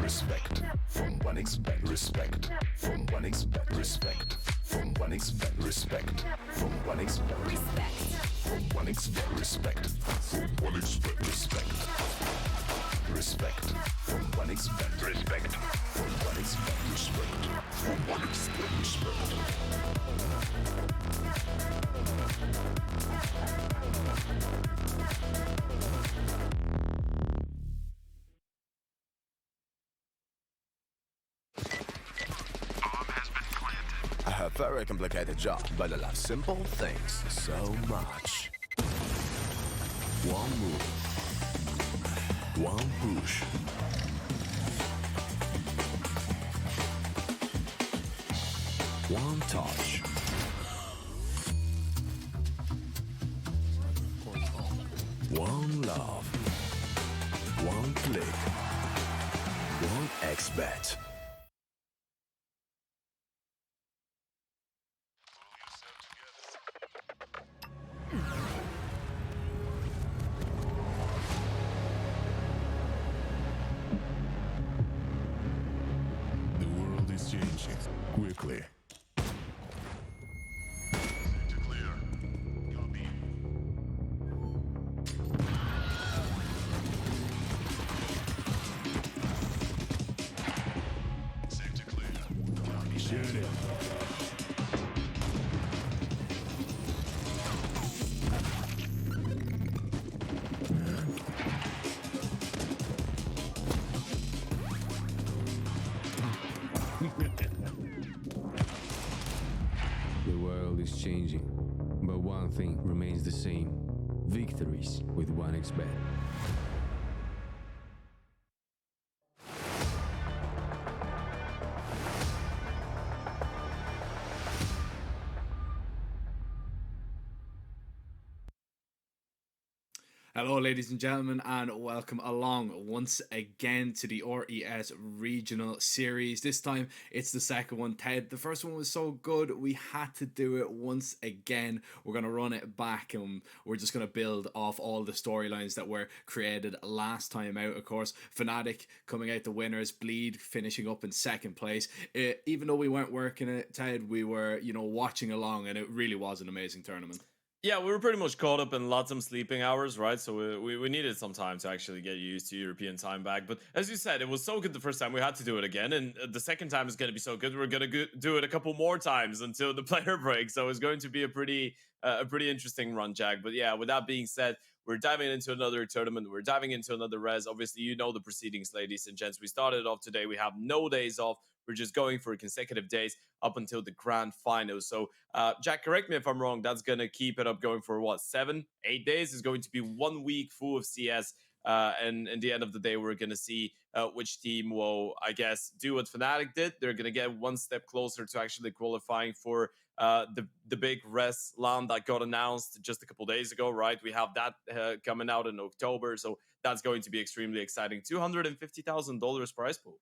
Respect from one expect respect from one expect respect from one expect respect from one expect respect from one expect respect from one expect respect respect from one expect respect from one expect respect from one expect respect. A very complicated job, but I love simple things so much. One move, one push. One touch. One love. One click. One X-Bet. Quickly. Sector clear. Copy. Sector clear. Copy. Shoot it. The world is changing, but one thing remains the same. Victories with 1xBet. Hello, ladies and gentlemen, and welcome along once again to the RES Regional Series. This time it's the second one, Ted. The first one was so good, we had to do it once again. We're going to run it back and we're just going to build off all the storylines that were created last time out. Of course, Fnatic coming out the winners, Bleed finishing up in second place. Even though we weren't working it, Ted, we were, watching along, and it really was an amazing tournament. Yeah, we were pretty much caught up in lots of sleeping hours, right? So we needed some time to actually get used to European time back. But as you said, it was so good the first time, we had to do it again. And the second time is going to be so good, we're going to do it a couple more times until the player break. So it's going to be a pretty interesting run, Jack. But yeah, with that being said, we're diving into another tournament. We're diving into another res. Obviously, you know the proceedings, ladies and gents. We started off today. We have no days off. We're just going for consecutive days up until the grand final. So, Jack, correct me if I'm wrong. That's going to keep it up going for what, 7, 8 days? Is going to be 1 week full of CS. And in the end of the day, we're going to see which team will, I guess, do what Fnatic did. They're going to get one step closer to actually qualifying for the big res LAN that got announced just a couple days ago, right? We have that coming out in October. So that's going to be extremely exciting. $250,000 prize pool.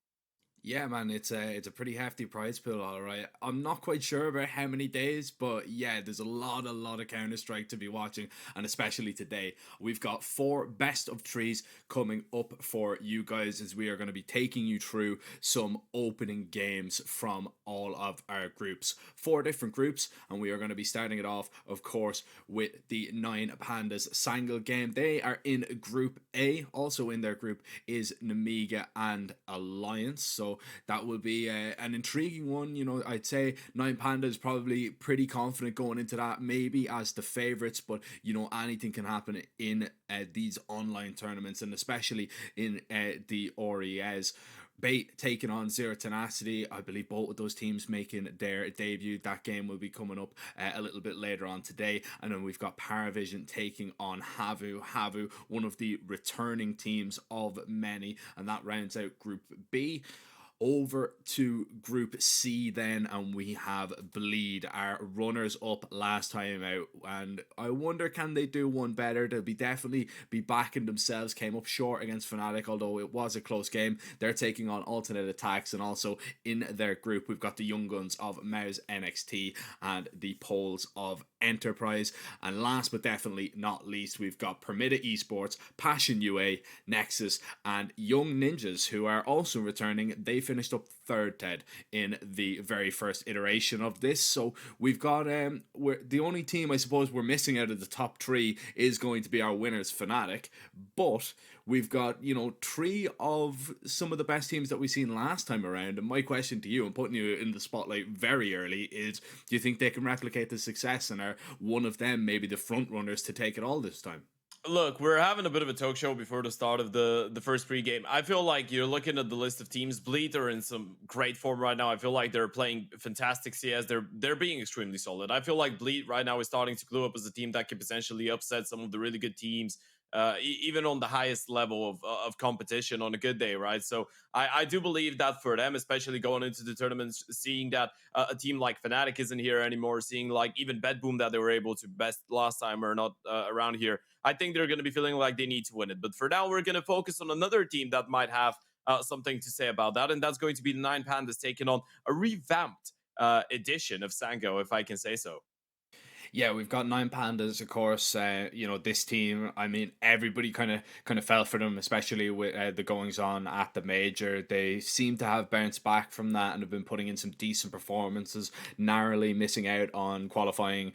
Yeah, man, it's a pretty hefty prize pool, all right. I'm not quite sure about how many days, but yeah, there's a lot of Counter Strike to be watching, and especially today, we've got 4 best of 3s coming up for you guys as we are going to be taking you through some opening games from all of our groups. 4 different groups, and we are going to be starting it off, of course, with the 9 Pandas Sangal game. They are in Group A. Also in their group is Namiga and Alliance. So that will be an intriguing one. I'd say 9 Pandas probably pretty confident going into that, maybe as the favorites, but anything can happen in these online tournaments, and especially in the RES. Bait taking on Zero Tenacity. I believe both of those teams making their debut. That game will be coming up a little bit later on today. And then we've got Paravision taking on Havu. Havu, one of the returning teams of many. And that rounds out Group B. Over to Group C then, and we have Bleed, our runners up last time out, and I wonder, can they do one better? They'll definitely be backing themselves. Came up short against Fnatic, although it was a close game. They're taking on Alternate Attacks, and also in their group we've got the Young Guns of Mouse NXT and the Poles of Enterprise. And last but definitely not least, we've got Permita Esports, Passion UA, Nexus, and Young Ninjas, who are also returning. They finished up third, Ted, in the very first iteration of this. So we've got we're the only team I suppose we're missing out of the top 3 is going to be our winners, Fnatic. But we've got 3 of some of the best teams that we've seen last time around. And my question to you, and putting you in the spotlight very early, is: do you think they can replicate the success, and are one of them maybe the front runners to take it all this time? Look, we're having a bit of a talk show before the start of the first pregame. I feel like you're looking at the list of teams. Bleed are in some great form right now. I feel like they're playing fantastic CS. They're being extremely solid. I feel like Bleed right now is starting to glue up as a team that can potentially upset some of the really good teams, even on the highest level of competition on a good day, right? So I do believe that for them, especially going into the tournaments, seeing that a team like Fnatic isn't here anymore, seeing like even Bedboom that they were able to best last time are not around here, I think they're going to be feeling like they need to win it. But for now, we're going to focus on another team that might have something to say about that, and that's going to be the 9 Pandas taking on a revamped edition of Sango, if I can say so. Yeah, we've got 9 Pandas, of course. This team, I mean, everybody kind of fell for them, especially with the goings on at the major. They seem to have bounced back from that and have been putting in some decent performances, narrowly missing out on qualifying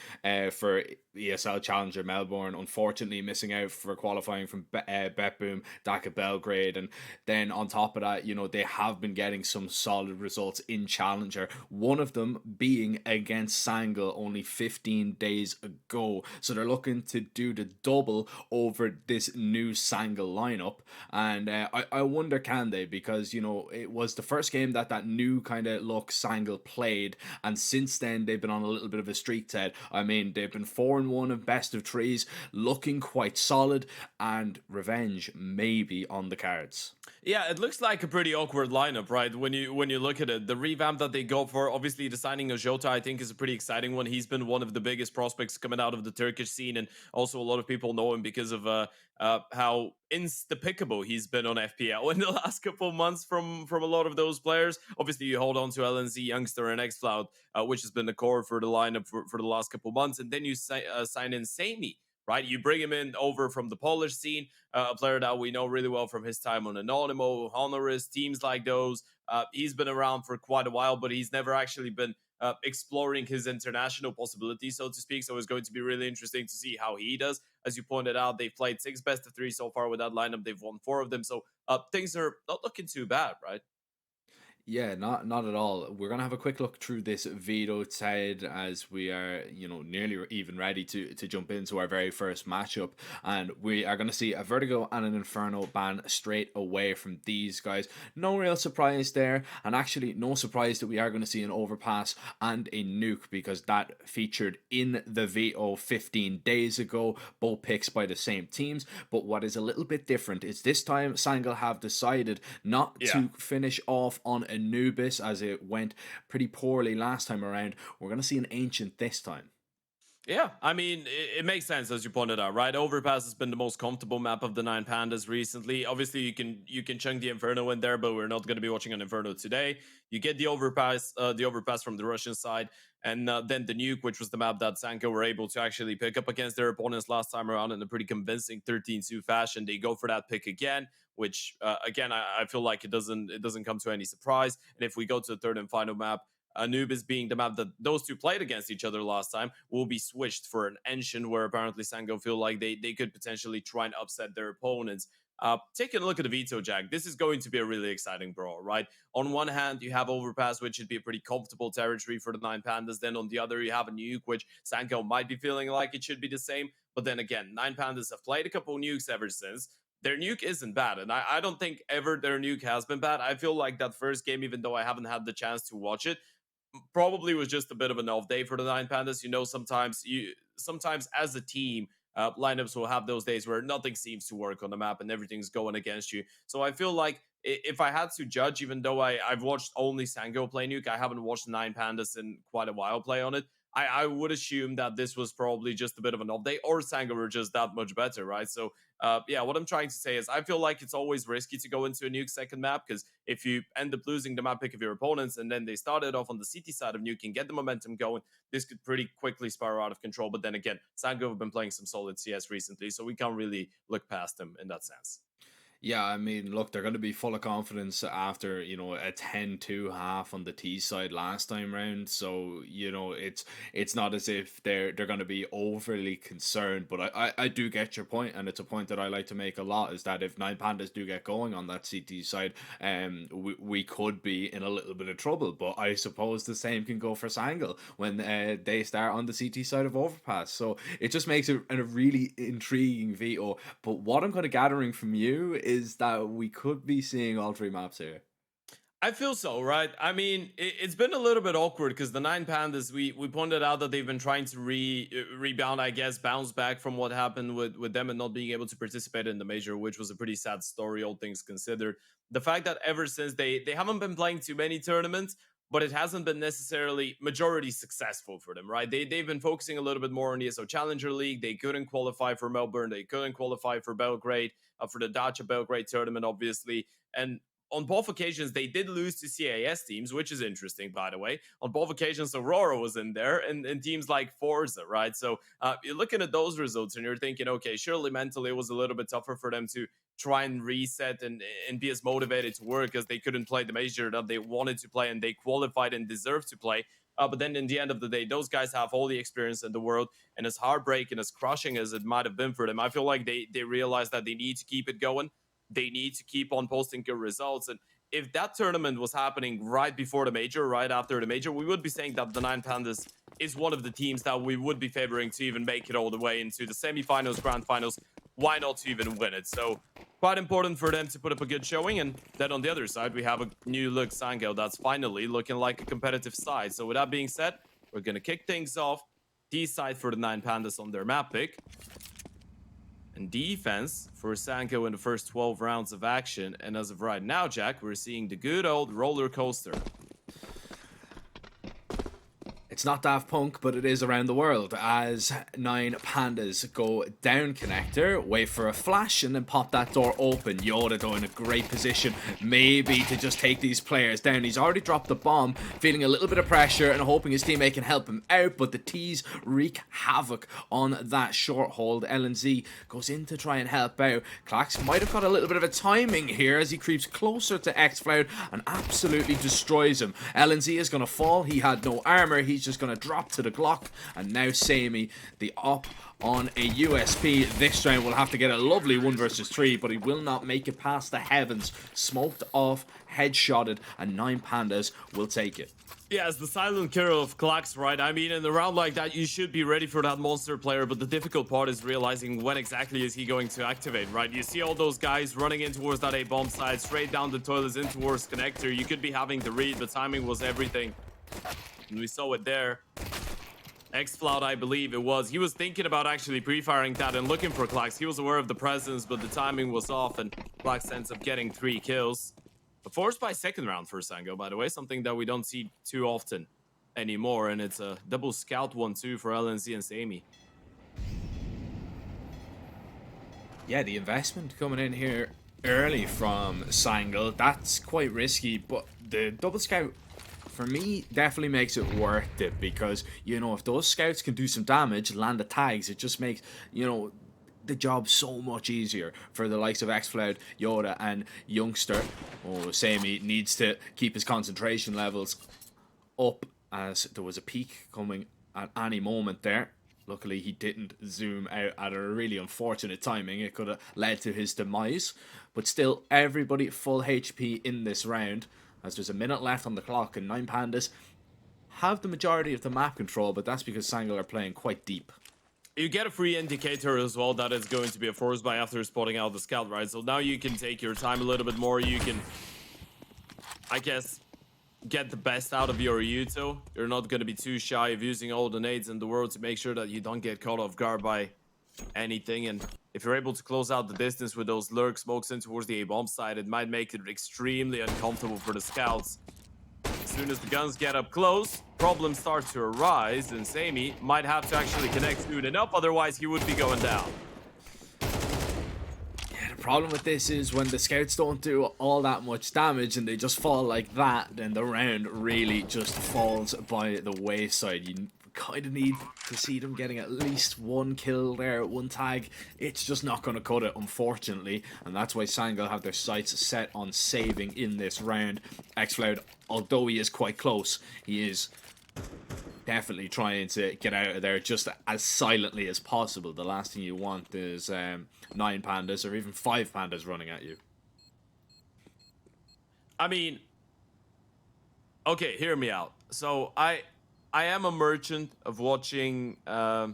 for ESL Challenger Melbourne, unfortunately missing out for qualifying from Betboom, Dhaka Belgrade, and then on top of that, they have been getting some solid results in Challenger, one of them being against Sangal only 15 days ago. So they're looking to do the double over this new Sangal lineup, and I wonder, can they, because it was the first game that new kind of look Sangal played, and since then they've been on a little bit of a streak, Ted. I mean, they've been 4-1 of best of 3s, looking quite solid, and revenge maybe on the cards. Yeah, it looks like a pretty awkward lineup, right? When you look at it, the revamp that they go for, obviously the signing of Jota, I think, is a pretty exciting one. He's been one of the biggest biggest prospects coming out of the Turkish scene, and also a lot of people know him because of how insta-pickable he's been on FPL in the last couple of months from a lot of those players. Obviously, you hold on to LNZ, Youngster, and XCloud, which has been the core for the lineup for the last couple of months, and then you sign in Sammy. Right, you bring him in over from the Polish scene, a player that we know really well from his time on Anonymous, Honoris, teams like those. He's been around for quite a while, but he's never actually been exploring his international possibilities, so to speak. So it's going to be really interesting to see how he does. As you pointed out, they've played 6 best of 3 so far with that lineup. They've won 4 of them, so things are not looking too bad, right? Yeah, not at all. We're gonna have a quick look through this veto side as we are, nearly even ready to jump into our very first matchup, and we are gonna see a Vertigo and an Inferno ban straight away from these guys. No real surprise there, and actually no surprise that we are gonna see an overpass and a nuke because that featured in the veto 15 days ago. Both picks by the same teams, but what is a little bit different is this time Sangl have decided not to finish off on Anubis as it went pretty poorly last time around. We're going to see an Ancient this time. Yeah, I mean, it makes sense as you pointed out, right? Overpass has been the most comfortable map of the 9 pandas recently. Obviously, you can chunk the Inferno in there, but we're not going to be watching an Inferno today. You get the overpass from the Russian side, and then the nuke, which was the map that Sanko were able to actually pick up against their opponents last time around in a pretty convincing 13-2 fashion. They go for that pick again, which again I feel like it doesn't come to any surprise. And if we go to the third and final map, Anubis being the map that those two played against each other last time, will be switched for an Ancient, where apparently Sango feel like they could potentially try and upset their opponents. Taking a look at the veto, Jack, this is going to be a really exciting brawl, right? On one hand, you have Overpass, which should be a pretty comfortable territory for the 9 pandas. Then on the other, you have a nuke, which Sanko might be feeling like it should be the same. But then again, 9 pandas have played a couple nukes ever since. Their nuke isn't bad, and I don't think ever their nuke has been bad. I feel like that first game, even though I haven't had the chance to watch it, probably was just a bit of an off day for the 9 pandas. Sometimes as a team, lineups will have those days where nothing seems to work on the map and everything's going against you. So I feel like if I had to judge, even though I've watched only Sango play nuke, I haven't watched 9 pandas in quite a while play on it. I would assume that this was probably just a bit of an update, or Sango were just that much better, right? So, yeah, what I'm trying to say is I feel like it's always risky to go into a nuke second map, because if you end up losing the map pick of your opponents and then they started off on the CT side of nuke and get the momentum going, this could pretty quickly spiral out of control. But then again, Sango have been playing some solid CS recently, so we can't really look past them in that sense. Yeah, I mean, look, they're going to be full of confidence after, a 10-2 half on the T side last time round. So, it's not as if they're going to be overly concerned. But I do get your point, and it's a point that I like to make a lot, is that if 9 pandas do get going on that CT side, we could be in a little bit of trouble. But I suppose the same can go for Sangle when they start on the CT side of Overpass. So it just makes it a really intriguing veto. But what I'm kind of gathering from you is that we could be seeing all 3 maps here. I feel so, right? I mean, it's been a little bit awkward because the 9 pandas, we pointed out that they've been trying to rebound, I guess, bounce back from what happened with them and not being able to participate in the major, which was a pretty sad story, all things considered. The fact that ever since they haven't been playing too many tournaments, but it hasn't been necessarily majority successful for them, right? They've been focusing a little bit more on the ESO Challenger League. They couldn't qualify for Melbourne. They couldn't qualify for Belgrade, for the Dacia Belgrade tournament, obviously. And on both occasions, they did lose to CAS teams, which is interesting, by the way. On both occasions, Aurora was in there, and teams like Forza, right? So you're looking at those results, and you're thinking, okay, surely mentally it was a little bit tougher for them to try and reset and be as motivated to work, as they couldn't play the major that they wanted to play and they qualified and deserved to play. But then in the end of the day, those guys have all the experience in the world, and as heartbreaking, as crushing as it might have been for them, I feel like they realize that they need to keep it going. They need to keep on posting good results. And if that tournament was happening right before the major, right after the major, we would be saying that the 9 Pandas is one of the teams that we would be favoring to even make it all the way into the semifinals, grand finals. Why not to even win it? So quite important for them to put up a good showing. And then on the other side, we have a new look Sango that's finally looking like a competitive side. So with that being said, we're going to kick things off. D side for the 9 Pandas on their map pick. And defense for Sanko in the first 12 rounds of action. And as of right now, Jack, we're seeing the good old roller coaster. It's not Daft Punk, but it is around the world as 9 Pandas go down connector, wait for a flash, and then pop that door open. Yoda though in a great position, maybe to just take these players down. He's already dropped the bomb, feeling a little bit of pressure and hoping his teammate can help him out, but the T's wreak havoc on that short hold. LNZ goes in to try and help out. Clax might have got a little bit of a timing here as he creeps closer to xCloud and absolutely destroys him. LNZ is going to fall. He had no armor. He's just going to drop to the Glock. And now Sammy, the op on a USP. This round will have to get a lovely 1 versus 3, but he will not make it past the heavens. Smoked off, headshotted, and 9 Pandas will take it. Yeah, it's the silent killer of Klax, right? I mean, in a round like that, you should be ready for that monster player, but the difficult part is realizing when exactly is he going to activate, right? You see all those guys running in towards that A-bomb side, straight down the toilets in towards connector. You could be having the read, but timing was everything. And we saw it there. xCloud, I believe it was. He was thinking about actually pre-firing that and looking for Klax. He was aware of the presence, but the timing was off, and Klax ends up getting 3 kills. Forced by second round for Sango, by the way, something that we don't see too often anymore, and it's a double scout 1-2 for LNZ and Sammy. Yeah, the investment coming in here early from Sango, that's quite risky, but the double scout for me definitely makes it worth it because, you know, if those scouts can do some damage, land the tags, it just makes, you know, the job so much easier for the likes of xCloud, Yoda, and Youngster. Oh, Sammy needs to keep his concentration levels up as there was a peak coming at any moment there. Luckily, he didn't zoom out at a really unfortunate timing. It could have led to his demise. But still, everybody full HP in this round as there's a minute left on the clock, and 9 Pandas have the majority of the map control, but that's because Sangal are playing quite deep. You get a free indicator as well that it's going to be a force buy after spotting out the scout, right? So now you can take your time a little bit more. You can, I guess, get the best out of your Yuto. You're not going to be too shy of using all the nades in the world to make sure that you don't get caught off guard by anything. And if you're able to close out the distance with those lurk smokes in towards the A-bomb side, it might make it extremely uncomfortable for the scouts. As soon as the guns get up close, problems start to arise, and Sammy might have to actually connect soon enough, otherwise he would be going down. Yeah, the problem with this is when the scouts don't do all that much damage and they just fall like that, then the round really just falls by the wayside. You kind of need to see them getting at least 1 kill there, 1 tag. It's just not going to cut it, unfortunately, and that's why Sangal have their sights set on saving in this round. xCloud, although he is quite close, he is definitely trying to get out of there just as silently as possible. The last thing you want is 9 Pandas or even 5 Pandas running at you. I mean, okay, hear me out. So I am a merchant of watching. I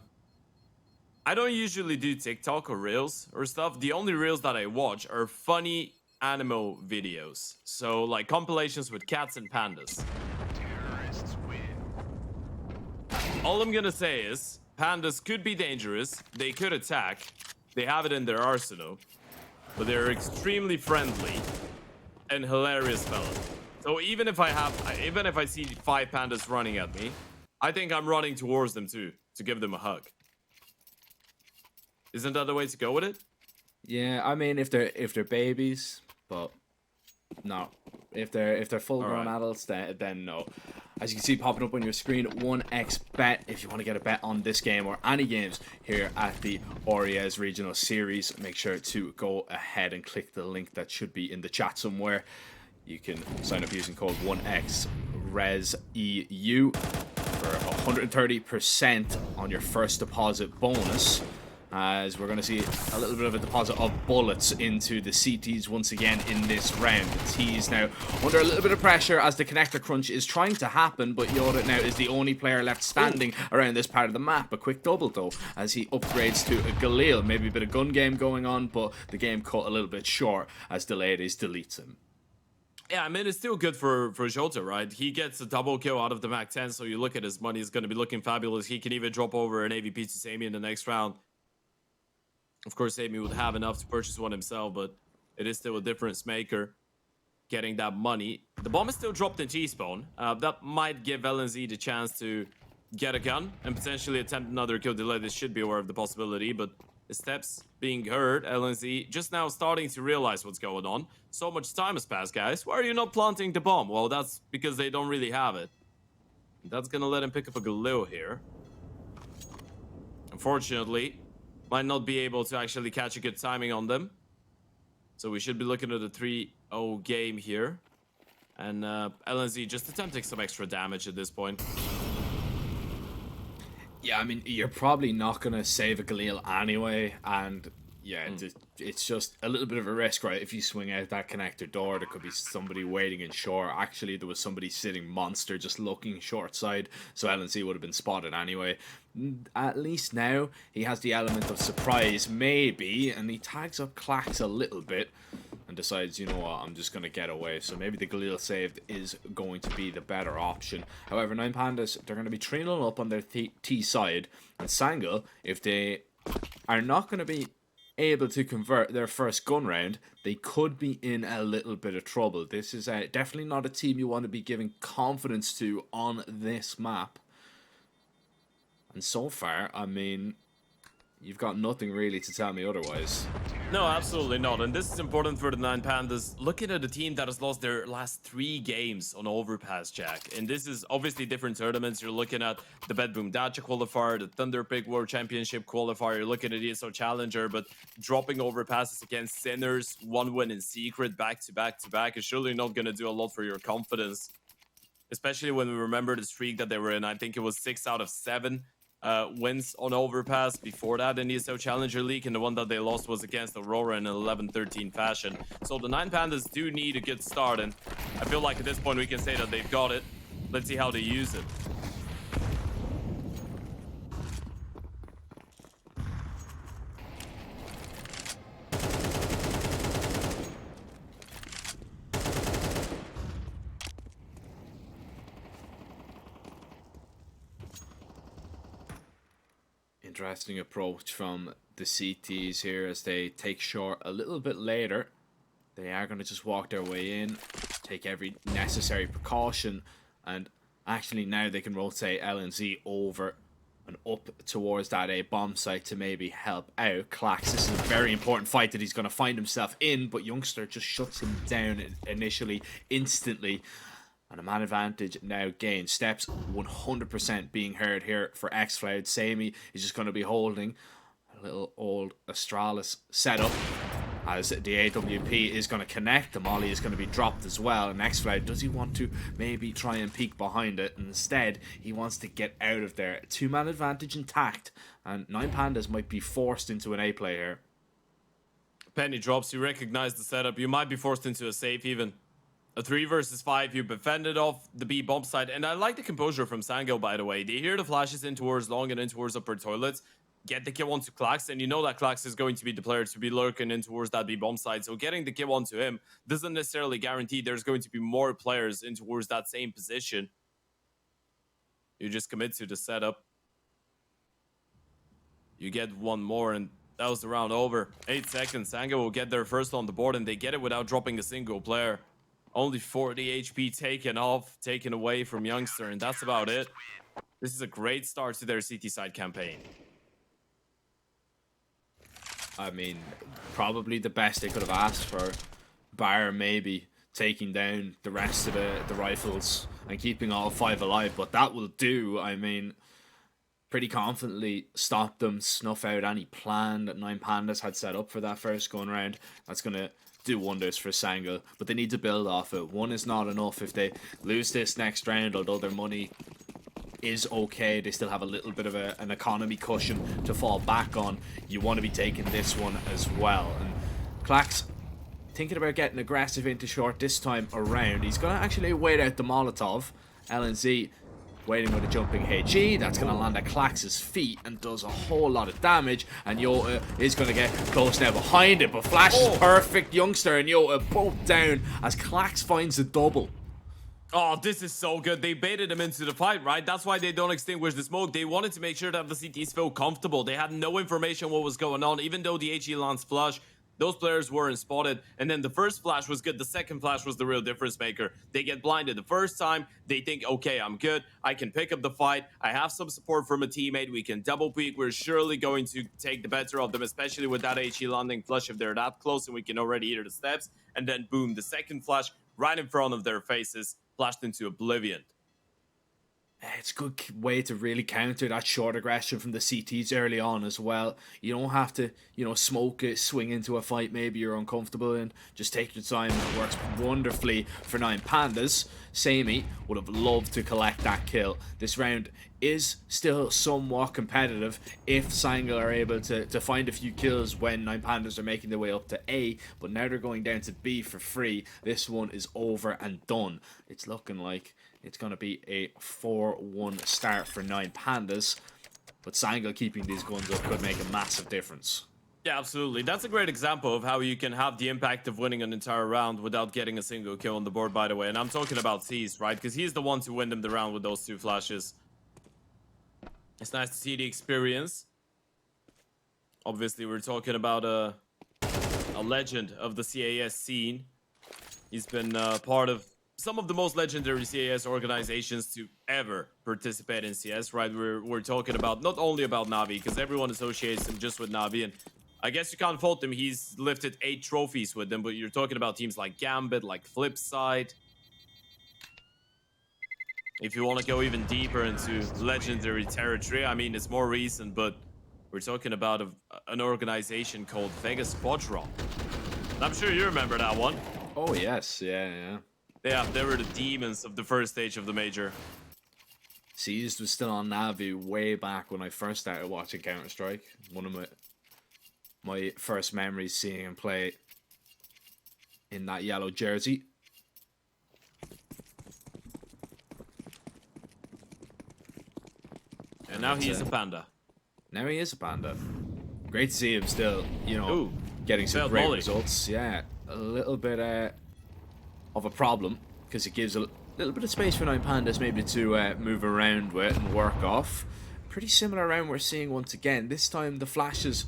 don't usually do TikTok or Reels or stuff. The only Reels that I watch are funny animal videos. So like compilations with cats and pandas. Terrorists win. All I'm gonna say is pandas could be dangerous. They could attack. They have it in their arsenal. But they're extremely friendly and hilarious fellas. So even if I see 5 pandas running at me, I think I'm running towards them too, to give them a hug. Isn't that the way to go with it? Yeah, I mean if they're babies, but no. If they're full grown adults, then no. As you can see popping up on your screen, 1xBet if you want to get a bet on this game or any games here at the Oriez Regional Series. Make sure to go ahead and click the link that should be in the chat somewhere. You can sign up using code 1xRESEU for 130% on your first deposit bonus, as we're going to see a little bit of a deposit of bullets into the CTs once again in this round. The T's now under a little bit of pressure as the connector crunch is trying to happen, but Yoda now is the only player left standing around this part of the map. A quick double though as he upgrades to a Galil. Maybe a bit of gun game going on, but the game cut a little bit short as Delaydes deletes him. Yeah, I mean, it's still good for Jota, right? He gets a double kill out of the Mac 10, so you look at his money, it's going to be looking fabulous. He can even drop over an AVP to Sammy in the next round. Of course, Sammy would have enough to purchase one himself, but it is still a difference maker getting that money. The bomb is still dropped in T-spawn. That might give LNZ the chance to get a gun and potentially attempt another kill delay. This should be aware of the possibility, but the steps being heard, LNZ just now starting to realize what's going on. So much time has passed, guys. Why are you not planting the bomb? Well, that's because they don't really have it. That's gonna let him pick up a Galil here. Unfortunately, might not be able to actually catch a good timing on them. So we should be looking at a 3-0 game here. And LNZ just attempting some extra damage at this point. Yeah, I mean, you're probably not going to save a Galil anyway, and yeah, it's just a little bit of a risk, right? If you swing out that connector door, there could be somebody waiting in short. Actually, there was somebody sitting monster just looking short side, so LNC would have been spotted anyway. At least now, he has the element of surprise, maybe, and he tags up Clax a little bit and decides, you know what, I'm just going to get away. So maybe the Galil saved is going to be the better option. However, 9Pandas, they're going to be 3-0 up on their T side. And Sangul, if they are not going to be able to convert their first gun round, they could be in a little bit of trouble. This is definitely not a team you want to be giving confidence to on this map. And so far, I mean, you've got nothing really to tell me otherwise. No, absolutely not. And this is important for the 9Pandas. Looking at a team that has lost their last 3 games on Overpass, Jack. And this is obviously different tournaments. You're looking at the Bedboom Dacha qualifier, the Thunderpig World Championship qualifier. You're looking at ESO Challenger, but dropping Overpasses against Sinners, 1 win in secret, back to back to back is surely not going to do a lot for your confidence. Especially when we remember the streak that they were in. I think it was 6 out of 7. Wins on Overpass before that in the ESO Challenger League, and the one that they lost was against Aurora in an 11-13 fashion. So the 9Pandas do need a good start, and I feel like at this point we can say that they've got it. Let's see how they use it. Interesting approach from the CTs here as they take short a little bit later. They are going to just walk their way in, take every necessary precaution, and actually now they can rotate LNZ over and up towards that A bomb site to maybe help out Clax. This is a very important fight that he's going to find himself in, but Youngster just shuts him down initially, instantly. And a man advantage now gained. Steps 100% being heard here for xFloud. Sammy is just going to be holding a little old Astralis setup as the AWP is going to connect. The Molly is going to be dropped as well. And xFloud, does he want to maybe try and peek behind it? Instead, he wants to get out of there. 2-man advantage intact. And 9Pandas might be forced into an A play here. Penny drops, you recognize the setup. You might be forced into a safe even. A 3 versus 5, you defended off the B bomb side, and I like the composure from Sango, by the way. They hear the flashes in towards long and in towards upper toilets, get the kill onto Clax, and you know that Clax is going to be the player to be lurking in towards that B bomb side, so getting the kill onto him doesn't necessarily guarantee there's going to be more players in towards that same position. You just commit to the setup. You get one more, and that was the round over. 8 seconds, Sango will get their first on the board, and they get it without dropping a single player. Only 40 HP taken away from Youngster, and that's about it. This is a great start to their CT side campaign. I mean, probably the best they could have asked for, bar maybe taking down the rest of the rifles and keeping all 5 alive, but that will do. I mean, pretty confidently stop them, snuff out any plan that 9Pandas had set up for that first gun round. That's going to do wonders for Sangul, but they need to build off it. 1 is not enough. If they lose this next round, although their money is okay, they still have a little bit of an economy cushion to fall back on. You want to be taking this one as well. And Clax thinking about getting aggressive into short this time around. He's going to actually wait out the Molotov. LNZ waiting with a jumping HE. That's going to land at Clax's feet and does a whole lot of damage. And Yota is going to get close now behind it, but Flash is perfect. Youngster and Yota both down as Clax finds a double. Oh, this is so good. They baited him into the fight, right? That's why they don't extinguish the smoke. They wanted to make sure that the CTs feel comfortable. They had no information what was going on, even though the HE lands flush. Those players weren't spotted, and then the first flash was good. The second flash was the real difference maker. They get blinded the first time. They think, okay, I'm good. I can pick up the fight. I have some support from a teammate. We can double peek. We're surely going to take the better of them, especially with that HE landing flush if they're that close and we can already hear the steps. And then boom, the second flash right in front of their faces, flashed into oblivion. It's a good way to really counter that short aggression from the CTs early on as well. You don't have to, smoke it, swing into a fight maybe you're uncomfortable in. Just take your time. It works wonderfully for 9 Pandas. Samey would have loved to collect that kill. This round is still somewhat competitive if Sangha are able to find a few kills when 9 Pandas are making their way up to A, but now they're going down to B for free. This one is over and done. It's looking like it's going to be a 4-1 start for 9 Pandas, but Sangha keeping these guns up could make a massive difference. Yeah, absolutely. That's a great example of how you can have the impact of winning an entire round without getting a single kill on the board, by the way. And I'm talking about CS, right? Because he's the one to win them the round with those 2 flashes. It's nice to see the experience. Obviously, we're talking about a legend of the CAS scene. He's been part of some of the most legendary CAS organizations to ever participate in CS, right? We're talking about not only about Navi, because everyone associates him just with Navi, and I guess you can't fault him. He's lifted 8 trophies with them, but you're talking about teams like Gambit, like Flipside. If you want to go even deeper into legendary territory, I mean, it's more recent, but we're talking about an organization called Vegas Squadron. I'm sure you remember that one. Oh, yes. Yeah. Yeah, they were the demons of the first stage of the major. CS was still on Navi way back when I first started watching Counter-Strike. One of my first memories seeing him play in that yellow jersey. And now he's a panda. Now he is a panda. Great to see him still, Ooh, getting some failed great volley. results. Yeah, a little bit of a problem because it gives a little bit of space for 9 Pandas maybe to move around with and work off. Pretty similar round we're seeing once again. This time the flash is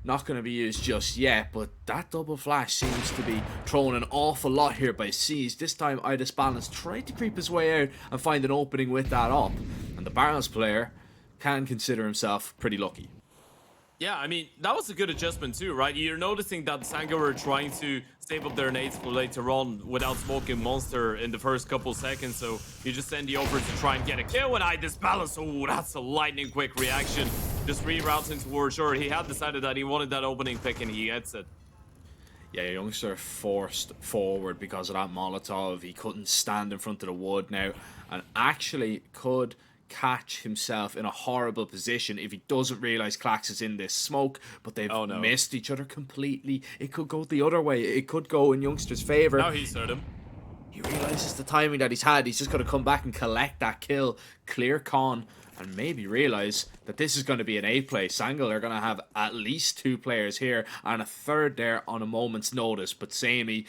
not going to be used just yet, but that double flash seems to be thrown an awful lot here by Seas. This time Idis Balance tried to creep his way out and find an opening with that up, and the Barrels player can consider himself pretty lucky. Yeah, I mean, that was a good adjustment too, right? You're noticing that Sangha were trying to save up their nades for later on without smoking Monster in the first couple seconds, so you just send the over to try and get a kill when Idis Balance. Oh, that's a lightning quick reaction. Just reroutes into towards shore. He had decided that he wanted that opening pick and he gets it. Yeah, Youngster forced forward because of that Molotov. He couldn't stand in front of the wood now and actually could catch himself in a horrible position if he doesn't realize Klax is in this smoke, but they've missed each other completely. It could go the other way. It could go in Youngster's favor. Now he's heard him. He realizes the timing that he's had. He's just going to come back and collect that kill, clear con, and maybe realize that this is going to be an A play. Sangha are going to have at least 2 players here and a third there on a moment's notice, but Samey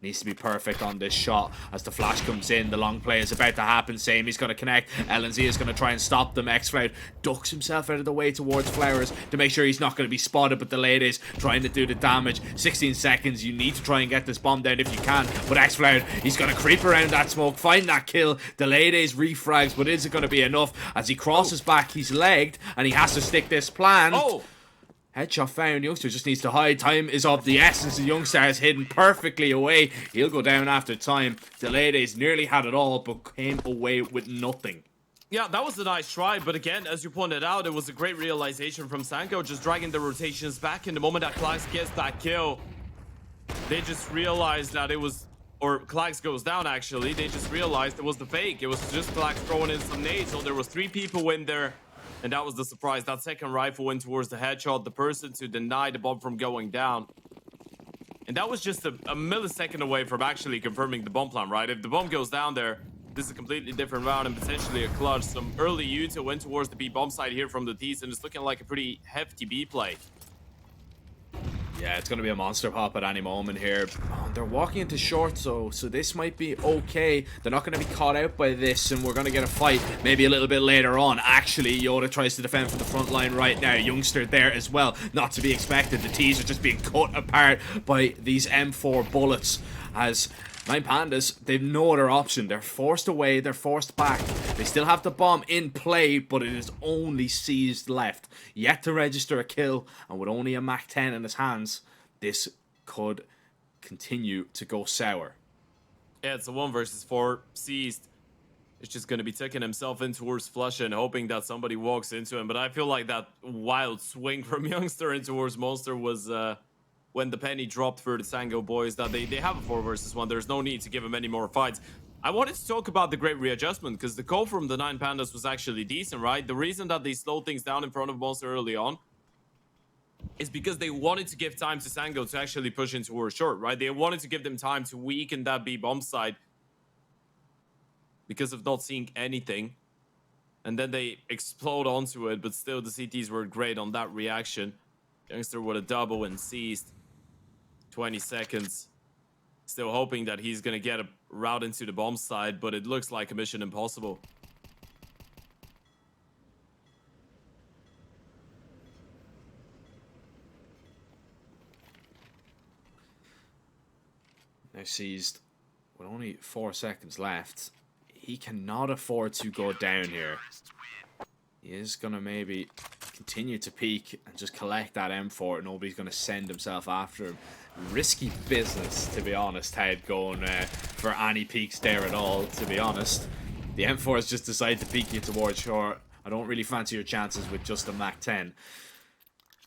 needs to be perfect on this shot as the flash comes in. The long play is about to happen. Samey's going to connect. LNZ is going to try and stop them. X-Cloud ducks himself out of the way towards Flowers to make sure he's not going to be spotted, but Delayed is trying to do the damage. 16 seconds. You need to try and get this bomb down if you can, but X-Cloud, he's going to creep around that smoke, find that kill. Delayed is refrags, but is it going to be enough? As he crosses back, he's legged, and he has to stick this plan. Headshot found. Youngster just needs to hide. Time is of the essence. The Youngster has hidden perfectly away. He'll go down after time. Delayed nearly had it all, but came away with nothing. Yeah, that was a nice try, but again, as you pointed out, it was a great realization from Sanko, just dragging the rotations back. In the moment that Klax gets that kill, they just realized that it was, or Klax goes down actually, they just realized it was the fake. It was just Klax throwing in some nades, so there was 3 people in there. And that was the surprise. That second rifle went towards the headshot, the person to deny the bomb from going down. And that was just a millisecond away from actually confirming the bomb plan, right? If the bomb goes down there, this is a completely different round and potentially a clutch. Some early Utah went towards the B bomb side here from the T's, and it's looking like a pretty hefty B play. Yeah, it's going to be a monster pop at any moment here. Oh, they're walking into short, so this might be okay. They're not going to be caught out by this, and we're going to get a fight maybe a little bit later on. Actually, Yoda tries to defend from the front line right now. Youngster there as well. Not to be expected. The T's are just being cut apart by these M4 bullets as Nine Pandas, they've no other option. They're forced away, they're forced back. They still have the bomb in play, but it is only Seized left. Yet to register a kill, and with only a Mach 10 in his hands, this could continue to go sour. Yeah, it's a 1 versus 4. Seized is just going to be taking himself in towards Flush and hoping that somebody walks into him. But I feel like that wild swing from Youngster in towards Monster was when the penny dropped for the Sango boys, that they have a 4 versus 1. There's no need to give him any more fights. I wanted to talk about the great readjustment, because the call from the 9 Pandas was actually decent, right? The reason that they slowed things down in front of Monster early on is because they wanted to give time to Sango to actually push into towards short, right? They wanted to give them time to weaken that B bomb side because of not seeing anything. And then they explode onto it, but still the CTs were great on that reaction. Youngster with a double and Seized. 20 seconds. Still hoping that he's going to get a route into the bomb side, but it looks like a mission impossible. Now Seized, with only 4 seconds left, he cannot afford to go down here. He is going to maybe continue to peek and just collect that M4. Nobody's going to send himself after him. Risky business, to be honest, Ted, going for any peeks there at all, to be honest. The M4 has just decided to peek you towards short. I don't really fancy your chances with just a Mach 10.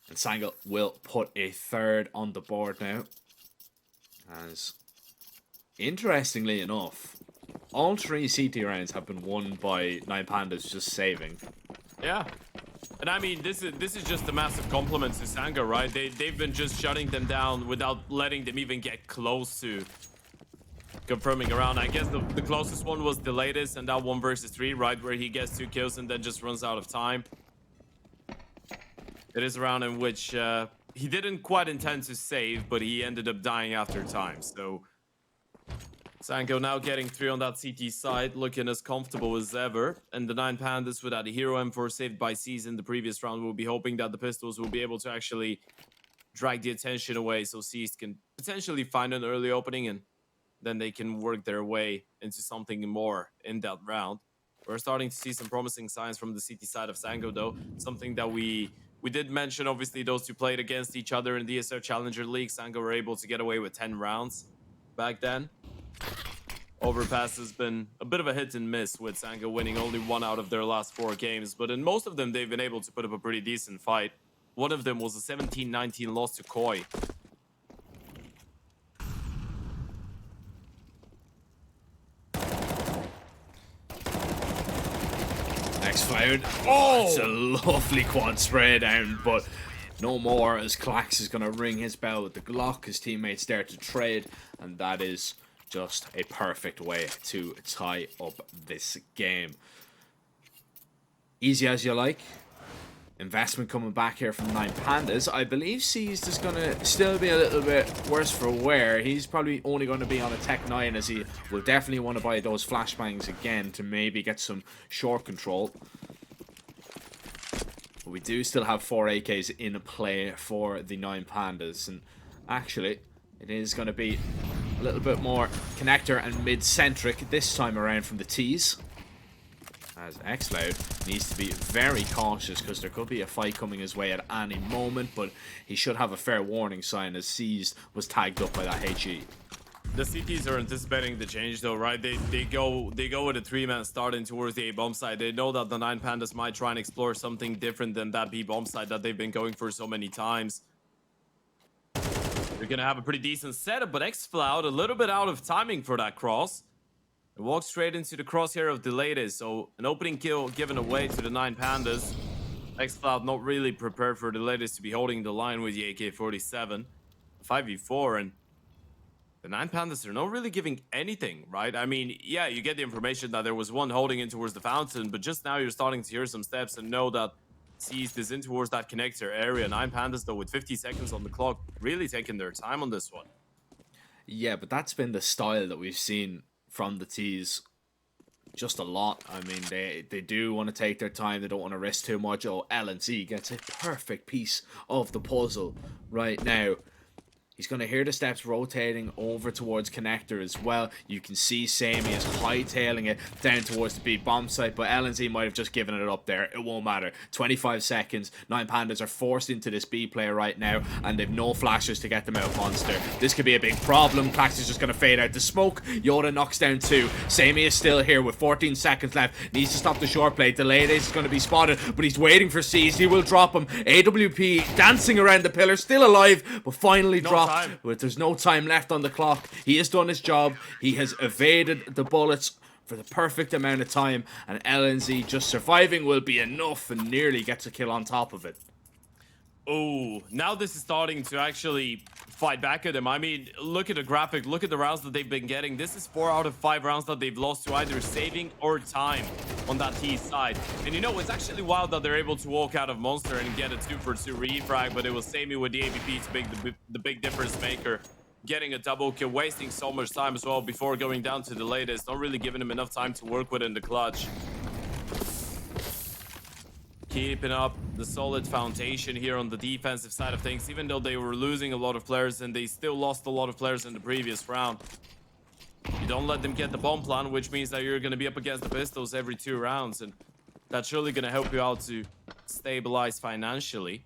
And Sango will put a 3rd on the board now. As, interestingly enough, all 3 CT rounds have been won by 9 Pandas just saving. Yeah. And I mean, this is just a massive compliment to Sango, right? They've been just shutting them down without letting them even get close to confirming around. I guess the closest one was the latest, and that 1 versus 3, right? Where he gets 2 kills and then just runs out of time. It is a round in which he didn't quite intend to save, but he ended up dying after time. So Sango now getting 3 on that CT side, looking as comfortable as ever. And the 9 Pandas without a hero M4 saved by Seas in the previous round will be hoping that the pistols will be able to actually drag the attention away so Seas can potentially find an early opening, and then they can work their way into something more in that round. We're starting to see some promising signs from the CT side of Sango, though. Something that we did mention, obviously, those 2 played against each other in the ESL Challenger League. Sango were able to get away with 10 rounds back then. Overpass has been a bit of a hit and miss, with Sango winning only 1 out of their last 4 games, but in most of them they've been able to put up a pretty decent fight. One of them was a 17-19 loss to Koi. Next Cloud. Oh, it's a lovely quad spray down, but no more, as Clax is going to ring his bell with the Glock. His teammates there to trade, and that is just a perfect way to tie up this game. Easy as you like. Investment coming back here from 9 Pandas. I believe Seized is going to still be a little bit worse for wear. He's probably only going to be on a Tech 9, as he will definitely want to buy those flashbangs again to maybe get some short control. But we do still have 4 AKs in play for the 9 Pandas. And actually, it is going to be a little bit more connector and mid-centric this time around from the T's. As xCloud needs to be very cautious, because there could be a fight coming his way at any moment, but he should have a fair warning sign, as Seized was tagged up by that HE. The CTs are anticipating the change, though, right? They go with a 3-man starting towards the A bomb side. They know that the 9 Pandas might try and explore something different than that B bomb side that they've been going for so many times. They're gonna have a pretty decent setup, but xCloud a little bit out of timing for that cross. It walks straight into the crosshair of the latest, so an opening kill given away to the 9 Pandas. xCloud not really prepared for the latest to be holding the line with the AK-47. 5v4, and the 9 Pandas are not really giving anything, right? I mean, yeah, you get the information that there was one holding in towards the fountain, but just now you're starting to hear some steps and know that sees this in towards that connector area. 9Pandas, though, with 50 seconds on the clock, really taking their time on this one. Yeah, but that's been the style that we've seen from the T's just a lot. I mean, they do want to take their time. They don't want to risk too much. Oh, LNC gets a perfect piece of the puzzle right now. He's going to hear the steps rotating over towards connector as well. You can see Sammy is hightailing it down towards the B bomb site, but LNZ might have just given it up there. It won't matter. 25 seconds. 9Pandas are forced into this B player right now, and they've no flashers to get them out Monster. This could be a big problem. Clax is just going to fade out the smoke. Yoda knocks down 2. Sammy is still here with 14 seconds left. Needs to stop the short play. Delayed Ace is going to be spotted, but he's waiting for C's. He will drop him. AWP dancing around the pillar, still alive, but finally dropped. But there's no time left on the clock. He has done his job. He has evaded the bullets for the perfect amount of time, and LNZ just surviving will be enough, and nearly gets a kill on top of it. Oh, now this is starting to actually fight back at him. I mean, look at the graphic, look at the rounds that they've been getting. This is 4 out of 5 rounds that they've lost to either saving or time on that T side. And you know, it's actually wild that they're able to walk out of Monster and get a 2-for-2 refrag, but it was Sammy with the AVP to be the big difference maker. Getting a double kill, wasting so much time as well before going down to the latest. Not really giving him enough time to work with in the clutch. Keeping up the solid foundation here on the defensive side of things, even though they were losing a lot of players and they still lost a lot of players in the previous round. You don't let them get the bomb plan, which means that you're going to be up against the pistols every 2 rounds, and that's really going to help you out to stabilize financially.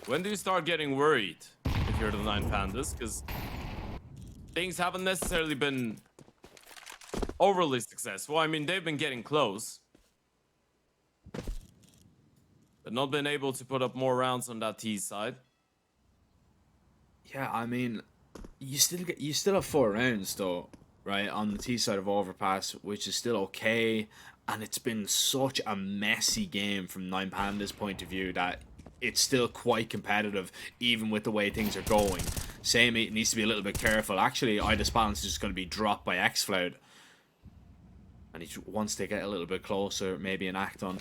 When do you start getting worried if you're the 9Pandas? Because things haven't necessarily been overly successful. I mean, they've been getting close, but not been able to put up more rounds on that T side. Yeah, I mean, you still have 4 rounds though, right, on the T side of Overpass, which is still okay. And it's been such a messy game from 9Pandas' point of view that it's still quite competitive, even with the way things are going. Sammy needs to be a little bit careful. Actually, Ida's balance is just going to be dropped by Xfloud. And once they get a little bit closer, maybe an act on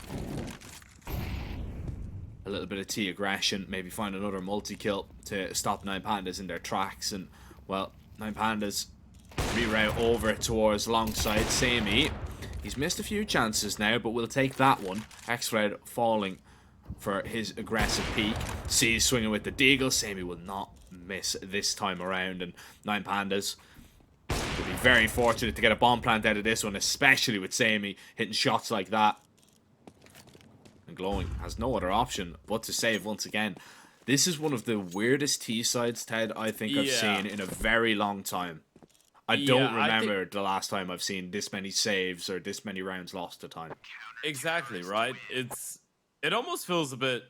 a little bit of T aggression, maybe find another multi-kill to stop 9Pandas in their tracks. And, well, 9Pandas reroute over towards alongside Sammy. He's missed a few chances now, but we'll take that one. Xfloud falling for his aggressive peak. C's swinging with the deagle. Sammy will not miss this time around, and 9Pandas will be very fortunate to get a bomb plant out of this one, especially with Sammy hitting shots like that. And Glowing has no other option but to save once again. This is one of the weirdest T-sides, Ted, I think I've seen in a very long time. I don't remember the last time I've seen this many saves or this many rounds lost to time. Exactly, right? It almost feels a bit...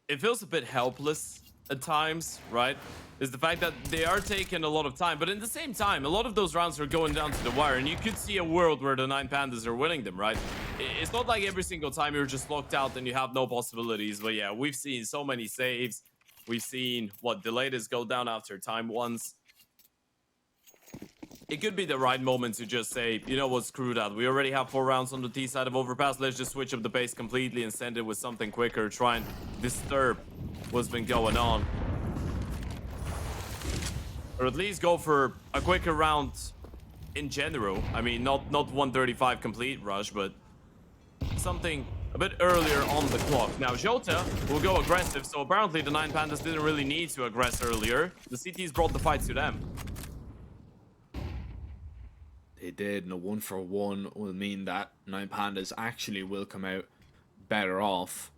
It feels a bit helpless at times, right? Is the fact that they are taking a lot of time, but in the same time, a lot of those rounds are going down to the wire, and you could see a world where the 9Pandas are winning them, right? It's not like every single time you're just locked out and you have no possibilities, but yeah, we've seen so many saves. We've seen, the latest go down after time once. It could be the right moment to just say, you know what, screw that. We already have 4 rounds on the T side of Overpass. Let's just switch up the base completely and send it with something quicker. Try and disturb what's been going on. Or at least go for a quicker round in general. I mean, not 135 complete rush, but something a bit earlier on the clock. Now, Jota will go aggressive, so apparently the 9Pandas didn't really need to aggress earlier. The CTs brought the fight to them. They did, and a 1-for-1 will mean that 9Pandas actually will come out better off.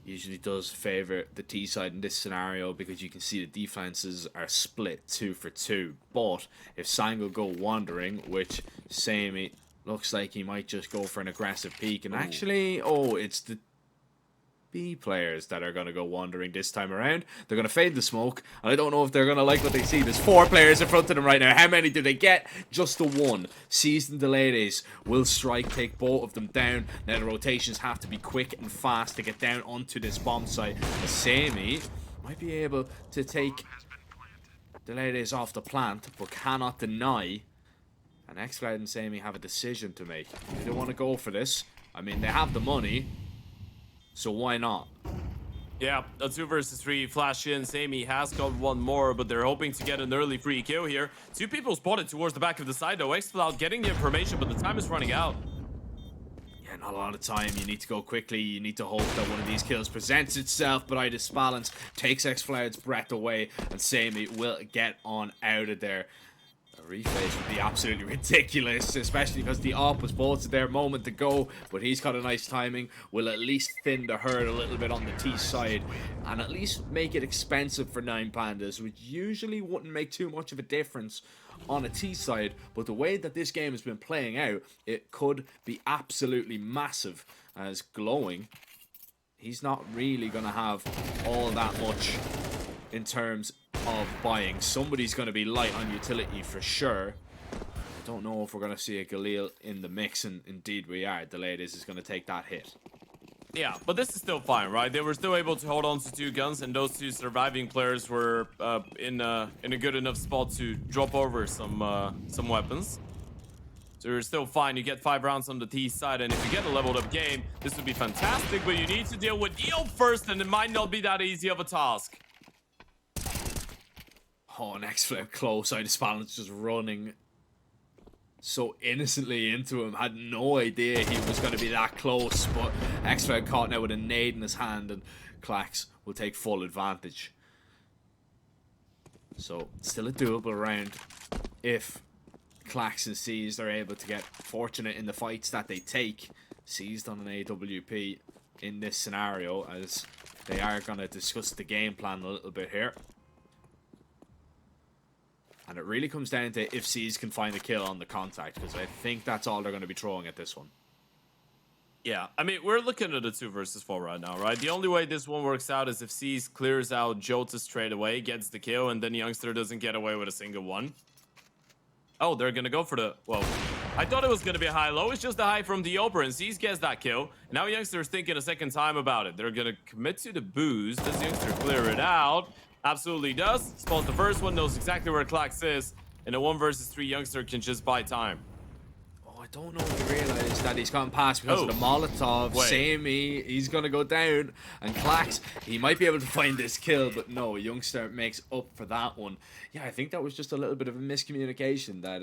Usually does favor the T side in this scenario because you can see the defenses are split 2-for-2. But if Sango go wandering, which Sammy looks like he might just go for an aggressive peek, and actually, it's the B players that are going to go wandering this time around. They're going to fade the smoke, and I don't know if they're going to like what they see. There's 4 players in front of them right now. How many do they get? Just the 1. Seasoned Delayed Ace will strike, take both of them down. Now the rotations have to be quick and fast to get down onto this bomb site. Sammy might be able to take Delayed Ace off the plant, but cannot deny And X-Cloud and Sammy have a decision to make. Do they want to go for this? I mean, they have the money, so why not? Yeah, a 2 versus 3 flash in. Sammy has got one more, but they're hoping to get an early free kill here. 2 people spotted towards the back of the side though. X-Cloud getting the information, but the time is running out. Yeah, not a lot of time. You need to go quickly. You need to hope that one of these kills presents itself, but Idis Balance takes X-Cloud's breath away, and Sammy will get on out of there. A reface would be absolutely ridiculous, especially because the op was bolted there a moment ago, but he's got a nice timing. Will at least thin the herd a little bit on the T side, and at least make it expensive for 9Pandas, which usually wouldn't make too much of a difference on a T side, but the way that this game has been playing out, it could be absolutely massive. As Glowing, he's not really going to have all that much in terms of buying. Somebody's going to be light on utility for sure. I don't know if we're going to see a Galil in the mix, and indeed we are. Delayed is going to take that hit. Yeah, but this is still fine, right? They were still able to hold on to 2 guns, and those 2 surviving players were in a good enough spot to drop over some weapons. So you're still fine. You get 5 rounds on the T side, and if you get a leveled up game, this would be fantastic, but you need to deal with Neo first, and it might not be that easy of a task. Oh, an X-Flip close. Idis Balance just running so innocently into him. Had no idea he was going to be that close, but X-Flip caught now with a nade in his hand, and Clax will take full advantage. So, still a doable round if Clax and Seized are able to get fortunate in the fights that they take. Seized on an AWP in this scenario, as they are going to discuss the game plan a little bit here. And it really comes down to if C's can find a kill on the contact, because I think that's all they're going to be throwing at this one. Yeah, I mean, we're looking at a 2 versus 4 right now, right? The only way this one works out is if C's clears out Jota straight away, gets the kill, and then Youngster doesn't get away with a single one. Oh, they're going to go for the... Well, I thought it was going to be a high-low. It's just a high from the Oper, and C's gets that kill. And now Youngster is thinking a second time about it. They're going to commit to the boost. Does Youngster clear it out? Absolutely does. Spots the first one, knows exactly where Clax is. And a 1 versus 3 Youngster can just buy time. Oh, I don't know if he realized that he's gone past because of the Molotov. Sammy, he's going to go down. And Clax, he might be able to find this kill, but no, Youngster makes up for that one. Yeah, I think that was just a little bit of a miscommunication that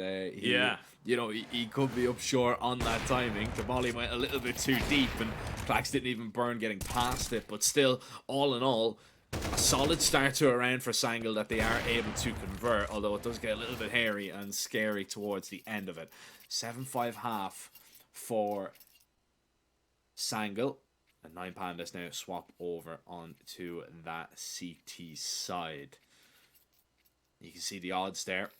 he could be up short on that timing. The volley went a little bit too deep, and Clax didn't even burn getting past it. But still, all in all, a solid start to a round for Sangal that they are able to convert, although it does get a little bit hairy and scary towards the end of it. 7-5 half for Sangal, and 9Pandas now swap over onto that CT side. You can see the odds there.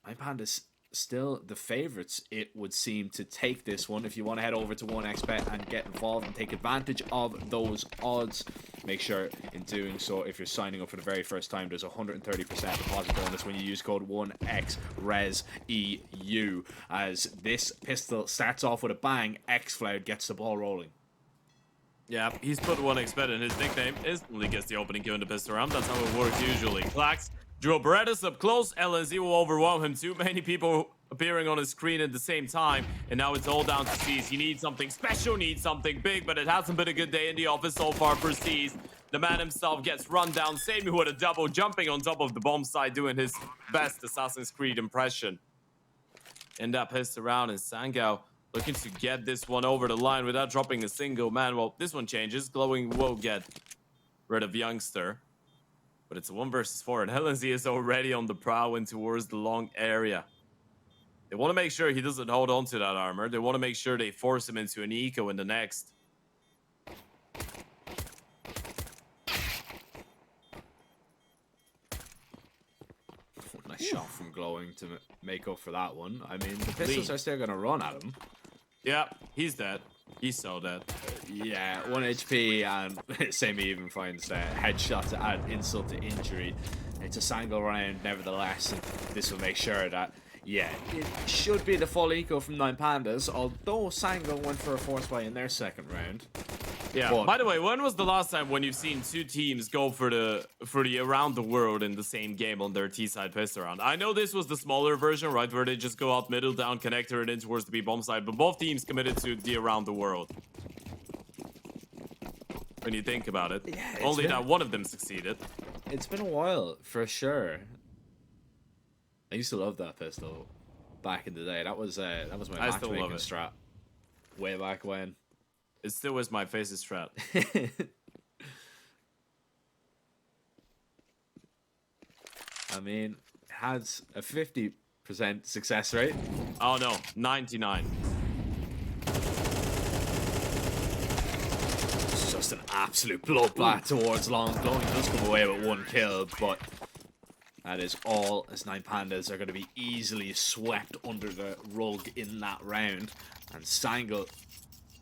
9Pandas still the favorites, it would seem, to take this one. If you want to head over to 1xbet and get involved and take advantage of those odds, make sure in doing so, if you're signing up for the very first time, there's a 130% deposit bonus when you use code 1XRESEU. As this pistol starts off with a bang, X-Cloud gets the ball rolling. Yeah, he's put 1xbet in his nickname, instantly gets the opening kill in the pistol round. That's how it works usually. Clax drew Berettas up close. LNZ will overwhelm him. Too many people appearing on his screen at the same time, and now it's all down to C's. He needs something special, needs something big, but it hasn't been a good day in the office so far for C's. The man himself gets run down. Sammy with a double, jumping on top of the bomb side, doing his best Assassin's Creed impression. End up pissed around, and Sangal looking to get this one over the line without dropping a single man. Well, this one changes. Glowing will get rid of Youngster. But it's a 1 versus 4, and LNZ is already on the prowl and towards the long area. They want to make sure he doesn't hold on to that armor. They want to make sure they force him into an eco in the next. Nice shot from Glowing to make up for that one. I mean, the pistols are still going to run at him. Yeah, he's dead. He's so dead. Yeah, 1 HP, and Sammy even finds headshot to add insult to injury. It's a Sangal round, nevertheless, and this will make sure that, yeah, it should be the full eco from 9Pandas, although Sangal went for a force buy in their second round. Yeah. But By the way, when was the last time when you've seen two teams go for the around the world in the same game on their T side pissed around? I know this was the smaller version, right, where they just go out middle, down connector, and in towards the B bomb side, but both teams committed to the around the world. When you think about it, Yeah, only that one of them succeeded. it's been a while for sure. I used to love that pistol back in the day. That was my I still love matchmaking it. strat way back when. It still is my face's strat. I mean, it has a 50% success rate. Oh no, 99. It's just an absolute bloodbath towards long. Glowing does come away with 1 kill, but that is all, as 9 Pandas are going to be easily swept under the rug in that round. And Sangle,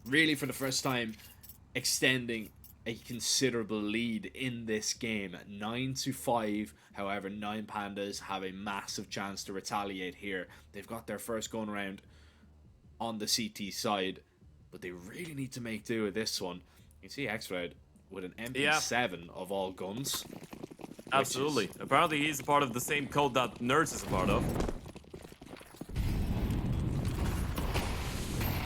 really for the first time, extending a considerable lead in this game. 9-5. However, 9 Pandas have a massive chance to retaliate here. They've got their first gun round on the CT side, but they really need to make do with this one. You can see X-Red with an MP7 of all guns. Absolutely. Apparently, he's a part of the same code that Nerds is a part of.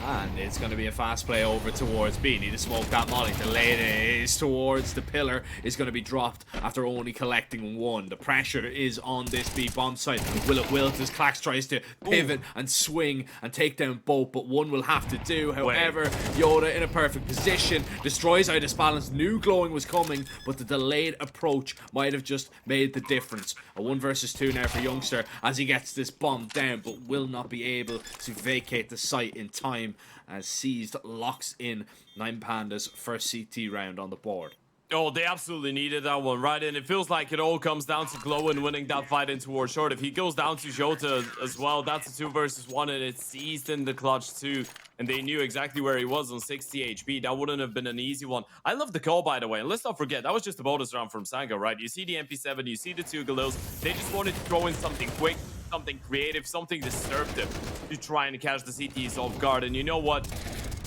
And it's going to be a fast play over towards B. Need to smoke that molly. The lane is towards the pillar. Is going to be dropped after only collecting 1. The pressure is on this B bomb site. Will it wilt as Clax tries to pivot and swing and take down both, but one will have to do. However, Yoda in a perfect position destroys Ida's balance. Knew glowing was coming, but the delayed approach might have just made the difference. A 1 versus 2 now for Youngster as he gets this bomb down, but will not be able to vacate the site in time, as Seized locks in 9 Pandas' first CT round on the board. Oh, they absolutely needed that one, right? And it feels like it all comes down to Glowin winning that fight in towards short. If he goes down to Jota as well, that's a 2 versus 1, and it's Seized in the clutch too. And they knew exactly where he was on 60 HP. That wouldn't have been an easy one. I love the call, by the way. And let's not forget, that was just a bonus round from Sango, right? You see the MP7, you see the 2 Galils. They just wanted to throw in something quick, something creative, something disruptive to try and catch the CTs off guard. And you know what?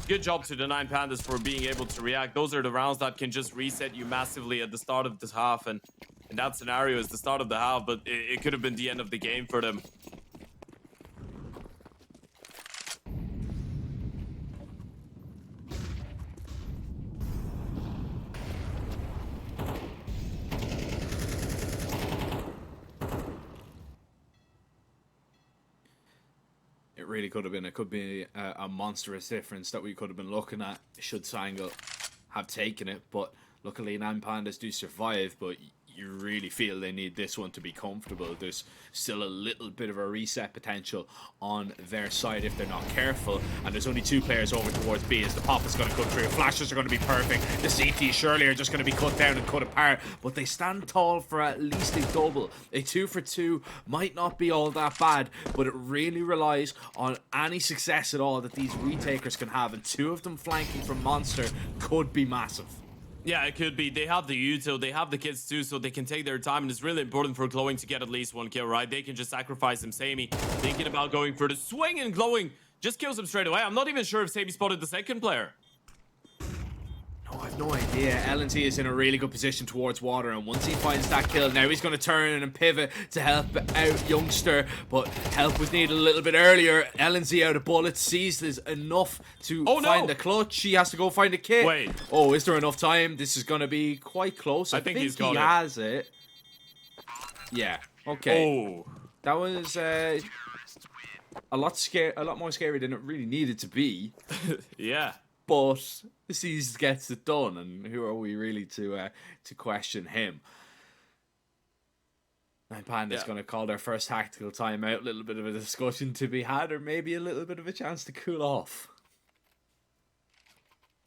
Good job to the 9 Pandas for being able to react. Those are the rounds that can just reset you massively at the start of the half. And in that scenario, is the start of the half, but it could have been the end of the game for them. It really could have been. It could be a monstrous difference that we could have been looking at should Sango have taken it. But luckily, 9 Pandas do survive. But you really feel they need this one to be comfortable. There's still a little bit of a reset potential on their side if they're not careful. And there's only 2 players over towards B as the pop is going to cut through. Flashes are going to be perfect. The CT surely are just going to be cut down and cut apart. But they stand tall for at least a double. A 2 for 2 might not be all that bad, but it really relies on any success at all that these retakers can have. And 2 of them flanking from Monster could be massive. Yeah, it could be. They have the util, they have the kids too, so they can take their time, and it's really important for Glowing to get at least 1 kill, right? They can just sacrifice him. Sammy thinking about going for the swing, and Glowing just kills him straight away. I'm not even sure if Sammy spotted the second player. No, I have no idea. LNT is in a really good position towards water, and once he finds that kill, now he's going to turn and pivot to help out Youngster, but help was needed a little bit earlier. LNT out of bullets. Seized is enough to find the clutch. He has to go find a kit. Wait. Oh, is there enough time? This is going to be quite close. I think he's got he it. has it. Yeah. Okay. Oh. That was a lot more scary than it really needed to be. Yeah. But Seized gets it done, and who are we really to question him? 9 Panda's going to call their first tactical timeout. A little bit of a discussion to be had, or maybe a little bit of a chance to cool off.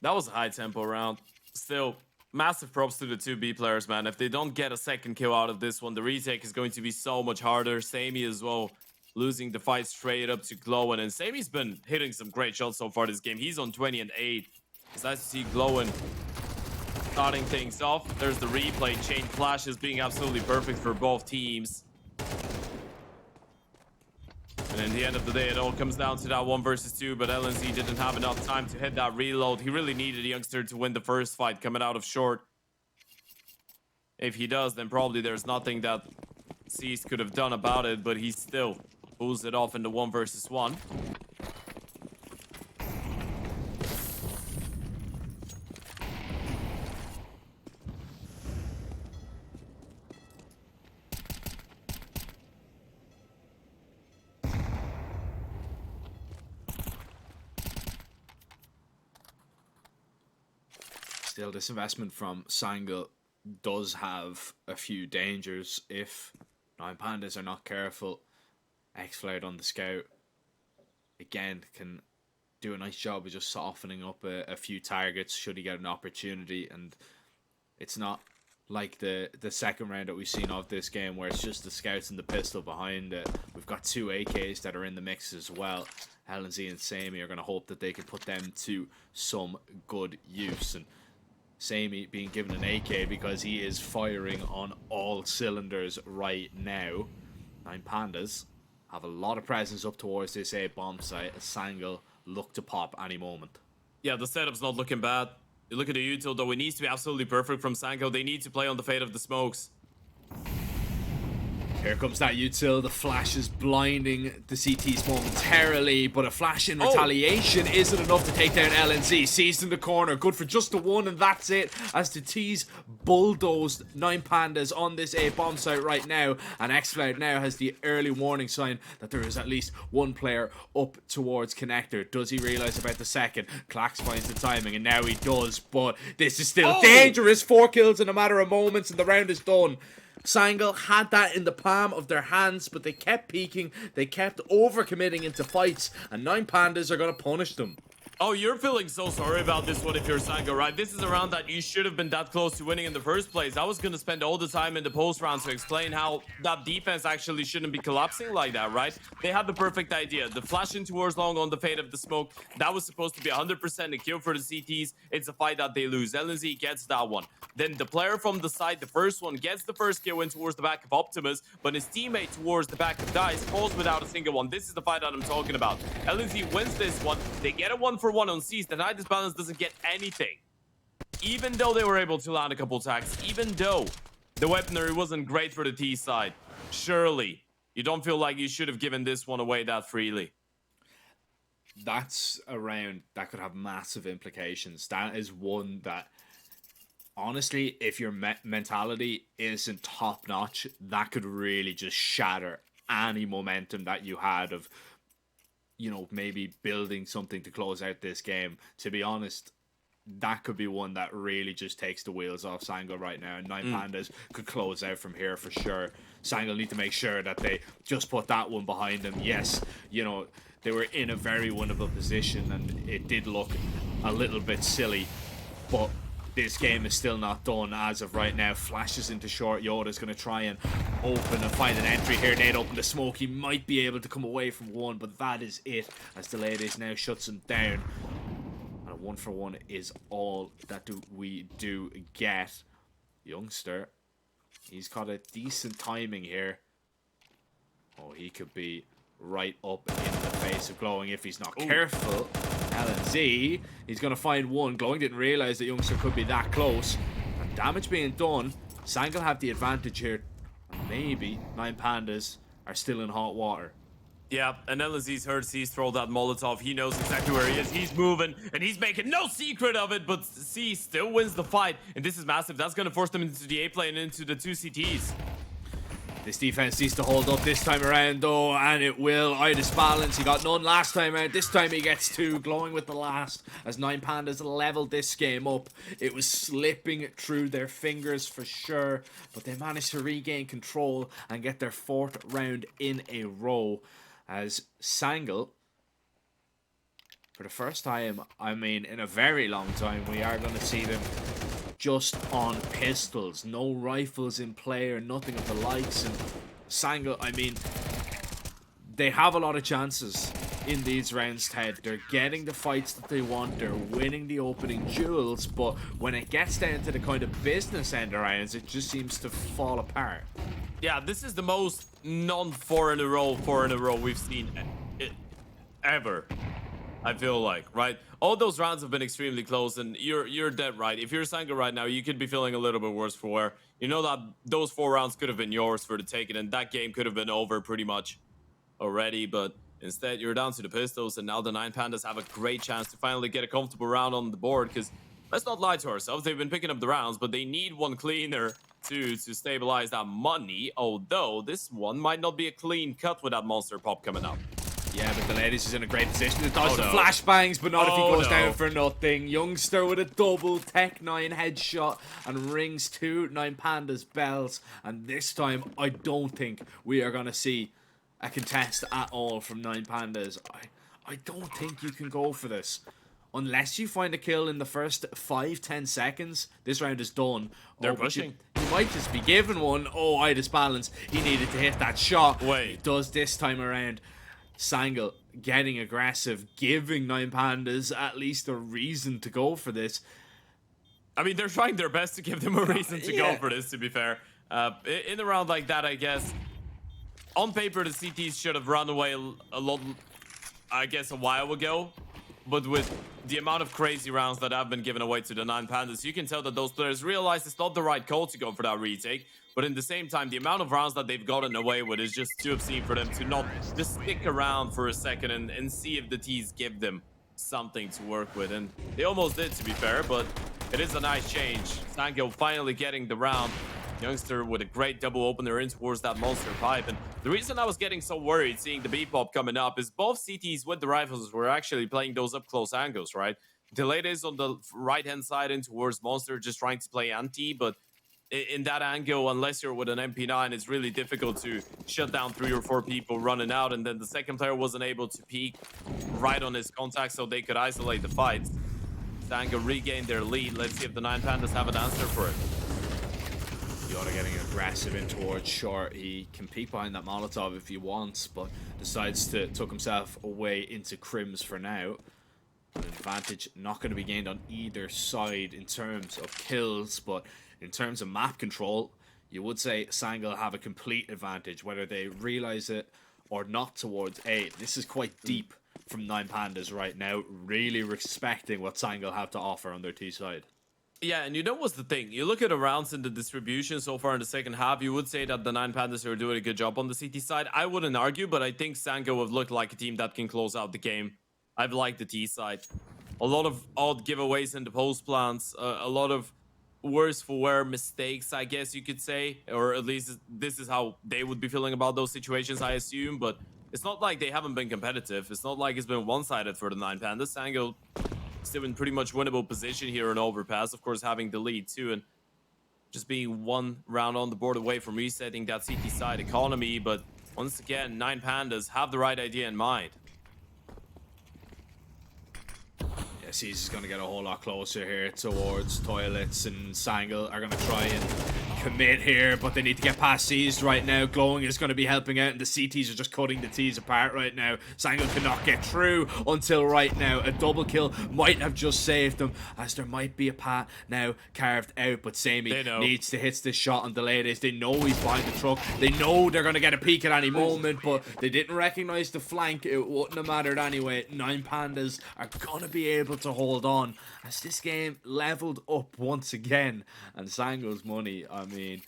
That was a high tempo round. Still, massive props to the 2 B players, man. If they don't get a second kill out of this one, the retake is going to be so much harder. Sammy as well, losing the fight straight up to Glowin. And Sammy's been hitting some great shots so far this game. He's on 20 and 8. It's nice to see Glowin starting things off. There's the replay. Chain flashes being absolutely perfect for both teams. And in the end of the day, it all comes down to that 1 versus 2, but LNZ didn't have enough time to hit that reload. He really needed Youngster to win the first fight coming out of short. If he does, then probably there's nothing that CS could have done about it, but he still pulls it off in the 1 versus 1. Still, this investment from Sangl does have a few dangers if Nine Pandas are not careful. X-Flared on the scout, again, can do a nice job of just softening up a few targets should he get an opportunity. And it's not like the second round that we've seen of this game where it's just the scouts and the pistol behind it. We've got 2 AKs that are in the mix as well. LNZ and Sammy are going to hope that they can put them to some good use. And Sammy being given an AK because he is firing on all cylinders right now. Nine Pandas have a lot of presence up towards this A bomb site as Sangl look to pop any moment. Yeah, the setup's not looking bad. You look at the util though, it needs to be absolutely perfect from Sanko. They need to play on the fate of the smokes. Here comes that util. The flash is blinding the CTs momentarily, but a flash in retaliation isn't enough to take down LNZ. Seized in the corner, good for just the one, and that's it. As the T's bulldozed Nine Pandas on this A bomb site right now, and X-Cloud now has the early warning sign that there is at least one player up towards connector. Does he realize about the second? Clax finds the timing, and now he does, but this is still dangerous. 4 kills in a matter of moments, and the round is done. Sangl had that in the palm of their hands, but they kept peeking, they kept overcommitting into fights, and Nine Pandas are going to punish them. Oh, you're feeling so sorry about this one if you're Sango, right? This is a round that you should have been that close to winning in the first place. I was going to spend all the time in the post round to explain how that defense actually shouldn't be collapsing like that, right? They had the perfect idea. The flash in towards long on the fate of the smoke, that was supposed to be 100% a kill for the CTs. It's a fight that they lose. LNZ gets that one. Then the player from the side, the first one, gets the first kill in towards the back of Optimus, but his teammate towards the back of Dice falls without a single one. This is the fight that I'm talking about. LNZ wins this one. They get a 1-for-1 on C's. The Nidus Balance doesn't get anything. Even though they were able to land a couple attacks, even though the weaponry wasn't great for the T side, surely you don't feel like you should have given this one away that freely. That's a round that could have massive implications. That is one that, honestly, if your mentality isn't top notch, that could really just shatter any momentum that you had of, you know, maybe building something to close out this game. To be honest, that could be one that really just takes the wheels off Sangl right now. And Nine Pandas could close out from here for sure. Sangl need to make sure that they just put that one behind them. Yes, you know, they were in a very winnable position and it did look a little bit silly, but this game is still not done as of right now. Flashes into short. Yoda's going to try and open and find an entry here. Nade open the smoke. He might be able to come away from one, but that is it as the ladies now shuts him down. And a 1-for-1 is all that we do get. Youngster, he's got a decent timing here. Oh, he could be right up in the face of Glowing if he's not careful. LNZ, he's going to find one. Glowing didn't realize that Youngster could be that close. And damage being done. Sangl have the advantage here. And maybe Nine Pandas are still in hot water. Yeah, and LNZ's heard C's throw that Molotov. He knows exactly where he is. He's moving, and he's making no secret of it, but C still wins the fight. And this is massive. That's going to force them into the A plane and into the 2 CTs. This defense needs to hold up this time around, though, and it will. Idis balance. He got none last time out. This time he gets 2, Glowing with the last. As Nine Pandas leveled this game up, it was slipping through their fingers for sure, but they managed to regain control and get their 4th round in a row. As Sangl, for the first time, I mean, in a very long time, we are going to see them just on pistols, no rifles in play or nothing of the likes. And Sangl, I mean, they have a lot of chances in these rounds, Ted. They're getting the fights that they want, they're winning the opening duels, but when it gets down to the kind of business end of rounds, it just seems to fall apart. Yeah, this is the most non-4 in a row we've seen ever. I feel like, right? All those rounds have been extremely close, and you're dead right. If you're Sangha right now, you could be feeling a little bit worse for wear. You know that those 4 rounds could have been yours for the taking, and that game could have been over pretty much already, but instead you're down to the pistols, and now the 9 Pandas have a great chance to finally get a comfortable round on the board, because let's not lie to ourselves, they've been picking up the rounds, but they need one cleaner to stabilize that money, although this one might not be a clean cut with that monster pop coming up. Yeah, but the ladies is in a great position to dodge Oh, the no. flashbangs, but not if he Oh, goes no. down for nothing. Youngster with a double Tech 9 headshot and rings 2 9 Pandas bells. And this time, I don't think we are going to see a contest at all from 9 Pandas. I don't think you can go for this. Unless you find a kill in the first 5-10 seconds, this round is done. They're but pushing. You might just be given one. Oh, Idis balance. He needed to hit that shot. Wait. He does this time around. Sangle getting aggressive, giving 9 Pandas at least a reason to go for this. I mean, they're trying their best to give them a reason to go Yeah. for this, to be fair. In a round like that, I guess, on paper, the CTs should have run away a lot, I guess, a while ago. But with the amount of crazy rounds that have been given away to the 9 Pandas, you can tell that those players realize it's not the right call to go for that retake. But in the same time, the amount of rounds that they've gotten away with is just too obscene for them to not just stick around for a second and see if the T's give them something to work with. And they almost did, to be fair, but it is a nice change. Sango finally getting the round. Youngster with a great double opener in towards that monster pipe. And the reason I was getting so worried seeing the B-pop coming up is both CTs with the rifles were actually playing those up close angles, right? Delayed is on the right-hand side in towards monster, just trying to play anti, but in that angle, unless you're with an MP9, it's really difficult to shut down 3 or 4 people running out, and then the second player wasn't able to peek right on his contact so they could isolate the fight. Sango regained their lead. Let's see if the 9 Pandas have an answer for it. Yoda getting aggressive in towards short. He can peek behind that Molotov if he wants, but decides to tuck himself away into Crims for now. An advantage not going to be gained on either side in terms of kills, but in terms of map control, you would say Sangal have a complete advantage, whether they realize it or not towards A. This is quite deep from 9 Pandas right now, really respecting what Sangal have to offer on their T side. Yeah, and you know what's the thing? You look at the rounds in the distribution so far in the second half, you would say that the 9 Pandas are doing a good job on the CT side. I wouldn't argue, but I think Sango have looked like a team that can close out the game. I've liked the T side. A lot of odd giveaways in the post plans, a lot of worse for wear mistakes, I guess you could say, or at least this is how they would be feeling about those situations, I assume. But it's not like they haven't been competitive. It's not like it's been one-sided for the 9 Pandas. Sango still in pretty much winnable position here in overpass, of course having the lead too, and just being 1 round on the board away from resetting that CT side economy. But once again, 9 Pandas have the right idea in mind. Yeah, C's is going to get a whole lot closer here towards toilets, and Sangal are going to try and commit here, but they need to get past C's right now. Glowing is going to be helping out, and the CTs are just cutting the T's apart right now. Sangal cannot get through until right now. A double kill might have just saved them, as there might be a path now carved out, but Sammy needs to hit this shot on delay this. They know he's behind the truck. They know they're going to get a peek at any moment, but they didn't recognize the flank. It wouldn't have mattered anyway. 9 Pandas are going to be able to hold on as this game leveled up once again, and Sango's money, I mean,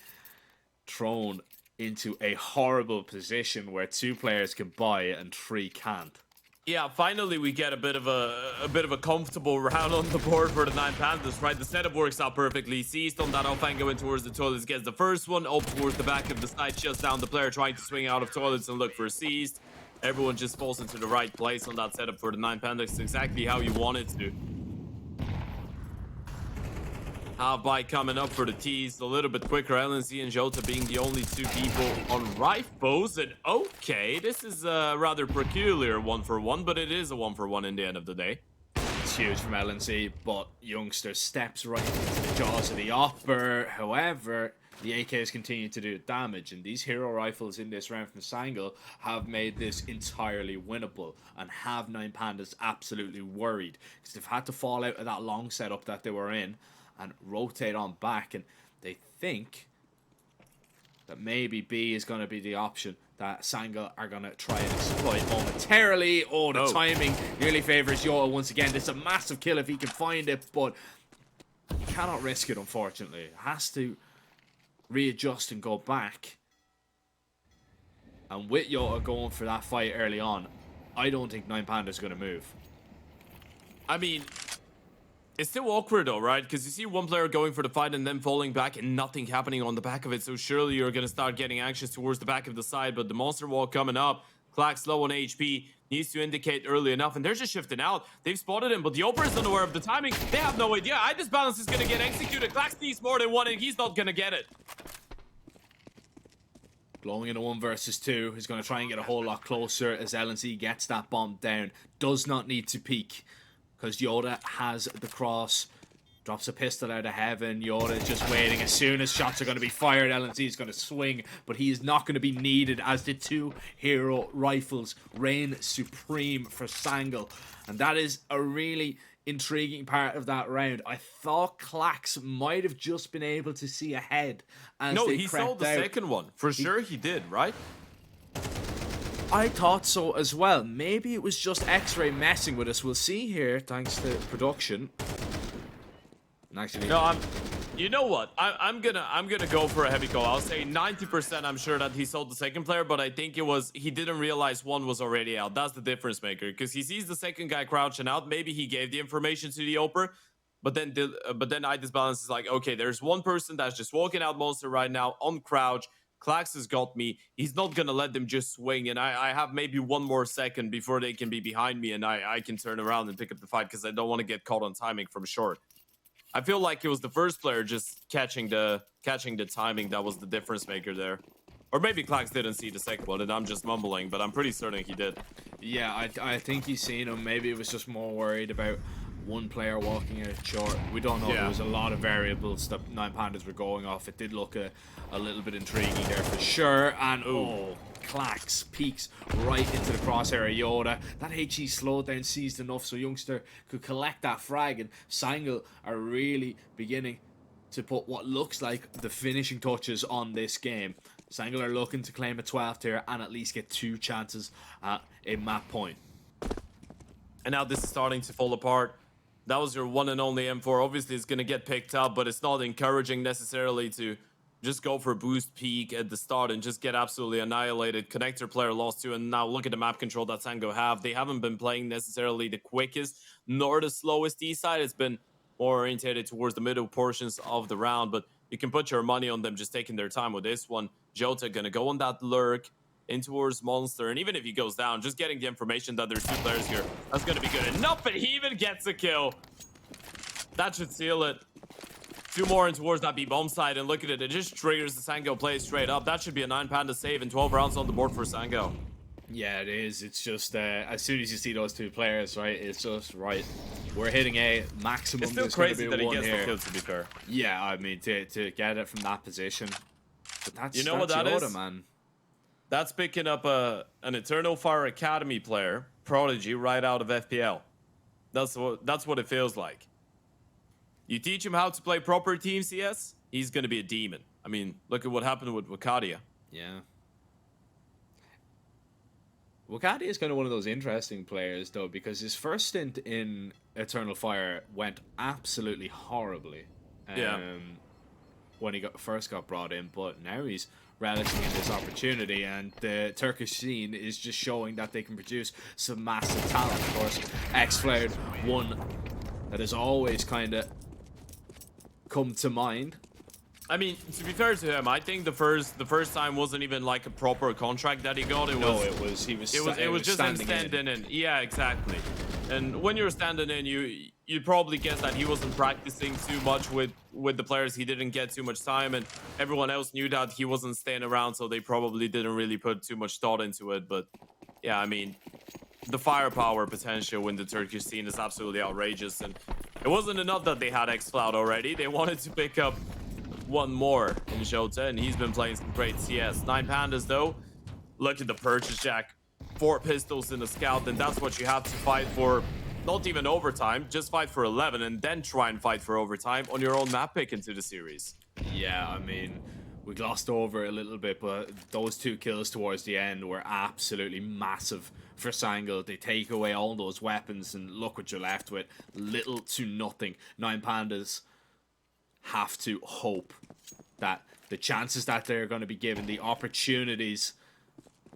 thrown into a horrible position where 2 players can buy and 3 can't. Yeah, finally we get a bit of a comfortable round on the board for the 9 Panthers, right? The setup works out perfectly. Seized on that off angle in towards the toilets, gets the first one up towards the back of the side, shuts down the player trying to swing out of toilets and look for a seized. Everyone just falls into the right place on that setup for the 9 Panthers. It's exactly how you want it to. Half by coming up for the T's, a little bit quicker. LNC and Jota being the only 2 people on rifles. And okay, this is a rather peculiar 1-for-1, but it is a 1-for-1 in the end of the day. It's huge from LNC, but Youngster steps right into the jaws of the Opper. However, the AKs continue to do damage, and these hero rifles in this round from Sangal have made this entirely winnable and have 9 Pandas absolutely worried, because they've had to fall out of that long setup that they were in and rotate on back, and they think that maybe B is going to be the option that Sangha are going to try and exploit momentarily. Oh, the timing nearly favors Yoa once again. This is a massive kill if he can find it, but he cannot risk it, unfortunately. Has to readjust and go back. And with Yoa going for that fight early on, I don't think 9Panda's going to move. I mean, it's still awkward though, right? Because you see one player going for the fight and then falling back and nothing happening on the back of it. So surely you're going to start getting anxious towards the back of the side. But the monster wall coming up, Clack's low on HP, needs to indicate early enough. And they're just shifting out. They've spotted him, but the Oper is unaware of the timing. They have no idea. I Balance is going to get executed. Clack needs more than one and he's not going to get it. Blowing into 1 versus 2. He's going to try and get a whole lot closer as LNC gets that bomb down. Does not need to peek, because Yoda has the cross. Drops a pistol out of heaven. Yoda is just waiting. As soon as shots are going to be fired, LNC is going to swing, but he is not going to be needed as the 2 hero rifles reign supreme for Sangle. And that is a really intriguing part of that round. I thought Clax might have just been able to see ahead as no, they he crept saw the out. second one. For sure he did, right? I thought so as well. Maybe it was just X-Ray messing with us. We'll see here, thanks to production. And actually, No, you know what? I'm gonna go for a heavy call. I'll say 90% I'm sure that he sold the second player, but I think he didn't realize one was already out. That's the difference maker, because he sees the second guy crouching out. Maybe he gave the information to the Oper, but then Balance is like, okay, there's one person that's just walking out monster right now on crouch. Clax has got me. He's not gonna let them just swing, and I have maybe one more second before they can be behind me, and I can turn around and pick up the fight because I don't want to get caught on timing from short. I feel like it was the first player just catching the timing that was the difference maker there. Or maybe Clax didn't see the second one and I'm just mumbling, but I'm pretty certain he did. Yeah, I think he's seen him. Maybe it was just more worried about one player walking out short. We don't know. Yeah. There was a lot of variables that 9Pandas were going off. It did look a little bit intriguing there for sure. And Clax peeks right into the crosshair of Yoda. That HE slowed down seized enough so Youngster could collect that frag, and Sangle are really beginning to put what looks like the finishing touches on this game. Sangle are looking to claim a 12th here and at least get 2 chances at a map point. And now this is starting to fall apart. That was your one and only M4. Obviously, it's going to get picked up, but it's not encouraging necessarily to just go for a boost peak at the start and just get absolutely annihilated. Connector player lost 2, and now look at the map control that Sango have. They haven't been playing necessarily the quickest nor the slowest D side. It's been more orientated towards the middle portions of the round, but you can put your money on them just taking their time with this one. Jota going to go on that lurk in towards Monster, and even if he goes down, just getting the information that there's 2 players here, that's going to be good enough, and he even gets a kill. That should seal it. 2 more in towards that B-bomb side, and look at it, it just triggers the Sango play straight up. That should be a 9Panda save and 12 rounds on the board for Sango. Yeah, it is. It's just as soon as you see those 2 players, right, it's just right. We're hitting a maximum. It's still There's gonna crazy be that he one gets here. the kill, to be fair. Yeah, I mean to get it from that position. But that's, You know what that Yoda, is? man. That's picking up an Eternal Fire Academy player, Prodigy, right out of FPL. That's what it feels like. You teach him how to play proper Team CS, he's going to be a demon. I mean, look at what happened with Wakadia. Yeah. Wakati is kind of one of those interesting players, though, because his first stint in Eternal Fire went absolutely horribly. Yeah. When he first got brought in, but now he's relishing in this opportunity, and the Turkish scene is just showing that they can produce some massive talent. Of course, X-Flared, one that has always kind of come to mind. I mean, to be fair to him, I think the first time wasn't even like a proper contract that he got. It was He was just him standing in. Yeah, exactly. And when you're standing in, you probably guess that he wasn't practicing too much with the players. He didn't get too much time, and everyone else knew that he wasn't staying around, so they probably didn't really put too much thought into it. But yeah, I mean, the firepower potential in the Turkish scene is absolutely outrageous, and it wasn't enough that they had X-Cloud already. They wanted to pick up one more in Jota, and he's been playing some great CS. 9Pandas, though, look at the purchase jack. 4 pistols in the scout, and that's what you have to fight for. Not even overtime, just fight for 11, and then try and fight for overtime on your own map pick into the series. Yeah, I mean, we glossed over a little bit, but those 2 kills towards the end were absolutely massive for Sangl. They take away all those weapons, and look what you're left with. Little to nothing. 9Pandas have to hope that the chances that they're going to be given, the opportunities,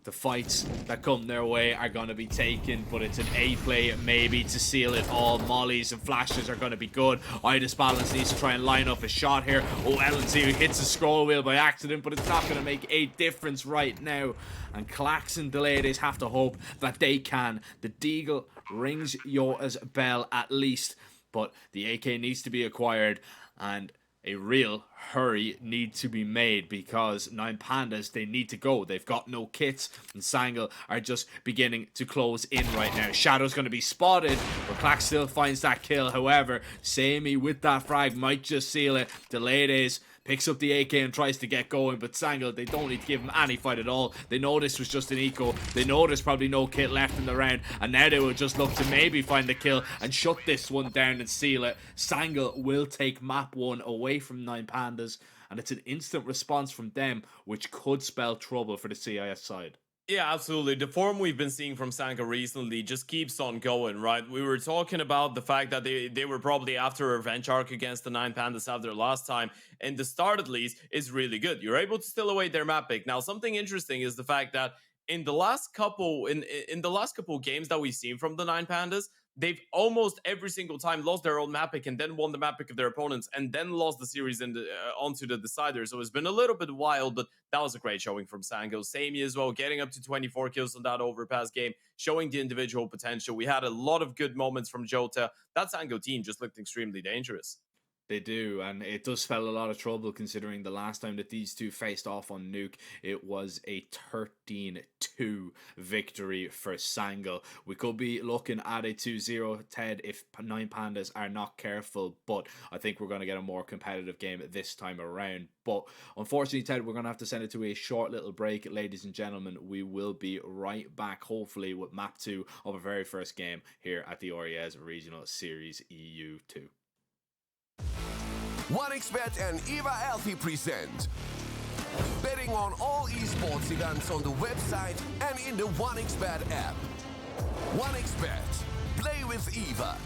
the fights that come their way are going to be taken, but it's an A play maybe to seal it all. Mollies and flashes are going to be good. Idis Balance needs to try and line up a shot here. Oh, LNC hits the scroll wheel by accident, but it's not going to make a difference right now. And Clax and Delaydays have to hope that they can. The Deagle rings Yoa's bell at least, but the AK needs to be acquired, and a real hurry need to be made because 9Pandas, they need to go. They've got no kits, and Sangl are just beginning to close in right now. Shadow's going to be spotted, but Clack still finds that kill. However, Samey with that frag might just seal it. Delaydays picks up the AK and tries to get going, but Sangl, they don't need to give him any fight at all. They know this was just an eco. They know there's probably no kit left in the round, and now they will just look to maybe find the kill and shut this one down and seal it. Sangl will take map 1 away from 9Pandas, and it's an instant response from them, which could spell trouble for the CIS side. Yeah, absolutely. The form we've been seeing from Sanka recently just keeps on going, right? We were talking about the fact that they were probably after a revenge arc against the 9Pandas after last time, and the start at least is really good. You're able to still await their map pick. Now, something interesting is the fact that in the last couple games that we've seen from the 9Pandas, they've almost every single time lost their own map pick and then won the map pick of their opponents and then lost the series onto the decider. So it's been a little bit wild, but that was a great showing from Sango. Samey as well, getting up to 24 kills on that overpass game, showing the individual potential. We had a lot of good moments from Jota. That Sango team just looked extremely dangerous. They do, and it does spell a lot of trouble considering the last time that these two faced off on Nuke, it was a 13-2 victory for Sangl. We could be looking at a 2-0, Ted, if 9Pandas are not careful, but I think we're going to get a more competitive game this time around. But unfortunately, Ted, we're going to have to send it to a short little break. Ladies and gentlemen, we will be right back, hopefully, with map 2 of our very first game here at the Oriez Regional Series EU2. 1xBet and Eva Alfie present betting on all esports events on the website and in the 1xBet app. 1xBet. Play with Eva.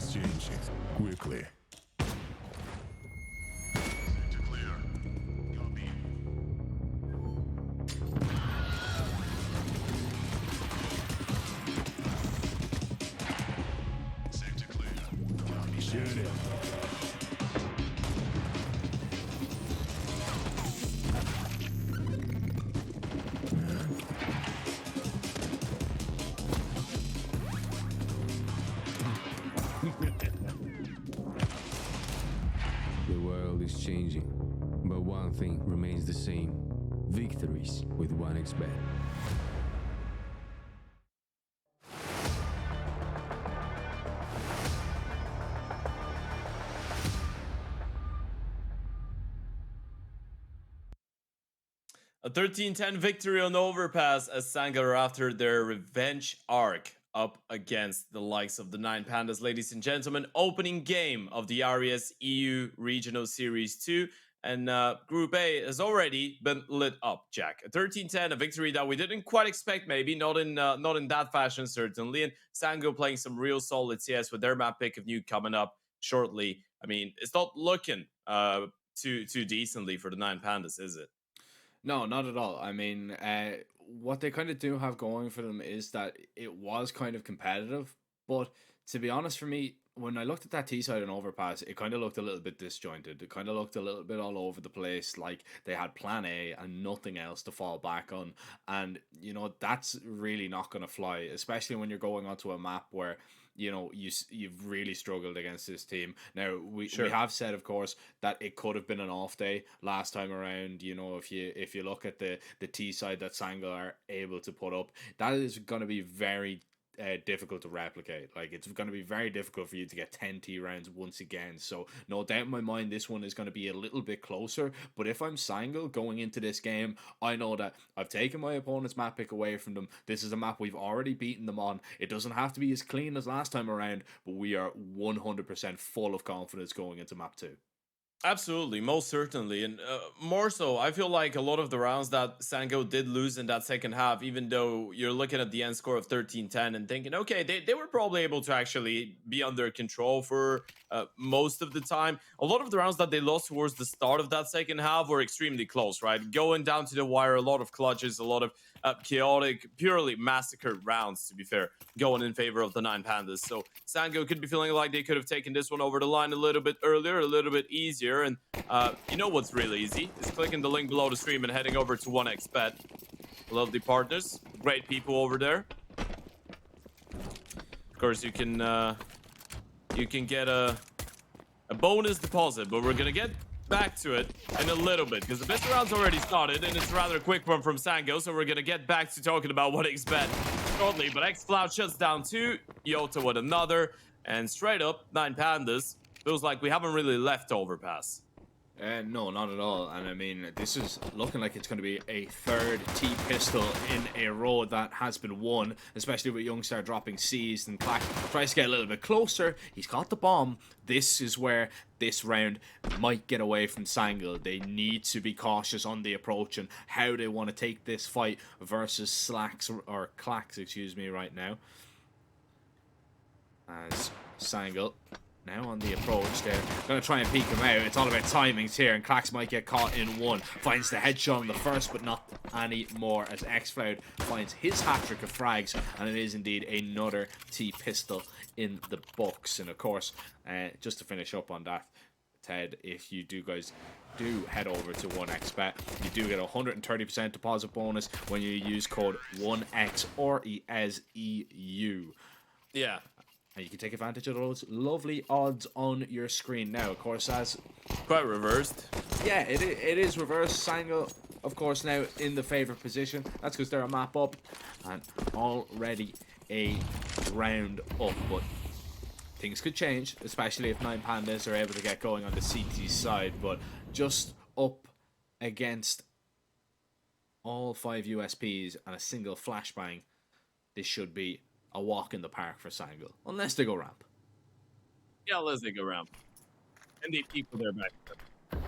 is changing quickly. Sector clear. Copy. Sector clear. Copy. Shoot it. The world is changing, but one thing remains the same: victories with 1xbet. A 13-10 victory on Overpass as Sangha are after their revenge arc up against the likes of the Nine Pandas, ladies and gentlemen. Opening game of the RES EU Regional Series 2. And Group A has already been lit up, Jack. A 13-10, a victory that we didn't quite expect, maybe. Not in that fashion, certainly. And Sango playing some real solid CS with their map pick of Nuke coming up shortly. I mean, it's not looking too decently for the Nine Pandas, is it? No, not at all. I mean, what they kind of do have going for them is that it was kind of competitive. But to be honest, for me, when I looked at that T side and Overpass, it kind of looked a little bit disjointed. It kind of looked a little bit all over the place, like they had plan A and nothing else to fall back on. And, you know, that's really not going to fly, especially when you're going onto a map where, you know, you've really struggled against this team. Now we have said, of course, that it could have been an off day last time around. You know, if you look at the T side that Sangha are able to put up, that is going to be very difficult to replicate. Like, it's going to be very difficult for you to get 10 T rounds once again. So no doubt in my mind this one is going to be a little bit closer. But if I'm Sangha going into this game, I know that I've taken my opponent's map pick away from them. This is a map we've already beaten them on. It doesn't have to be as clean as last time around, but we are 100% full of confidence going into map 2. Absolutely, most certainly. And more so, I feel like a lot of the rounds that Sango did lose in that second half, even though you're looking at the end score of 13-10 and thinking, okay, they were probably able to actually be under control for most of the time. A lot of the rounds that they lost towards the start of that second half were extremely close, right? Going down to the wire, a lot of clutches, a lot of chaotic, purely massacred rounds, to be fair, going in favor of the Nine Pandas. So Sango could be feeling like they could have taken this one over the line a little bit earlier, a little bit easier. And you know what's really easy? Is clicking the link below the stream and heading over to 1xbet. Lovely partners, great people over there. Of course, you can get a bonus deposit, but we're gonna get back to it in a little bit because the best round's already started and it's a rather quick one from Sango, so we're gonna get back to talking about 1xbet shortly. But X-Cloud shuts down 2, Yota with another, and straight up, Nine Pandas feels like we haven't really left Overpass. No, not at all. And I mean, this is looking like it's going to be a third T-pistol in a row that has been won, especially with Youngstar dropping C's, and Clack tries to get a little bit closer. He's got the bomb. This is where this round might get away from Sangl. They need to be cautious on the approach and how they want to take this fight versus Clacks, excuse me, right now. As Sangl now on the approach, they're going to try and peek him out. It's all about timings here, and Clax might get caught in one. Finds the headshot on the first, but not any more, as X-Cloud finds his hat-trick of frags, and it is indeed another T-pistol in the books. And of course, just to finish up on that, Ted, if you guys do head over to 1xbet, you do get a 130% deposit bonus when you use code 1X or ESEU. Yeah. And you can take advantage of those lovely odds on your screen now. Of course, as Quite reversed. yeah, it is reversed. Sango, of course, now in the favored position. That's because they're a map up and already a round up. But things could change, especially if Nine Pandas are able to get going on the CT side. But just up against all 5 USPs and a single flashbang, this should be a walk in the park for Sangl, unless they go ramp. Yeah, let's go ramp. And the people there back there.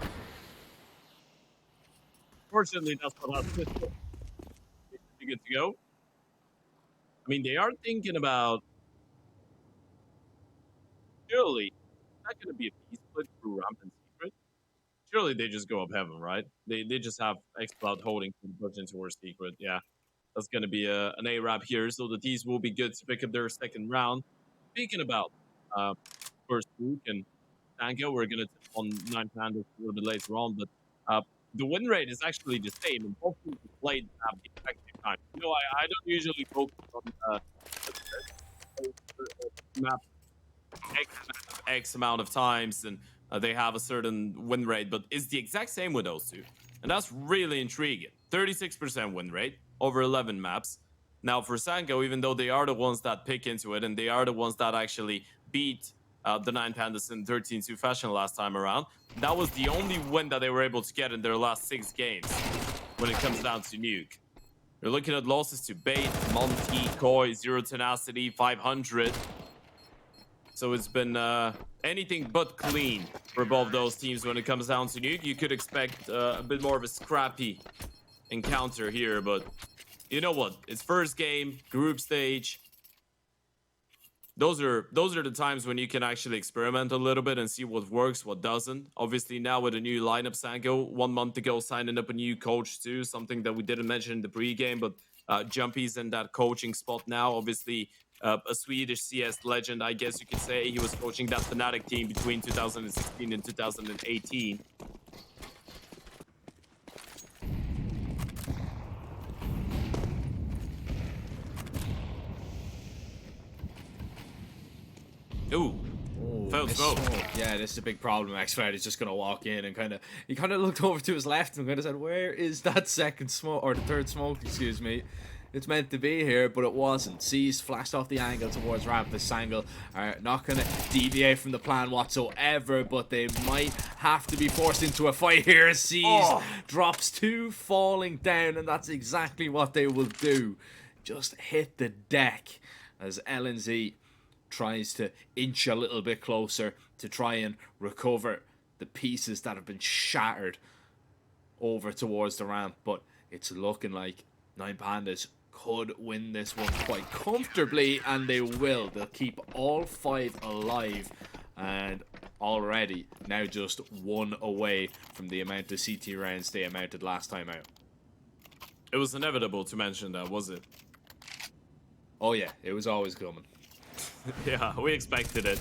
Fortunately, that's what happens. They should be good to go. I mean, they are thinking about surely it's not going to be a peace split through ramp and secret. Surely they just go up heaven, right? They just have X-Cloud holding to push into towards secret. Yeah, that's going to be an A-Rap here. So the D's will be good to pick up their second round. Speaking about uh, first Luke and Tango, we're going to tip on 9 Pandas a little bit later on, but the win rate is actually the same, and both teams have played at the exact same time. You know, I don't usually focus on the map X amount of times and they have a certain win rate, but it's the exact same with those two. And that's really intriguing. 36% win rate over 11 maps. Now for Sango, even though they are the ones that pick into it and they are the ones that actually beat the 9 Pandas in 13-2 fashion last time around, that was the only win that they were able to get in their last 6 games when it comes down to Nuke. You're looking at losses to Bait, Monty, Koi, Zero Tenacity, 500. So it's been anything but clean for both those teams when it comes down to Nuke. You could expect a bit more of a scrappy encounter here, but you know what? It's first game, group stage. Those are the times when you can actually experiment a little bit and see what works, what doesn't. Obviously now with a new lineup, Sango, 1 month ago, signing up a new coach too, something that we didn't mention in the pregame, but Jumpy's in that coaching spot now. Obviously, a Swedish CS legend, I guess you could say. He was coaching that Fnatic team between 2016 and 2018. Ooh. Fell smoke. Yeah, this is a big problem. X-Fred is just going to walk in and he kind of looked over to his left and kind of said, where is that second smoke, or the third smoke, excuse me. It's meant to be here, but it wasn't. C's flashed off the angle towards ramp. This angle are not going to deviate from the plan whatsoever, but they might have to be forced into a fight here. C's drops 2, falling down, and that's exactly what they will do. Just hit the deck as LNZ tries to inch a little bit closer to try and recover the pieces that have been shattered over towards the ramp, but it's looking like 9 Pandas could win this one quite comfortably, and they will. They'll keep all 5 alive, and already now just 1 away from the amount of CT rounds they amounted last time out. It was inevitable to mention that, was it? Oh yeah, it was always coming. Yeah, we expected it.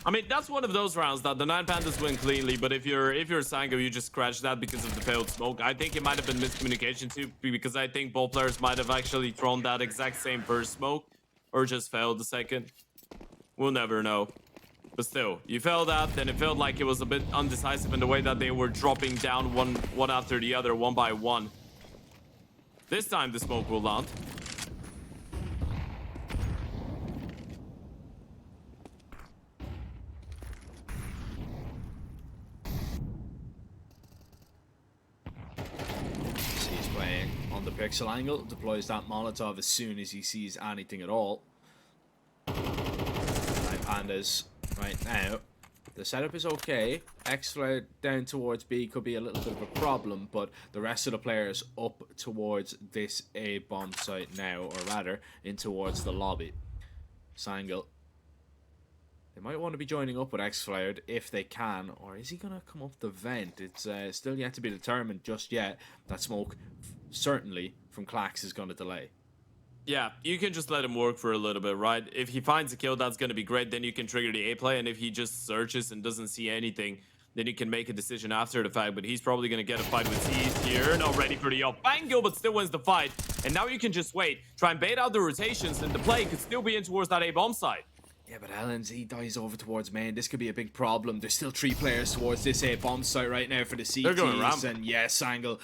I mean, that's one of those rounds that the 9 Pandas win cleanly, but if you're Sango, you just scratch that because of the failed smoke. I think it might have been miscommunication too, because I think both players might have actually thrown that exact same first smoke, or just failed the second. We'll never know. But still, you failed that, then it felt like it was a bit undecisive in the way that they were dropping down one after the other, 1 by 1. This time the smoke will land. Pixel angle, deploys that Molotov as soon as he sees anything at all. 9 Pandas right now. The setup is okay. X-Flare down towards B could be a little bit of a problem, but the rest of the players up towards this A bomb site now, or rather, in towards the lobby. Sangle. They might want to be joining up with X-Flared if they can, or is he going to come up the vent? It's still yet to be determined just yet. That smoke, certainly, from Clax is going to delay. Yeah, you can just let him work for a little bit, right? If he finds a kill, that's going to be great. Then you can trigger the A play, and if he just searches and doesn't see anything, then you can make a decision after the fact. But he's probably going to get a fight with C's here. Not ready for the up angle, but still wins the fight. And now you can just wait. Try and bait out the rotations, and the play could still be in towards that A bomb side. Yeah, but LNZ dies over towards main. This could be a big problem. There's still 3 players towards this A bomb site right now for the CTs. They're going ramp. And yes, Angle,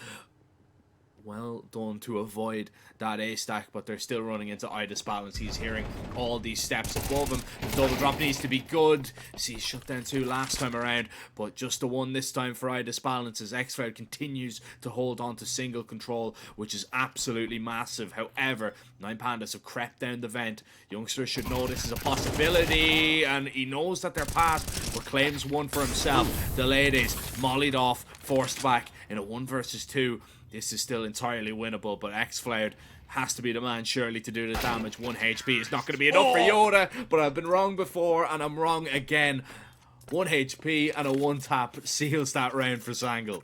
well done to avoid that A stack, but they're still running into Idis balance. He's hearing all these steps above him. The double drop needs to be good. See, shut down 2 last time around, but just the 1 this time for Idis balance as X-Fred continues to hold on to single control, which is absolutely massive. However, 9 Pandas have crept down the vent. Youngsters should know this is a possibility, and he knows that they're past, but claims 1 for himself. Delayed is mollied off, forced back in a 1 versus 2. This is still entirely winnable, but X-Flared has to be the man surely to do the damage. 1 HP is not going to be enough for Yoda, but I've been wrong before and I'm wrong again. 1 HP and a 1-tap seals that round for Sangle.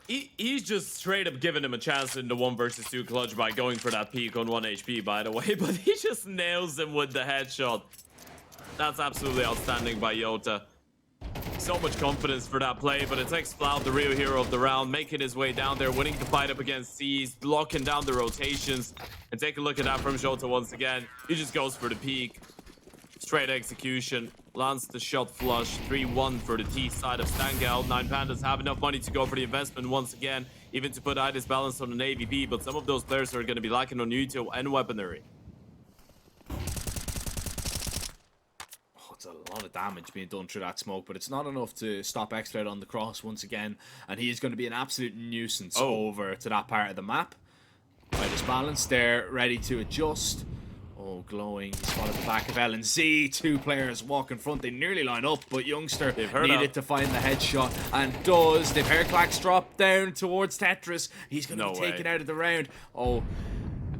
He's just straight up giving him a chance in the 1 versus 2 clutch by going for that peak on 1 HP, by the way, but he just nails him with the headshot. That's absolutely outstanding by Yota. So much confidence for that play, but it takes Flout, the real hero of the round, making his way down there, winning the fight up against C's, locking down the rotations. And take a look at that from Jota once again. He just goes for the peak. Straight execution. Lands the shot flush. 3-1 for the T side of Stangel. 9 Pandas have enough money to go for the investment once again, even to put Idis balance on an AVP, but some of those players are going to be lacking on util and weaponry. A lot of damage being done through that smoke, but it's not enough to stop Xcloud on the cross once again, and he is going to be an absolute nuisance over to that part of the map. Right, his balance there, ready to adjust. Oh, glowing. He's spotted the back of LNZ. 2 players walk in front. They nearly line up, but Youngster needed to find the headshot and does. They've heard Clacks drop down towards Tetris. He's going to be taken out of the round. Oh,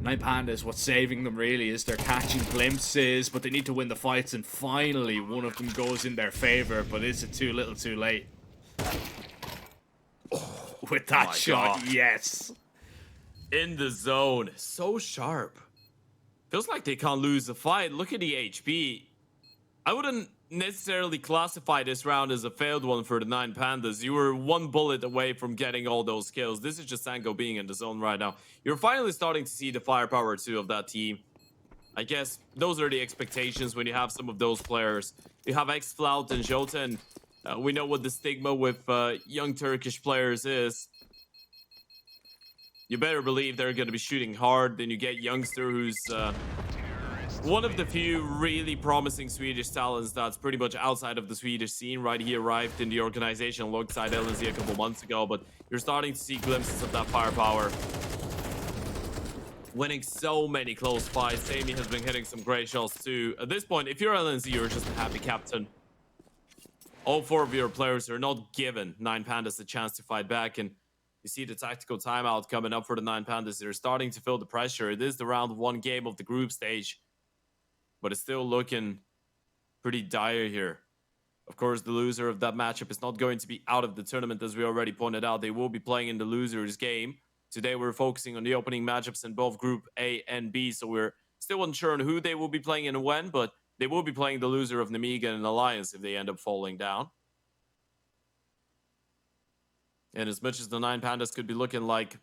9 Pandas, what's saving them really is they're catching glimpses, but they need to win the fights, and finally one of them goes in their favor, but is it too little too late? With that shot, yes. In the zone. So sharp. Feels like they can't lose the fight. Look at the HP. I wouldn't necessarily classify this round as a failed one for the 9 Pandas. You were 1 bullet away from getting all those kills. This is just Sango being in the zone right now. You're finally starting to see the firepower too of that team. I guess those are the expectations when you have some of those players. You have X-Flout and Jota, and we know what the stigma with young Turkish players is. You better believe they're going to be shooting hard. Then you get Youngster, who's one of the few really promising Swedish talents that's pretty much outside of the Swedish scene, right? He arrived in the organization alongside LNZ a couple months ago, but you're starting to see glimpses of that firepower. Winning so many close fights. Sammy has been hitting some great shots too. At this point, if you're LNZ, you're just a happy captain. All 4 of your players are not given 9 Pandas a chance to fight back, and you see the tactical timeout coming up for the 9 Pandas. They're starting to feel the pressure. It is the round 1 game of the group stage, but it's still looking pretty dire here. Of course, the loser of that matchup is not going to be out of the tournament, as we already pointed out. They will be playing in the loser's game. Today, we're focusing on the opening matchups in both Group A and B, so we're still unsure on who they will be playing and when, but they will be playing the loser of Namiga and Alliance if they end up falling down. And as much as the 9 Pandas could be looking like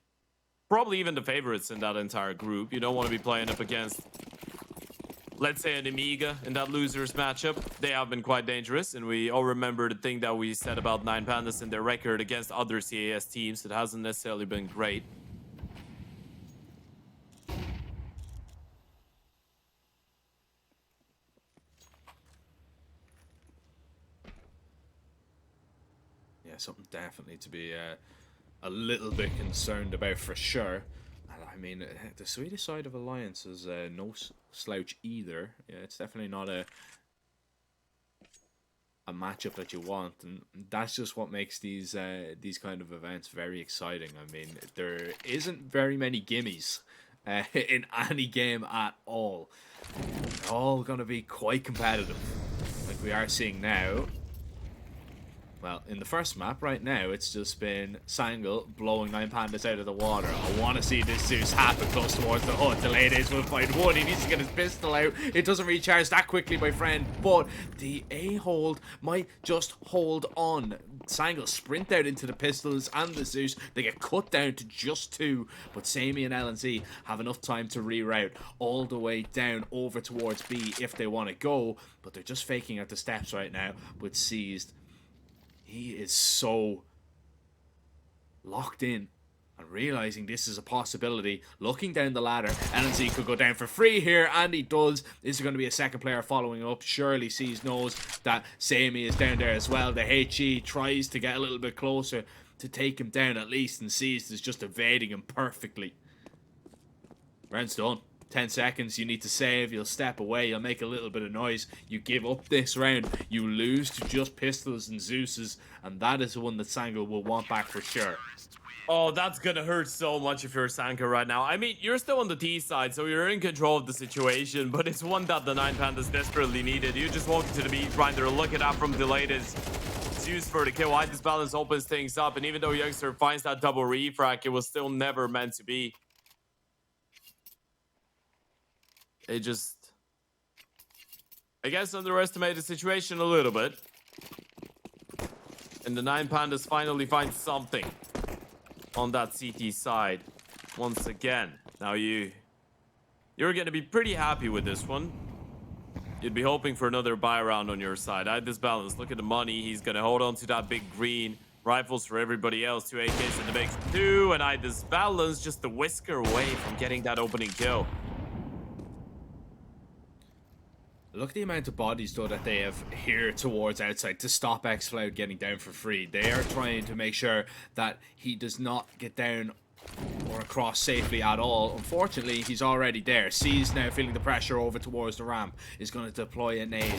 probably even the favorites in that entire group, you don't want to be playing up against, let's say, an Amiga in that losers matchup. They have been quite dangerous, and we all remember the thing that we said about 9 Pandas and their record against other CAS teams. It hasn't necessarily been great. Yeah, something definitely to be a little bit concerned about for sure. I mean, the Swedish side of Alliance is no slouch either. Yeah, it's definitely not a matchup that you want, and that's just what makes these kind of events very exciting. I mean, there isn't very many gimmies in any game at all. They're all going to be quite competitive, like we are seeing now. Well, in the first map right now, it's just been Sangle blowing 9 Pandas out of the water. I want to see this Zeus happen close towards the hut. Delayed Ace will find 1. He needs to get his pistol out. It doesn't recharge that quickly, my friend. But the A-hold might just hold on. Sangle sprint out into the pistols and the Zeus. They get cut down to just 2. But Sammy and LNZ have enough time to reroute all the way down over towards B if they want to go. But they're just faking at the steps right now with Seized. He is so locked in and realizing this is a possibility. Looking down the ladder, LNZ could go down for free here, and he does. Is there going to be a second player following up? Surely Sees knows that Sammy is down there as well. The HE tries to get a little bit closer to take him down at least, and Sees is just evading him perfectly. Round's done. 10 seconds, you need to save, you'll step away, you'll make a little bit of noise, you give up this round, you lose to just Pistols and Zeus's, and that is the one that Sango will want back for sure. Oh, that's gonna hurt so much if you're Sanka right now. I mean, you're still on the T side, so you're in control of the situation, but it's one that the 9 Pandas desperately needed. You just walk into the B grinder, look at that from delayed is used for the kill. Why this balance opens things up, and even though Youngster finds that double refrac, it was still never meant to be. It just, I guess, underestimated the situation a little bit. And the 9 Pandas finally find something on that CT side once again. Now you're going to be pretty happy with this one. You'd be hoping for another buy round on your side. I had this balance. Look at the money. He's going to hold on to that big green. Rifles for everybody else. 2 AKs in the mix. 2, and I had this balance just a whisker away from getting that opening kill. Look at the amount of bodies, though, that they have here towards outside to stop xCloud getting down for free. They are trying to make sure that he does not get down or across safely at all. Unfortunately, he's already there. C's now feeling the pressure over towards the ramp. Is going to deploy a nade.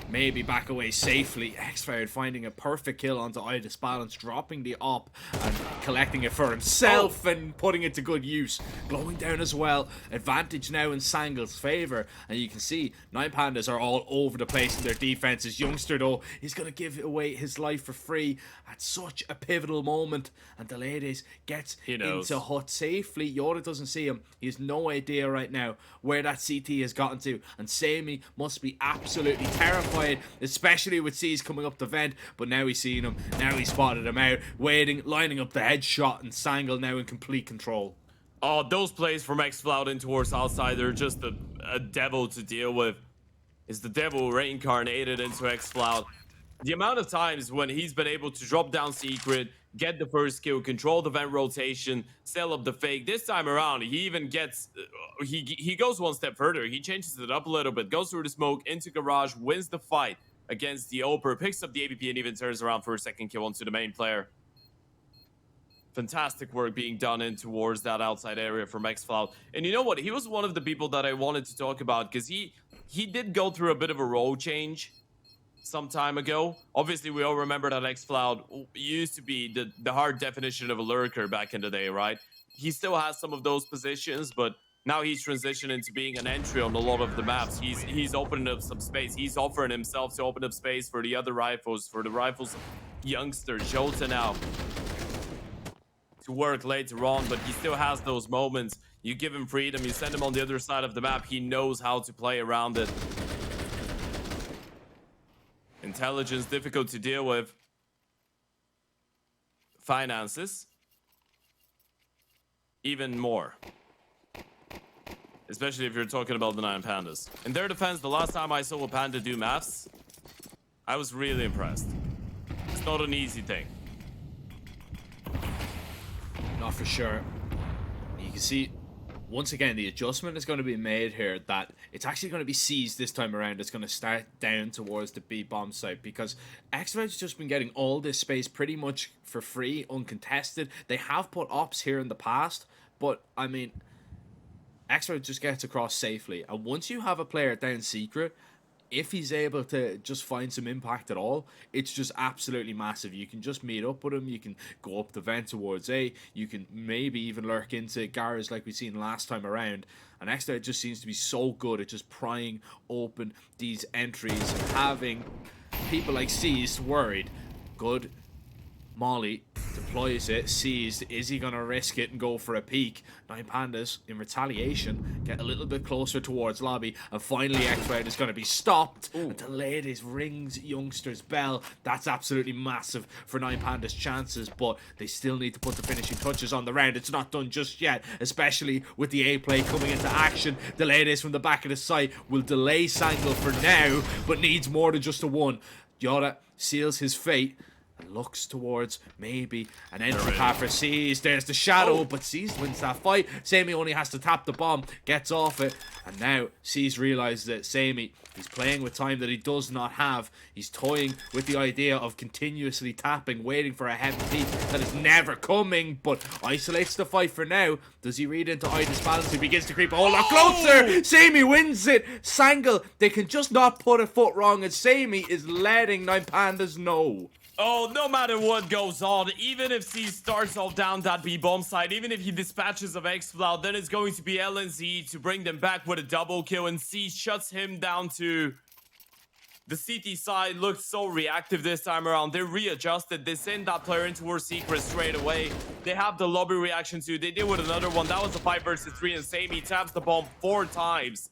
Maybe back away safely. xCloud finding a perfect kill onto Idis Balance, dropping the op and collecting it for himself and putting it to good use. Glowing down as well. Advantage now in Sangle's favor. And you can see 9 Pandas are all over the place in their defenses. Youngster, though, he's going to give away his life for free at such a pivotal moment. And Delaydays gets into hut safely. Yoda doesn't see him. He has no idea right now where that CT has gotten to. And Sammy must be absolutely terrified, especially with C's coming up the vent. But now he's seen him. Now he spotted him out, waiting, lining up the headshot, and Sangle now in complete control. Oh, those plays from xCloud in towards outside, they're just a devil to deal with. Is the devil reincarnated into xCloud. The amount of times when he's been able to drop down secret, get the first kill, control the vent rotation, sell up the fake. This time around, he even gets, he goes one step further. He changes it up a little bit, goes through the smoke, into garage, wins the fight against the Oper, picks up the AVP, and even turns around for a second kill onto the main player. Fantastic work being done in towards that outside area from xCloud. And you know what? He was one of the people that I wanted to talk about, because he did go through a bit of a role change some time ago. Obviously, we all remember that xCloud used to be the hard definition of a lurker back in the day, right? He still has some of those positions, but now he's transitioned into being an entry on a lot of the maps. He's opening up some space. He's offering himself to open up space for the other rifles, for the rifles Youngster, Jota now, to work later on, but he still has those moments. You give him freedom, you send him on the other side of the map, he knows how to play around it. Intelligence, difficult to deal with. Finances, even more. Especially if you're talking about the 9 Pandas. In their defense, the last time I saw a Panda do maths, I was really impressed. It's not an easy thing. Not for sure. You can see, once again, the adjustment is going to be made here that it's actually going to be seized this time around. It's going to start down towards the B bomb site, because xCloud's just been getting all this space pretty much for free, uncontested. They have put ops here in the past, but I mean, xCloud just gets across safely. And once you have a player down secret, if he's able to just find some impact at all, it's just absolutely massive. You can just meet up with him. You can go up the vent towards A. You can maybe even lurk into Garage like we seen last time around. And xCloud just seems to be so good at just prying open these entries and having people like C's worried. Good. Molly deploys it, sees, is he going to risk it and go for a peek? 9 Pandas, in retaliation, get a little bit closer towards lobby, and finally xCloud is going to be stopped. And Delaydays rings Youngster's bell. That's absolutely massive for 9 Pandas' chances, but they still need to put the finishing touches on the round. It's not done just yet, especially with the A play coming into action. Delaydays from the back of the site will delay Sangle for now, but needs more than just a one. Yoda seals his fate and looks towards maybe an entry path for C's. There's the shadow, but C's wins that fight. Sammy only has to tap the bomb, gets off it, and now C's realizes that Sammy, he's playing with time that he does not have. He's toying with the idea of continuously tapping, waiting for a heavy peak that is never coming, but isolates the fight for now. Does he read into Ida's balance? He begins to creep a whole lot closer. Sammy wins it. Sangle, they can just not put a foot wrong, and Sammy is letting Nine Pandas know. Oh, no matter what goes on, even if C starts off down that B-bomb side, even if he dispatches of X-Cloud, then it's going to be LNZ to bring them back with a double kill, and C shuts him down to the CT side. Looked so reactive this time around. They readjusted. They send that player into her secret straight away. They have the lobby reaction too. They did with another one. That was a 5 versus 3, and Sammy taps the bomb 4 times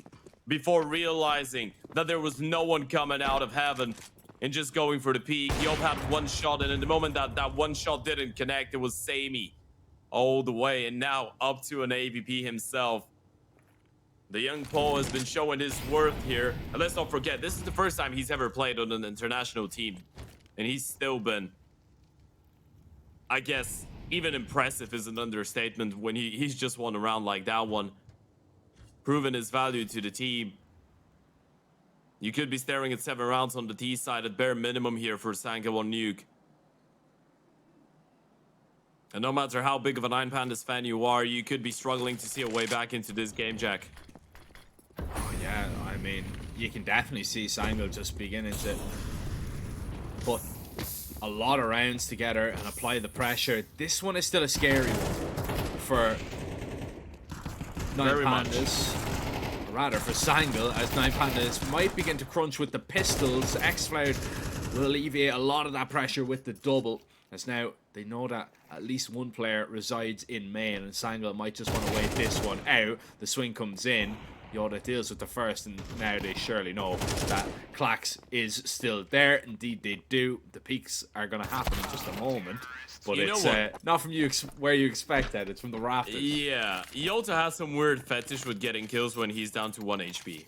before realizing that there was no one coming out of heaven and just going for the peak. Yob had one shot, and in the moment that one shot didn't connect, it was Sammy all the way, and now up to an AVP himself. The young Paul has been showing his worth here. And let's not forget, this is the first time he's ever played on an international team, and he's still been, I guess, even impressive is an understatement when he's just won a round like that one, proven his value to the team. You could be staring at 7 rounds on the T side at bare minimum here for Sango on Nuke. And no matter how big of a Nine Pandas fan you are, you could be struggling to see a way back into this game, Jack. Oh yeah, I mean, you can definitely see Sango just beginning to put a lot of rounds together and apply the pressure. This one is still a scary one for Nine Very much. Pandas. Rather for Sangle, as Nine Pandas might begin to crunch with the pistols. X-Cloud will alleviate a lot of that pressure with the double, as now they know that at least one player resides in main, and Sangle might just want to wait this one out. The swing comes in, Yoda deals with the first, and now they surely know that Klax is still there. Indeed they do. The peaks are going to happen in just a moment, but You know it's what? not from where you expect that. It's from the rafters. Yeah, Yota has some weird fetish with getting kills when he's down to 1 HP.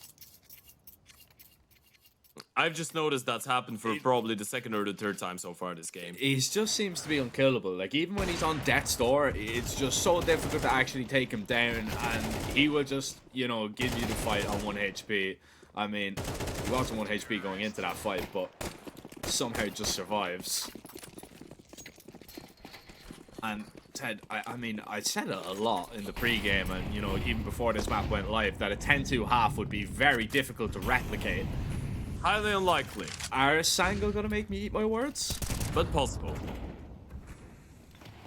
I've just noticed that's happened for probably the 2nd or the 3rd time so far this game. He just seems to be unkillable. Like, even when he's on death's door, it's just so difficult to actually take him down, and he will just, you know, give you the fight on 1 HP. I mean, he was on 1 HP going into that fight, but somehow just survives. And Ted, I mean, I said it a lot in the pre-game, and, you know, even before this map went live, that a 10-2 half would be very difficult to replicate. Highly unlikely, Are Sango gonna make me eat my words? but possible.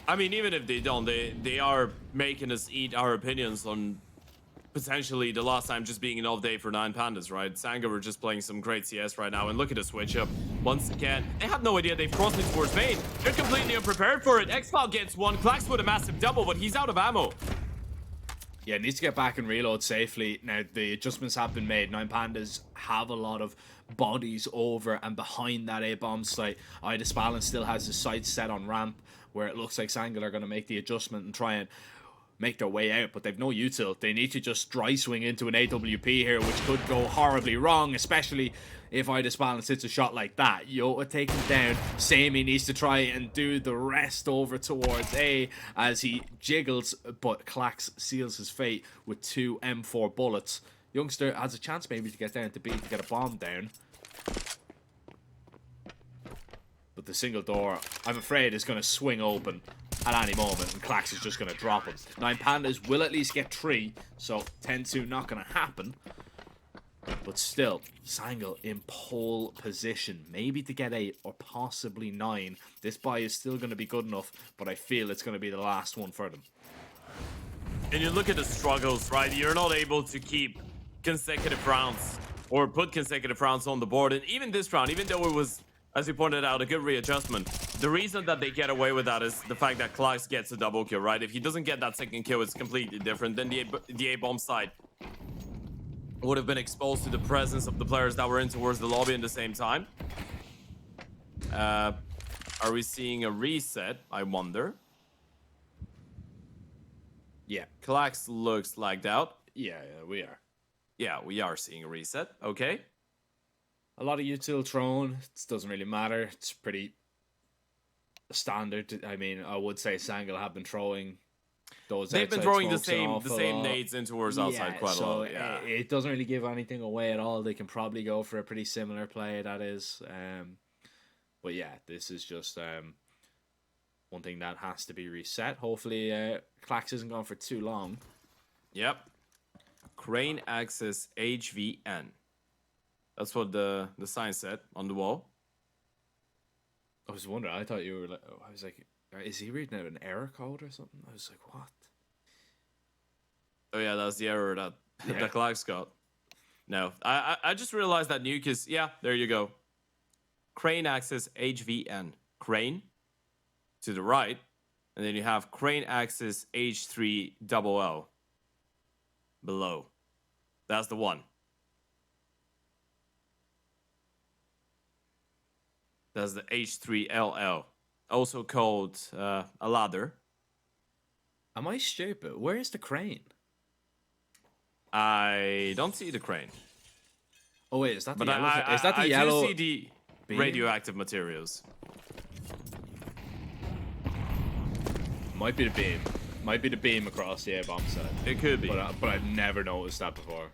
I mean, even if they don't, they are making us eat our opinions on potentially the last time just being an off day for Nine Pandas, right? Sanga were just playing some great CS right now, and look at the switch up. Once again, they have no idea they've crossed it towards main. They're completely unprepared for it. X-Cloud gets one, Klax with a massive double, but he's out of ammo. Yeah, needs to get back and reload safely. Now, the adjustments have been made. Nine Pandas have a lot of bodies over and behind that A-bomb site. Ida Spallin still has his sights set on ramp, where it looks like Sangal are going to make the adjustment and try and make their way out, but they've no util. They need to just dry swing into an AWP here, which could go horribly wrong, especially if Ida Spallin hits a shot like that. Yota taken down. Sammy needs to try and do the rest over towards A as he jiggles, but Klax seals his fate with 2 M4 bullets. Youngster has a chance maybe to get down to B to get a bomb down. But the single door, I'm afraid, is going to swing open at any moment, and Klax is just going to drop him. Nine Pandas will at least get 3, so 10-2 not going to happen. But still, Sangal in pole position, maybe to get 8 or possibly 9. This buy is still going to be good enough, but I feel it's going to be the last one for them. And you look at the struggles, right? You're not able to keep consecutive rounds or put consecutive rounds on the board. And even this round, even though it was, as you pointed out, a good readjustment, the reason that they get away with that is the fact that Klax gets a double kill, right? If he doesn't get that second kill, it's completely different. Then the A-bomb side would have been exposed to the presence of the players that were in towards the lobby at the same time. Are we seeing a reset? I wonder. Yeah. Klax looks lagged out. Yeah, we are. Yeah, we are seeing a reset. Okay. A lot of util thrown. It doesn't really matter. It's pretty standard. I mean, I would say Sangl have been throwing those. They've been outside throwing the smokes an same awful lot. nades in towards outside quite a so lot. Yeah. it doesn't really give anything away at all. They can probably go for a pretty similar play. That is, but yeah, this is just one thing that has to be reset. Hopefully, Clax isn't gone for too long. Yep. Crane Axis HVN. That's what the sign said on the wall. I was wondering. I thought you were like. I was like, is he reading out an error code or something? I was like, what? Oh yeah, that's the error that Yeah. that Klax got. No, I just realized that Nuke is, yeah, there you go. Crane Axis HVN. Crane to the right, and then you have Crane Axis H3LL below. That's the one. That's the H3LL, also called a ladder. Am I stupid? Where is the crane? I don't see the crane, Oh wait, is that the but yellow? I Is that the I yellow? do see the beam? radioactive materials. Might be the beam. Might be the beam across the A bomb side. It could be. But I've never noticed that before.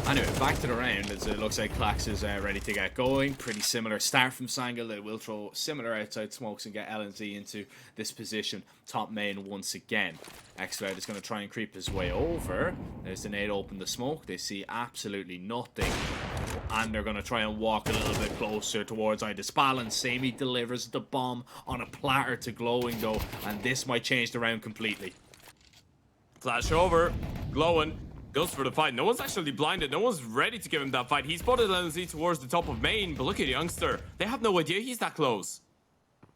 Anyway, back to the round, as it looks like Clax is ready to get going. Pretty similar start from Sangl. They will throw similar outside smokes and get LNZ into this position. Top main once again. Xcloud is going to try and creep his way over. There's the nade open the smoke. They see absolutely nothing. And they're going to try and walk a little bit closer towards Idisbalance. Sammy delivers the bomb on a platter to Glowing though. And this might change the round completely. Flash over, Glowing goes for the fight. No one's actually blinded. No one's ready to give him that fight. He spotted LNZ towards the top of main, but look at Youngster. They have no idea he's that close.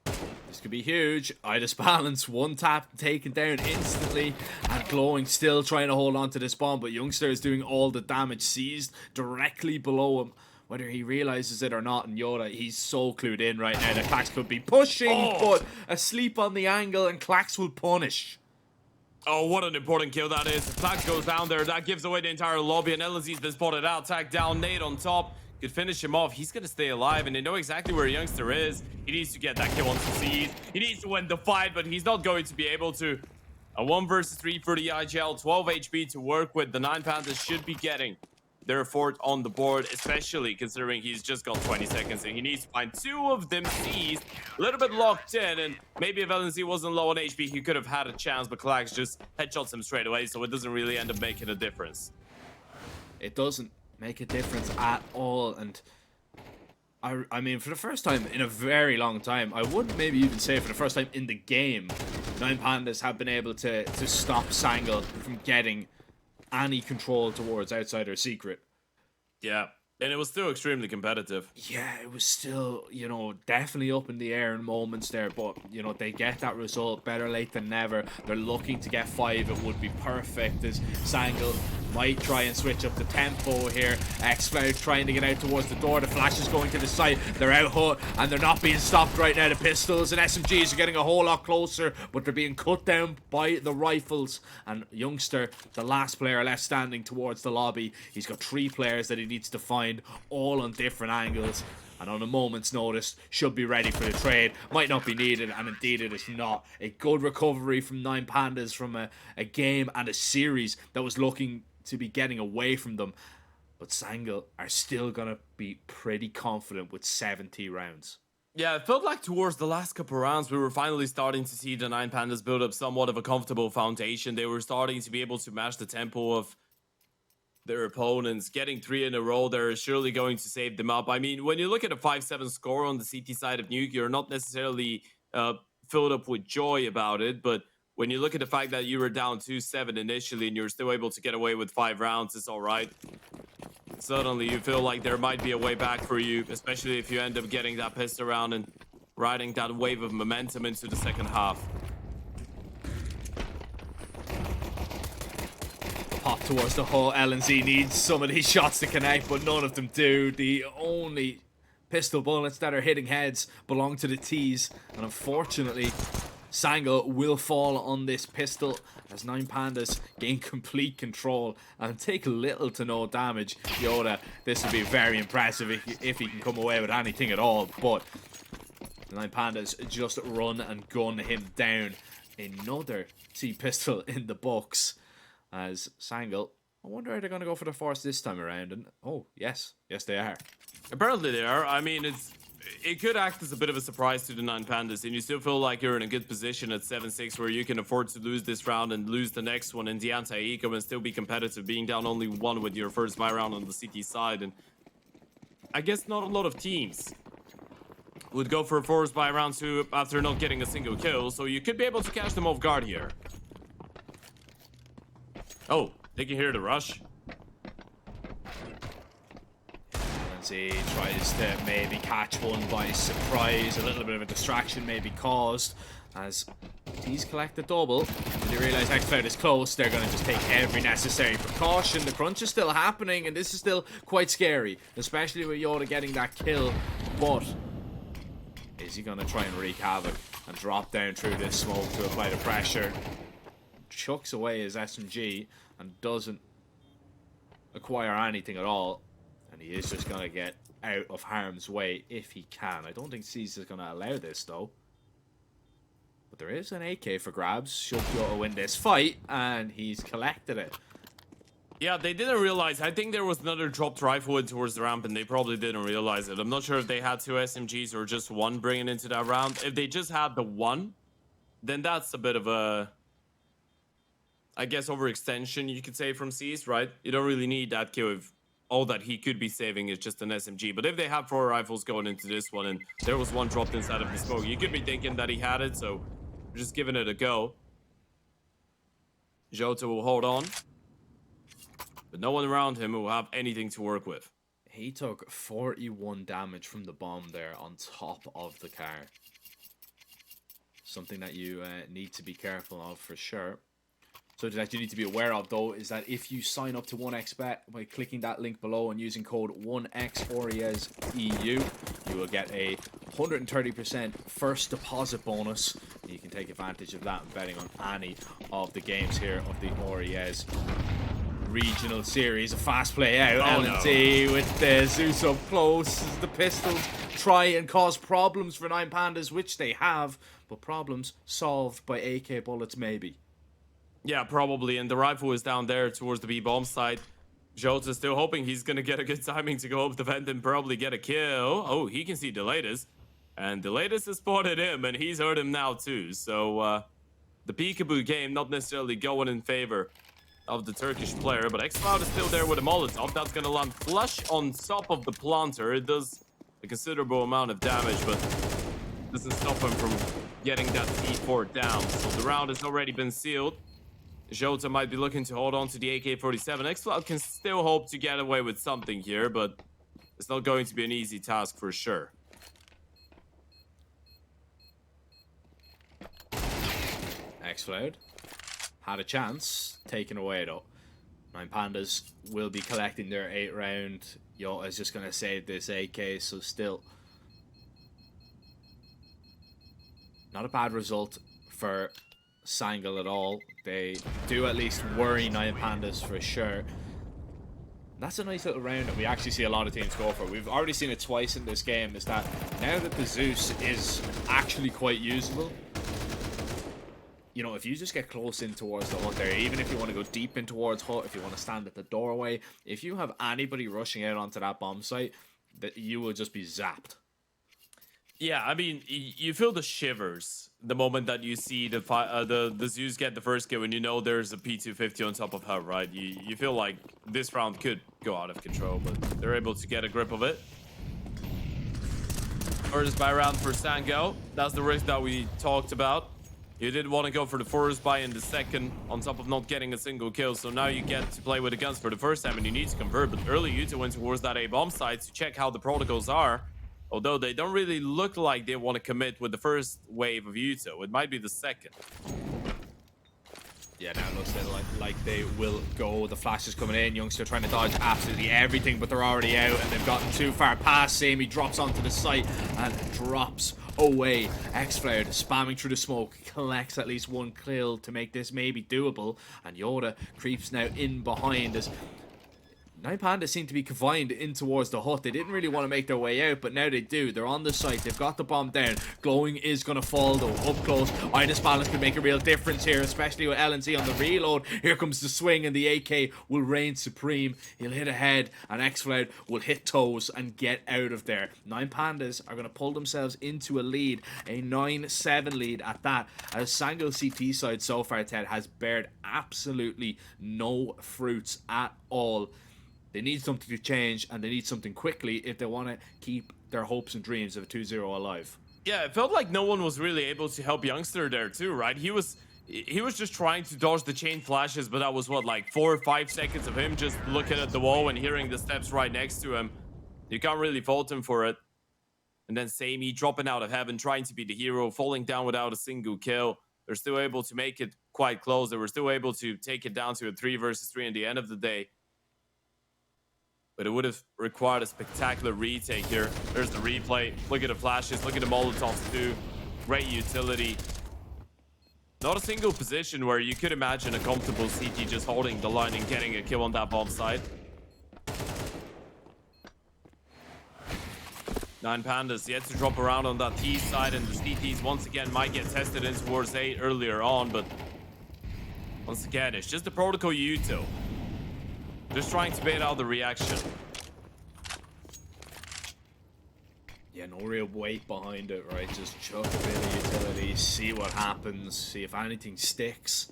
This could be huge. Idisbalance, one tap taken down instantly, and Glowing still trying to hold on to this bomb, but Youngster is doing all the damage, seized directly below him. Whether he realizes it or not, and Yoda, he's so clued in right now that Clax could be pushing, but asleep on the angle, and Clax will punish. Oh, what an important kill that is. Clax goes down there. That gives away the entire lobby, and LNZ's been spotted out. Tag down, nade on top. Could finish him off. He's going to stay alive, and they know exactly where Youngster is. He needs to get that kill on Succeed. He needs to win the fight, but he's not going to be able to. A 1 versus 3 for the IGL. 12 HP to work with. The 9 Panthers should be getting their fourth on the board, especially considering he's just got 20 seconds and he needs to find 2 of them seized, a little bit locked in, and maybe if LNZ wasn't low on HP, he could have had a chance, but Clax just headshots him straight away, so it doesn't really end up making a difference. It doesn't make a difference at all, and I mean, for the first time in a very long time, I wouldn't maybe even say for the first time in the game, 9 Pandas have been able to stop Sangl from getting any control towards Outsider Secret. Yeah, and it was still extremely competitive. Yeah, it was still, you know, definitely up in the air in moments there, but, you know, they get that result, better late than never. They're looking to get 5, it would be perfect, as Sangl might try and switch up the tempo here. Xcloud trying to get out towards the door, the flash is going to the side, they're out hut, and they're not being stopped right now. The pistols and SMGs are getting a whole lot closer, but they're being cut down by the rifles, and Youngster, the last player left standing towards the lobby, he's got 3 players that he needs to find, all on different angles, and on a moment's notice should be ready for the trade. Might not be needed, and indeed it is not. A good recovery from 9 Pandas from a game and a series that was looking to be getting away from them, but Sangl are still gonna be pretty confident with 70 rounds. Yeah, it felt like towards the last couple rounds, we were finally starting to see the 9 Pandas build up somewhat of a comfortable foundation. They were starting to be able to match the tempo of their opponents. Getting 3 in a row, they're surely going to save them up. I mean, when you look at a 5-7 score on the CT side of Nuke, you're not necessarily filled up with joy about it, but when you look at the fact that you were down 2-7 initially and you're still able to get away with 5 rounds, it's all right. Suddenly you feel like there might be a way back for you, especially if you end up getting that pistol round and riding that wave of momentum into the second half. Pop towards the hull. LNZ needs some of these shots to connect, but none of them do. The only pistol bullets that are hitting heads belong to the T's, and unfortunately, Sango will fall on this pistol as 9Pandas gain complete control and take little to no damage. Yoda, this would be very impressive if he can come away with anything at all, but the 9Pandas just run and gun him down. Another T-pistol in the books as Sango, I wonder how they're going to go for the force this time around. And oh, yes they are. Apparently they are. I mean, it could act as a bit of a surprise to the 9Pandas, and you still feel like you're in a good position at 7-6 where you can afford to lose this round and lose the next one in the anti-eco and still be competitive, being down only 1 with your first buy round on the CT side. And I guess not a lot of teams would go for a force buy round 2 after not getting a single kill, so you could be able to catch them off guard here. Oh, they can hear the rush. He tries to maybe catch one by surprise. A little bit of a distraction may be caused as T's collect the double. When they realize Xcloud is close, they're going to just take every necessary precaution. The crunch is still happening, and this is still quite scary, especially with Yoda getting that kill. But is he going to try and wreak havoc and drop down through this smoke to apply the pressure? Chucks away his SMG and doesn't acquire anything at all. And he is just going to get out of harm's way if he can. I don't think C's is going to allow this, though. But there is an AK for grabs. Should Yoda win this fight, and he's collected it. Yeah, they didn't realize. I think there was another dropped rifle in towards the ramp, and they probably didn't realize it. I'm not sure if they had 2 SMGs or just 1 bringing into that round. If they just had the 1, then that's a bit of a, I guess, overextension, you could say, from C's, right? You don't really need that kill if all that he could be saving is just an SMG. But if they have 4 rifles going into this one and there was 1 dropped inside of the smoke, you could be thinking that he had it, so we're just giving it a go. Jota will hold on, but no one around him will have anything to work with. He took 41 damage from the bomb there on top of the car. Something that you need to be careful of for sure. So that you need to be aware of, though, is that if you sign up to 1xBet by clicking that link below and using code 1XORIESEU, you will get a 130% first deposit bonus. You can take advantage of that betting on any of the games here of the Oriez regional series. A fast play out. LNT with the Zeus up close. The pistols try and cause problems for 9Pandas, which they have, but problems solved by AK bullets maybe. Yeah, probably. And the rifle is down there towards the B-bomb side. Jota's still hoping he's going to get a good timing to go up the vent and probably get a kill. Oh, he can see Delaytus. And Delaytus has spotted him, and he's heard him now too. So, the peekaboo game not necessarily going in favor of the Turkish player. But Xcloud is still there with a Molotov. That's going to land flush on top of the planter. It does a considerable amount of damage, but doesn't stop him from getting that C4 down. So the round has already been sealed. Jota might be looking to hold on to the AK-47. Xcloud can still hope to get away with something here, but it's not going to be an easy task for sure. Xcloud had a chance, taken away though. 9Pandas will be collecting their 8 round. Yota's just going to save this AK, so still not a bad result for Sangal at all. They do at least worry 9Pandas for sure. That's a nice little round that we actually see a lot of teams go for. We've already seen it twice in this game, is that now that the Zeus is actually quite usable, you know, if you just get close in towards the hut there, even if you want to go deep in towards hut, if you want to stand at the doorway, if you have anybody rushing out onto that bomb site, that you will just be zapped. Yeah, I mean, you feel the shivers the moment that you see the Zeus get the first kill, and you know there's a P250 on top of her, right? You feel like this round could go out of control, but they're able to get a grip of it. First buy round for Sango. That's the risk that we talked about. You did want to go for the first buy in the second, on top of not getting a single kill, so now you get to play with the guns for the first time, and you need to convert. But early Yuta went towards that A-bomb site to check how the protocols are. Although they don't really look like they want to commit with the first wave of Yuto. It might be the second. Yeah, now it looks like they will go. The flash is coming in. Youngster trying to dodge absolutely everything, but they're already out, and they've gotten too far past. Sammy drops onto the site and drops away. X-Cloud spamming through the smoke, collects at least one kill to make this maybe doable, and Yoda creeps now in behind as Nine Pandas seem to be confined in towards the hut. They didn't really want to make their way out, but now they do. They're on the site. They've got the bomb down. Glowing is going to fall, though. Up close. Idis Balance could make a real difference here, especially with LNC on the reload. Here comes the swing, and the AK will reign supreme. He'll hit ahead, and X-Cloud will hit toes and get out of there. Nine Pandas are going to pull themselves into a lead, a 9-7 lead at that, as Sango CT side so far, Ted, has bared absolutely no fruits at all. They need something to change, and they need something quickly if they want to keep their hopes and dreams of a 2-0 alive. Yeah, it felt like no one was really able to help Youngster there too, right? He was just trying to dodge the chain flashes, but that was what, like 4 or 5 seconds of him just looking at the wall and hearing the steps right next to him. You can't really fault him for it. And then Sammy dropping out of heaven, trying to be the hero, falling down without a single kill. They're still able to make it quite close. They were still able to take it down to a 3 versus 3 in the end of the day. But it would have required a spectacular retake here. There's the replay. Look at the flashes. Look at the Molotovs too. Great utility. Not a single position where you could imagine a comfortable CT just holding the line and getting a kill on that bomb side. Nine Pandas yet to drop around on that T side, and the CTs once again might get tested in towards 8 earlier on, but once again, it's just the protocol util. Just trying to bait out the reaction. Yeah, no real weight behind it, right? Just chuck a bit of utility, see what happens, see if anything sticks,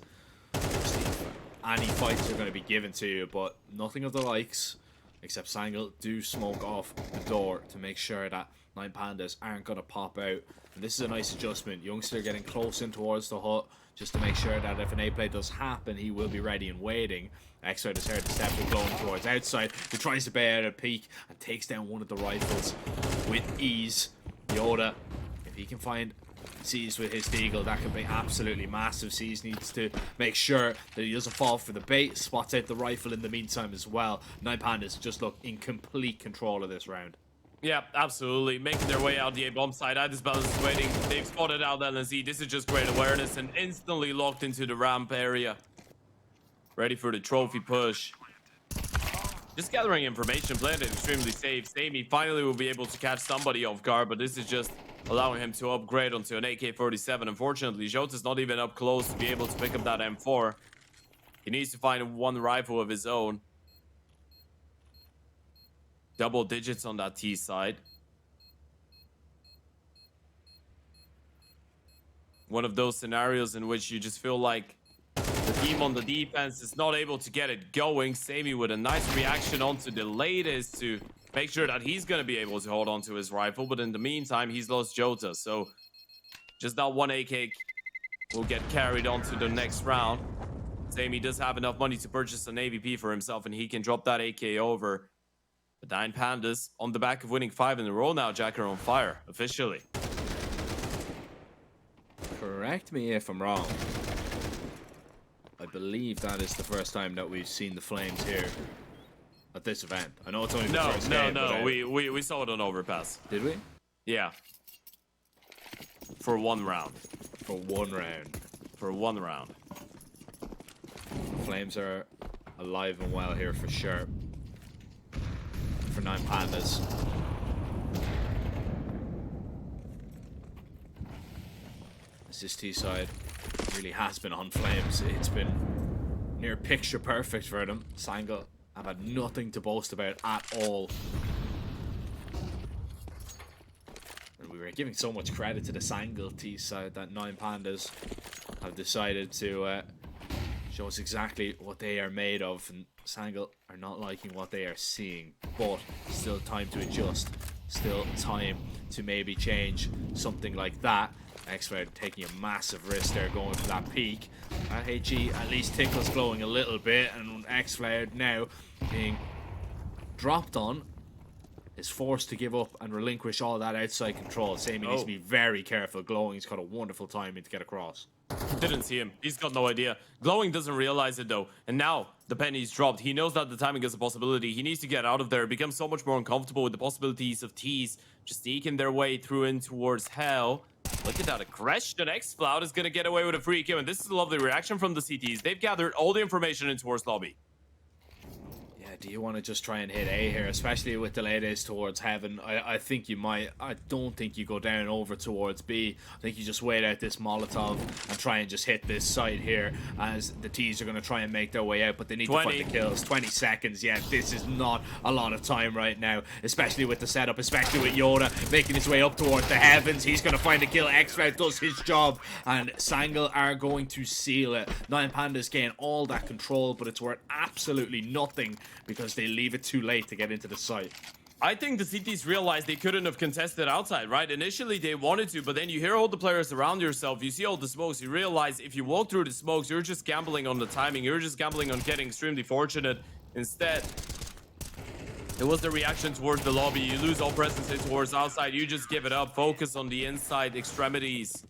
see if any fights are going to be given to you, but nothing of the likes, except Sangle do smoke off the door to make sure that Nine Pandas aren't going to pop out. And this is a nice adjustment. Youngster getting close in towards the hut, just to make sure that if an A-play does happen, he will be ready and waiting. X-Cloud is heard to step and going towards outside. He tries to bay out a peek and takes down one of the rifles with ease. Yoda, if he can find C's with his deagle, that could be absolutely massive. C's needs to make sure that he doesn't fall for the bait. Spots out the rifle in the meantime as well. Nine Pandas just look in complete control of this round. Yeah, absolutely. Making their way out the A-bomb side. Idis Balance is waiting. They've spotted out LNZ. This is just great awareness and instantly locked into the ramp area. Ready for the trophy push. Just gathering information, playing it extremely safe. Sammy finally will be able to catch somebody off guard, but this is just allowing him to upgrade onto an AK-47. Unfortunately, Jota's not even up close to be able to pick up that M4. He needs to find one rifle of his own. Double digits on that T side. One of those scenarios in which you just feel like the team on the defense is not able to get it going. Sammy with a nice reaction onto the latest to make sure that he's going to be able to hold on to his rifle. But in the meantime, he's lost Jota. So just that one AK will get carried on to the next round. Sammy does have enough money to purchase an AVP for himself, and he can drop that AK over. The Nine Pandas, on the back of winning 5 in a row now, Jack, are on fire, officially. Correct me if I'm wrong. I believe that is the first time that we've seen the Flames here at this event. I know it's only the first game. No. We saw it on Overpass. Did we? Yeah. For one round. For one round. For one round. The Flames are alive and well here for sure. For Nine Pandas. This T side really has been on flames. It's been near picture perfect for them. Sango have had nothing to boast about at all. And we were giving so much credit to the Sango T side that Nine Pandas have decided to show us exactly what they are made of, and Sango are not liking what they are seeing, but still time to adjust, still time to maybe change something like that. X-Cloud taking a massive risk there, going for that peak. HE at least tickles glowing a little bit, and X-Cloud now being dropped on is forced to give up and relinquish all that outside control. Sammy needs to be very careful. Glowing's got a wonderful timing to get across. Didn't see him. He's got no idea. Glowing doesn't realize it though. And now the pennies dropped. He knows that the timing is a possibility. He needs to get out of there, become so much more uncomfortable with the possibilities of T's just sneaking their way through in towards Hell. Look at that aggression. X-Cloud is going to get away with a free kill, and this is a lovely reaction from the CTs. They've gathered all the information in towards lobby. Yeah, do you want to just try and hit A here, especially with the ladies towards Heaven? I think you might. I don't think you go down over towards B. I think you just wait out this Molotov and try and just hit this site here, as the T's are going to try and make their way out, but they need to find the kills. 20 seconds, yeah, this is not a lot of time right now, especially with the setup, especially with Yoda making his way up towards the Heavens. He's going to find a kill. X-Cloud does his job, and Sangal are going to seal it. Nine Pandas gain all that control, but it's worth absolutely nothing because they leave it too late to get into the site. I think the CTs realized they couldn't have contested outside, right? Initially, they wanted to, but then you hear all the players around yourself. You see all the smokes. You realize if you walk through the smokes, you're just gambling on the timing. You're just gambling on getting extremely fortunate. Instead, it was the reaction towards the lobby. You lose all presence in towards outside. You just give it up. Focus on the inside extremities.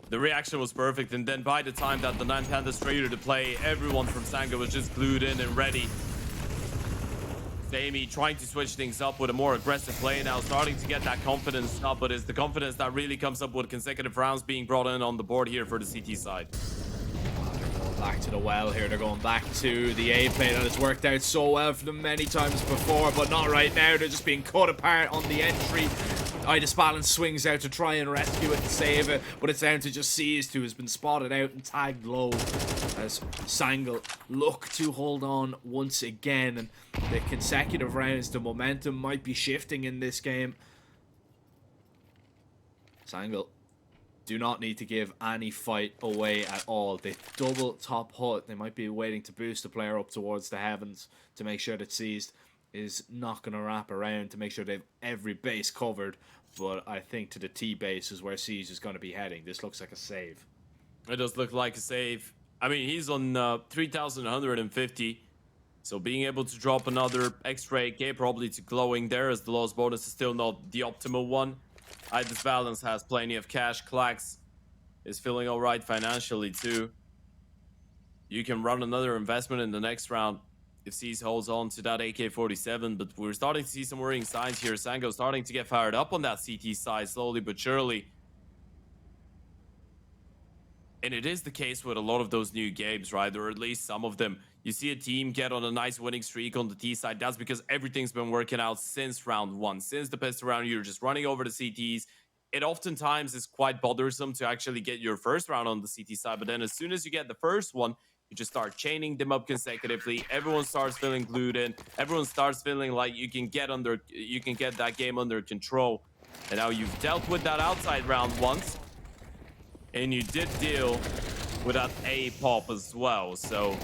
The reaction was perfect, and then by the time that the Nine Pandas traded to play, everyone from Sanga was just glued in and ready. Amy trying to switch things up with a more aggressive play now, starting to get that confidence up, but it's the confidence that really comes up with consecutive rounds being brought in on the board here for the CT side. They're going back to the well here. They're going back to the A play that has worked out so well for them many times before, but not right now. They're just being cut apart on the entry. Idis Balance swings out to try and rescue it and save it, but it's down to just CS2, who has been spotted out and tagged low, as Sangal look to hold on once again. And the consecutive rounds, the momentum might be shifting in this game. Sangal do not need to give any fight away at all. They double top hut. They might be waiting to boost the player up towards the Heavens to make sure that Seized is not going to wrap around to make sure they've every base covered. But I think to the T base is where Siege is going to be heading. This looks like a save. It does look like a save. I mean, he's on 3,150. So being able to drop another extra AK probably to glowing there, as the loss bonus is still not the optimal one. Idis Balance has plenty of cash. Klax is feeling all right financially too. You can run another investment in the next round if C's holds on to that AK-47, but we're starting to see some worrying signs here. Sango starting to get fired up on that CT side slowly but surely. And it is the case with a lot of those new games, right? Or at least some of them. You see a team get on a nice winning streak on the T side. That's because everything's been working out since round one. Since the pistol round, you're just running over the CTs. It oftentimes is quite bothersome to actually get your first round on the CT side, but then as soon as you get the first one, you just start chaining them up consecutively. Everyone starts feeling glued in. Everyone starts feeling like you can get that game under control. And now you've dealt with that outside round once, and you did deal with that A pop as well. So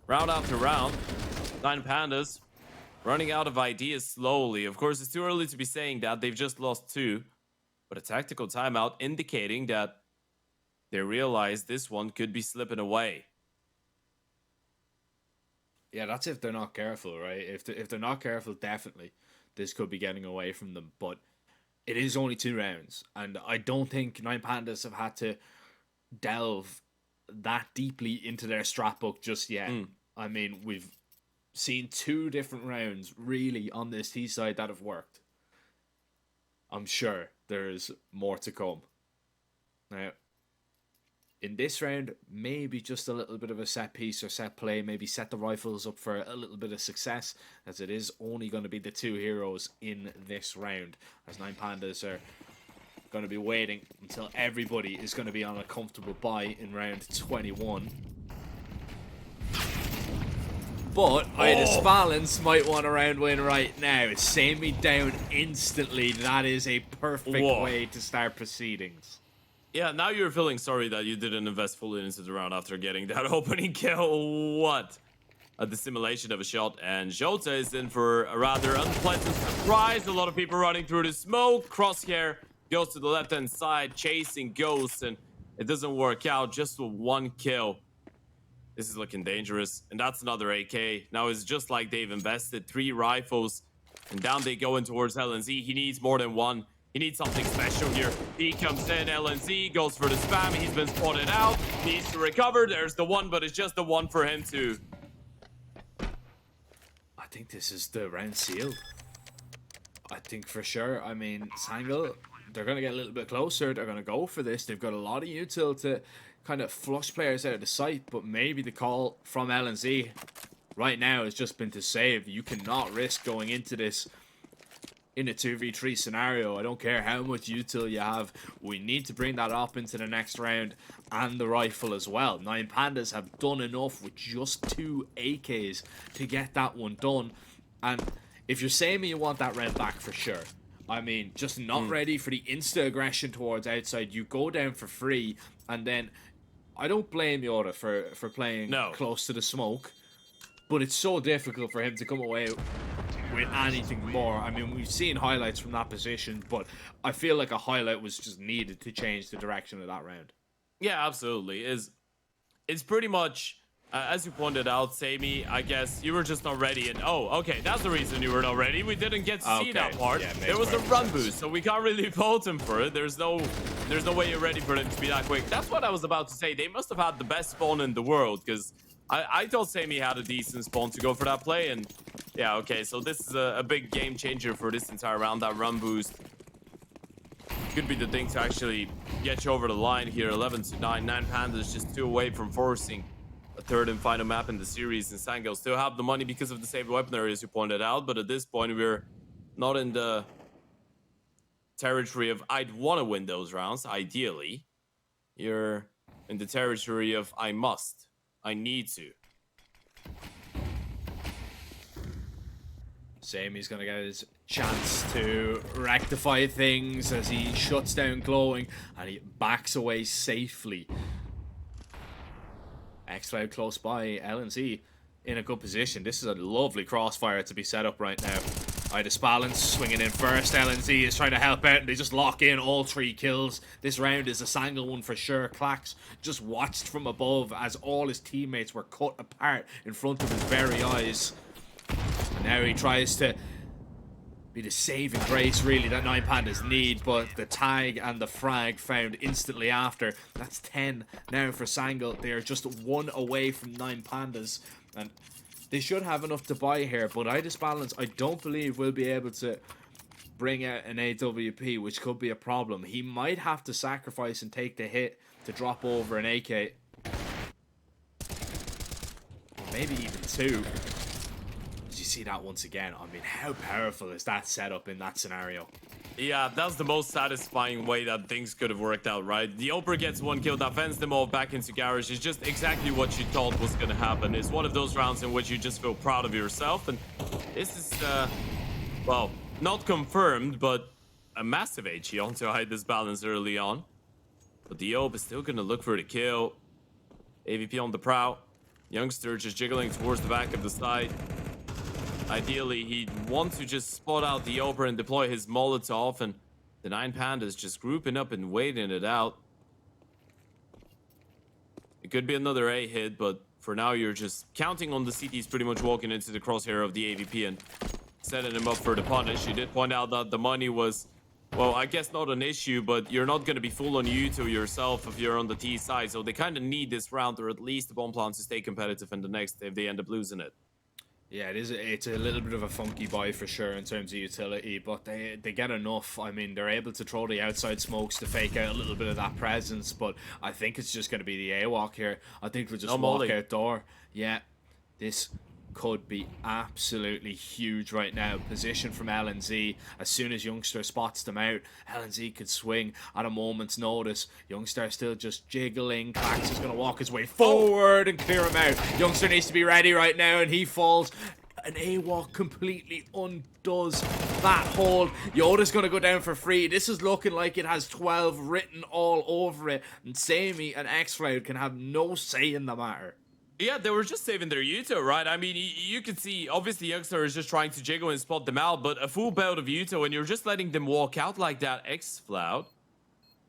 round after round, Nine Pandas running out of ideas slowly. Of course, it's too early to be saying that. They've just lost 2, but a tactical timeout indicating that they realize this one could be slipping away. Yeah, that's if they're not careful, right? If they're not careful, definitely this could be getting away from them. But it is only 2 rounds, and I don't think Nine Pandas have had to delve that deeply into their strat book just yet. I mean, we've seen 2 different rounds really on this T side that have worked. I'm sure there's more to come. Now, in this round, maybe just a little bit of a set piece or set play, maybe set the rifles up for a little bit of success, as it is only going to be the 2 heroes in this round, as Nine Pandas are going to be waiting until everybody is going to be on a comfortable buy in round 21. But Idis Balance might want a round win right now. Save me down instantly. That is a perfect way to start proceedings. Yeah, now you're feeling sorry that you didn't invest fully into the round after getting that opening kill. What? A dissimulation of a shot, and Jota is in for a rather unpleasant surprise. A lot of people running through the smoke. Crosshair goes to the left-hand side, chasing Ghost, and it doesn't work out. Just with 1 kill. This is looking dangerous, and that's another AK. Now it's just like they've invested 3 rifles, and down they go in towards LNZ. He needs more than 1. He needs something special here. He comes in, LNZ goes for the spam. He's been spotted out. Needs to recover. There's the one, but it's just the one for him to... I think this is the round sealed. I think for sure. I mean, Sangle, they're going to get a little bit closer. They're going to go for this. They've got a lot of util to kind of flush players out of the site, but maybe the call from LNZ right now has just been to save. You cannot risk going into this in a 2v3 scenario. I don't care how much util you have. We need to bring that up into the next round, and the rifle as well. 9 Pandas have done enough with just 2 AKs to get that one done. And if you're saying me you want that round back for sure, I mean, just not ready for the insta aggression towards outside. You go down for free, and then I don't blame Yoda for playing close to the smoke, but it's so difficult for him to come away with anything more. I mean, we've seen highlights from that position, but I feel like a highlight was just needed to change the direction of that round. Yeah, absolutely. It's pretty much, as you pointed out, Sammy, I guess you were just not ready. And oh, okay, that's the reason you were not ready. We didn't get to see that part. Yeah, there was a run boost, so we can't really fault him for it. There's no way you're ready for him to be that quick. That's what I was about to say. They must have had the best spawn in the world, because I thought Sammy had a decent spawn to go for that play. And yeah, okay, so this is a big game changer for this entire round. That run boost could be the thing to actually get you over the line here. 11-9. 9 Pandas just 2 away from forcing a 3rd and final map in the series. And Sango still have the money because of the saved weaponry, as you pointed out. But at this point, we're not in the territory of I'd want to win those rounds, ideally. You're in the territory of I must. I need to. Sammy's gonna get his chance to rectify things as he shuts down Glowing and he backs away safely. X-Cloud close by, LNZ in a good position. This is a lovely crossfire to be set up right now. Idis Balance swinging in first. LNZ is trying to help out, and they just lock in all 3 kills. This round is a Sangle one for sure. Clax just watched from above as all his teammates were cut apart in front of his very eyes. And now he tries to be the saving grace, really, that 9 Pandas need, but the tag and the frag found instantly after. That's 10 now for Sangle. They are just 1 away from 9 Pandas, and they should have enough to buy here, but Idis Balance, I don't believe, will be able to bring out an AWP, which could be a problem. He might have to sacrifice and take the hit to drop over an AK. Maybe even 2. Did you see that once again? I mean, how powerful is that setup in that scenario? Yeah, that's the most satisfying way that things could have worked out, right? The Oprah gets 1 kill, that fends them all back into garage. It's just exactly what you thought was going to happen. It's one of those rounds in which you just feel proud of yourself. And this is, well, not confirmed, but a massive HE onto Idis Balance early on. But the Ope is still going to look for the kill. AVP on the prow. Youngster just jiggling towards the back of the side. Ideally, he'd want to just spot out the Oprah and deploy his Molotov, and the 9 Pandas just grouping up and waiting it out. It could be another A hit, but for now, you're just counting on the CTs pretty much walking into the crosshair of the AVP and setting him up for the punish. You did point out that the money was, well, I guess not an issue, but you're not going to be full on util yourself if you're on the T side, so they kind of need this round, or at least the bomb plan, to stay competitive in the next if they end up losing it. Yeah, it's a little bit of a funky buy for sure in terms of utility, but they get enough. I mean, they're able to throw the outside smokes to fake out a little bit of that presence, but I think it's just going to be the AWOC here. I think they'll just walk out door. Yeah, this could be absolutely huge right now. Position from LNZ. As soon as Youngster spots them out, LNZ could swing at a moment's notice. Youngster still just jiggling. Clax is going to walk his way forward and clear him out. Youngster needs to be ready right now, and he falls. An AWOC completely undoes that hold. Yoda's going to go down for free. This is looking like it has 12 written all over it, and Sammy and X-Cloud can have no say in the matter. Yeah, they were just saving their util, right? I mean, you could see, obviously, Youngster is just trying to jiggle and spot them out, but a full bout of util, and you're just letting them walk out like that. X-Cloud,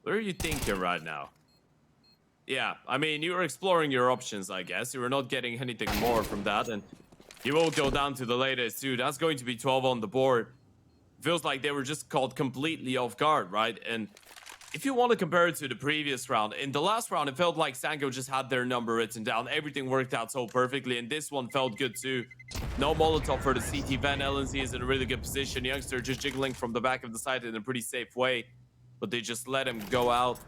what are you thinking right now? Yeah, I mean, you were exploring your options, I guess. You were not getting anything more from that, and you will go down to the latest, too. That's going to be 12 on the board. feels like they were just caught completely off guard, right? And if you want to compare it to the previous round, in the last round, it felt like Sango just had their number written down. Everything worked out so perfectly, and this one felt good too. No Molotov for the CT van. LNC is in a really good position. Youngster just jiggling from the back of the site in a pretty safe way, but they just let him go out.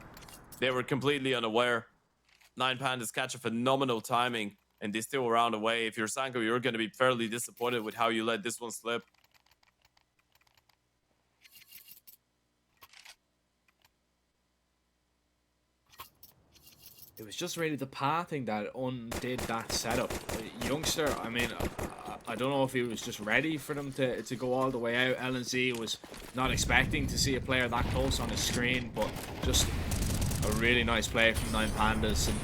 They were completely unaware. Nine Pandas catch a phenomenal timing, and they still round away. If you're Sango, you're going to be fairly disappointed with how you let this one slip. It was just really the pathing that undid that setup. Youngster, I mean, I don't know if he was just ready for them to go all the way out. LNZ was not expecting to see a player that close on his screen, but just a really nice play from Nine Pandas. And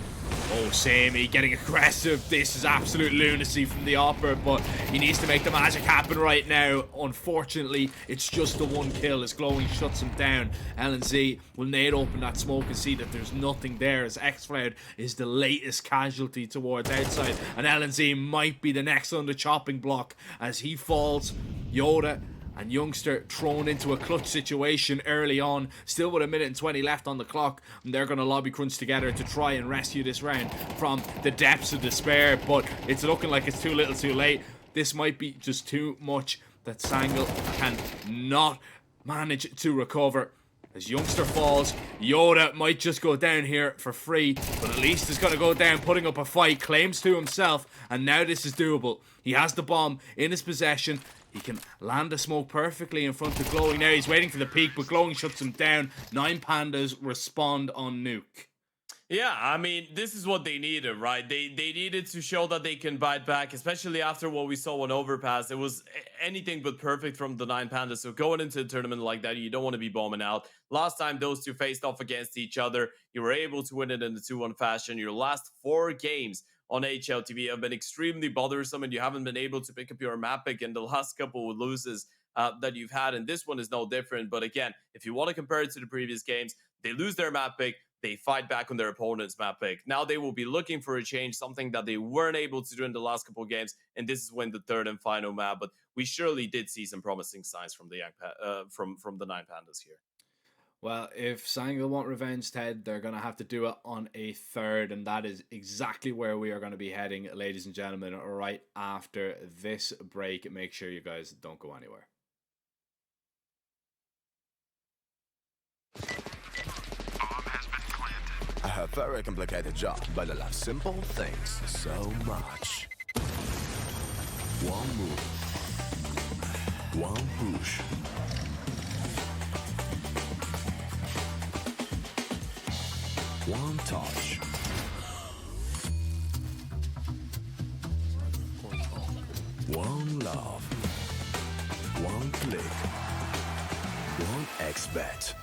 oh, Sammy getting aggressive. This is absolute lunacy from the Opera, but he needs to make the magic happen right now. Unfortunately, it's just the one kill as Glowing shuts him down. LNZ will nade open that smoke and see that there's nothing there, as X-Cloud is the latest casualty towards outside, and LNZ might be the next on the chopping block as he falls. Yoda and Youngster thrown into a clutch situation early on, still with 1:20 left on the clock, and they're going to lobby crunch together to try and rescue this round from the depths of despair, but it's looking like it's too little too late. This might be just too much that Sangle can not manage to recover. As Youngster falls, Yoda might just go down here for free, but at least he's going to go down putting up a fight, claims to himself, and now this is doable. He has the bomb in his possession. He can land the smoke perfectly in front of Glowing. Now he's waiting for the peak, but Glowing shuts him down. Nine Pandas respond on nuke. Yeah, I mean, this is what they needed, right? They needed to show that they can bite back, especially after what we saw on Overpass. It was anything but perfect from the Nine Pandas. So going into a tournament like that, you don't want to be bombing out. Last time those two faced off against each other, you were able to win it in the 2-1 fashion. Your last 4 games on HLTV have been extremely bothersome, and you haven't been able to pick up your map pick in the last couple of loses that you've had, and this one is no different. But again, if you want to compare it to the previous games, they lose their map pick, they fight back on their opponent's map pick. Now they will be looking for a change, something that they weren't able to do in the last couple of games, and this is when the third and final map. But we surely did see some promising signs from the from the Nine Pandas here. Well, if Sangle want revenge, Ted, they're going to have to do it on a third, and that is exactly where we are going to be heading, ladies and gentlemen, right after this break. Make sure you guys don't go anywhere. I have very complicated job, but I love simple things so much. One move, one push. One touch. One love. One click. One XBet.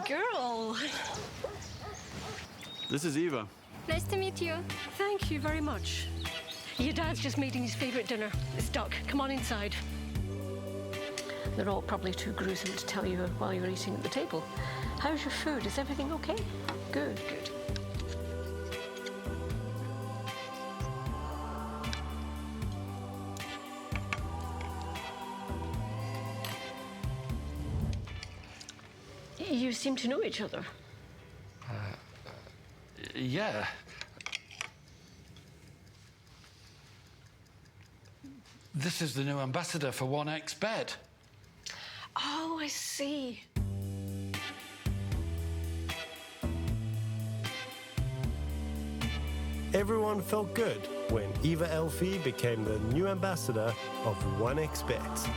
girl. This is Eva. Nice to meet you. Thank you very much. Your dad's just making his favourite dinner. It's duck. Come on inside. They're all probably too gruesome to tell you while you're eating at the table. How's your food? Is everything okay? Good, good. You seem to know each other. Yeah. This is the new ambassador for 1xBet. Oh, I see. Everyone felt good when Eva Elfie became the new ambassador of 1xBet.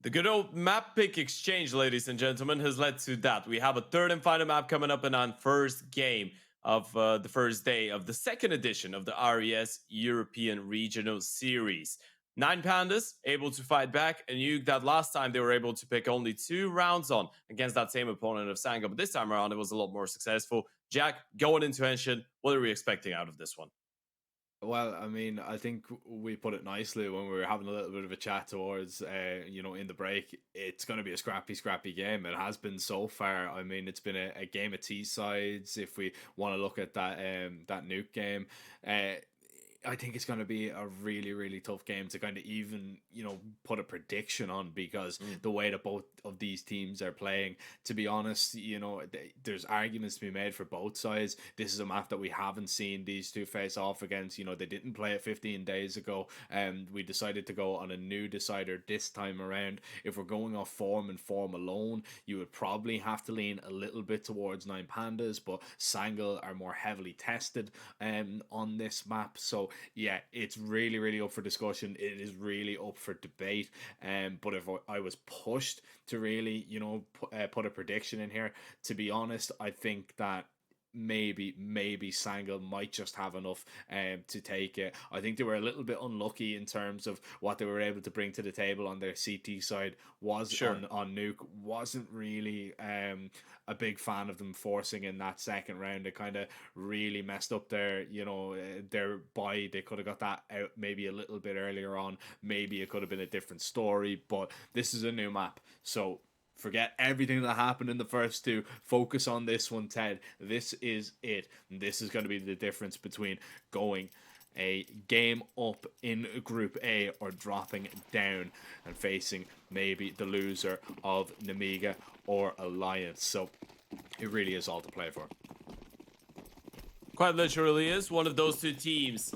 The good old map pick exchange, ladies and gentlemen, has led to that. We have a third and final map coming up in our first game of the first day of the second edition of the RES European Regional Series. 9 Pandas able to fight back, and Nuke that last time they were able to pick only 2 rounds on against that same opponent of Sango, but this time around it was a lot more successful. Jack, going into Henshin, what are we expecting out of this one? Well, I mean, I think we put it nicely when we were having a little bit of a chat towards, in the break. It's going to be a scrappy game. It has been so far. I mean, it's been a game of T-sides. If we want to look at that Nuke game, I think it's going to be a really, really tough game to kind of even, put a prediction on, because the way that both of these teams are playing, to be honest, there's arguments to be made for both sides. This is a map that we haven't seen these two face off against. They didn't play it 15 days ago, and we decided to go on a new decider this time around. If we're going off form and form alone, you would probably have to lean a little bit towards 9 Pandas, but Sangl are more heavily tested on this map. So yeah, it's really, really up for discussion. It is really up for debate. But if I was pushed to really, put a prediction in here, to be honest, I think that maybe Sangl might just have enough to take it. I think they were a little bit unlucky in terms of what they were able to bring to the table on their CT side. On Nuke, wasn't really a big fan of them forcing in that second round. It kind of really messed up their bye. They could have got that out maybe a little bit earlier on. Maybe it could have been a different story, but this is a new map, so forget everything that happened in the first two. Focus on this one, Ted. This is it. This is going to be the difference between going a game up in Group A or dropping down and facing maybe the loser of Nemiga or Alliance. So it really is all to play for. Quite literally is. One of those two teams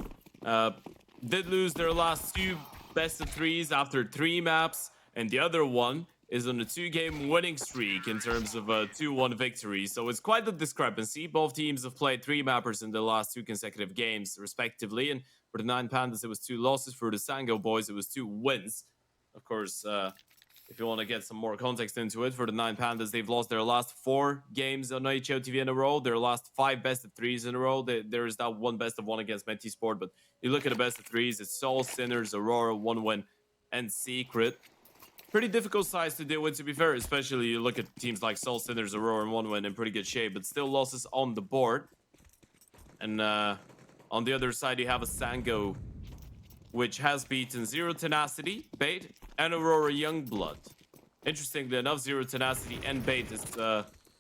did lose their last 2 best of 3s after 3 maps, and the other one is on a 2-game winning streak in terms of 2-1 victory. So it's quite the discrepancy. Both teams have played 3 mappers in the last 2 consecutive games, respectively. And for the 9 Pandas, it was 2 losses. For the Sango boys, it was 2 wins. Of course, if you want to get some more context into it, for the 9 Pandas, they've lost their last 4 games on HOTV in a row. Their last 5 best of 3s in a row. There is that 1 best of 1 against Menti Sport. But you look at the best of 3s, it's Soul, Sinners, Aurora, 1 win, and Secret. Pretty difficult sides to deal with, to be fair, especially you look at teams like Soul, Sinners, Aurora, and 1 win in pretty good shape, but still losses on the board. And on the other side, you have a Sango, which has beaten Zero Tenacity, Bait, and Aurora Youngblood. Interestingly enough, Zero Tenacity and Bait is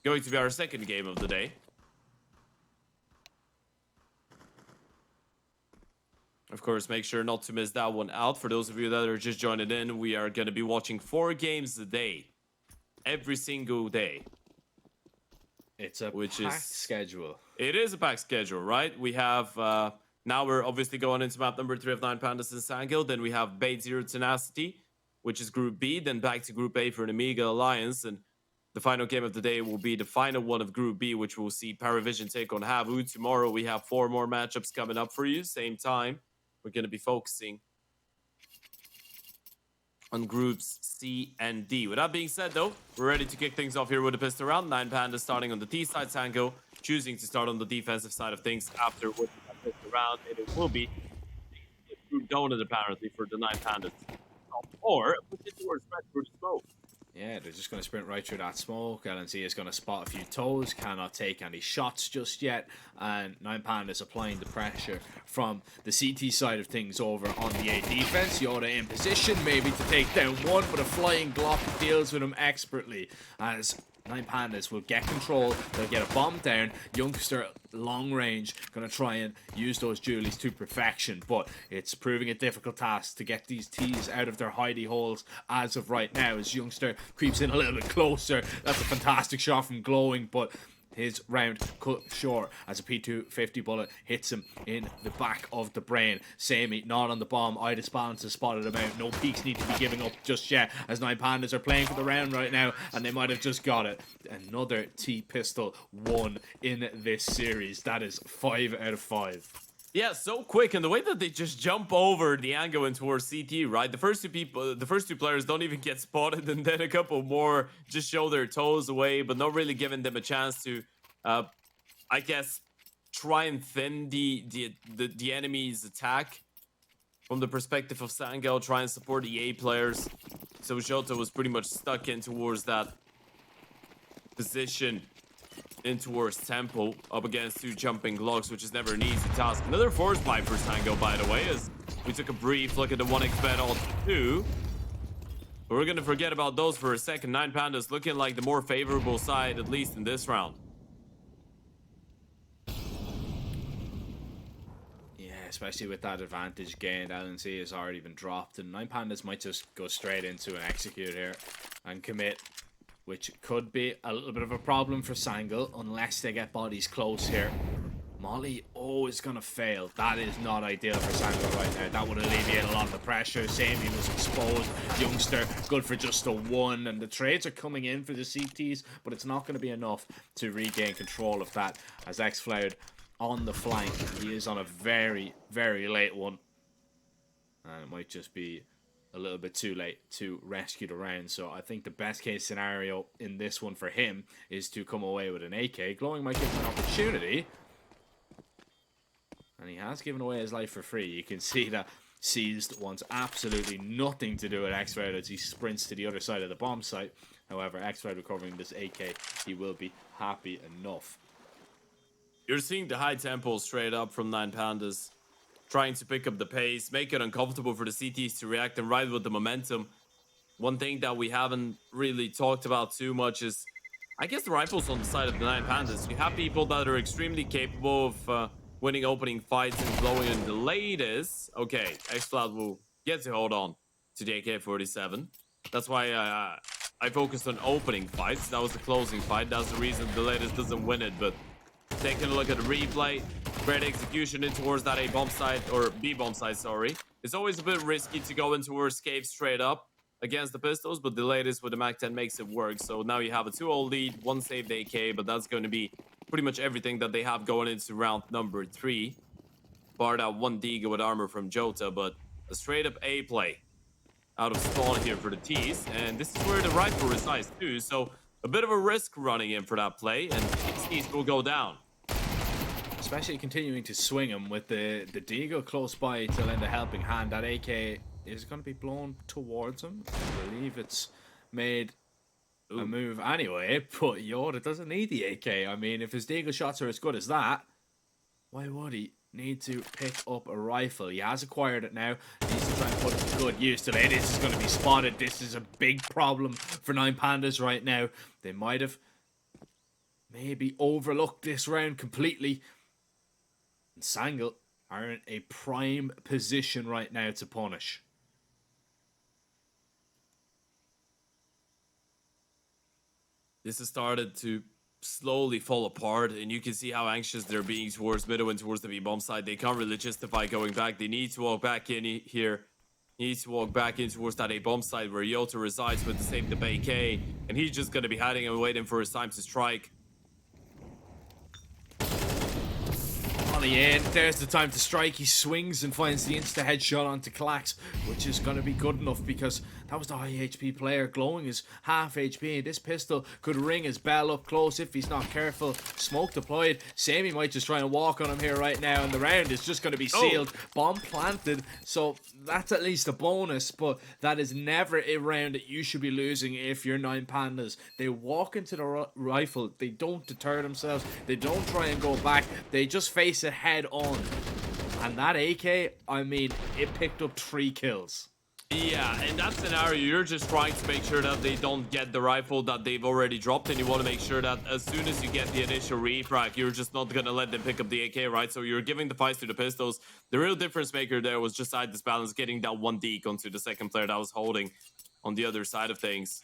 going to be our second game of the day. Of course, make sure not to miss that one out. For those of you that are just joining in, we are going to be watching 4 games a day. Every single day. It's a packed schedule. It is a packed schedule, right? We have... now we're obviously going into map number 3 of 9 Pandas and Sangil. Then we have Bait Zero Tenacity, which is Group B. Then back to Group A for an Amiga Alliance. And the final game of the day will be the final one of Group B, which will see Paravision take on Havu. Tomorrow we have 4 more matchups coming up for you. Same time. We're going to be focusing on groups C and D. With that being said, though, we're ready to kick things off here with a pistol round. 9 Pandas starting on the T side, Sango choosing to start on the defensive side of things after winning that first round, and it will be a true donut apparently for the Nine Pandas. Or push it towards red for the smoke. Yeah, they're just going to sprint right through that smoke. LNC is going to spot a few toes, cannot take any shots just yet. And Nine Pandas applying the pressure from the CT side of things over on the A defense. Yoda in position, maybe to take down one, but a flying Glock deals with him expertly as Nine Pandas will get control. They'll get a bomb down. Youngster, long range, going to try and use those Julies to perfection. But it's proving a difficult task to get these T's out of their hidey holes as of right now. As Youngster creeps in a little bit closer. That's a fantastic shot from Glowing, but his round cut short as a P250 bullet hits him in the back of the brain. Sammy not on the bomb. Idis Balance has spotted him out. No peaks need to be giving up just yet as Nine Pandas are playing for the round right now, and they might have just got it. Another T-Pistol 1 in this series. That is 5 out of 5. Yeah, so quick, and the way that they just jump over the angle and towards CT, right? The first two players don't even get spotted, and then a couple more just show their toes away, but not really giving them a chance to, I guess, try and thin the enemy's attack from the perspective of Sangel, try and support the A players. So Jota was pretty much stuck in towards that position in towards Temple up against two jumping Glocks, which is never an easy task. Another force buy for Tango, by the way, as we took a brief look at the 1xBet alt 2. But we're gonna forget about those for a second. Nine Pandas looking like the more favorable side, at least in this round. Yeah, especially with that advantage gained. LNC has already been dropped, and Nine Pandas might just go straight into an execute here and commit, which could be a little bit of a problem for Sangle unless they get bodies close here. Molly, is going to fail. That is not ideal for Sangle right now. That would alleviate a lot of the pressure. Sammy was exposed. Youngster, good for just a 1. And the trades are coming in for the CTs, but it's not going to be enough to regain control of that. As X-Floud on the flank, he is on a very, very late one. And it might just be a little bit too late to rescue the round. So I think the best case scenario in this one for him is to come away with an AK. Glowing might give him an opportunity, and he has given away his life for free. You can see that Seized wants absolutely nothing to do with X-Route as he sprints to the other side of the bomb site. However, X-Route recovering this AK, he will be happy enough. You're seeing the high tempo straight up from Nine Pandas, trying to pick up the pace, make it uncomfortable for the CTs to react and ride with the momentum. One thing that we haven't really talked about too much is, I guess, the rifles on the side of the Nine Pandas. You have people that are extremely capable of winning opening fights and blowing in the latest. Okay, X-Cloud will get to hold on to the AK-47. That's why I focused on opening fights. That was the closing fight. That's the reason the latest doesn't win it, but taking a look at the replay, great execution in towards that A bomb site, or B bomb site, sorry. It's always a bit risky to go in towards cave straight up against the pistols, but the latest with the MAC-10 makes it work. So now you have a 2-0 lead, 1 saved AK, but that's going to be pretty much everything that they have going into round number 3. Bar that 1 Diga with armor from Jota, but a straight up A play out of spawn here for the T's, and this is where the rifle resides too, so a bit of a risk running in for that play, and T's will go down. Especially continuing to swing him with the Deagle close by to lend a helping hand. That AK is going to be blown towards him. I believe it's made a move anyway, but Yoda doesn't need the AK. I mean, if his Deagle shots are as good as that, why would he need to pick up a rifle? He has acquired it now. He needs to try and put it to good use today. This is going to be spotted. This is a big problem for Nine Pandas right now. They might have maybe overlooked this round completely. And Sangle are in a prime position right now to punish. This has started to slowly fall apart, and you can see how anxious they're being towards middle and towards the B-bomb side. They can't really justify going back. They need to walk back in here. He needs to walk back in towards that A-bomb side where Yota resides with the same AK, and he's just going to be hiding and waiting for his time to strike. In. There's the time to strike. He swings and finds the insta headshot onto Clax, which is going to be good enough because That was the high HP player. Glowing is half HP. This pistol could ring his bell up close if he's not careful. Smoke deployed. Sammy might just try and walk on him here right now, and the round is just going to be sealed. Bomb planted, so that's at least a bonus, but that is never a round that you should be losing if you're 9Pandas. They walk into the rifle. They don't deter themselves. They don't try and go back. They just face it head on. And that AK, I mean, it picked up 3 kills. Yeah, in that scenario, you're just trying to make sure that they don't get the rifle that they've already dropped, and you want to make sure that as soon as you get the initial refrag, you're just not going to let them pick up the AK, right? So you're giving the fights to the pistols. The real difference maker there was just side disbalance, getting that 1 deke onto the second player that was holding on the other side of things.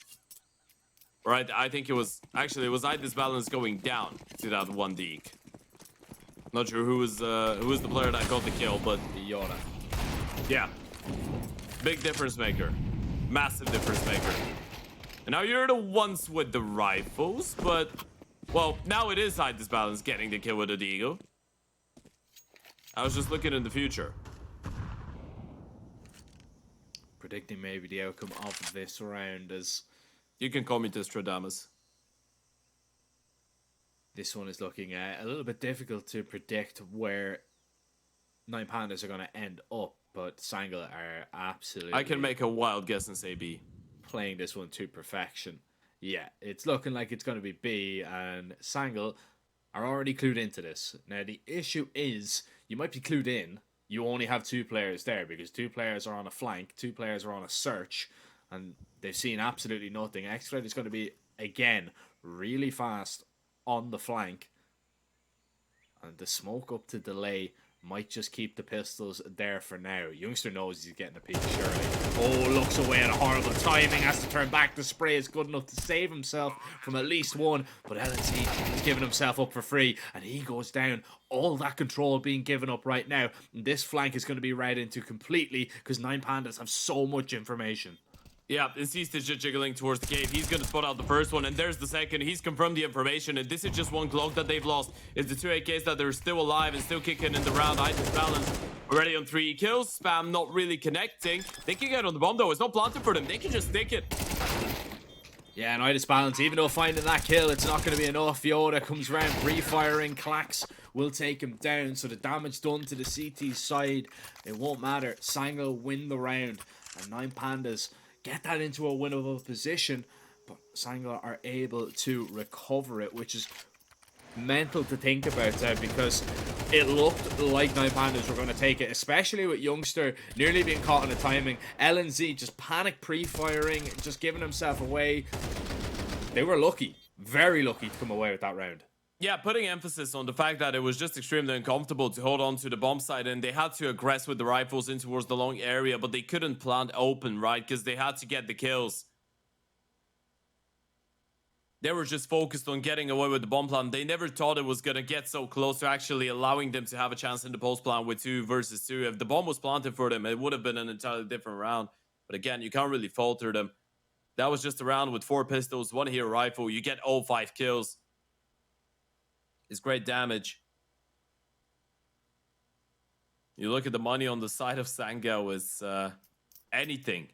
Right, I think it was side disbalance going down to that 1 deke. Not sure who was the player that got the kill, but Yoda. Yeah. Big difference maker. Massive difference maker. And now you're the ones with the rifles, but... Well, now it is side disbalance getting the kill with the Deagle. I was just looking in the future. Predicting maybe the outcome of this round as... You can call me Distradamus. This one is looking a little bit difficult to predict where 9Pandas are going to end up. But Sangle are absolutely... I can make a wild guess and say B. Playing this one to perfection. Yeah, it's looking like it's going to be B, and Sangle are already clued into this. Now, the issue is, you might be clued in, you only have 2 players there, because 2 players are on a flank, 2 players are on a search, and they've seen absolutely nothing. X-Thread is going to be, again, really fast on the flank, and the smoke up to delay might just keep the pistols there for now. Youngster knows he's getting a peek, surely. Oh, looks away at a horrible timing. Has to turn back. The spray is good enough to save himself from at least one. But LNC is giving himself up for free. And he goes down. All that control being given up right now. And this flank is going to be read into completely because 9Pandas have so much information. Yeah, and he's just jiggling towards the cave. He's going to spot out the first one, and there's the second. He's confirmed the information, and this is just 1 Glock that they've lost. It's the 2 AKs that they're still alive and still kicking in the round. I just balance. Already on 3 kills. Spam not really connecting. They can get on the bomb, though. It's not planted for them. They can just stick it. Yeah, and Itis balance. Even though finding that kill, it's not going to be enough. Yoda comes around, pre-firing. Clax will take him down. So the damage done to the CT side, it won't matter. Sango win the round, and 9Pandas get that into a winnable position, but Sangla are able to recover it, which is mental to think about because it looked like 9Pandas were going to take it, especially with Youngster nearly being caught in the timing. LNZ just panic pre-firing, just giving himself away. They were lucky, very lucky to come away with that round. Yeah, putting emphasis on the fact that it was just extremely uncomfortable to hold on to the bomb site, and they had to aggress with the rifles in towards the long area, but they couldn't plant open, right? Because they had to get the kills. They were just focused on getting away with the bomb plant. They never thought it was going to get so close to actually allowing them to have a chance in the post plant with 2 versus 2. If the bomb was planted for them, it would have been an entirely different round. But again, you can't really falter them. That was just a round with 4 pistols, 1 hero rifle. You get all 5 kills. It's great damage. You look at the money on the side of Sango, is anything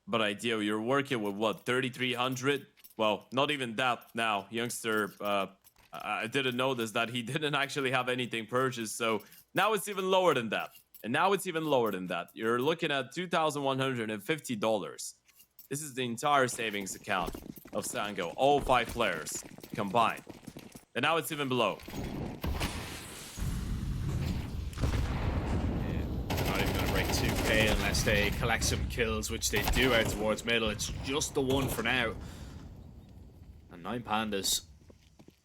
but ideal. You're working with what, 3,300? Well, not even that now. Youngster, I didn't notice that he didn't actually have anything purchased, so now it's even lower than that. And now it's even lower than that. You're looking at $2,150. This is the entire savings account of Sango, all 5 players combined. And now it's even below. They're not even going to break 2k unless they collect some kills, which they do out towards middle. It's just the 1 for now. And 9Pandas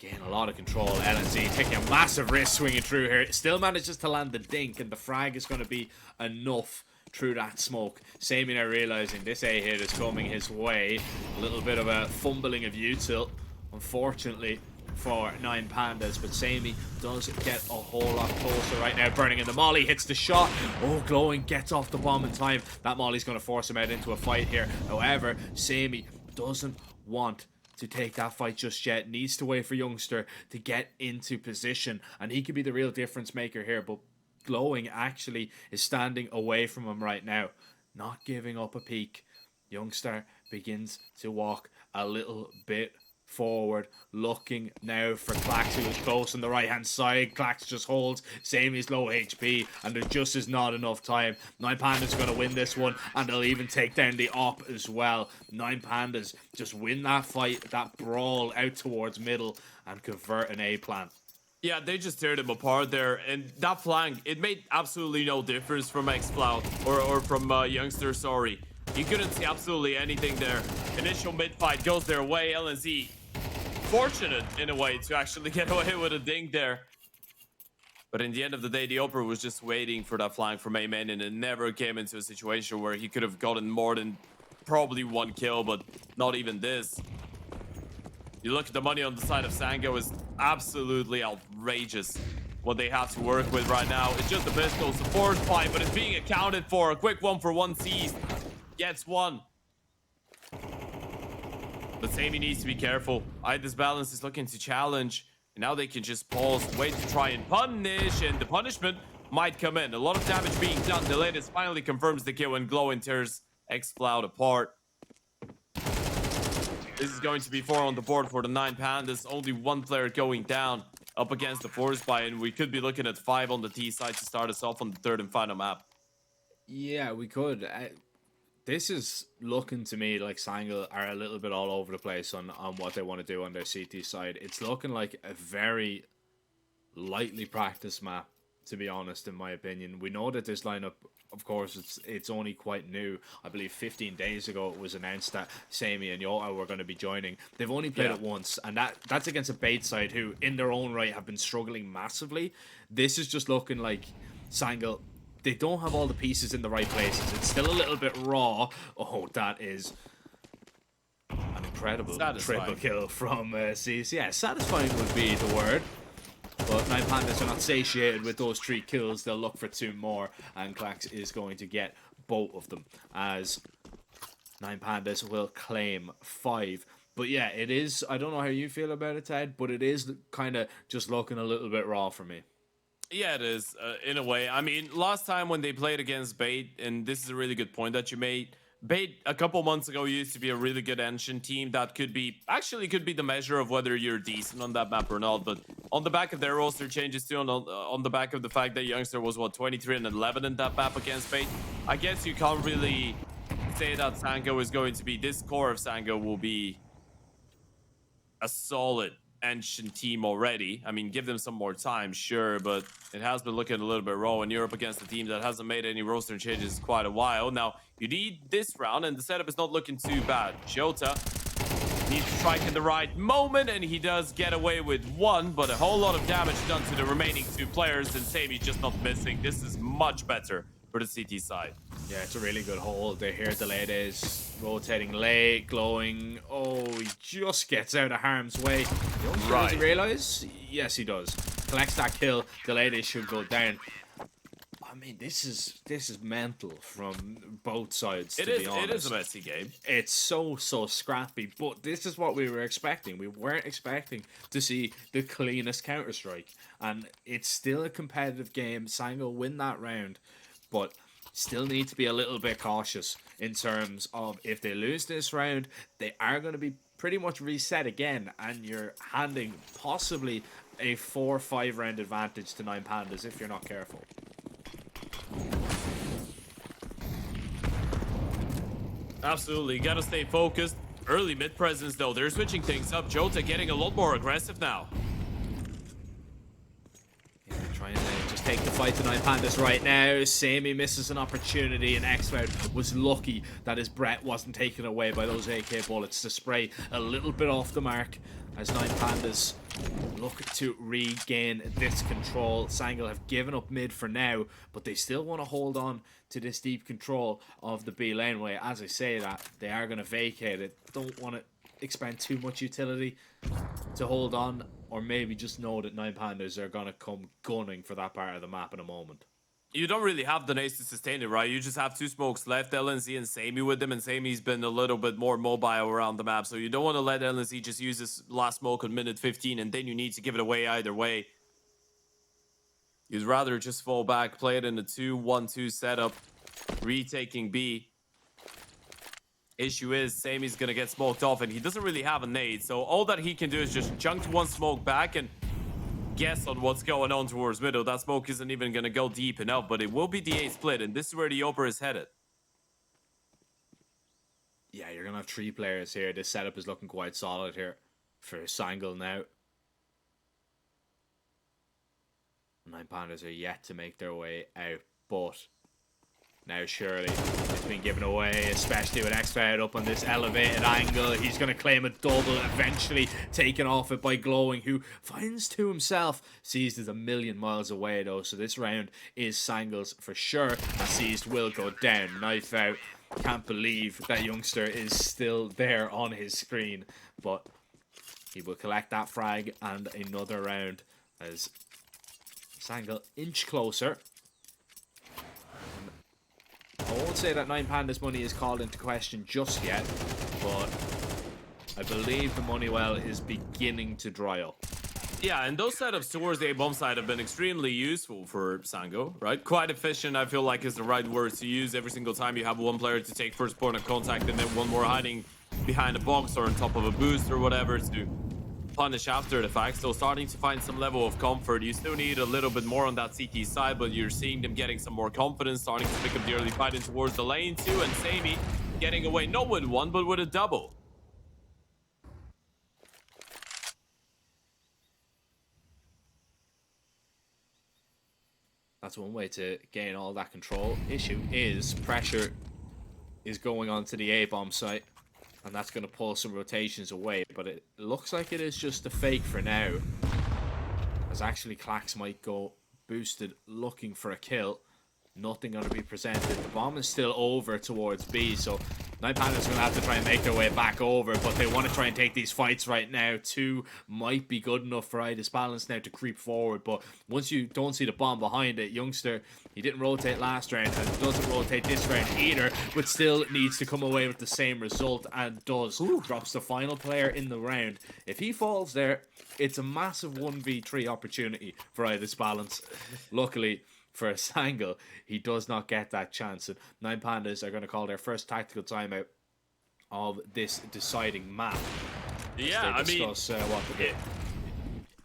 gain a lot of control. LNZ taking a massive risk swinging through here. Still manages to land the dink, and the frag is going to be enough through that smoke. Sammy now realizing this A hit is coming his way. A little bit of a fumbling of util, unfortunately, for 9Pandas, but Sammy does get a whole lot closer right now. Burning in the molly, hits the shot. Oh, Glowing gets off the bomb in time. That molly's going to force him out into a fight here. However, Sammy doesn't want to take that fight just yet. Needs to wait for Youngster to get into position, and he could be the real difference maker here, but Glowing actually is standing away from him right now, not giving up a peek. Youngster begins to walk a little bit forward, looking now for Clax, who is close on the right hand side. Clax just holds, Samey's low HP, and there just is not enough time. Nine Pandas going to win this one, and they'll even take down the op as well. Nine Pandas just win that fight, that brawl out towards middle, and convert an A plant. Yeah, they just teared him apart there, and that flank, it made absolutely no difference from X-Cloud, or from Youngster, sorry. You couldn't see absolutely anything there. Initial mid-fight goes their way. LNZ fortunate, in a way, to actually get away with a ding there. But in the end of the day, the Opera was just waiting for that flank from A-Man, and it never came into a situation where he could have gotten more than probably one kill, but not even this. You look at the money on the side of Sango, is absolutely outrageous what they have to work with right now. It's just the pistols, the force fight, but it's being accounted for. A quick 1-for-1 seized. Gets one. But Sammy needs to be careful. This balance is looking to challenge. And now they can just pause, wait to try and punish. And the punishment might come in. A lot of damage being done. The latest finally confirms the kill when Glowing tears X-Cloud apart. This is going to be 4 on the board for the 9 Pandas. Only one player going down up against the force buy. And we could be looking at 5 on the T side to start us off on the third and final map. Yeah, we could. This is looking to me like Sangal are a little bit all over the place on what they want to do on their CT side. It's looking like a very lightly practiced map, to be honest, in my opinion. We know that this lineup, of course, it's only quite new. I believe 15 days ago it was announced that Sammy and Yota were going to be joining. They've only played it once, and that's against a bait side who, in their own right, have been struggling massively. This is just looking like Sangal, they don't have all the pieces in the right places. It's still a little bit raw. Oh, that is an incredible triple kill from CS. Yeah, satisfying would be the word. But Nine Pandas are not satiated with those 3 kills. They'll look for 2 more, and Clax is going to get both of them, as Nine Pandas will claim 5. But yeah, it is, I don't know how you feel about it, Ted, but it is kind of just looking a little bit raw for me. Yeah, it is, in a way. I mean, last time when they played against Bait, and this is a really good point that you made, Bait a couple months ago used to be a really good Ancient team that could be the measure of whether you're decent on that map or not. But on the back of their roster changes too, on the back of the fact that Youngster was, what, 23 and 11 in that map against Bait, I guess you can't really say that Sango is going to be, this core of Sango will be a solid Ancient team already. I mean, give them some more time, sure, but it has been looking a little bit raw in Europe against a team that hasn't made any roster changes in quite a while. Now, you need this round, and the setup is not looking too bad. Jota needs to strike in the right moment, and he does get away with 1, but a whole lot of damage done to the remaining 2 players, and Samy's just not missing. This is much better for the CT side. Yeah, it's a really good hold. They hear the late is rotating late, Glowing. Oh, he just gets out of harm's way. Does he realize? Yes, he does. Collects that kill. The late should go down. I mean, this is mental from both sides, to be honest. It is a messy game. It's so scrappy, but this is what we were expecting. We weren't expecting to see the cleanest Counter-Strike, and it's still a competitive game. Sango win that round, but still need to be a little bit cautious in terms of if they lose this round, they are going to be pretty much reset again, and you're handing possibly a 4-5 round advantage to Nine Pandas if you're not careful. Absolutely, gotta stay focused. Early mid presence though, they're switching things up. Jota getting a lot more aggressive now. Yeah, trying to just take the fight to Nine Pandas right now. Sammy misses an opportunity, and X-Cloud was lucky that his breath wasn't taken away by those AK bullets to spray a little bit off the mark as Nine Pandas look to regain this control. Sangal have given up mid for now, but they still want to hold on to this deep control of the B laneway. As I say that, they are going to vacate it. Don't want to expend too much utility to hold on, or maybe just know that Nine Pandas are going to come gunning for that part of the map in a moment. You don't really have the nades to sustain it, right? You just have 2 smokes left, LNZ and Sammy with them, and Sammy's been a little bit more mobile around the map, so you don't want to let LNZ just use this last smoke on minute 15, and then you need to give it away either way. You'd rather just fall back, play it in a 2-1-2 setup, retaking B. Issue is, Samy's gonna get smoked off, and he doesn't really have a nade, so all that he can do is just chunk one smoke back and guess on what's going on towards middle. That smoke isn't even gonna go deep enough, but it will be the A split, and this is where the Oper is headed. Yeah, you're gonna have 3 players here. This setup is looking quite solid here for Sangle now. 9 Pandas are yet to make their way out, but now surely it's been given away, especially with X-Cloud up on this elevated angle. He's going to claim a double, eventually taken off it by Glowing, who finds 2 himself. Seized is a million miles away though, so this round is Sangle's for sure. And Seized will go down, knife out. Can't believe that youngster is still there on his screen, but he will collect that frag and another round as Sangle inch closer. I won't say that 9 Pandas money is called into question just yet, but I believe the money well is beginning to dry up. Yeah, and those setups towards the A-bomb side have been extremely useful for Sango, right? Quite efficient, I feel like, is the right word to use. Every single time you have one player to take first point of contact and then one more hiding behind a box or on top of a boost or whatever to punish after the fact. So starting to find some level of comfort. You still need a little bit more on that CT side, but you're seeing them getting some more confidence, starting to pick up the early fight in towards the lane too, and Sammy getting away not with one, but with a double. That's one way to gain all that control. Issue is pressure is going on to the A-bomb site, and that's going to pull some rotations away, but it looks like it is just a fake for now, as actually Clax might go boosted looking for a kill. Nothing going to be presented. The bomb is still over towards B, so 9 Pandas are going to have to try and make their way back over, but they want to try and take these fights right now. 2 might be good enough for Idis Balance now to creep forward, but once you don't see the bomb behind it, youngster, he didn't rotate last round and doesn't rotate this round either, but still needs to come away with the same result, and does. Drops the final player in the round. If he falls there, it's a massive 1v3 opportunity for Idis Balance. Luckily for Sangle, he does not get that chance. And 9 Pandas are going to call their first tactical timeout of this deciding map. Yeah, I mean, what to do.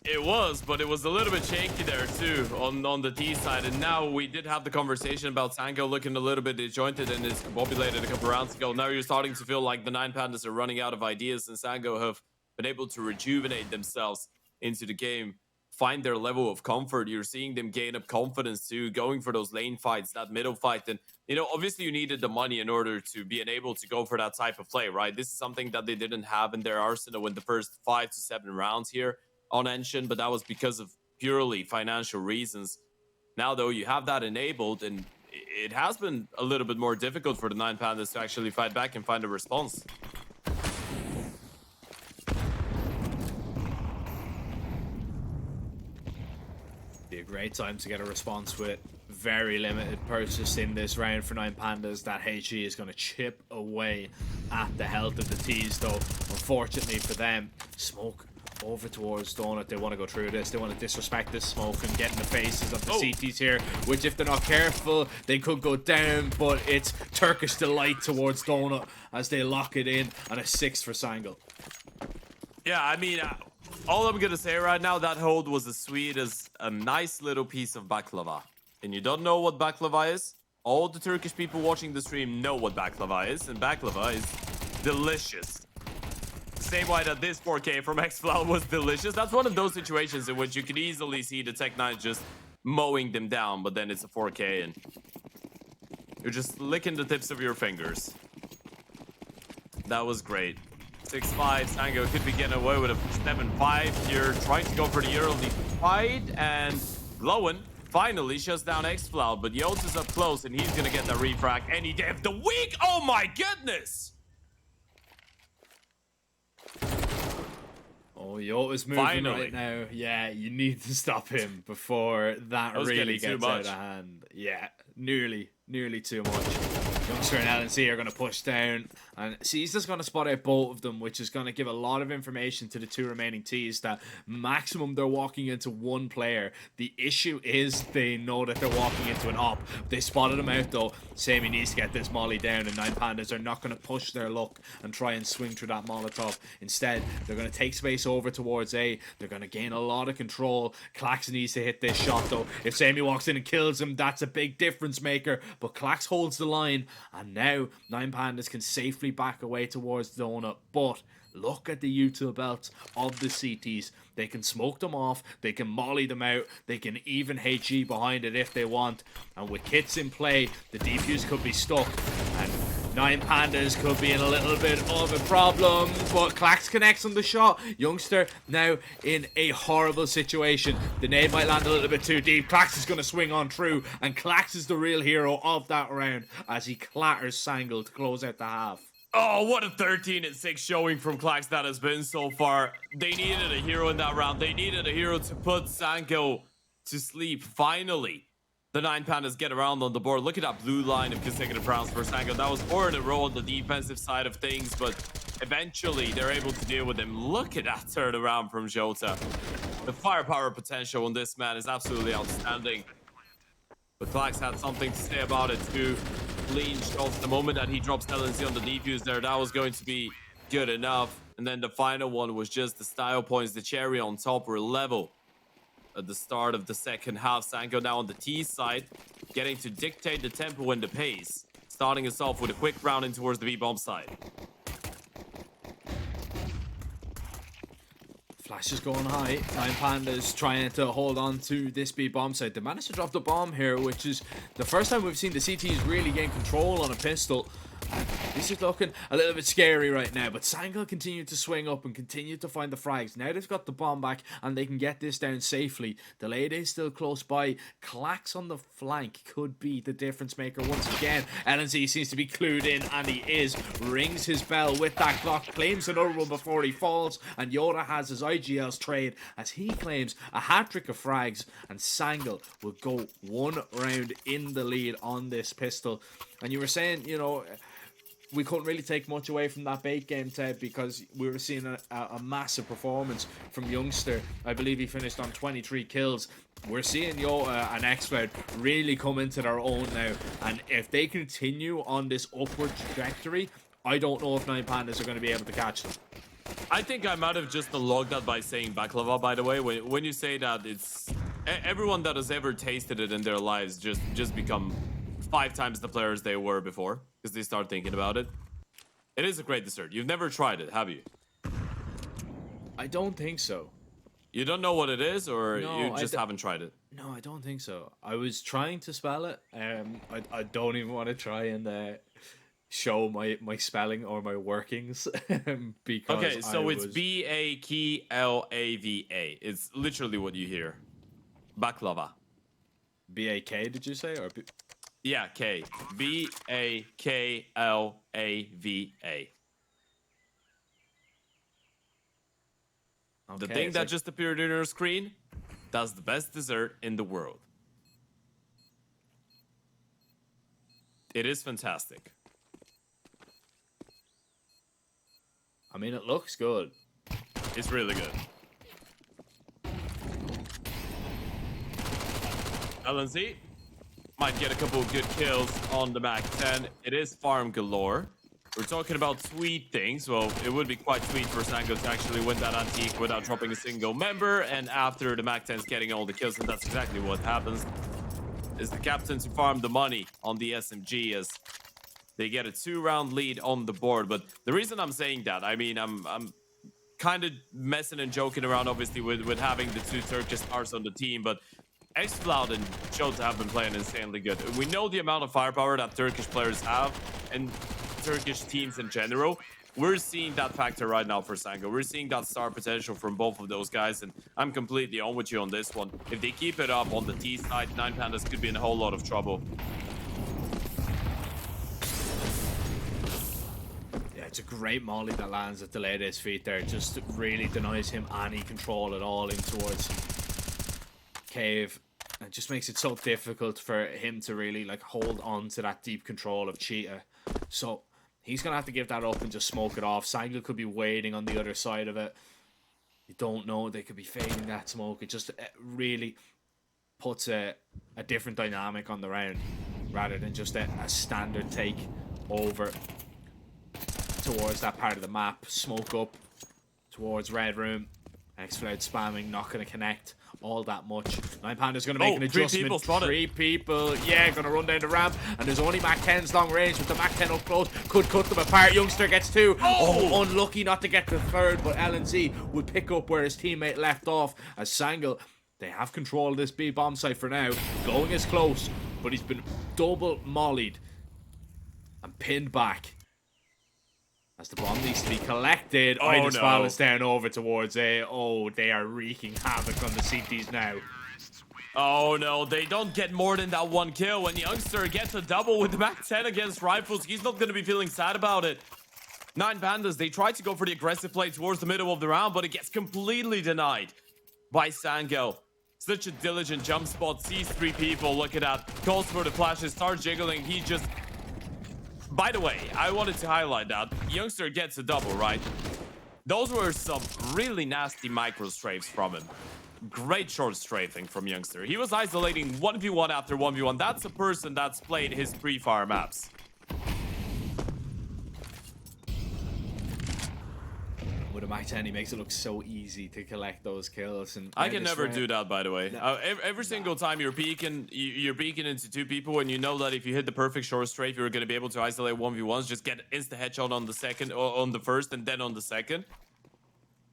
It was, but it was a little bit shaky there too on the T side. And now we did have the conversation about Sango looking a little bit disjointed and discombobulated a couple rounds ago. Now you're starting to feel like the 9 Pandas are running out of ideas, and Sango have been able to rejuvenate themselves into the game, find their level of comfort. You're seeing them gain up confidence too, going for those lane fights, that middle fight. And, you know, obviously you needed the money in order to be able to go for that type of play, right? This is something that they didn't have in their arsenal in the first 5 to 7 rounds here on Ancient, but that was because of purely financial reasons. Now, though, you have that enabled, and it has been a little bit more difficult for the 9 Pandas to actually fight back and find a response. Be a great time to get a response with very limited purchase in this round for 9 Pandas. That HE is going to chip away at the health of the T's, though. Unfortunately for them, smoke over towards Donut. They want to go through this. They want to disrespect this smoke and get in the faces of the CTs here, which if they're not careful, they could go down, but it's Turkish Delight towards Donut as they lock it in, and a 6 for Sangle. Yeah, I mean, all I'm gonna say right now, that hold was as sweet as a nice little piece of baklava. And you don't know what baklava is? All the Turkish people watching the stream know what baklava is, and baklava is delicious. The same way that this 4K from X-Flow was delicious. That's one of those situations in which you can easily see the Tech-9 just mowing them down, but then it's a 4K and you're just licking the tips of your fingers. That was great. 6-5, Sango could be getting away with a 7-5 here, trying to go for the early fight, and Glowin finally shuts down X-Flow, but Yotes is up close, and he's gonna get that refrag any day of the week. Oh my goodness! Oh, Yote is moving right now. Yeah, you need to stop him before that really gets out of hand. Yeah, nearly too much. Youngster and LNC are going to push down, and Caesar's going to spot out both of them, which is going to give a lot of information to the two remaining T's that maximum they're walking into one player. The issue is they know that they're walking into an op. They spotted him out though. Sammy needs to get this molly down, and 9 Pandas are not going to push their luck and try and swing through that Molotov. Instead, they're going to take space over towards A. They're going to gain a lot of control. Klax needs to hit this shot though. If Sammy walks in and kills him, that's a big difference maker, but Klax holds the line. And now 9 Pandas can safely back away towards Donut. But look at the util belts of the CTs. They can smoke them off, they can molly them out, they can even HE behind it if they want. And with kits in play, the defuse could be stuck. And 9 Pandas could be in a little bit of a problem, but Klax connects on the shot. Youngster now in a horrible situation. The nade might land a little bit too deep. Klax is going to swing on through, and Klax is the real hero of that round as he clatters Sangle to close out the half. Oh, what a 13-6 showing from Klax that has been so far. They needed a hero in that round. They needed a hero to put Sango to sleep. Finally, the 9 Pandas get around on the board. Look at that blue line of consecutive rounds for Sango. That was 4 in a row on the defensive side of things, but eventually they're able to deal with him. Look at that turnaround from Jota. The firepower potential on this man is absolutely outstanding. But Klax had something to say about it too. Flinched off the moment that he drops LNC on the defuse there. That was going to be good enough. And then the final one was just the style points. The cherry on top were level at the start of the second half. Sango now on the T side, getting to dictate the tempo and the pace. Starting us off with a quick round in towards the B-bomb side. Flash is going high. 9 Pandas trying to hold on to this B bomb site. They managed to drop the bomb here, which is the first time we've seen the CTs really gain control on a pistol. And this is looking a little bit scary right now, but Sangle continued to swing up and continue to find the frags. Now they've got the bomb back and they can get this down safely. The lead is still close by. Klax on the flank could be the difference maker once again. LNC seems to be clued in, and he is. Rings his bell with that Glock, claims another one before he falls, and Yoda has his IGL's trade as he claims a hat-trick of frags, and Sangle will go 1 round in the lead on this pistol. And you were saying, you know, we couldn't really take much away from that bait game, Ted, because we were seeing a massive performance from Youngster. I believe he finished on 23 kills. We're seeing Yoda and X-Cloud really come into their own now. And if they continue on this upward trajectory, I don't know if 9 Pandas are going to be able to catch them. I think I might have just unlocked that by saying baklava, by the way. When you say that, it's everyone that has ever tasted it in their lives just become 5 times the players they were before, because they start thinking about it. It is a great dessert. You've never tried it, have you? I don't think so. You don't know what it is, or No, you just haven't tried it? No, I don't think so. I was trying to spell it. I don't even want to try and show my spelling or my workings because okay, so it's B-A-K-L-A-V-A. It's literally what you hear. Baklava. B-A-K, did you say? Or yeah, K. B-A-K-L-A-V-A. The thing that just appeared on your screen, that's the best dessert in the world. It is fantastic. I mean, it looks good. It's really good. LNZ might get a couple of good kills on the Mac 10. It is farm galore. We're talking about sweet things. Well, it would be quite sweet for Sango to actually win that antique without dropping a single member. And after the Mac 10's getting all the kills, and that's exactly what happens, is the captain to farm the money on the SMG as they get a 2-round lead on the board. But the reason I'm saying that, I mean, I'm kind of messing and joking around, obviously, with having the 2 Turkish stars on the team, but X-Cloud and Jota have been playing insanely good. We know the amount of firepower that Turkish players have, and Turkish teams in general. We're seeing that factor right now for Sango. We're seeing that star potential from both of those guys, and I'm completely on with you on this one. If they keep it up on the T side, 9 Pandas could be in a whole lot of trouble. Yeah, it's a great molly that lands at Delede's feet there. Just really denies him any control at all in towards Cave. It just makes it so difficult for him to really like hold on to that deep control of Cheetah. So he's gonna have to give that up and just smoke it off. Sangha could be waiting on the other side of it. You don't know, they could be fading that smoke. It just really puts a different dynamic on the round rather than just a standard take over towards that part of the map. Smoke up towards Red Room. X-Flood spamming, not going to connect all that much. Nine Panda's going to make an adjustment. Three people, yeah, going to run down the ramp. And there's only Mac 10's long range with the Mac 10 up close. Could cut them apart. Youngster gets two. Oh, unlucky not to get the third. But LNZ will pick up where his teammate left off. As Sangal, they have control of this B bomb site for now. Going is close, but he's been double mollied and pinned back. As the bomb needs to be collected, Idasval is down over towards A. Oh, they are wreaking havoc on the CTs now. Oh no, they don't get more than that one kill. When Youngster gets a double with the Mac 10 against Rifles, he's not going to be feeling sad about it. Nine Pandas, they try to go for the aggressive play towards the middle of the round, but it gets completely denied by Sango. Such a diligent jump spot, sees three people, look at that, goes for the flashes, starts jiggling, he just... By the way, I wanted to highlight that. Youngster gets a double, right? Those were some really nasty micro strafes from him. Great short strafing from Youngster. He was isolating 1v1 after 1v1. That's a person that's played his pre-fire maps. With a Mac 10, he makes it look so easy to collect those kills. And I can never do that, by the way. Every single time you're peeking into two people, and you know that if you hit the perfect short strafe, you're going to be able to isolate 1v1s, just get insta headshot on the second, or on the first, and then on the second.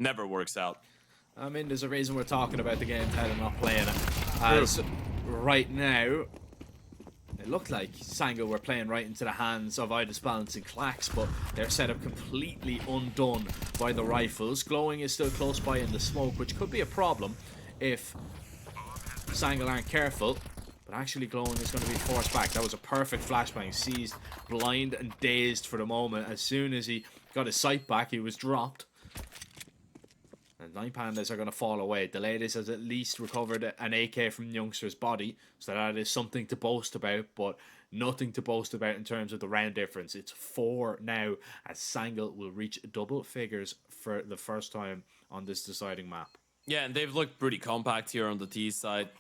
Never works out. I mean, there's a reason we're talking about the game, Ted, and not playing it. As right now, it looked like Sango were playing right into the hands of Idis Balance and Clax, but they're set up completely undone by the Rifles. Glowing is still close by in the smoke, which could be a problem if Sango aren't careful. But actually Glowing is going to be forced back. That was a perfect flashbang. Seized, blind and dazed for the moment. As soon as he got his sight back, he was dropped. And Nine Pandas are going to fall away. The latest has at least recovered an AK from Youngster's body, so that is something to boast about, but nothing to boast about in terms of the round difference. It's 4 now, as Sangal will reach double figures for the first time on this deciding map. Yeah, and they've looked pretty compact here on the T side.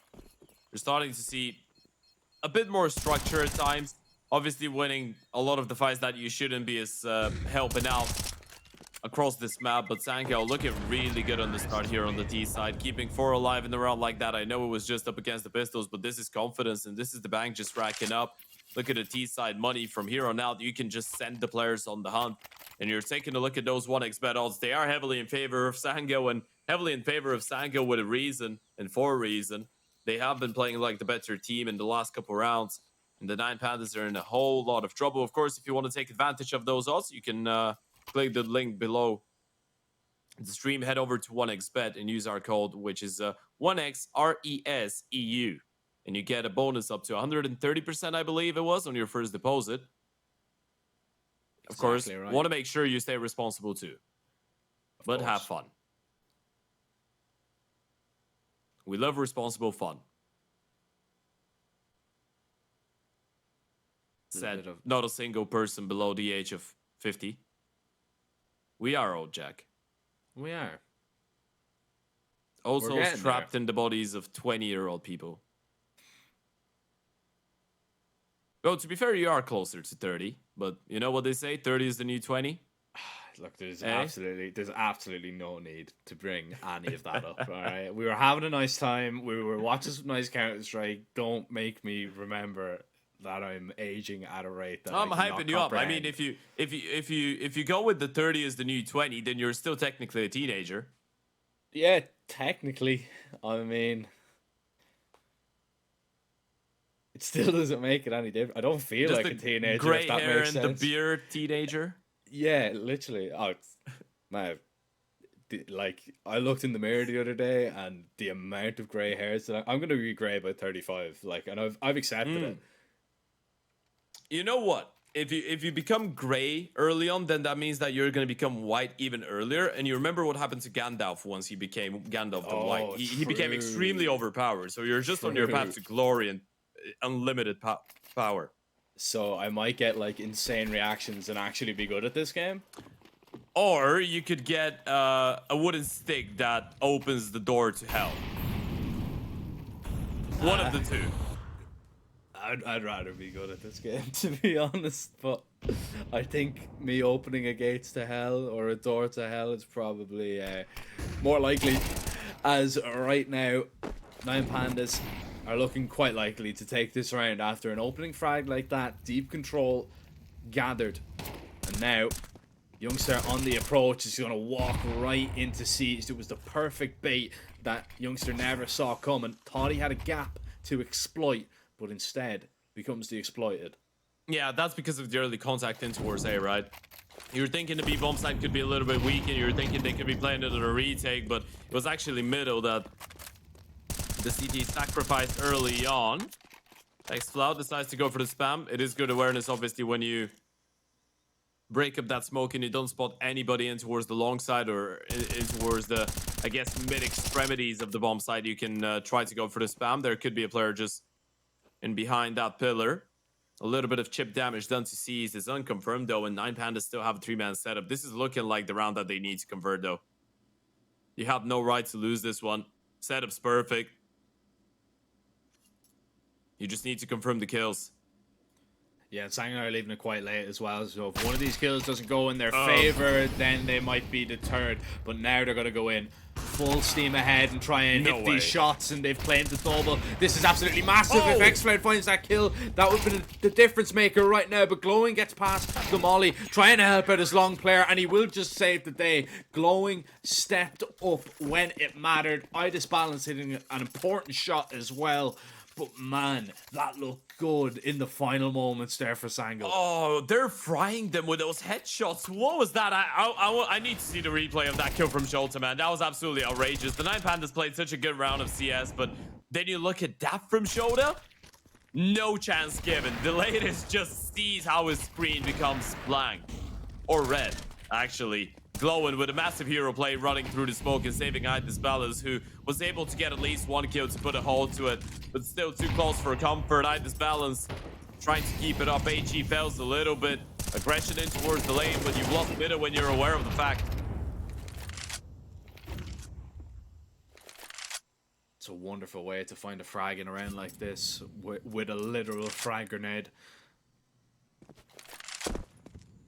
We're starting to see a bit more structure at times. Obviously winning a lot of the fights that you shouldn't be is helping out across this map, but Sango looking really good on the start here on the T side, keeping 4 alive in the round like that. I know it was just up against the pistols, but this is confidence, and this is the bank just racking up. Look at the T side money. From here on out, you can just send the players on the hunt, and you're taking a look at those 1xbet odds. They are heavily in favor of Sango, and heavily in favor of Sango with a reason, and for a reason. They have been playing like the better team in the last couple rounds, and the Nine Pandas are in a whole lot of trouble. Of course, if you want to take advantage of those odds, you can click the link below the stream, head over to 1xbet and use our code, which is 1XRESEU, and you get a bonus up to 130%, I believe it was, on your first deposit. Of course, right. Want to make sure you stay responsible too, but have fun. We love responsible fun. Said not a single person below the age of 50. We are old, Jack. We are. Also trapped in the bodies of 20-year-old people. Well, to be fair, you are closer to 30, but you know what they say? 30 is the new 20. Look, there's absolutely no need to bring any of that up. All right, we were having a nice time. We were watching some nice Counter-Strike. Don't make me remember that I'm aging at a rate that I'm hyping you up. I mean, if you go with the 30 as the new 20, then you're still technically a teenager. Yeah, technically. I mean, it still doesn't make it any different. I don't feel just like a teenager. Gray if that hair makes and sense. The beard teenager. Yeah, literally. Oh, man. Like, I looked in the mirror the other day, and the amount of grey hairs that I'm going to be grey by 35. Like, and I've accepted it. You know what? if you become gray early on, then that means that you're going to become white even earlier. And you remember what happened to Gandalf once he became Gandalf the White. He became extremely overpowered. So you're just on your path to glory and unlimited power. So I might get like insane reactions and actually be good at this game. Or you could get a wooden stick that opens the door to hell. One of the two. I'd rather be good at this game, to be honest, but I think me opening a gates to hell or a door to hell is probably more likely, as right now 9 Pandas are looking quite likely to take this round after an opening frag like that. Deep control gathered, and now Youngster on the approach is going to walk right into Seized. It was the perfect bait that Youngster never saw coming, thought he had a gap to exploit, but instead becomes the exploited. Yeah, that's because of the early contact in towards A, right? You were thinking the B bomb side could be a little bit weak, and you were thinking they could be playing it on a retake, but it was actually middle that the CT sacrificed early on. Xflout decides to go for the spam. It is good awareness, obviously, when you break up that smoke and you don't spot anybody in towards the long side or in towards the, I guess, mid extremities of the bomb side. You can try to go for the spam. There could be a player just in behind that pillar. A little bit of chip damage done to Seized is unconfirmed, though, and 9 Pandas still have a 3-man setup. This is looking like the round that they need to convert, though. You have no right to lose this one. Setup's perfect. You just need to confirm the kills. Yeah, Sangha are leaving it quite late as well, so if one of these kills doesn't go in their favor, then they might be deterred. But now they're going to go in full steam ahead and try and hit these shots, and they've claimed the double. This is absolutely massive. If Xflout finds that kill, that would be the difference maker right now. But Glowing gets past the molly, trying to help out his long player, and he will just save the day. Glowing stepped up when it mattered. Idis Balance hitting an important shot as well. But man, that looked good in the final moments there for Sango. Oh, they're frying them with those headshots. What was that? I need to see the replay of that kill from Sholta, man. That was absolutely outrageous. The 9 Pandas played such a good round of CS, but then you look at that from Sholta, no chance given. The latest just sees how his screen becomes blank. Or red, actually. Glowing with a massive hero play running through the smoke and saving Idis Balance, who was able to get at least one kill to put a hold to it, but still too close for comfort. Idis Balance trying to keep it up. HE fails a little bit. Aggression in towards the lane, but you've lost middle when you're aware of the fact. It's a wonderful way to find a frag in a round like this with a literal frag grenade.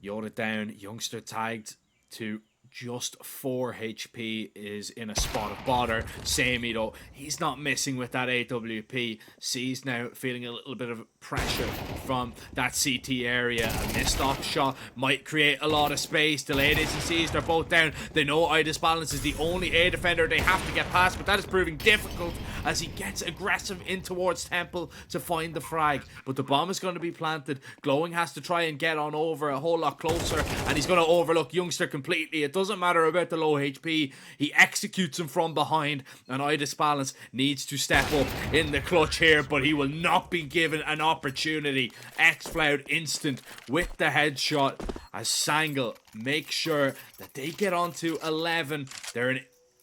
Yoda down, Youngster tagged to just 4 HP, is in a spot of bother. Samey though, he's not missing with that AWP. C's now feeling a little bit of pressure from that CT area. A missed off shot might create a lot of space. Delayed and C's, they're both down. They know Idis Balance is the only A defender they have to get past, but that is proving difficult as he gets aggressive in towards Temple to find the frag. But the bomb is going to be planted. Glowing has to try and get on over a whole lot closer, and he's going to overlook Youngster completely. It doesn't matter about the low HP. He executes him from behind, and Idis Balance needs to step up in the clutch here, but he will not be given an opportunity. Xflout instant with the headshot as Sangle makes sure that they get onto 11. They're an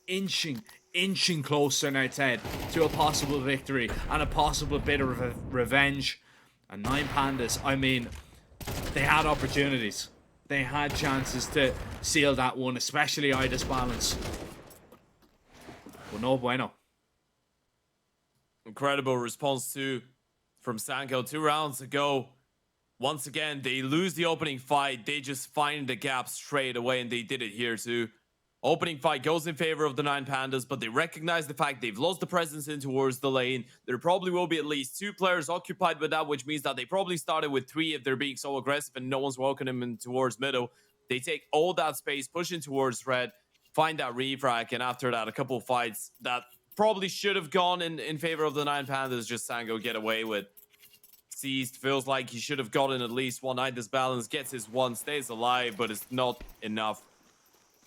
inching closer now, Ted, to a possible victory and a possible bit of revenge. And 9 Pandas, I mean, they had opportunities. They had chances to seal that one, especially Idis Balance. But no bueno. Incredible response too from Sanko 2 rounds ago. Once again, they lose the opening fight. They just find the gap straight away, and they did it here too. Opening fight goes in favor of the 9 Pandas, but they recognize the fact they've lost the presence in towards the lane. There probably will be at least 2 players occupied with that, which means that they probably started with 3 if they're being so aggressive and no one's welcoming them in towards middle. They take all that space, push in towards red, find that refrag, and after that, a couple of fights that probably should have gone in favor of the 9 Pandas, just Sango get away with. Seized, feels like he should have gotten at least one. Idis Balance gets his one, stays alive, but it's not enough.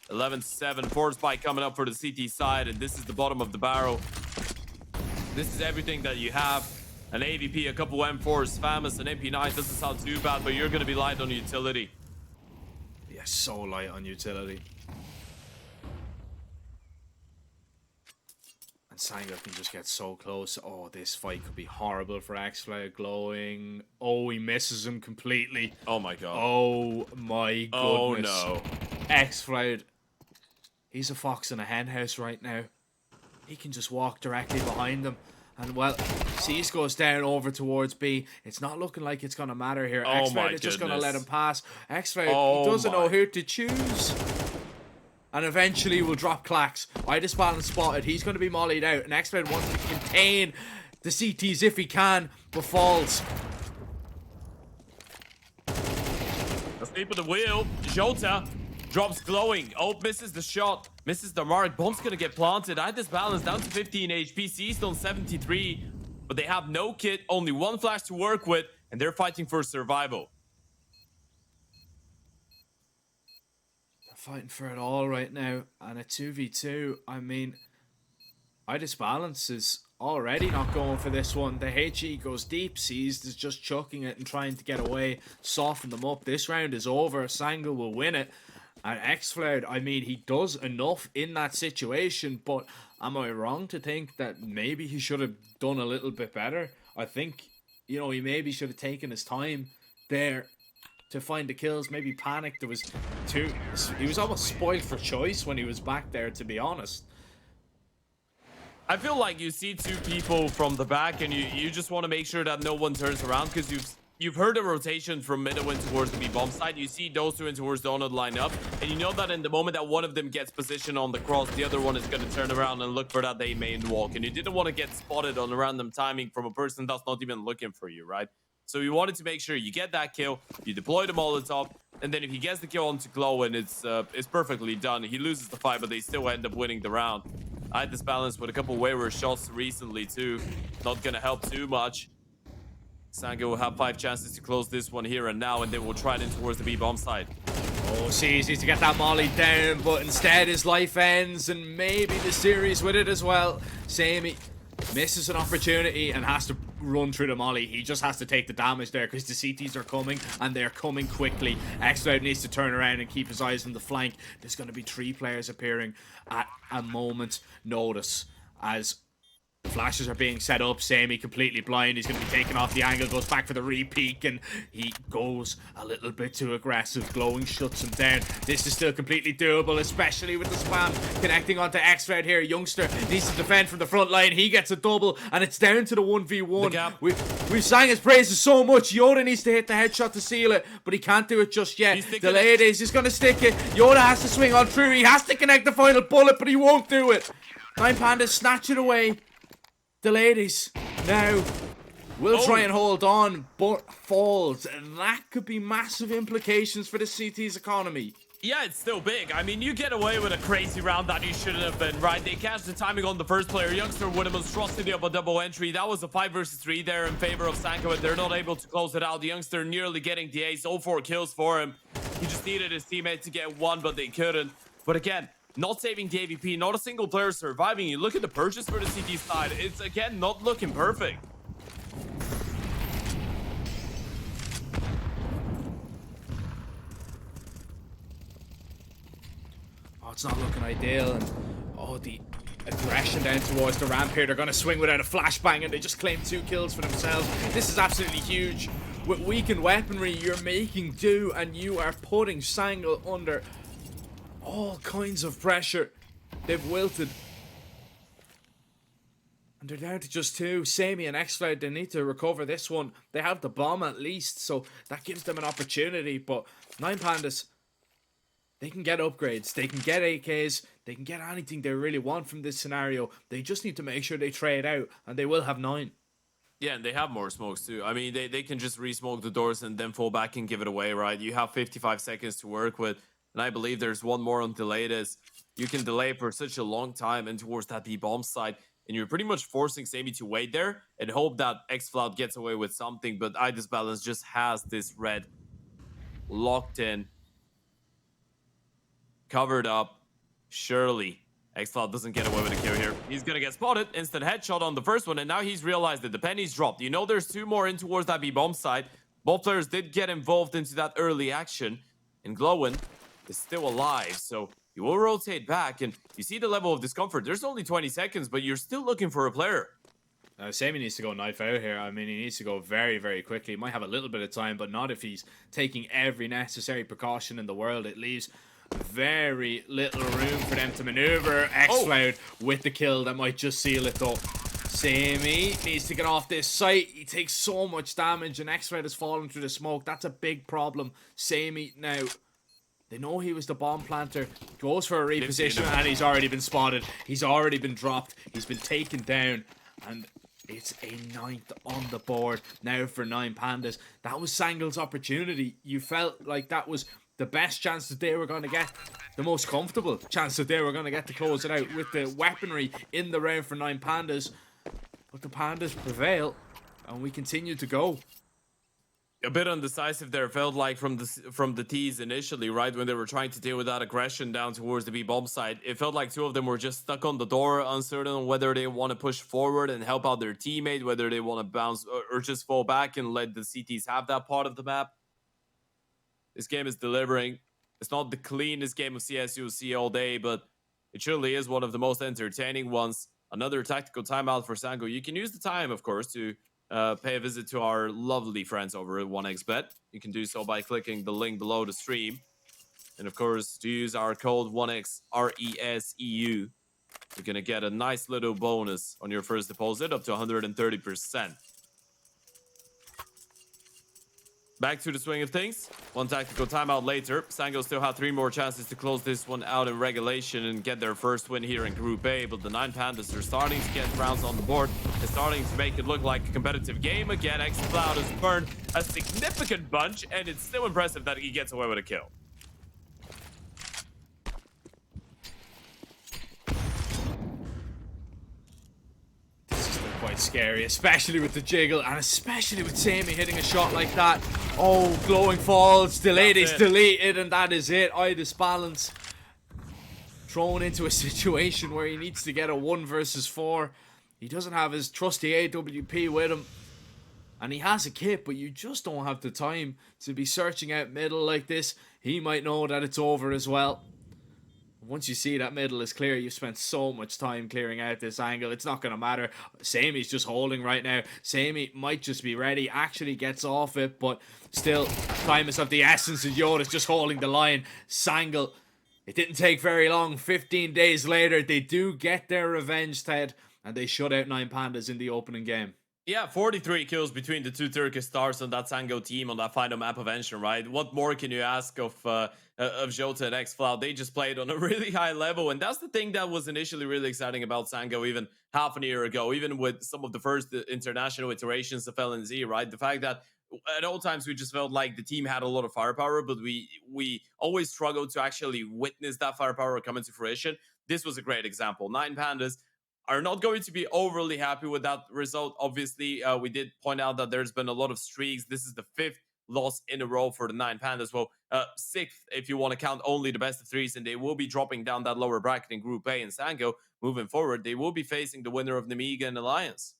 11-7, force spike coming up for the CT side, and this is the bottom of the barrel. This is everything that you have. An AVP, a couple M4s, Famous, and MP9 doesn't sound too bad, but you're going to be light on utility. Yeah, so light on utility. And Sango can just get so close. Oh, this fight could be horrible for xFloud. Glowing. Oh, he misses him completely. Oh my god. Oh my goodness. Oh no. xFloud. He's a fox in a hen house right now. He can just walk directly behind them. And well, CS goes down over towards B. It's not looking like it's going to matter here. Oh xFloud is just going to let him pass. xFloud, Oh he doesn't my. know who to choose. And eventually will drop Clax. Idisbalance spotted. He's going to be mollied out. And xFloud wants to contain the CTs if he can, but falls. Asleep with the wheel. Jota drops Glowing. Oh, misses the shot. Misses the mark. Bomb's going to get planted. Idisbalance down to 15 HP. C's on 73. But they have no kit. Only one flash to work with. And they're fighting for survival. Fighting for it all right now, and a 2v2. I mean, Idisbalance is already not going for this one. The HE goes deep. Seized is just chucking it and trying to get away, soften them up. This round is over. Sango will win it. And xFloud, I mean, he does enough in that situation, but am I wrong to think that maybe he should have done a little bit better? I think, you know, he maybe should have taken his time there to find the kills, maybe panicked. There was he was almost spoiled for choice when he was back there, to be honest. I feel like you see two people from the back and you just want to make sure that no one turns around because you've heard a rotation from Midwin towards the B-bomb side. You see those two in towards the Donut line up, and you know that in the moment that one of them gets positioned on the cross, the other one is going to turn around and look for that A main walk, and you didn't want to get spotted on a random timing from a person that's not even looking for you, right? So you wanted to make sure you get that kill, you deploy the Molotov, and then if he gets the kill onto Glow, and it's perfectly done. He loses the fight, but they still end up winning the round. I had this balance with a couple wayward shots recently too. Not gonna help too much. Sango will have 5 chances to close this one here and now, and then we'll try it in towards the B-bomb side. Oh, sees needs to get that molly down, but instead his life ends, and maybe the series with it as well. Sammy misses an opportunity and has to run through the molly. He just has to take the damage there because the CTs are coming, and they're coming quickly. xFloud needs to turn around and keep his eyes on the flank. There's going to be 3 players appearing at a moment's notice as flashes are being set up. Sammy completely blind. He's going to be taken off the angle, goes back for the re-peek, and he goes a little bit too aggressive. Glowing shuts him down. This is still completely doable, especially with the spam connecting onto xFloud here. Youngster needs to defend from the front line. He gets a double, and it's down to the 1v1. We've sang his praises so much. Yoda needs to hit the headshot to seal it, but he can't do it just yet. Delayed is just going to stick it. Yoda has to swing on through. He has to connect the final bullet, but he won't do it. Nine Pandas snatch it away. The ladies now will try and hold on, but falls. And that could be massive implications for the CT's economy. Yeah, it's still big. I mean, you get away with a crazy round that you shouldn't have been, right? They catch the timing on the first player. Youngster with a monstrosity of a double entry. That was a 5 versus 3 there in favor of Sanko, and they're not able to close it out. The Youngster nearly getting the ace. 0-4 kills for him. He just needed his teammate to get one, but they couldn't. But again, not saving the AVP, not a single player surviving. You look at the purchase for the CT side, it's again not looking perfect. Oh, it's not looking ideal. And oh, the aggression down towards the ramp here. They're going to swing without a flashbang, and they just claim 2 kills for themselves. This is absolutely huge. With weakened weaponry, you're making do, and you are putting Sangle under all kinds of pressure. They've wilted. And they're down to just 2. Sammy and xFloud, they need to recover this one. They have the bomb at least, so that gives them an opportunity. But 9 Pandas, they can get upgrades. They can get AKs. They can get anything they really want from this scenario. They just need to make sure they trade out, and they will have 9. Yeah, and they have more smokes too. I mean, they can just re-smoke the doors and then fall back and give it away, right? You have 55 seconds to work with. And I believe there's one more on delay. You can delay for such a long time and towards that B-bomb side. And you're pretty much forcing Sammy to wait there and hope that xFloud gets away with something. But Idisbalance just has this red locked in, covered up. Surely xFloud doesn't get away with a kill here. He's gonna get spotted. Instant headshot on the first one, and now he's realized that the penny's dropped. You know there's 2 more in towards that B-bomb side. Both players did get involved into that early action, and Glowin is still alive, so you will rotate back, and you see the level of discomfort. There's only 20 seconds, but you're still looking for a player. Sammy needs to go knife out here. I mean, he needs to go very, very quickly. He might have a little bit of time, but not if he's taking every necessary precaution in the world. It leaves very little room for them to maneuver. Xcloud with the kill that might just seal it though. Sammy needs to get off this site. He takes so much damage, and Xcloud has fallen through the smoke. That's a big problem. Sammy now, they know he was the bomb planter. Goes for a reposition, and he's already been spotted. He's already been dropped. He's been taken down, and it's a 9th on the board now for 9 Pandas. That was Sangle's opportunity. You felt like that was the best chance that they were going to get, the most comfortable chance that they were going to get to close it out with the weaponry in the round for 9 Pandas. But the Pandas prevail, and we continue to go. A bit undecisive there, felt like from the T's initially, right? When they were trying to deal with that aggression down towards the B-bomb side. It felt like 2 of them were just stuck on the door, uncertain on whether they want to push forward and help out their teammate, whether they want to bounce or just fall back and let the CTs have that part of the map. This game is delivering. It's not the cleanest game of CS you'll see all day, but it surely is one of the most entertaining ones. Another tactical timeout for Sango. You can use the time, of course, to pay a visit to our lovely friends over at 1xBet. You can do so by clicking the link below the stream. And of course, to use our code 1XRESEU, you're going to get a nice little bonus on your first deposit up to 130%. Back to the swing of things. 1 tactical timeout later. Sango still have 3 more chances to close this one out in regulation and get their first win here in Group A. But the 9 Pandas are starting to get rounds on the board and starting to make it look like a competitive game again. Xcloud has burned a significant bunch, and it's still impressive that he gets away with a kill. Quite scary, especially with the jiggle, and especially with Sammy hitting a shot like that. Oh, glowing falls, delayed is deleted, and that is it. Idis balance thrown into a situation where he needs to get a 1 versus 4. He doesn't have his trusty AWP with him, and he has a kit, but you just don't have the time to be searching out middle like this. He might know that it's over as well. Once you see that middle is clear, you've spent so much time clearing out this angle. It's not going to matter. Samy's just holding right now. Sammy might just be ready. Actually gets off it, but still, time is of the essence. And Yoda's just holding the line. Sangle, it didn't take very long. 15 days later, they do get their revenge, Ted. And they shut out 9 Pandas in the opening game. Yeah, 43 kills between the 2 Turkish stars on that Sango team on that final map of Ancient, right? What more can you ask of Jota and Xcloud? They just played on a really high level, and that's the thing that was initially really exciting about Sango even half a year ago, even with some of the first international iterations of LNZ, right? The fact that at all times we just felt like the team had a lot of firepower, but we always struggled to actually witness that firepower come into fruition. This was a great example. 9 Pandas are not going to be overly happy with that result. Obviously, we did point out that there's been a lot of streaks. This is the 5th loss in a row for the 9 Pandas. Well, 6th if you want to count only the best of 3s, and they will be dropping down that lower bracket in Group A. And Sango, moving forward, they will be facing the winner of Namiga and Alliance.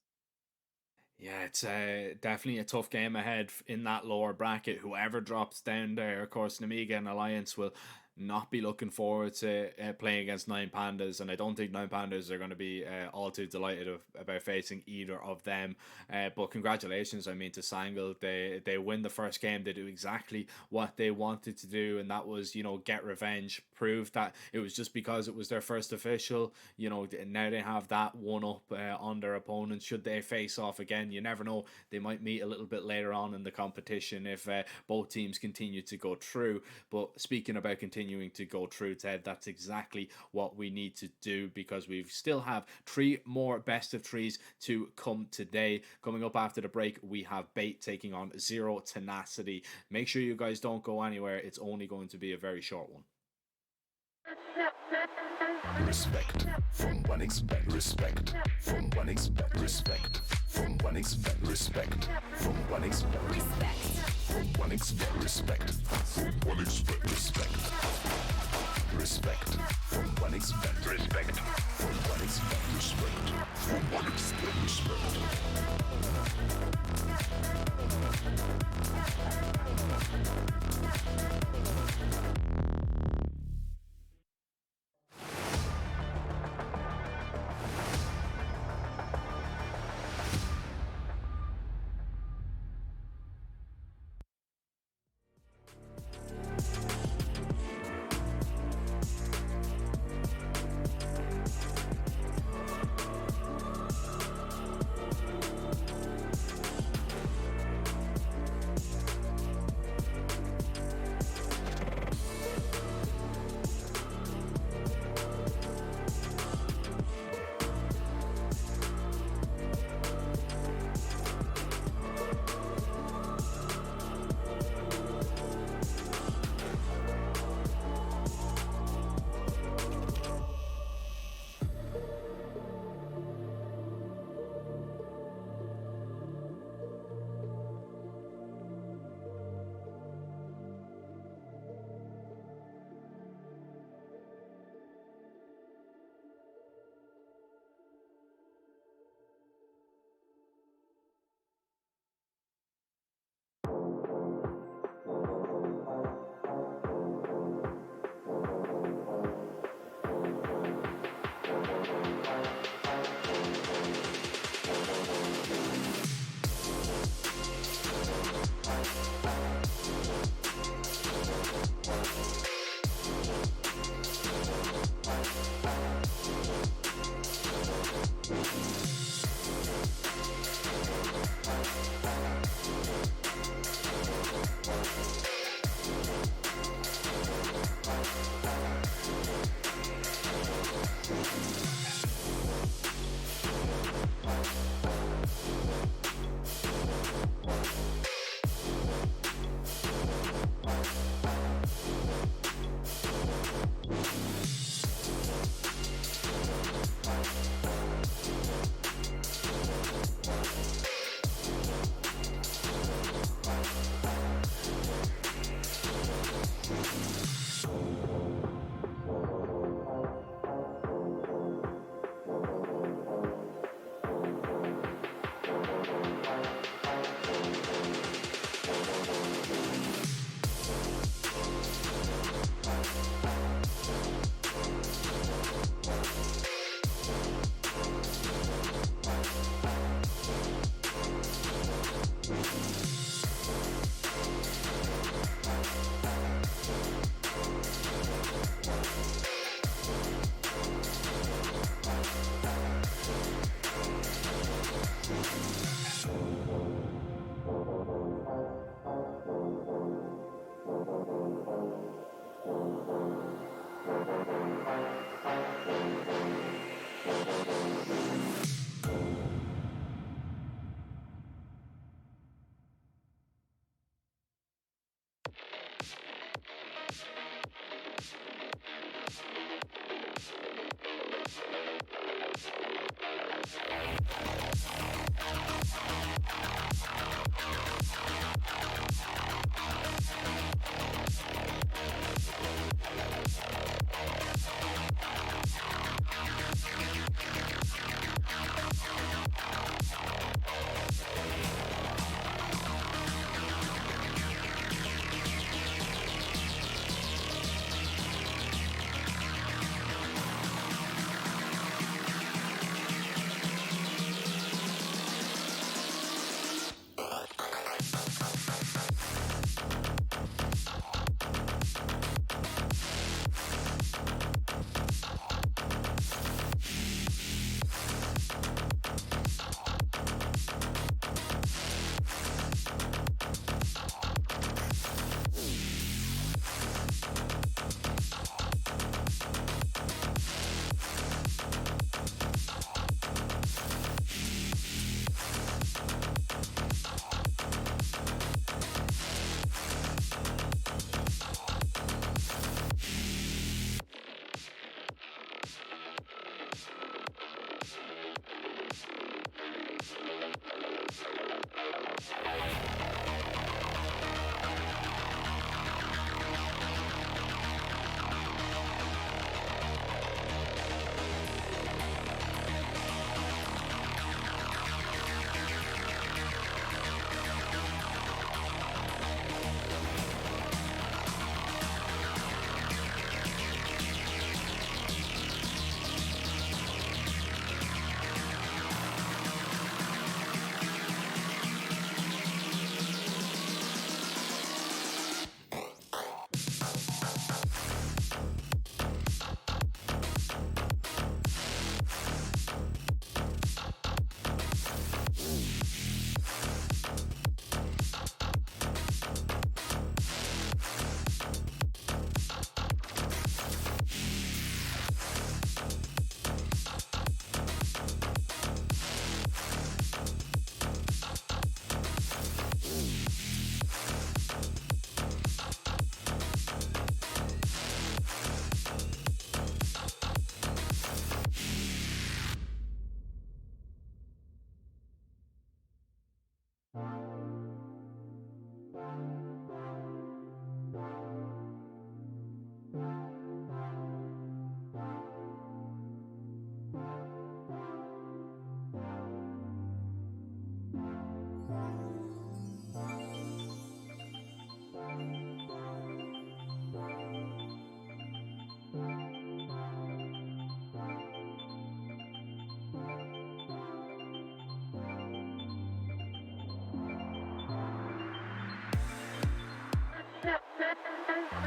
Yeah, it's definitely a tough game ahead in that lower bracket. Whoever drops down there, of course, Namiga and Alliance will not be looking forward to playing against 9 Pandas, and I don't think 9 Pandas are going to be all too delighted about facing either of them. But congratulations, I mean, to Sangle. They win the first game. They do exactly what they wanted to do, and that was, you know, get revenge. Prove that it was just because it was their first official. You know, now they have that one up on their opponents. Should they face off again, you never know. They might meet a little bit later on in the competition if both teams continue to go through. But speaking about continuing to go through, Ted, that's exactly what we need to do, because we still have 3 more best of 3s to come today. Coming up after the break, we have Bait taking on Zero Tenacity. Make sure you guys don't go anywhere. It's only going to be a very short one. Respect from 1xBet. Respect from 1xBet. Respect from 1xBet. Respect from 1xBet. Respect from 1xBet. Respect from 1xBet. Respect. respect. From 1xBet, respect. From 1xBet, respect. From 1xBet, respect.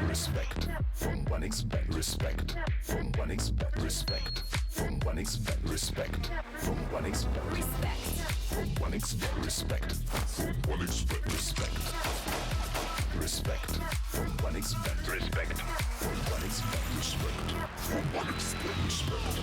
Respect from 1xbet. Respect from 1xbet. Respect from 1xbet. Respect from 1xbet. Respect from 1xbet. Respect from 1xbet. Respect. Respect from 1xbet. Respect from 1xbet. Respect from 1xbet. Respect.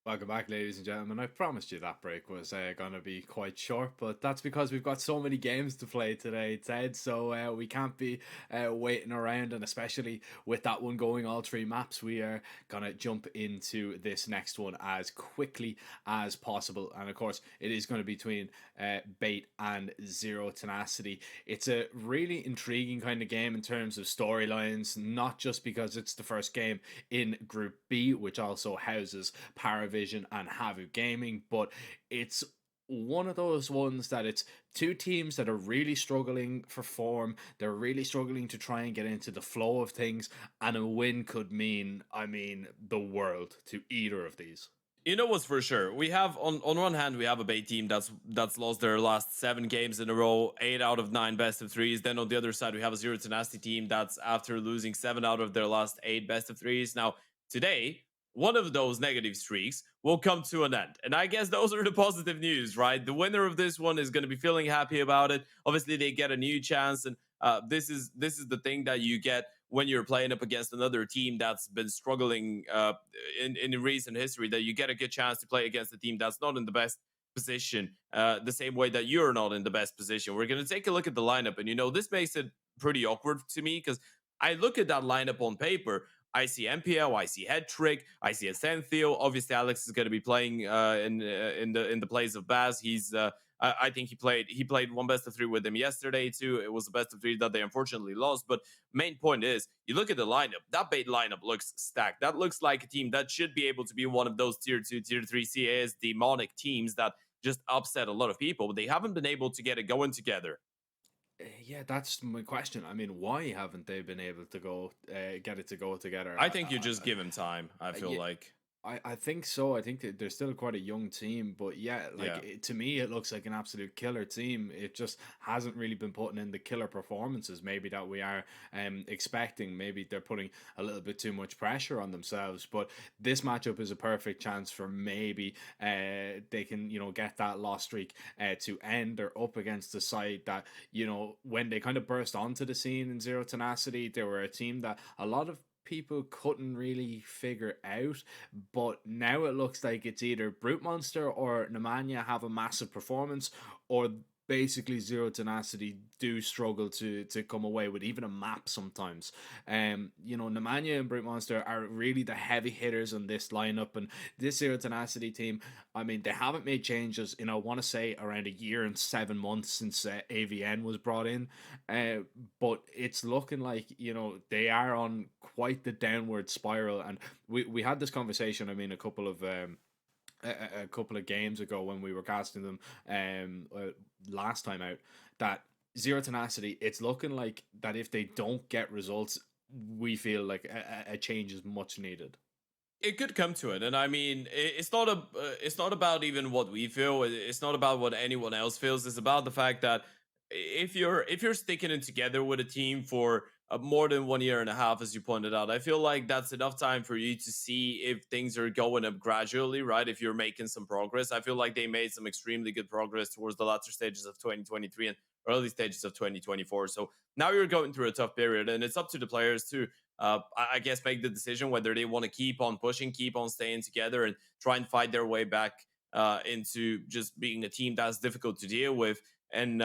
Welcome back, ladies and gentlemen. I promised you that break was going to be quite short, but that's because we've got so many games to play today, Ted. So we can't be waiting around, and especially with that one going all three maps, we are going to jump into this next one as quickly as possible. And of course, it is going to be between Bait and Zero Tenacity. It's a really intriguing kind of game in terms of storylines, not just because it's the first game in Group B, which also houses Paravision and Havu Gaming, but it's one of those ones that it's two teams that are really struggling for form. They're really struggling to try and get into the flow of things, and a win could mean, the world to either of these. You know what's for sure? We have on one hand we have a Bait team that's lost their last 7 games in a row, 8 out of 9 best of threes. Then on the other side we have a Zero Tenacity team that's after losing 7 out of their last 8 best of threes. Now today, one of those negative streaks will come to an end. And I guess those are the positive news, right? The winner of this one is going to be feeling happy about it. Obviously, they get a new chance, and this is the thing that you get when you're playing up against another team that's been struggling in recent history, that you get a good chance to play against a team that's not in the best position, the same way that you're not in the best position. We're going to take a look at the lineup, and this makes it pretty awkward to me because I look at that lineup on paper. I see MPL, I see Headtrick, I see Ascenthio. Obviously, Alex is going to be playing in the place of Baz. I think he played one best of 3 with him yesterday too. It was a best of 3 that they unfortunately lost. But main point is, you look at the lineup. That Bait lineup looks stacked. That looks like a team that should be able to be one of those tier 2, tier 3 CAS demonic teams that just upset a lot of people. But they haven't been able to get it going together. Yeah, that's my question. Why haven't they been able to get it to go together? I think you just give him time. I feel like. I think so. I think that they're still quite a young team, but to me, it looks like an absolute killer team. It just hasn't really been putting in the killer performances maybe that we are expecting. Maybe they're putting a little bit too much pressure on themselves. But this matchup is a perfect chance for maybe they can get that loss streak to end. They're up against the side that when they kind of burst onto the scene in Zero Tenacity, they were a team that a lot of people couldn't really figure out, but now it looks like it's either Brute Monster or Nemanja have a massive performance, or basically Zero Tenacity do struggle to come away with even a map sometimes. Nemanja and Brute Monster are really the heavy hitters on this lineup, and this Zero Tenacity team, they haven't made changes in, I want to say, around a year and 7 months since AVN was brought in, but it's looking like they are on quite the downward spiral. And we had this conversation a couple of games ago when we were casting them last time out, that Zero Tenacity, it's looking like that if they don't get results, we feel like a change is much needed. It could come to it, and it's not about even what we feel. It's not about what anyone else feels. It's about the fact that if you're sticking it together with a team for more than 1.5 years, as you pointed out, I feel like that's enough time for you to see if things are going up gradually, right? If you're making some progress. I feel like they made some extremely good progress towards the latter stages of 2023 and early stages of 2024. So now you're going through a tough period, and it's up to the players to, I guess, make the decision whether they want to keep on pushing, keep on staying together, and try and fight their way back into just being a team that's difficult to deal with, and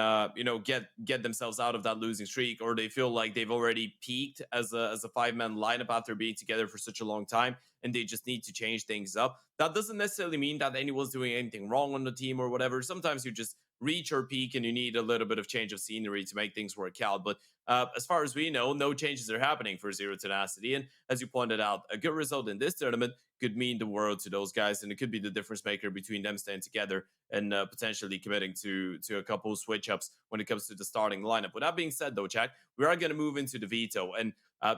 get themselves out of that losing streak, or they feel like they've already peaked as a 5-man lineup after being together for such a long time, and they just need to change things up. That doesn't necessarily mean that anyone's doing anything wrong on the team or whatever. Sometimes you just reach your peak and you need a little bit of change of scenery to make things work out. But as far as we know, no changes are happening for Zero Tenacity, and as you pointed out, a good result in this tournament could mean the world to those guys, and it could be the difference maker between them staying together and potentially committing to a couple switch ups when it comes to the starting lineup. With that being said, though, Chad, we are going to move into the veto. And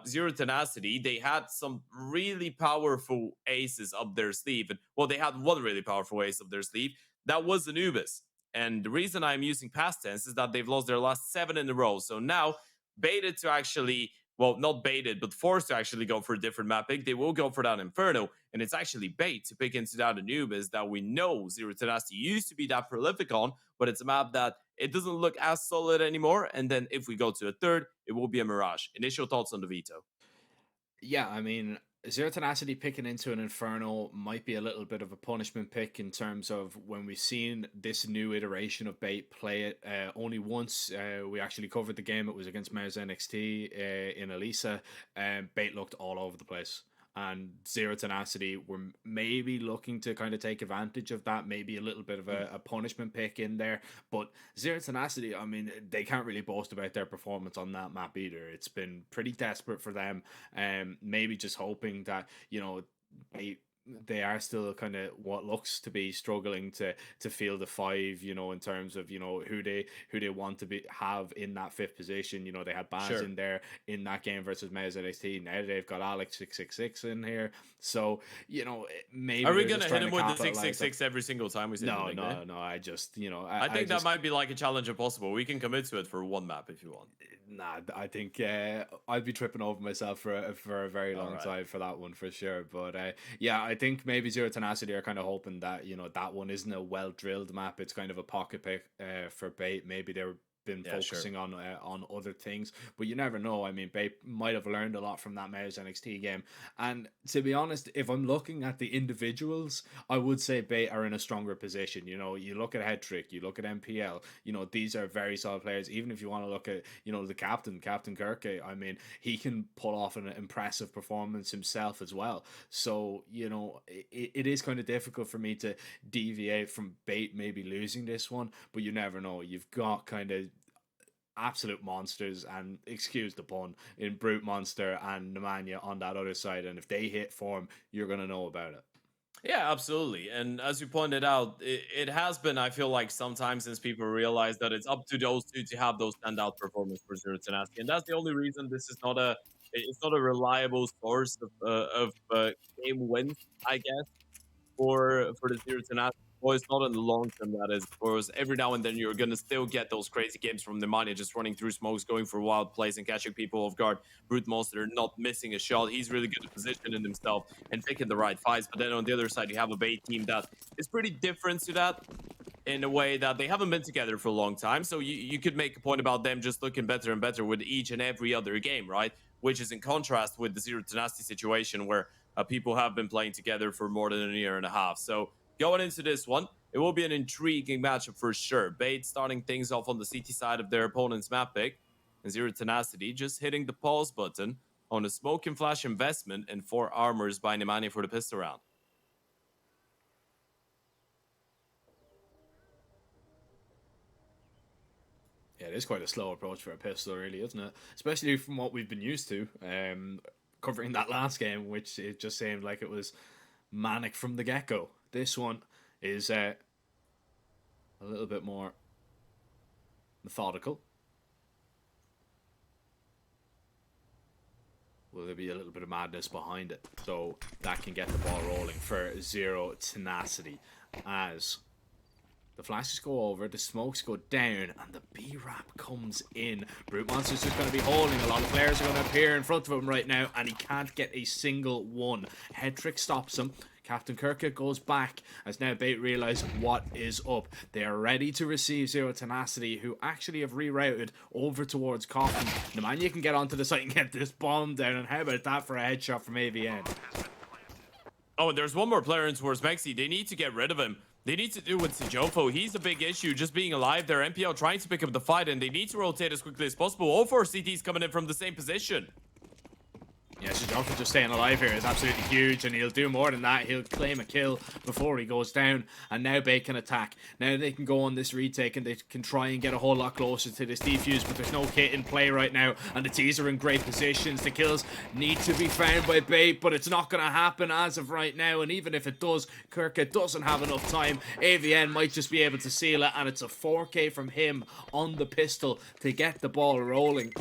Zero Tenacity, they had some really powerful aces up their sleeve. And well, they had one really powerful ace up their sleeve. That was Anubis. And the reason I'm using past tense is that they've lost their last 7 in a row. So now, baited to actually, well, not baited, but forced to actually go for a different map pick, they will go for that Inferno. And it's actually bait to pick into that Anubis that we know Zero Tenacity used to be that prolific on, but it's a map that it doesn't look as solid anymore. And then if we go to a third, it will be a Mirage. Initial thoughts on the veto? Yeah, I mean, Zero Tenacity picking into an Inferno might be a little bit of a punishment pick in terms of when we've seen this new iteration of Bait play it only once. We actually covered the game. It was against Mars NXT in Elisa, and Bait looked all over the place. And Zero Tenacity were maybe looking to kind of take advantage of that, maybe a little bit of a punishment pick in there. But Zero Tenacity, I mean, they can't really boast about their performance on that map either. It's been pretty desperate for them. Maybe just hoping that, you know, they are still kind of what looks to be struggling to field the 5, you know, in terms of, you know, who they want to have in that 5th position. You know, they had Baz in there in that game versus Mez NXT. Now they've got Alex 666 in here. So, you know, maybe are we gonna hit him with the 666 every single time we see him? No. I just, you know, I think that might be like a challenge impossible. We can commit to it for one map if you want. Nah, I think I'd be tripping over myself for a very long time for that one for sure. But yeah, I think maybe Zero Tenacity are kind of hoping that, you know, that one isn't a well drilled map. It's kind of a pocket pick for Bait. Maybe they're been focusing on other things, but you never know. I mean, Bait might have learned a lot from that Mars NXT game, and to be honest, if I'm looking at the individuals, I would say Bait are in a stronger position. You know, you look at Head Trick, you look at MPL, you know, these are very solid players. Even if you want to look at, you know, the Captain Kirke, I mean, he can pull off an impressive performance himself as well. So, you know, it is kind of difficult for me to deviate from Bait maybe losing this one, but you never know. You've got kind of absolute monsters, and excuse the pun, in Brute Monster and Nemanja on that other side, and if they hit form, you're gonna know about it. Yeah, absolutely. And as you pointed out, it has been, I feel like, sometimes since people realize that it's up to those two to have those standout performances for Zero Tenacity, and that's the only reason this is not a reliable source of game wins, I guess, for the Zero Tenacity. Well, it's not in the long term, that is. Whereas every now and then you're going to still get those crazy games from Nemanja just running through smokes, going for wild plays and catching people off guard. Brute Monster not missing a shot. He's really good at positioning himself and picking the right fights. But then on the other side, you have a Bait team that is pretty different to that in a way that they haven't been together for a long time. So you could make a point about them just looking better and better with each and every other game, right? Which is in contrast with the Zero Tenacity situation where people have been playing together for more than a year and a half. So going into this one, it will be an intriguing matchup for sure. Bait starting things off on the CT side of their opponent's map pick, and Zero Tenacity just hitting the pause button on a smoke and flash investment and 4 armors by Nemanja for the pistol round. Yeah, it is quite a slow approach for a pistol, really, isn't it? Especially from what we've been used to, covering that last game, which it just seemed like it was manic from the get-go. This one is a little bit more methodical. Will there be a little bit of madness behind it? So that can get the ball rolling for Zero Tenacity as the flashes go over, the smokes go down, and the B-Rap comes in. Brute Monster's just going to be holding. A lot of players are going to appear in front of him right now, and he can't get a single one. Head Trick stops him. Captain Kirka goes back as now Bait realise what is up. They are ready to receive Zero Tenacity, who actually have rerouted over towards Coffin. Nemanja can get onto the site and get this bomb down, and how about that for a headshot from AVN? Oh, and there's one more player in towards Mexi. They need to get rid of him. They need to do with Sejofo. He's a big issue, just being alive there. MPL trying to pick up the fight, and they need to rotate as quickly as possible. All 4 CTs coming in from the same position. Yeah, so Joker just staying alive here is absolutely huge, and he'll do more than that. He'll claim a kill before he goes down, and now Bait can attack. Now they can go on this retake, and they can try and get a whole lot closer to this defuse, but there's no kit in play right now, and the T's are in great positions. The kills need to be found by Bait, but it's not going to happen as of right now, and even if it does, Kirka doesn't have enough time. AVN might just be able to seal it, and it's a 4K from him on the pistol to get the ball rolling.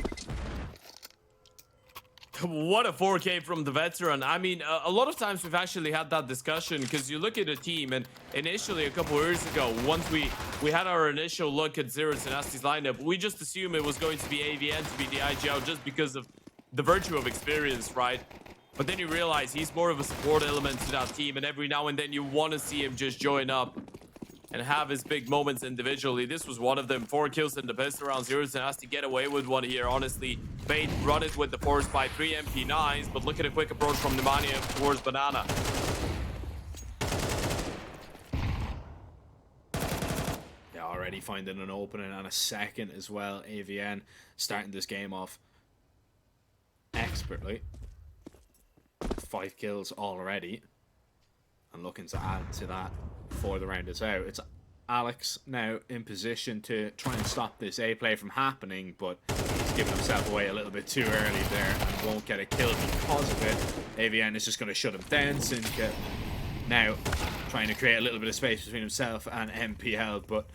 What a 4K from the veteran. I mean, a lot of times we've actually had that discussion, because you look at a team, and initially a couple of years ago, once we had our initial look at Zero Tenacity's lineup, we just assumed it was going to be AVN to be the IGL just because of the virtue of experience, right? But then you realize he's more of a support element to that team, and every now and then you want to see him just join up and have his big moments individually. This was one of them. 4 kills in the pistol round. Zero has to get away with one here, honestly. Bait run it with the force by 3 MP9s, but look at a quick approach from Nemanja towards Banana. Yeah, already finding an opening and a second as well. AVN starting this game off expertly. 5 kills already, and looking to add to that before the round is out. It's Alex now in position to try and stop this A play from happening, but he's giving himself away a little bit too early there and won't get a kill because of it. AVN is just going to shut him down. Sinka now trying to create a little bit of space between himself and MPL, but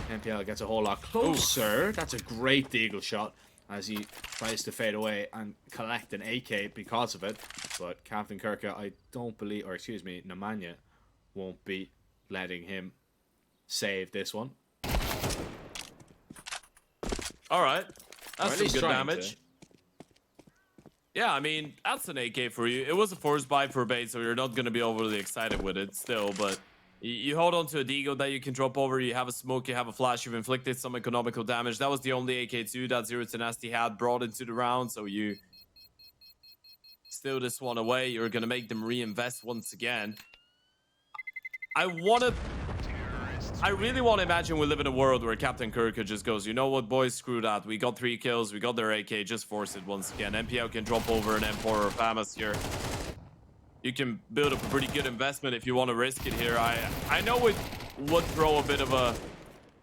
MPL gets a whole lot closer. Ooh. That's a great deagle shot as he tries to fade away and collect an AK because of it. But Captain Kirka, I don't believe, or excuse me, Nemanja won't be letting him save this one. All right, that's some good damage. Yeah, I mean, that's an AK for you. It was a force buy for Bait, so you're not going to be overly excited with it still, but you hold on to a deagle that you can drop over. You have a smoke, you have a flash, you've inflicted some economical damage. That was the only AK2 that Zero Tenacity had brought into the round, so you steal this one away. You're going to make them reinvest once again. I really want to imagine we live in a world where Captain Kirka just goes, you know what, boys, screw that. We got 3 kills, we got their AK, just force it once again. MPL can drop over an M4 or a FAMAS here. You can build up a pretty good investment if you want to risk it here. I know it would throw a bit of a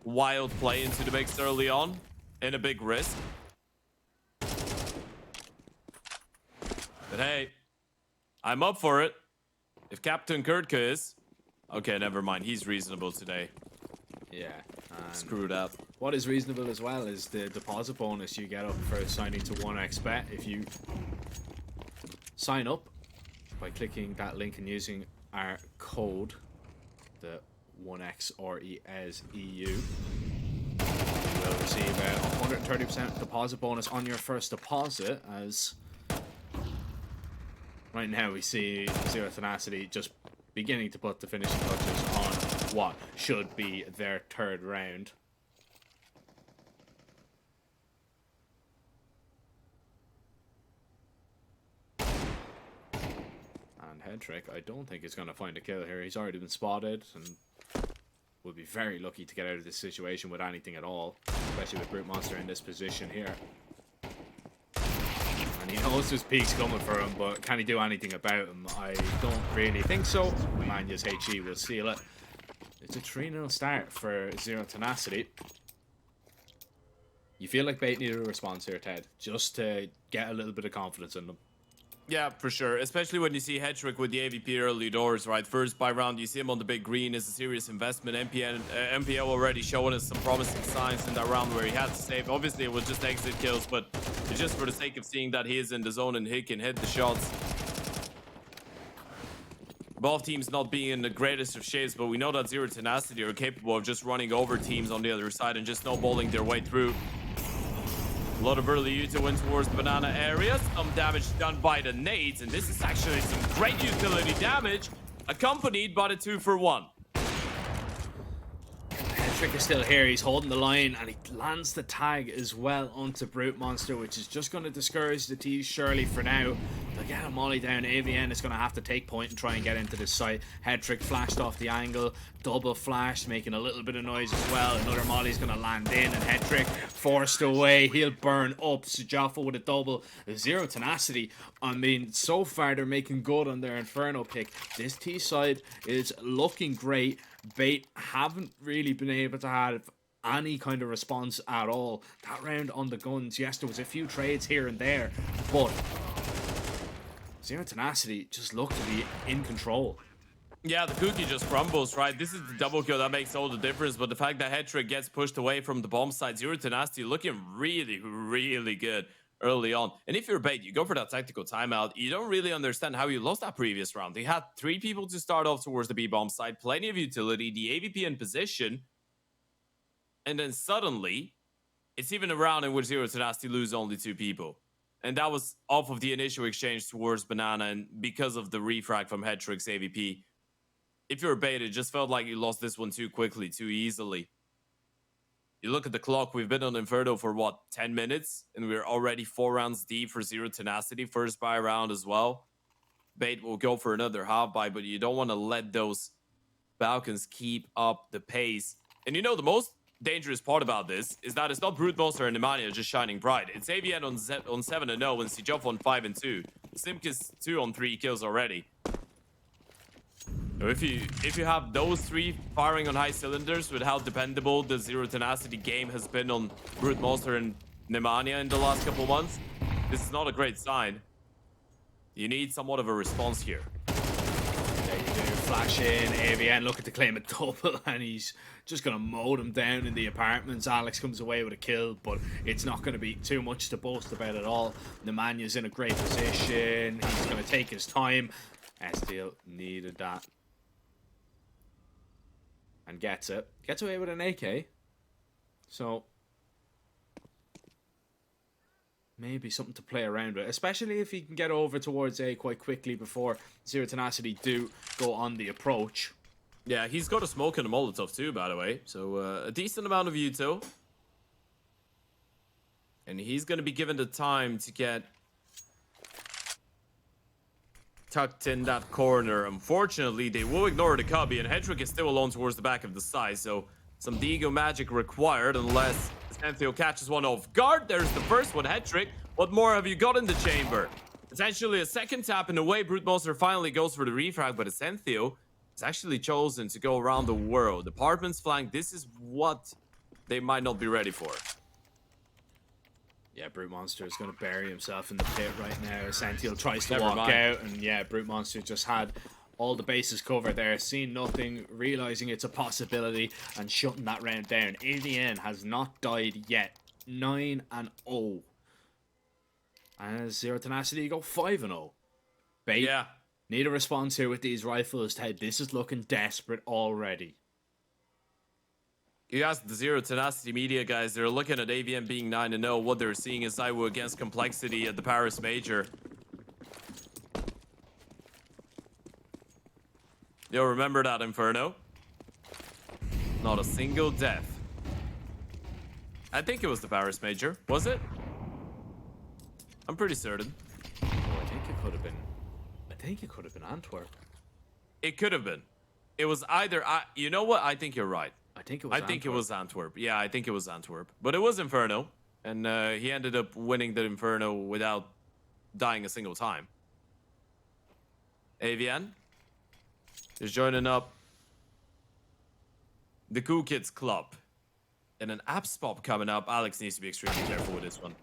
wild play into the mix early on and a big risk. But hey, I'm up for it. If Captain Kirka is... Okay, never mind. He's reasonable today. Yeah. Screw that. What is reasonable as well is the deposit bonus you get up for signing to 1xBet. If you sign up by clicking that link and using our code, the 1XRESEU, you will receive a 130% deposit bonus on your first deposit. As right now we see Zero Tenacity just beginning to put the finishing touches on what should be their 3rd round. And Headtrick, I don't think is going to find a kill here. He's already been spotted and will be very lucky to get out of this situation with anything at all, especially with Brute Monster in this position here. And he knows there's peaks coming for him, but can he do anything about him? I don't really think so. Nemanja's HE will seal it. It's a 3-0 start for Zero Tenacity. You feel like Bait needed a response here, Ted, just to get a little bit of confidence in them. Yeah, for sure. Especially when you see Headtrick with the AVP early doors, right? First buy round, you see him on the big green is a serious investment. MPL already showing us some promising signs in that round where he had to save. Obviously, it was just exit kills, but just for the sake of seeing that he is in the zone and he can hit the shots. Both teams not being in the greatest of shapes, but we know that Zero Tenacity are capable of just running over teams on the other side and just snowballing their way through. A lot of early to win towards the banana area. Some damage done by the nades, and this is actually some great utility damage, accompanied by the 2-for-1. Hetrick is still here. He's holding the line, and he lands the tag as well onto Brute Monster, which is just going to discourage the T's surely for now. They'll get a molly down. AVN is going to have to take point and try and get into this site. Hetrick flashed off the angle, double flashed, making a little bit of noise as well. Another molly's going to land in, and Hetrick forced away. He'll burn up. Sujaffa with a double. Zero tenacity. I mean, so far they're making good on their Inferno pick. This T side is looking great. Bait haven't really been able to have any kind of response at all. That round on the guns, yes, there was a few trades here and there, but Zero Tenacity just looked to be in control. Yeah, the cookie just crumbles, right? This is the double kill that makes all the difference, but the fact that Hetrick gets pushed away from the bomb side, Zero Tenacity looking really, really good early on. And if you're Bait, you go for that tactical timeout. You don't really understand how you lost that previous round. They had 3 people to start off towards the B-bomb side, plenty of utility, the AVP in position, and then suddenly, it's even a round in which Zero Tenacity lose only 2 people. And that was off of the initial exchange towards Banana, and because of the refrag from Hetrick's AVP. If you're Bait, it just felt like you lost this one too quickly, too easily. You look at the clock, we've been on Inferno for, what, 10 minutes? And we're already 4 rounds deep for Zero Tenacity. First buy round as well. Bait will go for another half buy, but you don't want to let those Falcons keep up the pace. And you know, the most dangerous part about this is that it's not Brute Monster and Nemanja just shining bright. It's AVN on 7-0 and Sijov on 5-2. Simkis 2 on 3 kills already. So if you have those 3 firing on high cylinders with how dependable the Zero Tenacity game has been on Brute Monster and Nemanja in the last couple months, this is not a great sign. You need somewhat of a response here. There you do. Flash in. AVN looking to claim a double, and he's just going to mow them down in the apartments. Alex comes away with a kill, but it's not going to be too much to boast about at all. Nemanja's in a great position. He's going to take his time. Estiel needed that. And gets it. Gets away with an AK. So maybe something to play around with, especially if he can get over towards A quite quickly before Zero Tenacity do go on the approach. Yeah, he's got a smoke and a Molotov too, by the way. So a decent amount of util. And he's going to be given the time to get tucked in that corner. Unfortunately, they will ignore the cubby, and Hetrick is still alone towards the back of the side, so some Diego magic required unless Senthio catches one off guard. There's the first one, Hetrick. What more have you got in the chamber? Potentially a second tap in the way. Brute Monster finally goes for the refrag, but Senthio has actually chosen to go around the world. Apartments flank, this is what they might not be ready for. Yeah, Brute Monster is going to bury himself in the pit right now. Sentinel tries to walk out, and yeah, Brute Monster just had all the bases covered there, seeing nothing, realizing it's a possibility, and shutting that round down. AVN has not died yet. 9-0. As Zero Tenacity go 5-0. Bait, yeah, need a response here with these rifles, Ted. This is looking desperate already. You ask the Zero Tenacity media guys, they're looking at AVM being 9-0. What they're seeing is Iwo against Complexity at the Paris Major. Yo, remember that, Inferno? Not a single death. I think it was the Paris Major. Was it? I'm pretty certain. Oh, I think it could have been. I think it could have been Antwerp. It could have been. It was either. You know what? I think you're right. I think it was. I think it was Antwerp. Yeah, I think it was Antwerp. But it was Inferno, and he ended up winning the Inferno without dying a single time. AVN is joining up the Cool Kids Club. And an apps pop coming up. Alex needs to be extremely careful with this one.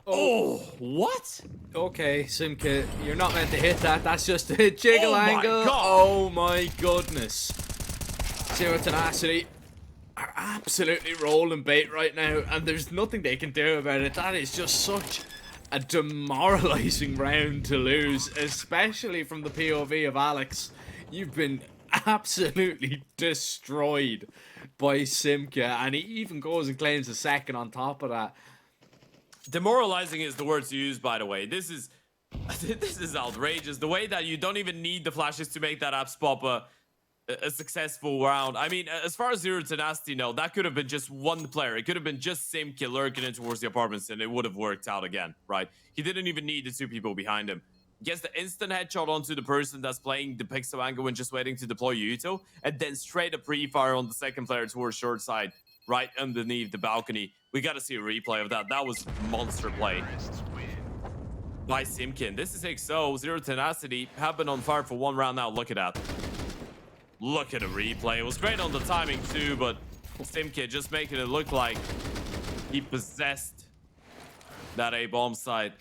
Oh, what? Okay, Simka, you're not meant to hit that. That's just a jiggle angle. God. Oh my goodness. Zero Tenacity are absolutely rolling Bait right now, and there's nothing they can do about it. That is just such a demoralizing round to lose, especially from the POV of Alex. You've been absolutely destroyed by Simka, and he even goes and claims a second on top of that. Demoralizing is the word to use, by the way. This is outrageous. The way that you don't even need the flashes to make that apps pop a successful round. I mean, as far as Zero Tenacity, no, that could have been just one player. It could have been just Simki lurking in towards the apartments, and it would have worked out again, right? He didn't even need the two people behind him. Gets the instant headshot onto the person that's playing the pixel angle and just waiting to deploy Yuto, and then straight up pre-fire on the second player towards short side, right underneath the balcony. We got to see a replay of that. That was monster play by Simkin. This is XO. Zero Tenacity have been on fire for one round now. Look at that. Look at the replay. It was great on the timing too, but Simkin just making it look like he possessed that A-bomb site.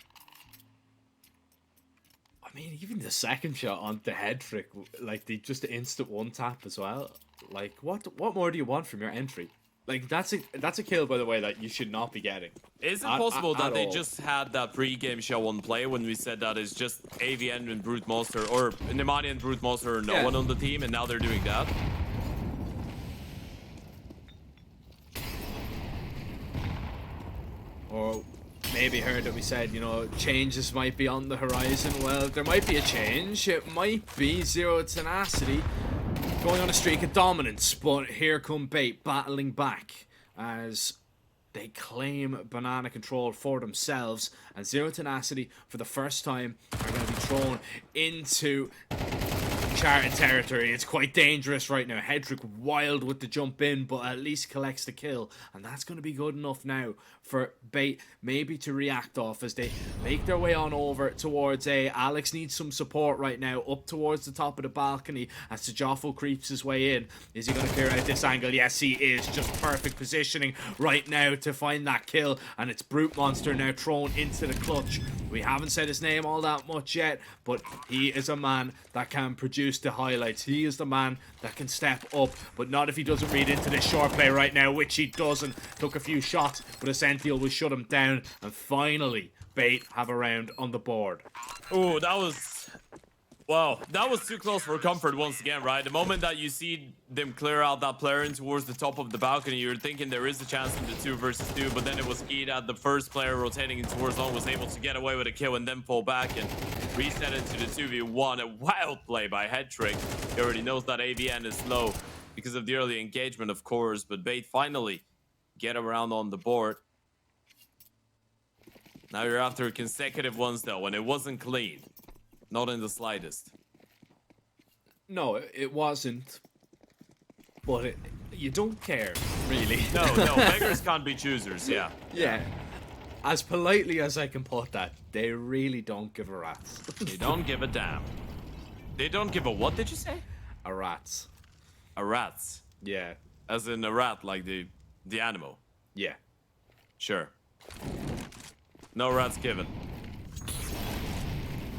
I mean, even the second shot on the head trick, like the just the instant one tap as well. Like, what more do you want from your entry? Like, that's a kill, by the way, that you should not be getting. Is it possible that they just had that pre-game show on play when we said that it's just AVN and Brute Monster, or Nemanja and Brute Monster, or no one on the team, and now they're doing that? Or maybe heard that we said, you know, changes might be on the horizon. Well, there might be a change. It might be Zero Tenacity going on a streak of dominance, but here come Bait battling back as they claim banana control for themselves, and Zero Tenacity for the first time are going to be thrown into uncharted territory. It's quite dangerous right now. Hedrick wild with the jump in, but at least collects the kill, and that's going to be good enough now for Bait maybe to react off as they make their way on over towards A. Alex needs some support right now up towards the top of the balcony as Sajafo creeps his way in. Is he going to clear out this angle? Yes, he is. Just perfect positioning right now to find that kill, and it's Brute Monster now thrown into the clutch. We haven't said his name all that much yet, but he is a man that can produce the highlights. He is the man that can step up, but not if he doesn't read into this short play right now, which he doesn't. Took a few shots, but Essential will shut him down, and finally Bait have a round on the board. Oh, that was... Wow, that was too close for comfort once again, right? The moment that you see them clear out that player in towards the top of the balcony, you're thinking there is a chance in the 2 versus 2, but then it was key that the first player rotating in towards long was able to get away with a kill and then fall back and reset into the 2v1. A wild play by Hedrick. He already knows that AVN is low because of the early engagement, of course, but Bait finally get around on the board. Now you're after consecutive ones, though, and it wasn't clean. Not in the slightest. No, it wasn't. But you don't care, really. No, beggars can't be choosers, yeah. Yeah. As politely as I can put that, they really don't give a rat's. They don't give a damn. They don't give a what, did you say? A rat's. A rat's? Yeah. As in a rat, like the animal? Yeah. Sure. No rats given.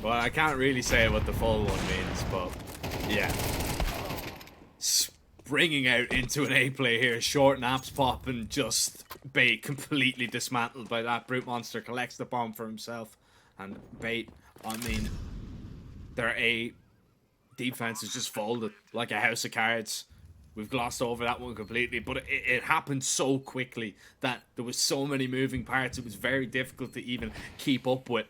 Well, I can't really say what the full one means, but yeah. Springing out into an A play here, short naps popping, just Bait completely dismantled by that. Brute Monster collects the bomb for himself, and Bait, I mean, their A defense is just folded like a house of cards. We've glossed over that one completely, but it happened so quickly that there was so many moving parts. It was very difficult to even keep up with.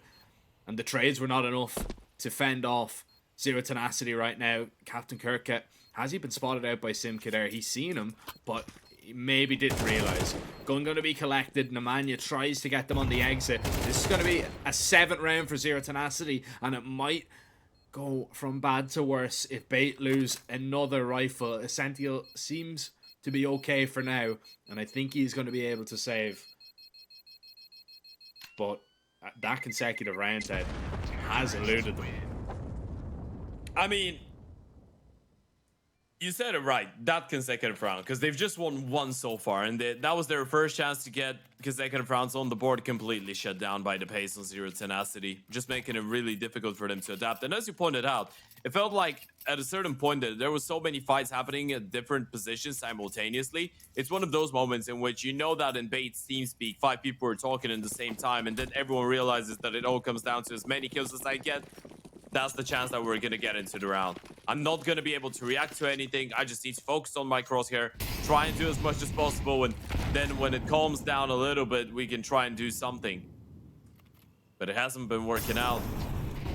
And the trades were not enough to fend off Zero Tenacity right now. Captain Kirka, has he been spotted out by Simka there? He's seen him, but he maybe didn't realise. Gun going to be collected. Nemanja tries to get them on the exit. This is going to be a 7th round for Zero Tenacity, and it might go from bad to worse if Bait lose another rifle. Essential seems to be okay for now, and I think he's going to be able to save. But that consecutive round Ted has eluded them. I mean, you said it right, that consecutive round, because they've just won one so far, and that was their first chance to get consecutive rounds on the board, completely shut down by the pace on Zero Tenacity, just making it really difficult for them to adapt. And as you pointed out, it felt like at a certain point that there was so many fights happening at different positions simultaneously. It's one of those moments in which you know that in Bait's TeamSpeak, 5 people are talking at the same time, and then everyone realizes that it all comes down to as many kills as I get. That's the chance that we're going to get into the round. I'm not going to be able to react to anything. I just need to focus on my crosshair, try and do as much as possible, and then when it calms down a little bit, we can try and do something. But it hasn't been working out.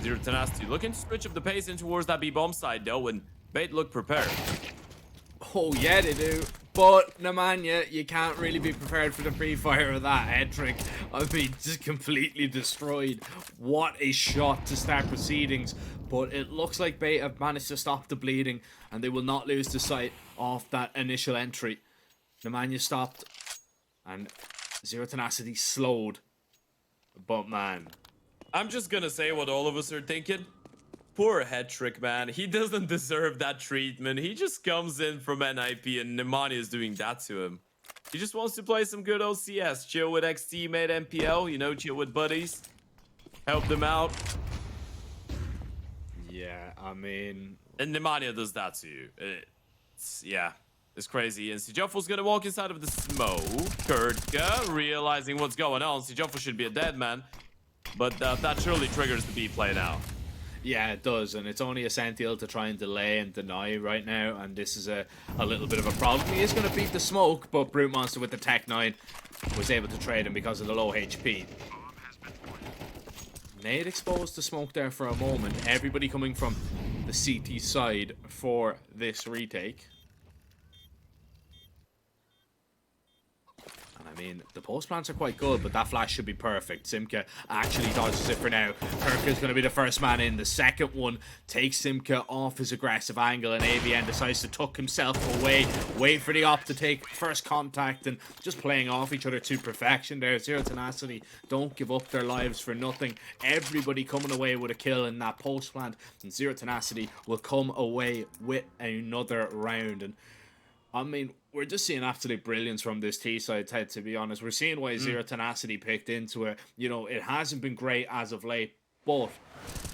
Zero Tenacity looking to switch up the pace in towards that B-bomb side, though, and Bait look prepared. Oh yeah, they do. But Nemanja, you can't really be prepared for the pre-fire of that head trick. I mean, just completely destroyed. What a shot to start proceedings. But it looks like Bait have managed to stop the bleeding, and they will not lose the sight of that initial entry. Nemanja stopped, and Zero Tenacity slowed. But man, I'm just gonna say what all of us are thinking. Poor head trick, man. He doesn't deserve that treatment. He just comes in from NIP and Nemanja is doing that to him. He just wants to play some good old CS. Chill with ex-teammate MPL, you know, chill with buddies. Help them out. yeah, I mean... And Nemanja does that to you. It's crazy. And Sijaffel's gonna walk inside of the smoke. Kurtka realizing what's going on. Sijaffel should be a dead man. But that surely triggers the B play now. Yeah, it does, and it's only essential to try and delay and deny right now, and this is a little bit of a problem. He is going to beat the smoke, but Brute Monster with the Tech 9 was able to trade him because of the low HP. Nade exposed to smoke there for a moment. Everybody coming from the CT side for this retake. I mean, the post plants are quite good, but that flash should be perfect. Simka actually dodges it for now. Kurtka is going to be the first man in. The second one takes Simka off his aggressive angle, and AVN decides to tuck himself away, wait for the op to take first contact, and just playing off each other to perfection there. Zero Tenacity don't give up their lives for nothing. Everybody coming away with a kill in that post plant, and Zero Tenacity will come away with another round. And I mean, we're just seeing absolute brilliance from this T side, Ted, to be honest. We're seeing why Zero Tenacity picked into it. You know, it hasn't been great as of late, but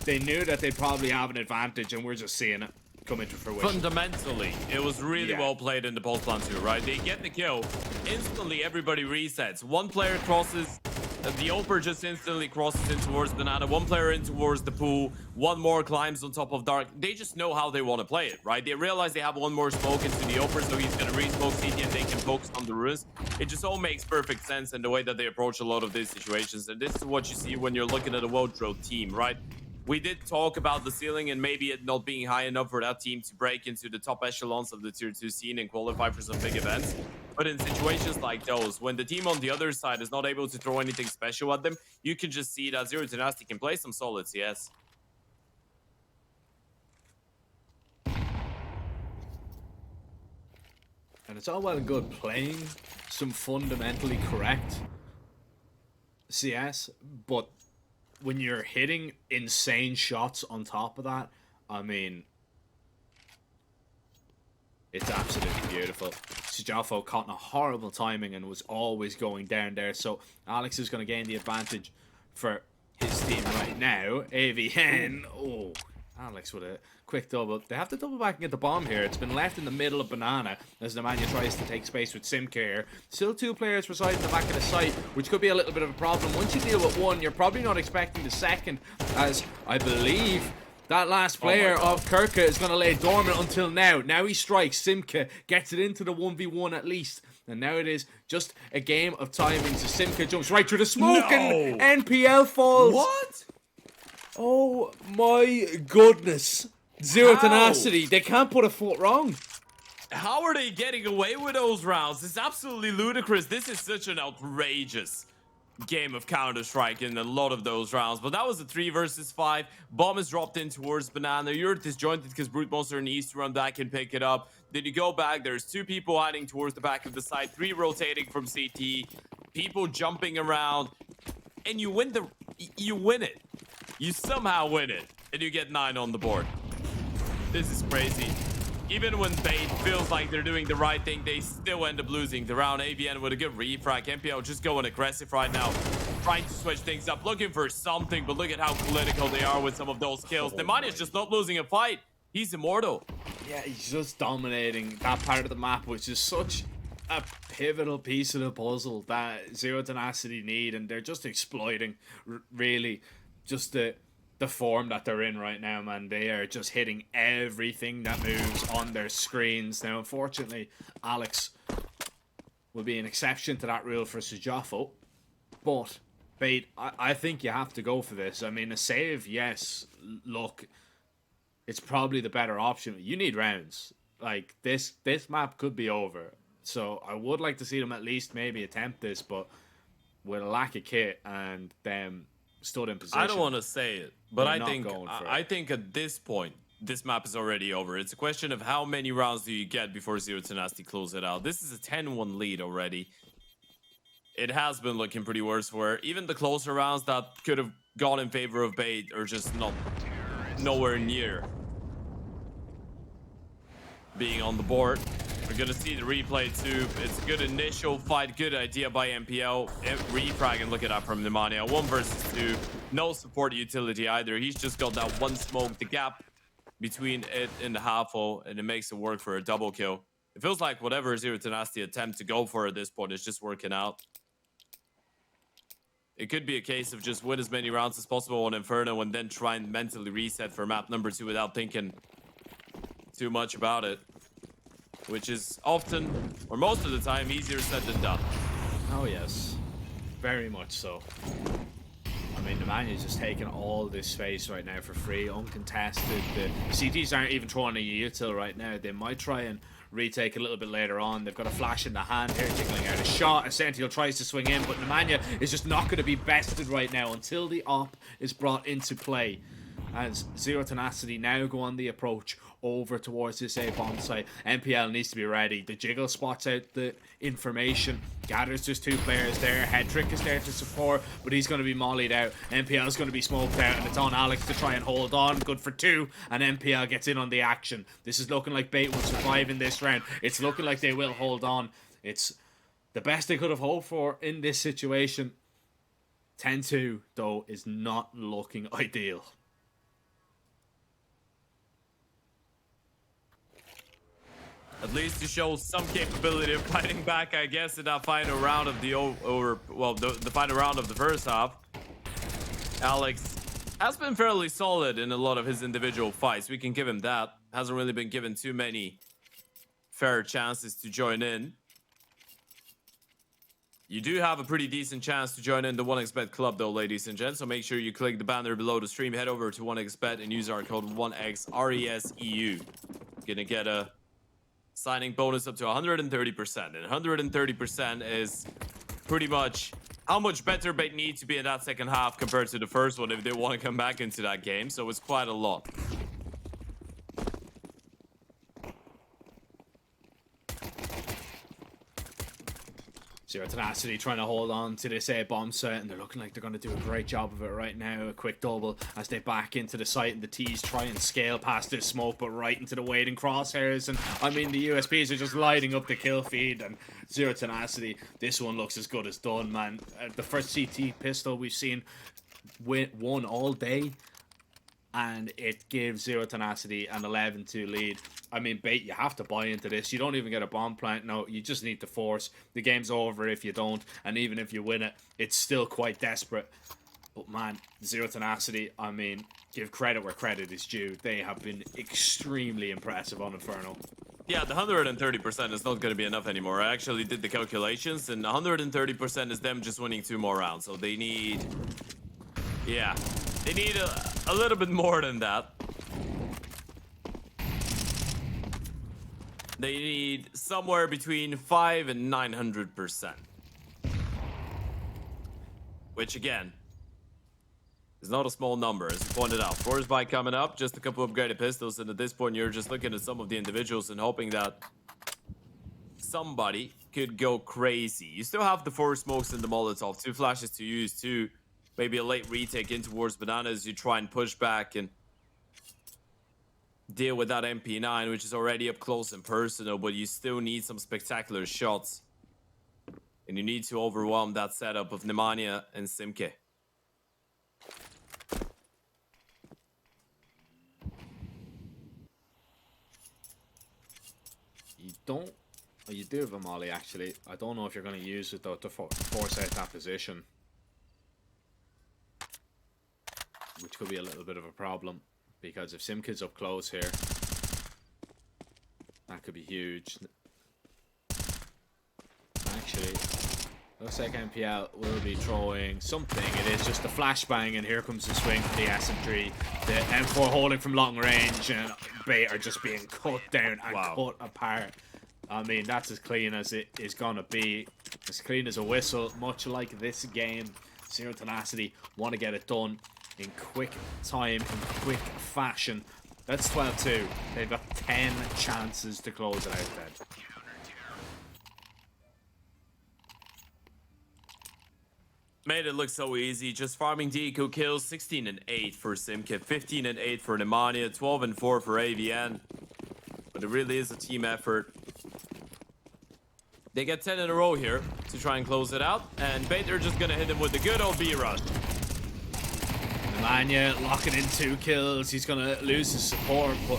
they knew that they'd probably have an advantage, and we're just seeing it come into fruition. Fundamentally, it was really well played in the post plant too, right? They get the kill. Instantly, everybody resets. One player crosses. The Oper just instantly crosses in towards Banana. One player in towards the pool. One more climbs on top of Dark. They just know how they want to play it, right? They realize they have one more smoke into the Oper, so he's going to re-smoke CT and they can focus on the ruins. It just all makes perfect sense in the way that they approach a lot of these situations. And this is what you see when you're looking at a Wodro team, right? We did talk about the ceiling and maybe it not being high enough for that team to break into the top echelons of the tier 2 scene and qualify for some big events. But in situations like those, when the team on the other side is not able to throw anything special at them, you can just see that Zero Tenacity can play some solid CS. And it's all well and good playing some fundamentally correct CS, but when you're hitting insane shots on top of that, I mean, it's absolutely beautiful. Sijafo caught in a horrible timing and was always going down there, so Alex is going to gain the advantage for his team right now. AVN, oh, Alex with a quick double. They have to double back and get the bomb here. It's been left in the middle of Banana as Nemanja tries to take space with Simka here. Still two players reside in the back of the site, which could be a little bit of a problem. Once you deal with one, you're probably not expecting the second, as I believe that last player of Kurtka is going to lay dormant until now. Now he strikes. Simka gets it into the 1v1 at least. And now it is just a game of timings. So Simka jumps right through the smoke and NPL falls. What? Oh my goodness. Zero Tenacity. They can't put a foot wrong. How are they getting away with those rounds? It's absolutely ludicrous. This is such an outrageous game of Counter-Strike in a lot of those rounds. But that was a 3 versus 5. Bomb is dropped in towards Banana. You're disjointed because Brute Monster and East run back can pick it up. Then you go back. There's 2 people hiding towards the back of the site. 3 rotating from CT. People jumping around. And you win it. You somehow win it. And you get 9 on the board. This is crazy. Even when Bait feels like they're doing the right thing, they still end up losing the round. AVN with a good refrag. MPL just going aggressive right now. Trying to switch things up. Looking for something, but look at how clinical they are with some of those kills. Nemanja is just not losing a fight. He's immortal. Yeah, he's just dominating that part of the map, which is such a pivotal piece of the puzzle that Zero Tenacity need. And they're just exploiting, really, just the form that they're in right now, man. They are just hitting everything that moves on their screens. Now, unfortunately, Alex will be an exception to that rule for Sijafo. But, Bait, I think you have to go for this. I mean, a save, yes. Look, it's probably the better option. You need rounds. Like, this map could be over. So I would like to see them at least maybe attempt this, but with a lack of kit and them stood in position. I don't want to say it, but they're I not think going for I it. think at this point this map is already over. It's a question of how many rounds do you get before Zero Tenacity close it out. This is a 10-1 lead already. It has been looking pretty worse for her. Even the closer rounds that could have gone in favor of Bait are just nowhere near being on the board. We're gonna see the replay too. It's a good initial fight, good idea by MPL. Refrag, and look at that from Nemanja. 1 versus 2. No support utility either. He's just got that one smoke. The gap between it and the half-hole, and it makes it work for a double kill. It feels like whatever Zero Tenacity attempt to go for at this point is just working out. It could be a case of just win as many rounds as possible on Inferno and then try and mentally reset for map number 2 without thinking too much about it. Which is often, or most of the time, easier said than done. Oh yes, very much so. I mean, Nemanja's just taking all this space right now for free, uncontested. The CTs aren't even throwing a util right now. They might try and retake a little bit later on. They've got a flash in the hand here, tickling out a shot. Essential tries to swing in, but Nemanja is just not going to be bested right now until the op is brought into play. As Zero Tenacity now go on the approach over towards this A bomb site. MPL needs to be ready. The jiggle spots out the information, gathers just 2 players there. Head Trick is there to support, but he's going to be mollied out. MPL is going to be smoked out, and it's on Alex to try and hold on. Good for 2, and MPL gets in on the action. This is looking like Bait will survive in this round. It's looking like they will hold on. It's the best they could have hoped for in this situation. 10-2, though, is not looking ideal. At least to show some capability of fighting back, I guess, in that final round of the the final round of the first half. Alex has been fairly solid in a lot of his individual fights. We can give him that. Hasn't really been given too many fair chances to join in. You do have a pretty decent chance to join in the 1xBet club, though, ladies and gents. So make sure you click the banner below the stream, head over to 1xBet, and use our code 1XRESEU. Gonna get a signing bonus up to 130%, and 130% is pretty much how much better Bait need to be in that second half compared to the first one if they want to come back into that game. So it's quite a lot. Zero Tenacity trying to hold on to this bomb set, and they're looking like they're going to do a great job of it right now. A quick double as they back into the site, and the T's try and scale past this smoke, but right into the waiting crosshairs. And I mean, the USPs are just lighting up the kill feed, and Zero Tenacity, this one looks as good as done, man. The first CT pistol we've seen won all day, and it gives Zero Tenacity an 11-2 lead. I mean, Bait, you have to buy into this. You don't even get a bomb plant. No, you just need to force. The game's over if you don't, and even if you win it, it's still quite desperate. But man, Zero Tenacity, I mean, give credit where credit is due. They have been extremely impressive on Inferno. Yeah, the 130% is not going to be enough anymore. I actually did the calculations, and 130% is them just winning 2 more rounds. So they need... yeah, they need a little bit more than that. They need somewhere between 500 and 900%. Which, again, is not a small number, as you pointed out. Force Bike coming up, just a couple of upgraded pistols, and at this point, you're just looking at some of the individuals and hoping that somebody could go crazy. You still have the 4 smokes and the Molotov, 2 flashes to use, 2, maybe a late retake in towards Bananas. You try and push back and deal with that MP9, which is already up close and personal, but you still need some spectacular shots. And you need to overwhelm that setup of Nemanja and Simke. You don't... well, you do have a molly, actually. I don't know if you're going to use it, though, to force out that position. Which could be a little bit of a problem. Because if Simkid's up close here, that could be huge. Actually, Looks like MPL will be throwing something. It is just a flashbang, and here comes the swing from the SM3. The M4 holding from long range, and Bait are just being cut down and cut apart. I mean, that's as clean as it is gonna be. As clean as a whistle, much like this game. Zero Tenacity want to get it done in quick time, in quick fashion. That's 12-2. They've got 10 chances to close it out then. Made it look so easy, just farming Deco kills. 16 and 8 for Simkit, 15 and 8 for Nemanja, 12 and 4 for AVN. But it really is a team effort. They get 10 in a row here to try and close it out, and Bait are just gonna hit him with the good old B rush. Nemanja locking in 2 kills. He's gonna lose his support, but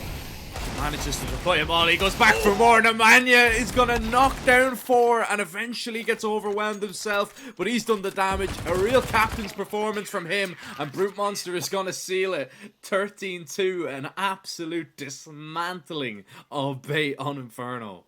manages to deploy him all. He goes back for more. Nemanja is gonna knock down 4 and eventually gets overwhelmed himself, but he's done the damage. A real captain's performance from him, and Brute Monster is gonna seal it. 13-2, an absolute dismantling of Bait on Inferno.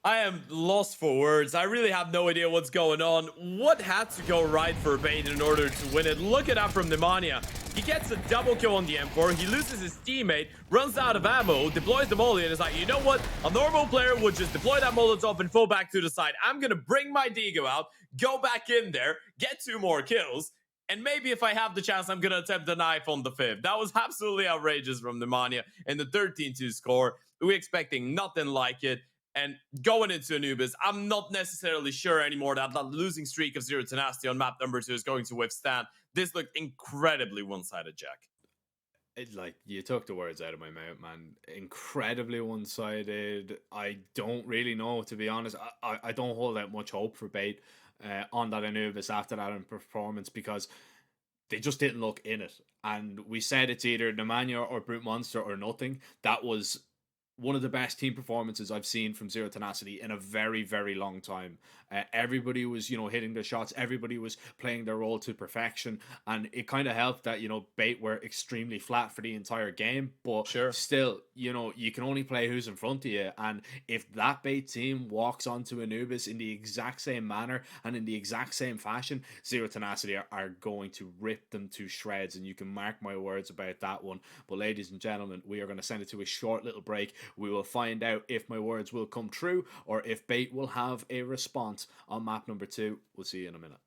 I am lost for words. I really have no idea what's going on. What had to go right for Bait in order to win it? Look at that from Nemanja. He gets a double kill on the M4. He loses his teammate, runs out of ammo, deploys the molly, and is like, you know what? A normal player would just deploy that Molotov and fall back to the side. I'm going to bring my Deagle out, go back in there, get 2 more kills, and maybe if I have the chance, I'm going to attempt the knife on the 5th. That was absolutely outrageous from Nemanja in the 13-2 score. We're expecting nothing like it. And going into Anubis, I'm not necessarily sure anymore that that losing streak of Zero Tenacity on map number 2 is going to withstand. This looked incredibly one-sided, Jack. Like, you took the words out of my mouth, man. Incredibly one-sided. I don't really know, to be honest. I don't hold out much hope for Bait on that Anubis after that performance, because they just didn't look in it. And we said it's either Nemanja or Brute Monster or nothing. That was one of the best team performances I've seen from Zero Tenacity in a very, very long time. Everybody was, hitting their shots. Everybody was playing their role to perfection. And it kind of helped that, Bait were extremely flat for the entire game. But still, you can only play who's in front of you. And if that Bait team walks onto Anubis in the exact same manner and in the exact same fashion, Zero Tenacity are going to rip them to shreds. And you can mark my words about that one. But ladies and gentlemen, we are going to send it to a short little break. We will find out if my words will come true or if Bait will have a response on map number 2. We'll see you in a minute.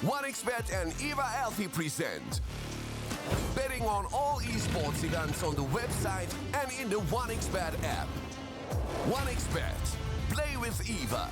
1xBet and Eva Alfie present betting on all esports events on the website and in the 1xBet app. 1xBet. Play with Eva.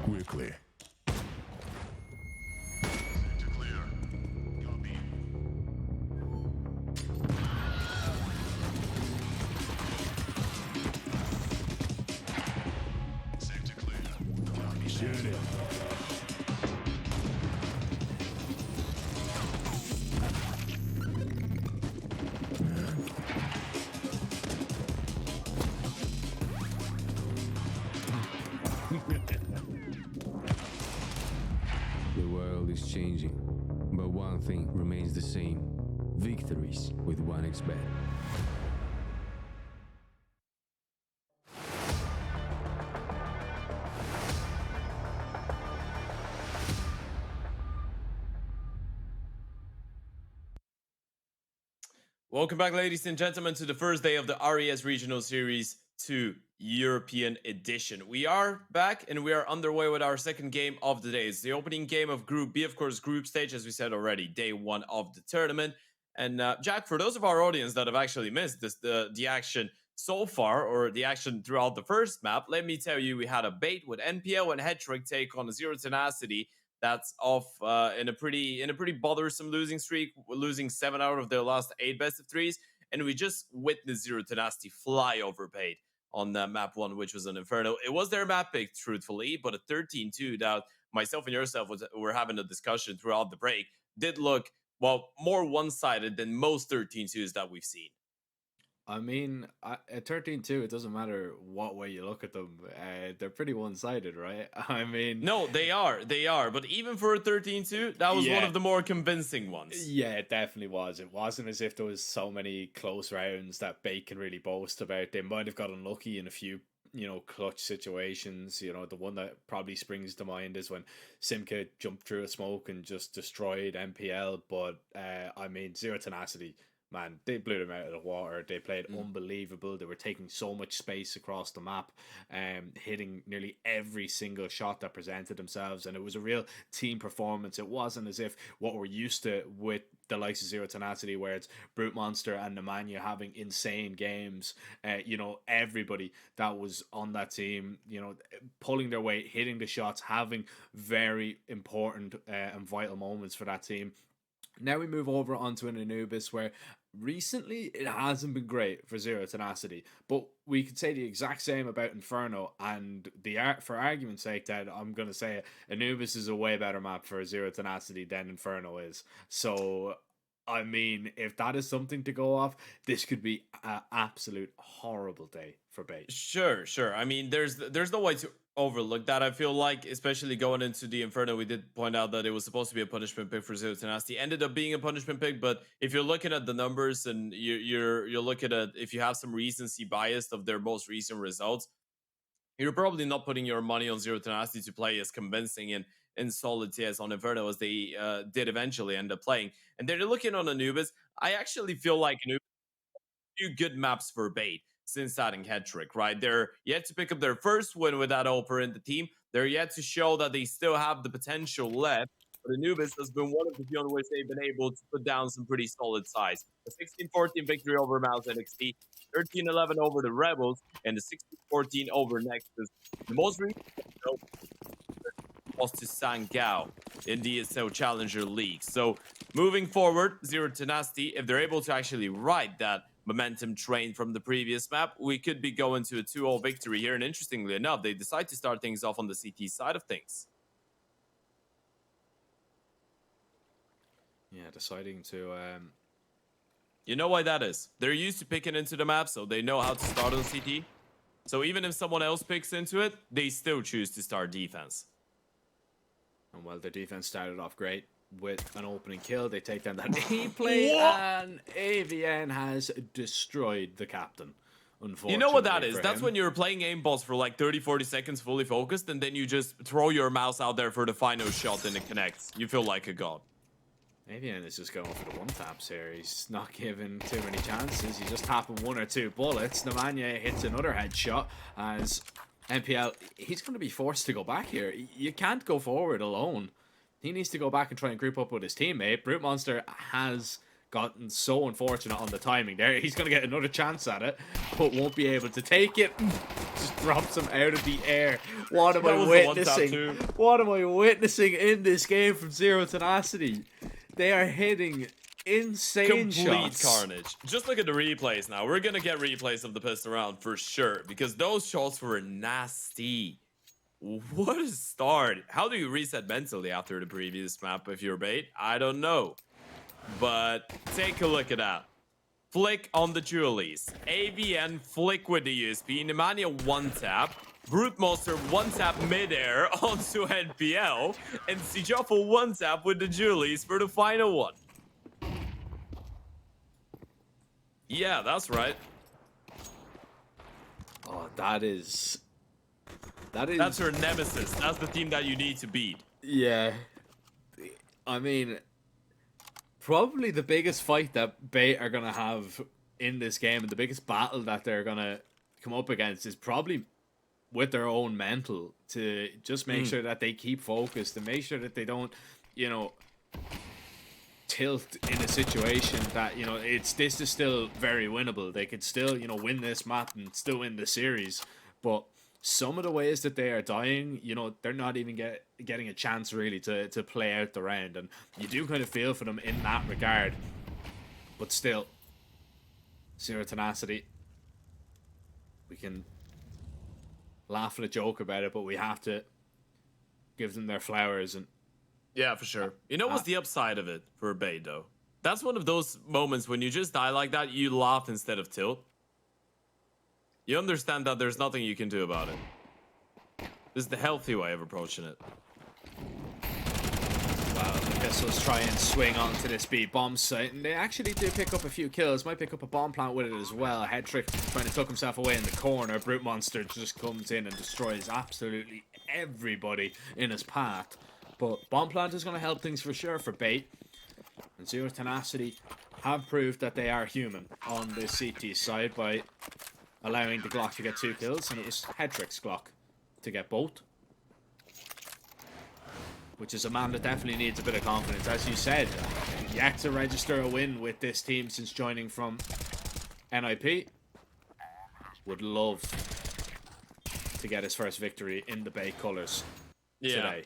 quickly. Sector clear. Copy. Sector clear. Copy. Get it. The world is changing, but one thing remains the same. Victories with 1xBet. Welcome back, ladies and gentlemen, to the first day of the RES Regional Series 2 European Edition. We are back and we are underway with our second game of the day. It's the opening game of Group B, of course, group stage, as we said already, day one of the tournament. And Jack, for those of our audience that have actually missed the action so far, or the action throughout the first map, let me tell you, we had a bait with NPL and Hetrick take on a Zero Tenacity. That's off in a pretty bothersome losing streak, losing 7 out of their last 8 best of 3s, and we just witnessed Zero Tenacity fly over Paid on map 1, which was an Inferno. It was their map pick, truthfully, but a 13-2 that myself and yourself were having a discussion throughout the break did look, well, more one-sided than most 13-2s that we've seen. I mean, at 13-2, it doesn't matter what way you look at them. They're pretty one-sided, right? I mean... No, they are. But even for a 13-2, that was one of the more convincing ones. Yeah, it definitely was. It wasn't as if there was so many close rounds that Bate can really boast about. They might have got unlucky in a few, clutch situations. The one that probably springs to mind is when Simca jumped through a smoke and just destroyed MPL. But, I mean, Zero Tenacity... Man, they blew them out of the water. They played unbelievable. They were taking so much space across the map, hitting nearly every single shot that presented themselves. And it was a real team performance. It wasn't as if what we're used to with the likes of Zero Tenacity, where it's Brute Monster and Nemanja having insane games. Everybody that was on that team, pulling their weight, hitting the shots, having very important and vital moments for that team. Now we move over onto an Anubis where recently it hasn't been great for Zero Tenacity, but we could say the exact same about Inferno, and for argument's sake, that I'm going to say Anubis is a way better map for Zero Tenacity than Inferno is. So, I mean, if that is something to go off, this could be an absolute horrible day for Bait. Sure. I mean, there's no way to overlook that. I feel like, especially going into the Inferno, we did point out that it was supposed to be a punishment pick for Zero Tenacity. Ended up being a punishment pick, but if you're looking at the numbers and you're looking at, if you have some recency bias of their most recent results, you're probably not putting your money on Zero Tenacity to play as convincing and solid CS on Inferno as they did eventually end up playing. And they're looking on Anubis. I actually feel like Anubis few good maps for Bait since adding Hetrick, right? They're yet to pick up their first win with that Oper in the team. They're yet to show that they still have the potential left. But Anubis has been one of the few on which they've been able to put down some pretty solid size. A 16-14 victory over Mouse NXT, 13-11 over the Rebels, and a 16-14 over Nexus. The most recent lost to Sangao in the ESL Challenger League. So moving forward, Zero Tenacity, if they're able to actually ride that momentum train from the previous map, we could be going to a 2-0 victory here. And interestingly enough, they decide to start things off on the CT side of things. Yeah, deciding to... You know why that is? They're used to picking into the map, so they know how to start on CT. So even if someone else picks into it, they still choose to start defense. And well, their defense started off great with an opening kill. They take down that E play, and AVN has destroyed the captain. Unfortunately, you know what that is? for That's him. when you're playing aimballs for like 30-40 seconds fully focused, and then you just throw your mouse out there for the final shot and it connects. You feel like a god. AVN is just going for the one taps here. He's not giving too many chances. He's just tapping 1 or 2 bullets. Nemanja hits another headshot as MPL, he's going to be forced to go back here. You can't go forward alone. He needs to go back and try and group up with his teammate. Brute Monster has gotten so unfortunate on the timing there. He's going to get another chance at it, but won't be able to take it. Just drops him out of the air. What am I witnessing? What am I witnessing in this game from Zero Tenacity? They are hitting insane Complete shots. carnage. Just look at the replays now. We're gonna get replays of the pistol round for sure, because those shots were nasty. What a start. How do you reset mentally after the previous map if you're bait? I don't know. But take a look at that. Flick on the Julies. AVN flick with the USP. Nemanja one tap. Brute Monster one tap midair onto NPL. And Sijafo one tap with the Julies for the final one. Yeah, that's right. Oh, that's her nemesis. That's the team that you need to beat. Yeah. I mean, probably the biggest fight that Bait are going to have in this game, and the biggest battle that they're going to come up against, is probably with their own mental, to just make sure that they keep focused and make sure that they don't, you know, tilt in a situation that, you know, this is still very winnable. They could still, you know, win this map and still win the series, but some of the ways that they are dying, you know, they're not even getting a chance really to play out the round, and you do kind of feel for them in that regard. But still, Zero Tenacity, we can laugh at a joke about it, but we have to give them their flowers. And yeah, for sure. You know what's the upside of it for Bait, though? That's one of those moments when you just die like that, you laugh instead of tilt. You understand that there's nothing you can do about it. This is the healthy way of approaching it. Well, the Pistols try and swing onto this B bomb site, and they actually do pick up a few kills. Might pick up a bomb plant with it as well. Head Trick trying to tuck himself away in the corner. Brute Monster just comes in and destroys absolutely everybody in his path. But bomb plant is going to help things for sure for Bait. And Zero Tenacity have proved that they are human on the CT side by allowing the Glock to get 2 kills, and it was Head Trick's Glock to get both. Which is a man that definitely needs a bit of confidence. As you said, yet to register a win with this team since joining from NIP. Would love to get his first victory in the Bait colours today.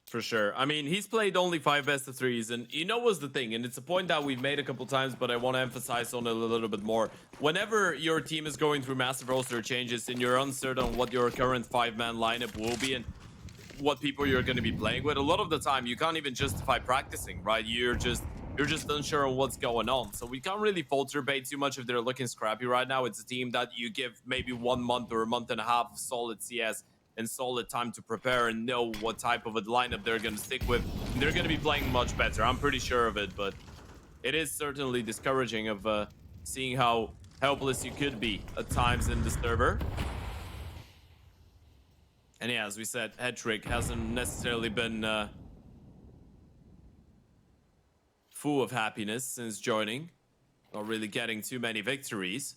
For sure. I mean, he's played only 5 best of 3s, and you know what's the thing, and it's a point that we've made a couple times, but I want to emphasize on it a little bit more. Whenever your team is going through massive roster changes and you're uncertain on what your current 5-man lineup will be and what people you're going to be playing with, a lot of the time you can't even justify practicing, right? You're just unsure on what's going on. So we can't really falter Bait too much if they're looking scrappy right now. It's a team that you give maybe 1 month or a month and a half of solid CS and solid time to prepare and know what type of a lineup they're going to stick with. They're going to be playing much better. I'm pretty sure of it, but it is certainly discouraging of seeing how helpless you could be at times in the server. And yeah, as we said, Head Trick hasn't necessarily been full of happiness since joining. Not really getting too many victories.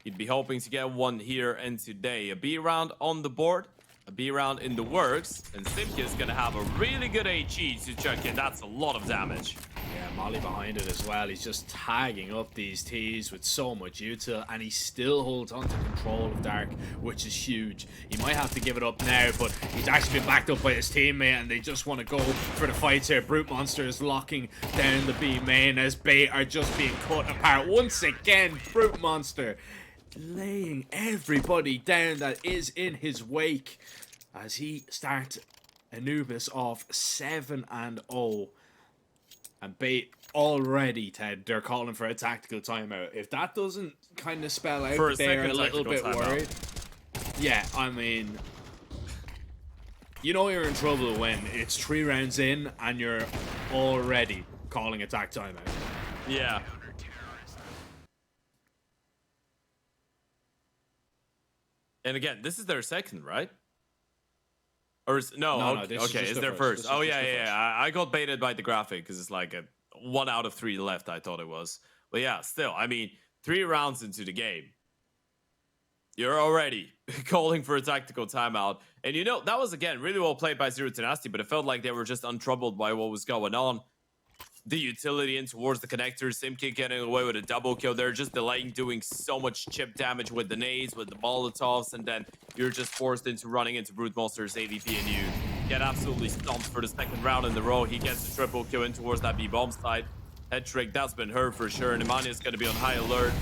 He'd be hoping to get one here and today. A B round on the board. A B round in the works, and Simka is going to have a really good HE to check in. That's a lot of damage. Yeah, Molly behind it as well. He's just tagging up these T's with so much util, and he still holds on to control of Dark, which is huge. He might have to give it up now, but he's actually been backed up by his teammate, and they just want to go for the fights here. Brute Monster is locking down the B main as Bait are just being cut apart. Once again, Brute Monster laying everybody down that is in his wake as he starts Anubis off 7-0. And Bait already, Ted, they're calling for a tactical timeout. If that doesn't kind of spell out that they're a little bit worried. Yeah, I mean, you know you're in trouble when it's 3 rounds in and you're already calling a tac timeout. Yeah. And again, this is their second, right? Or is, no, okay, it's their first. Oh, yeah. I got baited by the graphic because it's like a 1 out of 3 left, I thought it was. But yeah, still, I mean, 3 rounds into the game, you're already calling for a tactical timeout. And you know, that was, again, really well played by Zero Tenacity, but it felt like they were just untroubled by what was going on. the utility in towards the connector. Simkin getting away with a double kill. They're just delaying doing so much chip damage with the nades, with the Molotovs, and then you're just forced into running into Brute Monster's AVP, and you get absolutely stomped for the second round in the row. He gets a triple kill in towards that B-bomb side. Head trick, that's been heard for sure. Nemanja is going to be on high alert.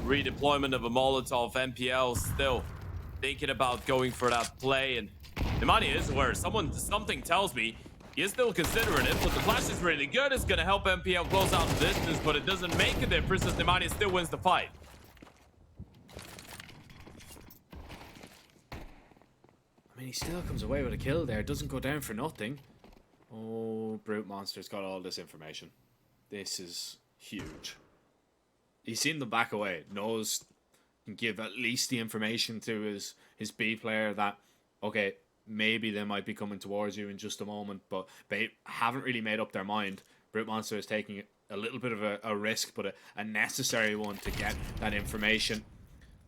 Redeployment of a Molotov. MPL still thinking about going for that play, and Nemanja is aware. Something tells me he is still considering it, but the flash is really good. It's going to help MPL close out the distance, but it doesn't make a difference as Nemanja still wins the fight. I mean, he still comes away with a kill there. Doesn't go down for nothing. Oh, Brute Monster's got all this information. This is huge. He's seen them back away. Knows, can give at least the information to his B player that, okay, maybe they might be coming towards you in just a moment, but they haven't really made up their mind. Brute Monster is taking a little bit of a risk, but a necessary one to get that information.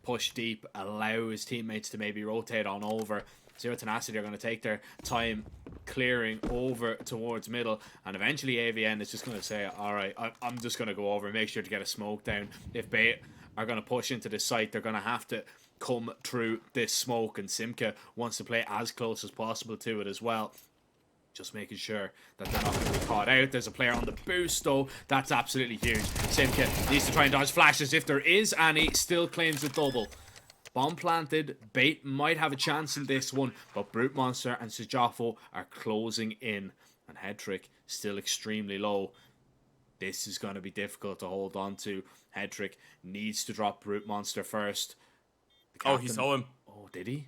Push deep, allow his teammates to maybe rotate on over. Zero Tenacity are going to take their time clearing over towards middle, and eventually AVN is just going to say, alright, I'm just going to go over and make sure to get a smoke down. If they are going to push into this site, they're going to have to come through this smoke, and Simka wants to play as close as possible to it as well. Just making sure that they're not going to be caught out. There's a player on the boost, though. That's absolutely huge. Simka needs to try and dodge flashes. If there is any, still claims a double. Bomb planted. Bait might have a chance in this one, but Brute Monster and Sejafo are closing in. And Headtrick still extremely low. This is going to be difficult to hold on to. Headtrick needs to drop Brute Monster first. Oh, he saw him. Oh, did he?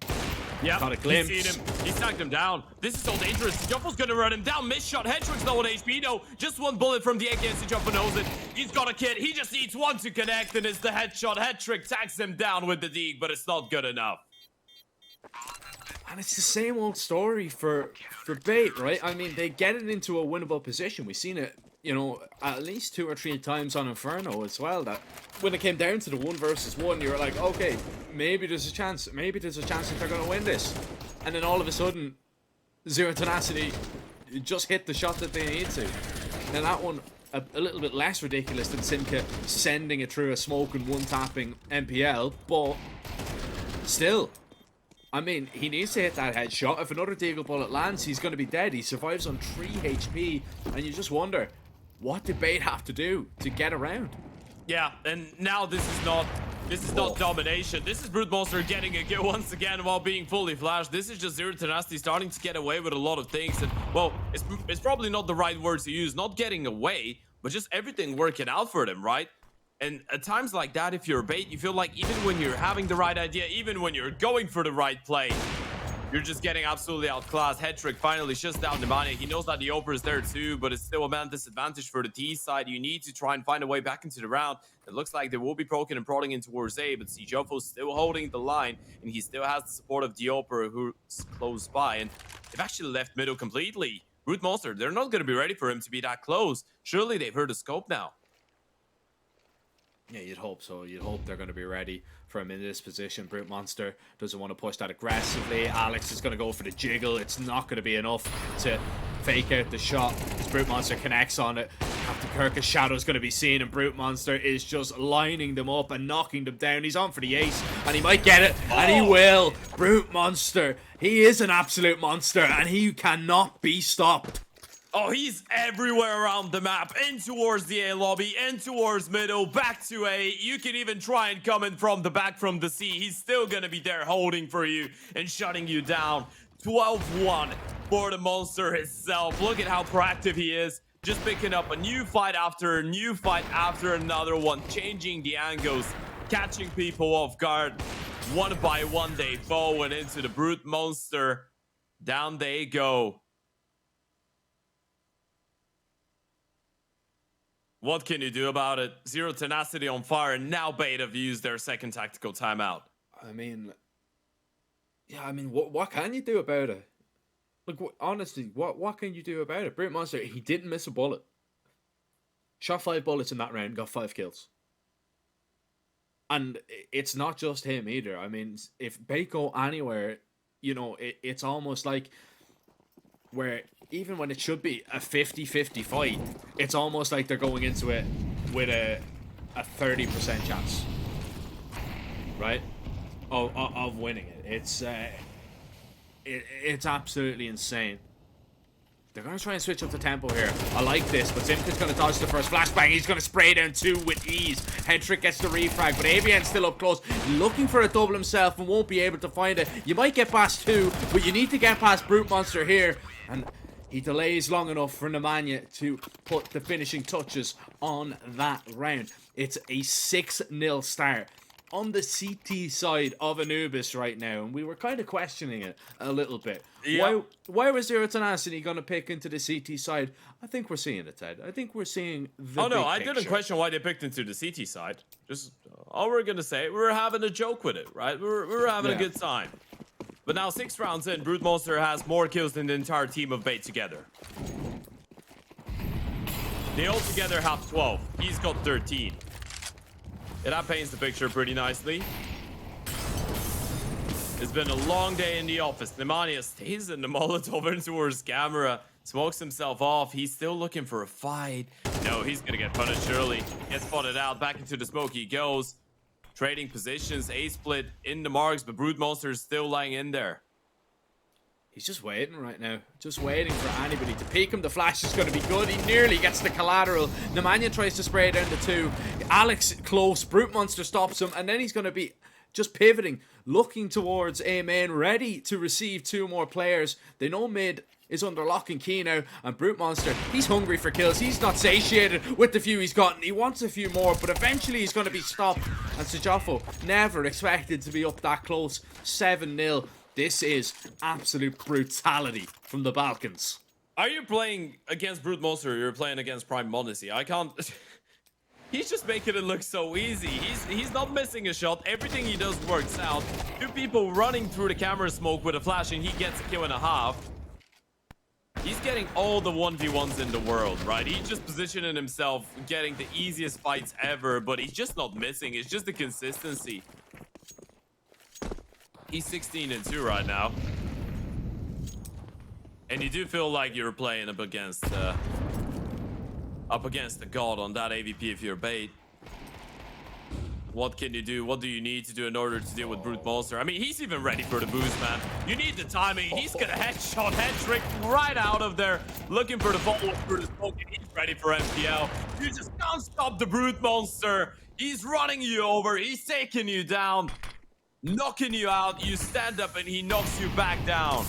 Yeah, got a glimpse. He's seen him. He's tagged him down. This is so dangerous. Sejaffo's gonna run him down. Miss shot. Headtrick's low on HP though. Just one bullet from the AK. Sejafo knows it. He's got a kid. He just needs one to connect, and it's the headshot. Headtrick tags him down with the dig, but it's not good enough. And it's the same old story for Bait, right? I mean, they get it into a winnable position. We've seen it, you know, at least 2 or 3 times on Inferno as well, that when it came down to the 1 versus 1, you were like, okay, maybe there's a chance. Maybe there's a chance that they're going to win this. And then all of a sudden, Zero Tenacity just hit the shot that they need to. Now that one, a little bit less ridiculous than Simka sending it through a smoke and one-tapping MPL, but still, I mean, he needs to hit that headshot. If another Deagle bullet lands, he's going to be dead. He survives on 3 HP, and you just wonder, what did Bait have to do to get around? Yeah, and now this is not domination. This is Brute Monster getting a kill once again while being fully flashed. This is just Zero Tenacity starting to get away with a lot of things. And, well, it's probably not the right word to use. Not getting away, but just everything working out for them, right? And at times like that, if you're Bait, you feel like even when you're having the right idea, even when you're going for the right play, you're just getting absolutely outclassed. Headtrick finally shuts down Nemanja. He knows that the Oper is there too, but it's still a man disadvantage for the T side. You need to try and find a way back into the round. It looks like they will be poking and prodding in towards A, but Sejaffo's still holding the line, and he still has the support of the Oper, who's close by. And they've actually left middle completely. Brute Monster, they're not going to be ready for him to be that close. Surely they've heard the scope now. Yeah, you'd hope so. You'd hope they're going to be ready for him in this position. Brute Monster doesn't want to push that aggressively. Alex is going to go for the jiggle. It's not going to be enough to fake out the shot. As Brute Monster connects on it, Captain Kirk's shadow is going to be seen, and Brute Monster is just lining them up and knocking them down. He's on for the ace, and he might get it, and he will. Brute Monster, he is an absolute monster, and he cannot be stopped. Oh, he's everywhere around the map, in towards the A lobby, in towards middle, back to A. You can even try and come in from the back from the C. He's still gonna be there holding for you and shutting you down. 12-1 for the monster himself. Look at how proactive he is. Just picking up a new fight after another one, changing the angles, catching people off guard. One by one, they forward into the Brute Monster. Down they go. What can you do about it? Zero Tenacity on fire, and now Bait have used their second tactical timeout. I mean, yeah, I mean, what can you do about it? Like, honestly, what can you do about it? Brute Monster, he didn't miss a bullet. Shot 5 bullets in that round, got 5 kills. And it's not just him either. I mean, if Bait go anywhere, you know, it's almost like where even when it should be a 50-50 fight, it's almost like they're going into it with a 30% chance, right? Of winning it. It's absolutely insane. They're going to try and switch up the tempo here. I like this, but Simka's going to dodge the first flashbang. He's going to spray down 2 with ease. Head Trick gets the refrag, but AVN's still up close, looking for a double himself and won't be able to find it. You might get past 2, but you need to get past Brute Monster here. And he delays long enough for Nemanja to put the finishing touches on that round. It's a 6-0 start on the CT side of Anubis right now, and we were kind of questioning it a little bit. Yeah. Why was Zero Tenacity going to pick into the CT side? I think we're seeing it, Ted. I think we're seeing the Oh no, big I picture. didn't question why they picked into the CT side. Just all we're gonna say, we were having a joke with it, right? We were having a good time. But now 6 rounds in, Brute Monster has more kills than the entire team of Bait together. They all together have 12. He's got 13. Yeah, that paints the picture pretty nicely. It's been a long day in the office. Nemanja stays in the Molotov in towards camera, smokes himself off. He's still looking for a fight. No, he's gonna get punished early. Gets spotted out. Back into the smoke he goes. Trading positions. A split in the marks, but Brute Monster is still lying in there. He's just waiting right now. Just waiting for anybody to peek him. The flash is going to be good. He nearly gets the collateral. Nemanja tries to spray down the 2. Alex close. Brute Monster stops him. And then he's going to be just pivoting, looking towards A main, ready to receive 2 more players. They know mid is under lock and key now. And Brute Monster, he's hungry for kills. He's not satiated with the few he's gotten. He wants a few more, but eventually he's going to be stopped. And Sejafo never expected to be up that close. 7-0. This is absolute brutality from the Balkans. Are you playing against Brute Monster or you're playing against Prime Monacy? I can't... He's just making it look so easy. He's not missing a shot. Everything he does works out. 2 people running through the camera smoke with a flash and he gets a kill and a half. He's getting all the 1v1s in the world, right? He's just positioning himself, getting the easiest fights ever, but he's just not missing. It's just the consistency. He's 16-2 right now. And you do feel like you're playing up against the god on that AVP if you're Bait. What can you do? What do you need to do in order to deal with Brute Monster? I mean, he's even ready for the boost, man. You need the timing. He's gonna headshot, head trick right out of there, looking for the follow-up through the smoke, and he's ready for MPL. You just can't stop the Brute Monster. He's running you over. He's taking you down, knocking you out. You stand up and he knocks you back down.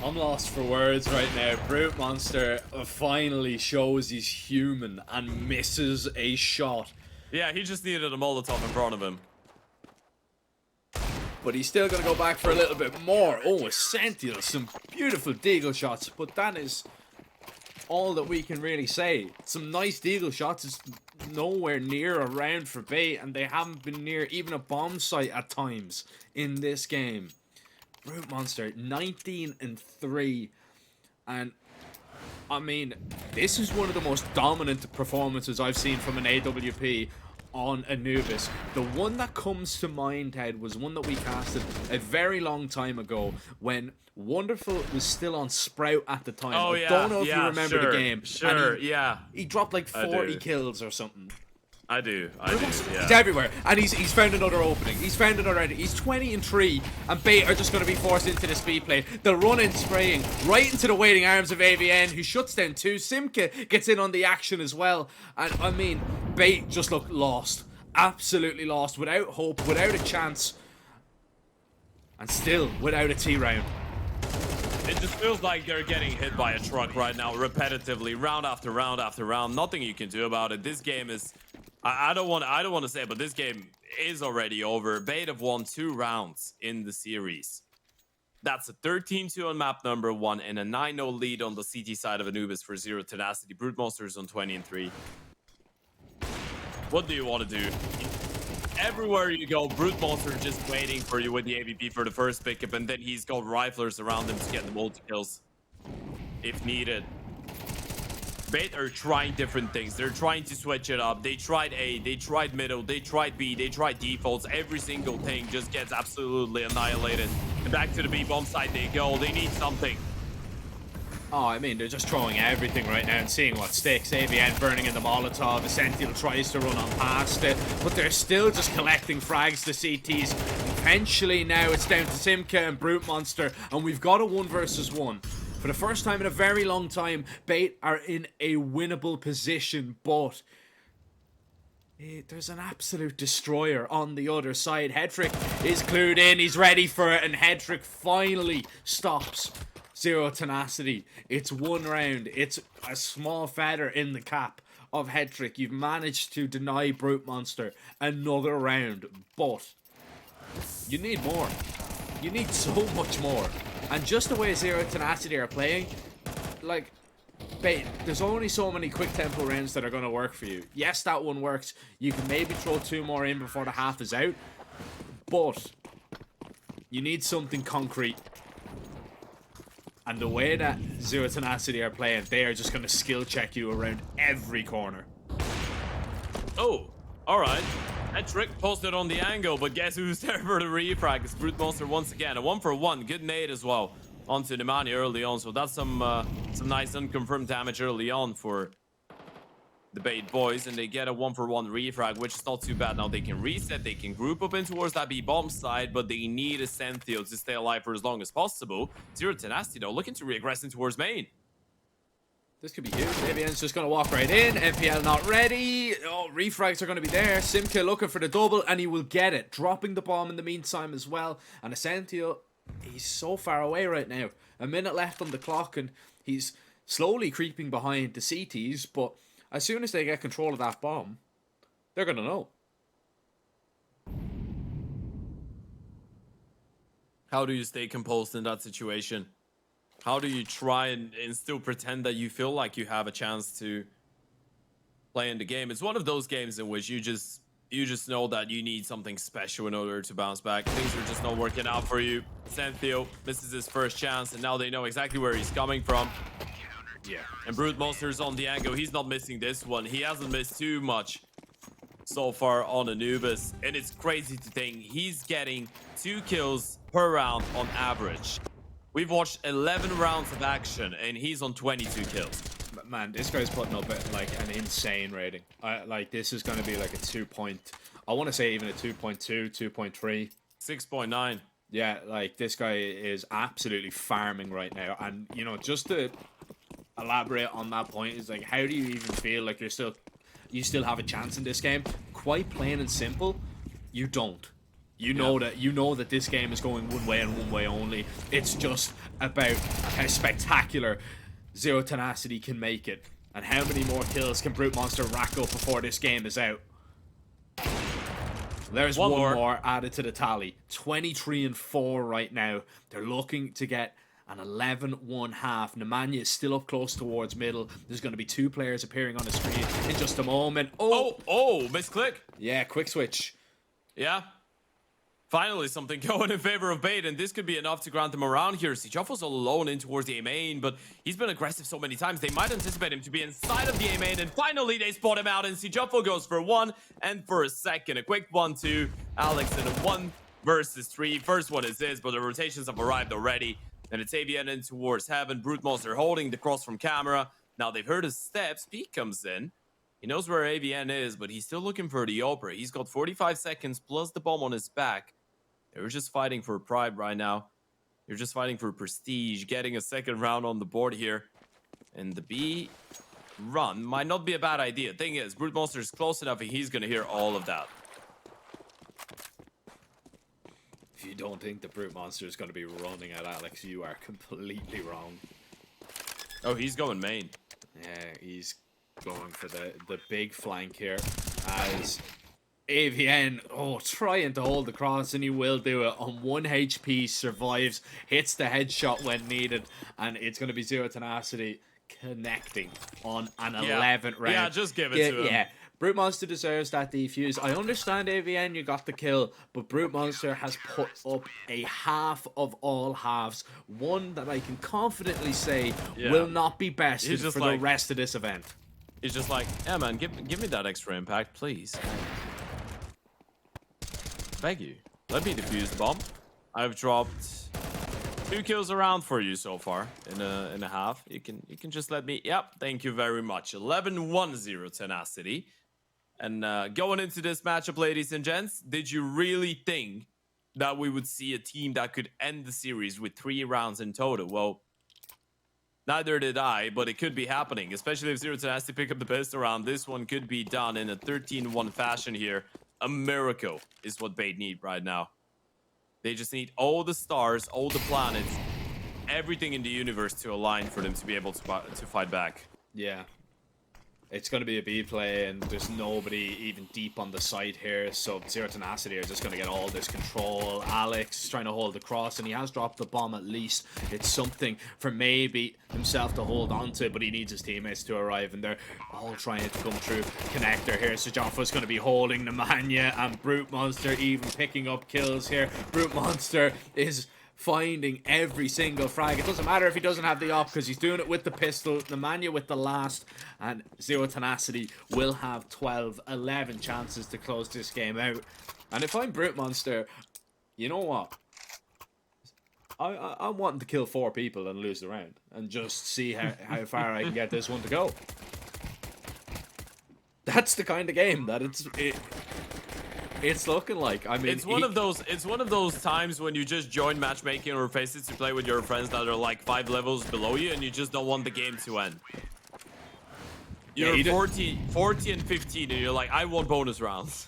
I'm lost for words right now. Brute Monster finally shows he's human and misses a shot. Yeah, he just needed a Molotov in front of him. But he's still going to go back for a little bit more. Oh, a Sentinel. Some beautiful deagle shots. But that is all that we can really say. Some nice deagle shots. It's nowhere near a round for Bait. And they haven't been near even a bomb site at times in this game. Brute Monster, 19-3. And, I mean, this is one of the most dominant performances I've seen from an AWP on Anubis. The one that comes to mind, Ted, was one that we casted a very long time ago when Wonderful was still on Sprout at the time. Oh, I yeah. don't know if you remember the game. Sure, And yeah. He dropped like 40 kills or something. I do, yeah. He's everywhere, and he's found another opening. He's found another ending. He's 20-3, and Bait are just going to be forced into the speed play. They'll run in spraying right into the waiting arms of AVN, who shuts down 2. Simka gets in on the action as well, and I mean, Bait just look lost, absolutely lost, without hope, without a chance, and still without a T round. It just feels like they're getting hit by a truck right now, repetitively, round after round after round. Nothing you can do about it. This game is. I don't want to say it, but this game is already over. Bait have won 2 rounds in the series. That's a 13-2 on map number 1 and a 9-0 lead on the CT side of Anubis for Zero Tenacity. Brute Monsters on 20-3. What do you want to do? Everywhere you go, Brute Monster just waiting for you with the AVP for the first pickup, and then he's got riflers around him to get the multi-kills if needed. Bait are trying different things. They're trying to switch it up. They tried A, they tried middle, they tried B, they tried defaults. Every single thing just gets absolutely annihilated. And back to the B bomb side they go. They need something. Oh, I mean, they're just throwing everything right now and seeing what sticks. AVN burning in the Molotov. Essential tries to run on past it, but they're still just collecting frags to CTs. Eventually, now it's down to Simka and Brute Monster, and we've got a 1 versus 1. For the first time in a very long time, Bait are in a winnable position, but there's an absolute destroyer on the other side. Hedrick is clued in. He's ready for it, and Hedrick finally stops Zero Tenacity. It's 1 round. It's a small feather in the cap of Hedrick. You've managed to deny Brute Monster another round, but you need more. You need so much more. And just the way Zero Tenacity are playing, like, Bait, there's only so many quick tempo rounds that are going to work for you. Yes, that one works. You can maybe throw 2 more in before the half is out, but you need something concrete. And the way that Zero Tenacity are playing, they are just going to skill check you around every corner. Oh, alright. And Trick posted on the angle, but guess who's there for the refrag? It's Brute Monster once again. A 1 for 1. Good nade as well onto Nemanja early on. So that's some nice unconfirmed damage early on for the Bait boys. And they get a 1 for 1 refrag, which is not too bad. Now they can reset. They can group up in towards that B bomb side, but they need a Senthio to stay alive for as long as possible. Zero Tenacity, though, looking to regress in towards main. This could be huge. AVN's just going to walk right in. MPL not ready. Oh, refrags are going to be there. Simka looking for the double, and he will get it. Dropping the bomb in the meantime as well. And Essentio, he's so far away right now. A minute left on the clock, and he's slowly creeping behind the CTs. But as soon as they get control of that bomb, they're going to know. How do you stay composed in that situation? How do you try and still pretend that you feel like you have a chance to play in the game? It's one of those games in which you just know that you need something special in order to bounce back. Things are just not working out for you. Senthio misses his first chance, and now they know exactly where he's coming from. Yeah. And Brute Monster's on the angle. He's not missing this one. He hasn't missed too much so far on Anubis. And it's crazy to think he's getting 2 kills per round on average. We've watched 11 rounds of action, and he's on 22 kills. Man, this guy's putting up like an insane rating. Like, this is going to be like a 2 point... I want to say even a 2.2, 2.3. 6.9. Yeah, like, this guy is absolutely farming right now. And, you know, just to elaborate on that point is, like, how do you even feel like you still have a chance in this game? Quite plain and simple, you don't. You know that this game is going one way and one way only. It's just about how spectacular Zero Tenacity can make it, and how many more kills can Brute Monster rack up before this game is out. There's one more added to the tally. 23 and 4 right now. They're looking to get an 11-1 half. Nemanja is still up close towards middle. There's going to be 2 players appearing on the screen in just a moment. Oh, misclick. Yeah, quick switch. Yeah. Finally, something going in favor of Bait, and this could be enough to grant them around here. Sijaffo's all alone in towards the A main, but he's been aggressive so many times. They might anticipate him to be inside of the A main, and finally they spot him out, and Sijaffo goes for 1 and for a second. A quick 1-2. Alex in a 1 versus 3. First one is his, but the rotations have arrived already, and it's AVN in towards Heaven. Brute Monster holding the cross from camera. Now they've heard his steps. Pete comes in. He knows where AVN is, but he's still looking for the Opera. He's got 45 seconds plus the bomb on his back. They're just fighting for pride right now. You're just fighting for prestige, getting a second round on the board here. And the B run might not be a bad idea. Thing is, Brute Monster is close enough and he's going to hear all of that. If you don't think the Brute Monster is going to be running at Alex, you are completely wrong. Oh, he's going main. Yeah, he's going for the big flank here as AVN, trying to hold the cross, and he will do it on 1 HP, survives, hits the headshot when needed, and it's going to be Zero Tenacity connecting on an 11th round. Yeah, just give it to him. Yeah, Brute Monster deserves that defuse. I understand AVN, you got the kill, but Brute Monster has put up a half of all halves. One that I can confidently say will not be bested for the rest of this event. He's just like, yeah, man, give me that extra impact, please. Beg you. Let me defuse the bomb. I've dropped 2 kills around for you so far in a half. You can just let me. Yep, thank you very much. 11-1-0 tenacity. And going into this matchup, ladies and gents, did you really think that we would see a team that could end the series with 3 rounds in total? Well, neither did I, but it could be happening, especially if Zero Tenacity pick up the best around. This one could be done in a 13-1 fashion here. A miracle is what Bait need right now. They just need all the stars, all the planets, everything in the universe to align for them to be able to fight back. Yeah. It's going to be a B play, and there's nobody even deep on the site here, so Zero Tenacity are just going to get all this control. Alex trying to hold the cross, and he has dropped the bomb at least. It's something for maybe himself to hold on to, but he needs his teammates to arrive, and they're all trying to come through. Connector here, so Jaffa's going to be holding Nemanja, and Brute Monster even picking up kills here. Brute Monster is finding every single frag. It doesn't matter if he doesn't have the op because he's doing it with the pistol. Nemanja with the last, and Zero Tenacity will have 11 chances to close this game out. And if I'm Brute Monster, you know what? I'm wanting to kill 4 people and lose the round and just see how far I can get this one to go. That's the kind of game that it's looking like. I mean, it's one of those times when you just join matchmaking or faces to play with your friends that are like 5 levels below you, and you just don't want the game to end. You're 40 and 15, and you're like, I want bonus rounds.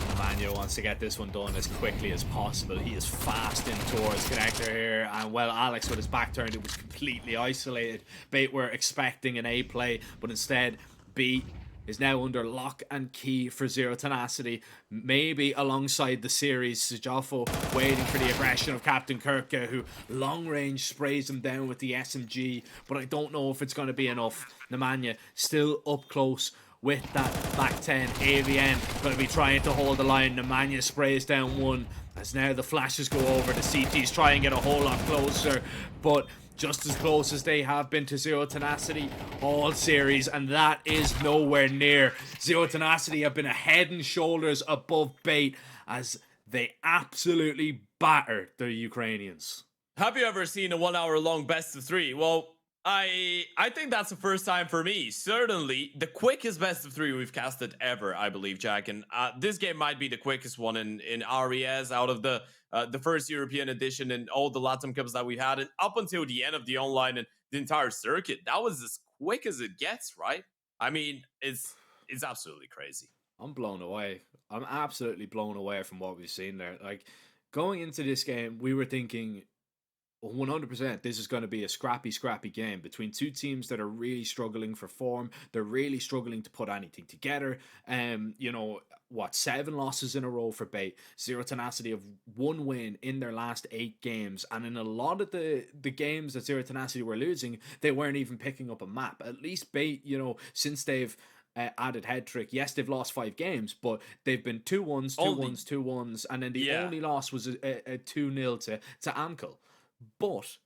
Nemanja wants to get this one done as quickly as possible. He is fast in towards Connector here, and well, Alex with his back turned, it was completely isolated. Bait were expecting an A play, but instead B is now under lock and key for Zero Tenacity. Maybe alongside the series, Sejafo waiting for the aggression of Captain Kirka, who long range sprays him down with the SMG, but I don't know if it's going to be enough. Nemanja still up close with that back 10. AVN going to be trying to hold the line. Nemanja sprays down one as now the flashes go over. The CTs try and get a whole lot closer, but just as close as they have been to Zero Tenacity all series, and that is nowhere near. Zero Tenacity have been a head and shoulders above Bait as they absolutely batter the Ukrainians. Have you ever seen a 1 hour long best of 3? Well, I think that's the first time for me. Certainly the quickest best of 3 we've casted ever, I believe, Jack. And this game might be the quickest one in RES out of the first European edition and all the Latam Cups that we had. And up until the end of the online and the entire circuit, that was as quick as it gets, right? I mean, it's absolutely crazy. I'm blown away. I'm absolutely blown away from what we've seen there. Like, going into this game, we were thinking 100% this is going to be a scrappy game between 2 teams that are really struggling for form. They're really struggling to put anything together. You know what, 7 losses in a row for Bait. Zero Tenacity have 1 win in their last 8 games, and in a lot of the games that Zero Tenacity were losing, they weren't even picking up a map. At least Bait, you know, since they've added head trick, yes, they've lost 5 games, but they've been 2-1s, 2-1s, 2-1s, and then the only loss was a 2-0 to Amkel. But,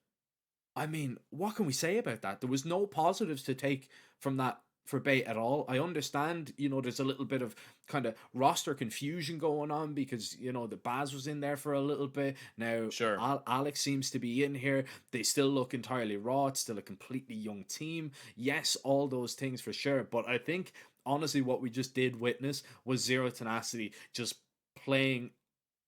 I mean, what can we say about that? There was no positives to take from that for Bait at all. I understand, you know, there's a little bit of kind of roster confusion going on because, you know, the Baz was in there for a little bit. Now, sure, Alex seems to be in here. They still look entirely raw. It's still a completely young team. Yes, all those things for sure. But I think, honestly, what we just did witness was Zero Tenacity just playing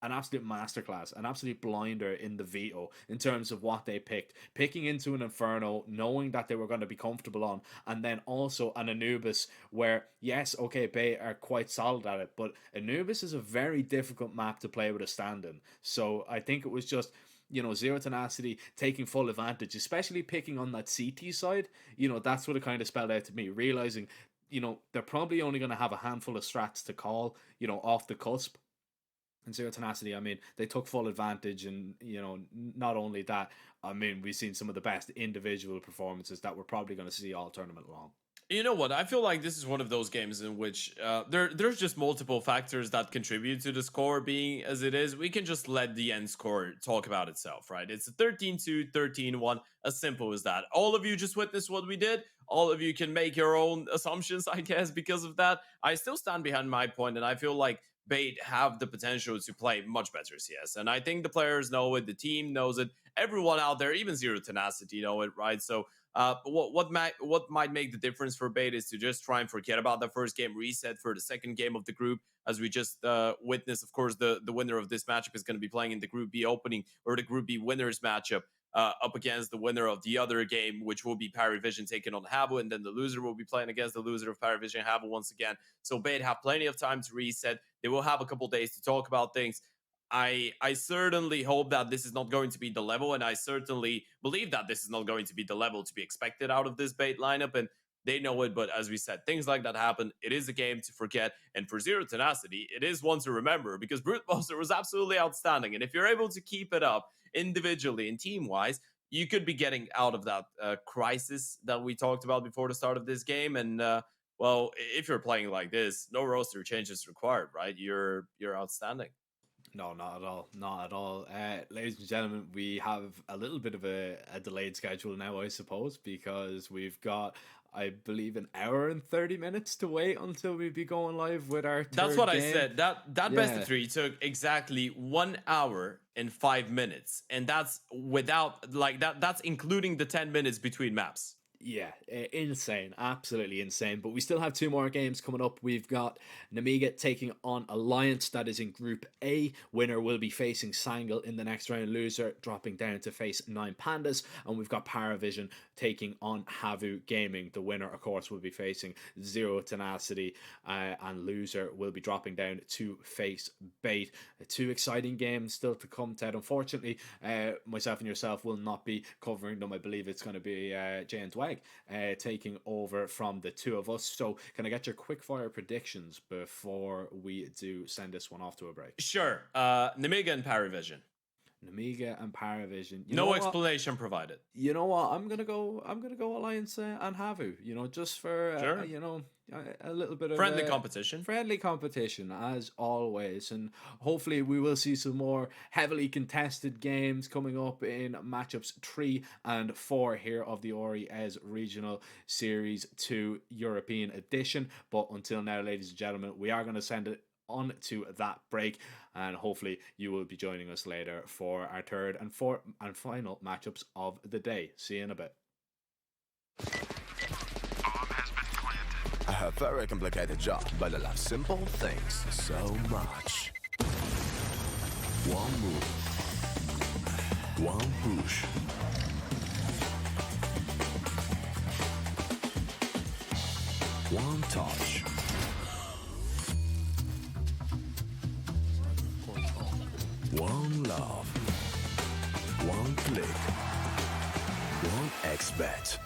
an absolute masterclass, an absolute blinder in the veto in terms of what they picked. Picking into an Inferno, knowing that they were going to be comfortable on, and then also an Anubis where, yes, okay, Bay are quite solid at it, but Anubis is a very difficult map to play with a stand-in. So I think it was just, you know, Zero Tenacity taking full advantage, especially picking on that CT side. You know, that's what it kind of spelled out to me, realizing, you know, they're probably only going to have a handful of strats to call, you know, off the cusp. And Zero Tenacity, I mean, they took full advantage, and not only that, I mean, we've seen some of the best individual performances that we're probably going to see all tournament long. You know what? I feel like this is one of those games in which there's just multiple factors that contribute to the score being as it is. We can just let the end score talk about itself, right? It's a 13-2, 13-1, as simple as that. All of you just witnessed what we did. All of you can make your own assumptions, I guess, because of that. I still stand behind my point, and I feel like Bait have the potential to play much better CS. And I think the players know it, the team knows it, everyone out there, even Zero Tenacity know it, right? So what might make the difference for Bait is to just try and forget about the first game, reset for the second game of the group, as we just witnessed. Of course, the winner of this matchup is going to be playing in the Group B opening, or the Group B winners matchup, up against the winner of the other game, which will be Parivision taking on Habu, and then the loser will be playing against the loser of Parivision and Habu once again. So Bait have plenty of time to reset. They will have a couple days to talk about things. I certainly hope that this is not going to be the level, and I certainly believe that this is not going to be the level to be expected out of this Bait lineup, and they know it. But as we said, things like that happen. It is a game to forget, and for Zero Tenacity, it is one to remember, because Brute Buster was absolutely outstanding, and if you're able to keep it up individually and team-wise, you could be getting out of that crisis that we talked about before the start of this game. And well, if you're playing like this, no roster changes required, right? You're outstanding. No, not at all. Not at all. Ladies and gentlemen, we have a little bit of a delayed schedule now, I suppose, because we've got, I believe, an hour and 30 minutes to wait until we be going live with our third That's what game. I said. That best of three took exactly 1 hour and 5 minutes. And that's without, like, that's including the 10 minutes between maps. Yeah, insane, absolutely insane. But we still have two more games coming up. We've got Namiga taking on Alliance, that is in Group A. Winner will be facing Sangle in the next round. Loser dropping down to face 9 Pandas. And we've got Paravision taking on Havu Gaming. The winner, of course, will be facing Zero Tenacity, and loser will be dropping down to face Bait. Two exciting games still to come, Ted. Unfortunately, myself and yourself will not be covering them. I believe it's going to be Jay and Dwag taking over from the two of us. So can I get your quick fire predictions before we do send this one off to a break? Sure. Namiga and Parivision. Namiga and Parivision. No explanation provided. You know what? I'm gonna go Alliance and Havu. Just for sure. A little bit of friendly competition. Friendly competition, as always. And hopefully we will see some more heavily contested games coming up in matchups 3 and 4 here of the Ori-Ez Regional Series 2 European Edition. But until now, ladies and gentlemen, we are going to send it on to that break, and hopefully you will be joining us later for our third and fourth and final matchups of the day. See you in a bit. A very complicated job, but I love simple things so much. One move, one push. One touch. One love. One click. One XBet.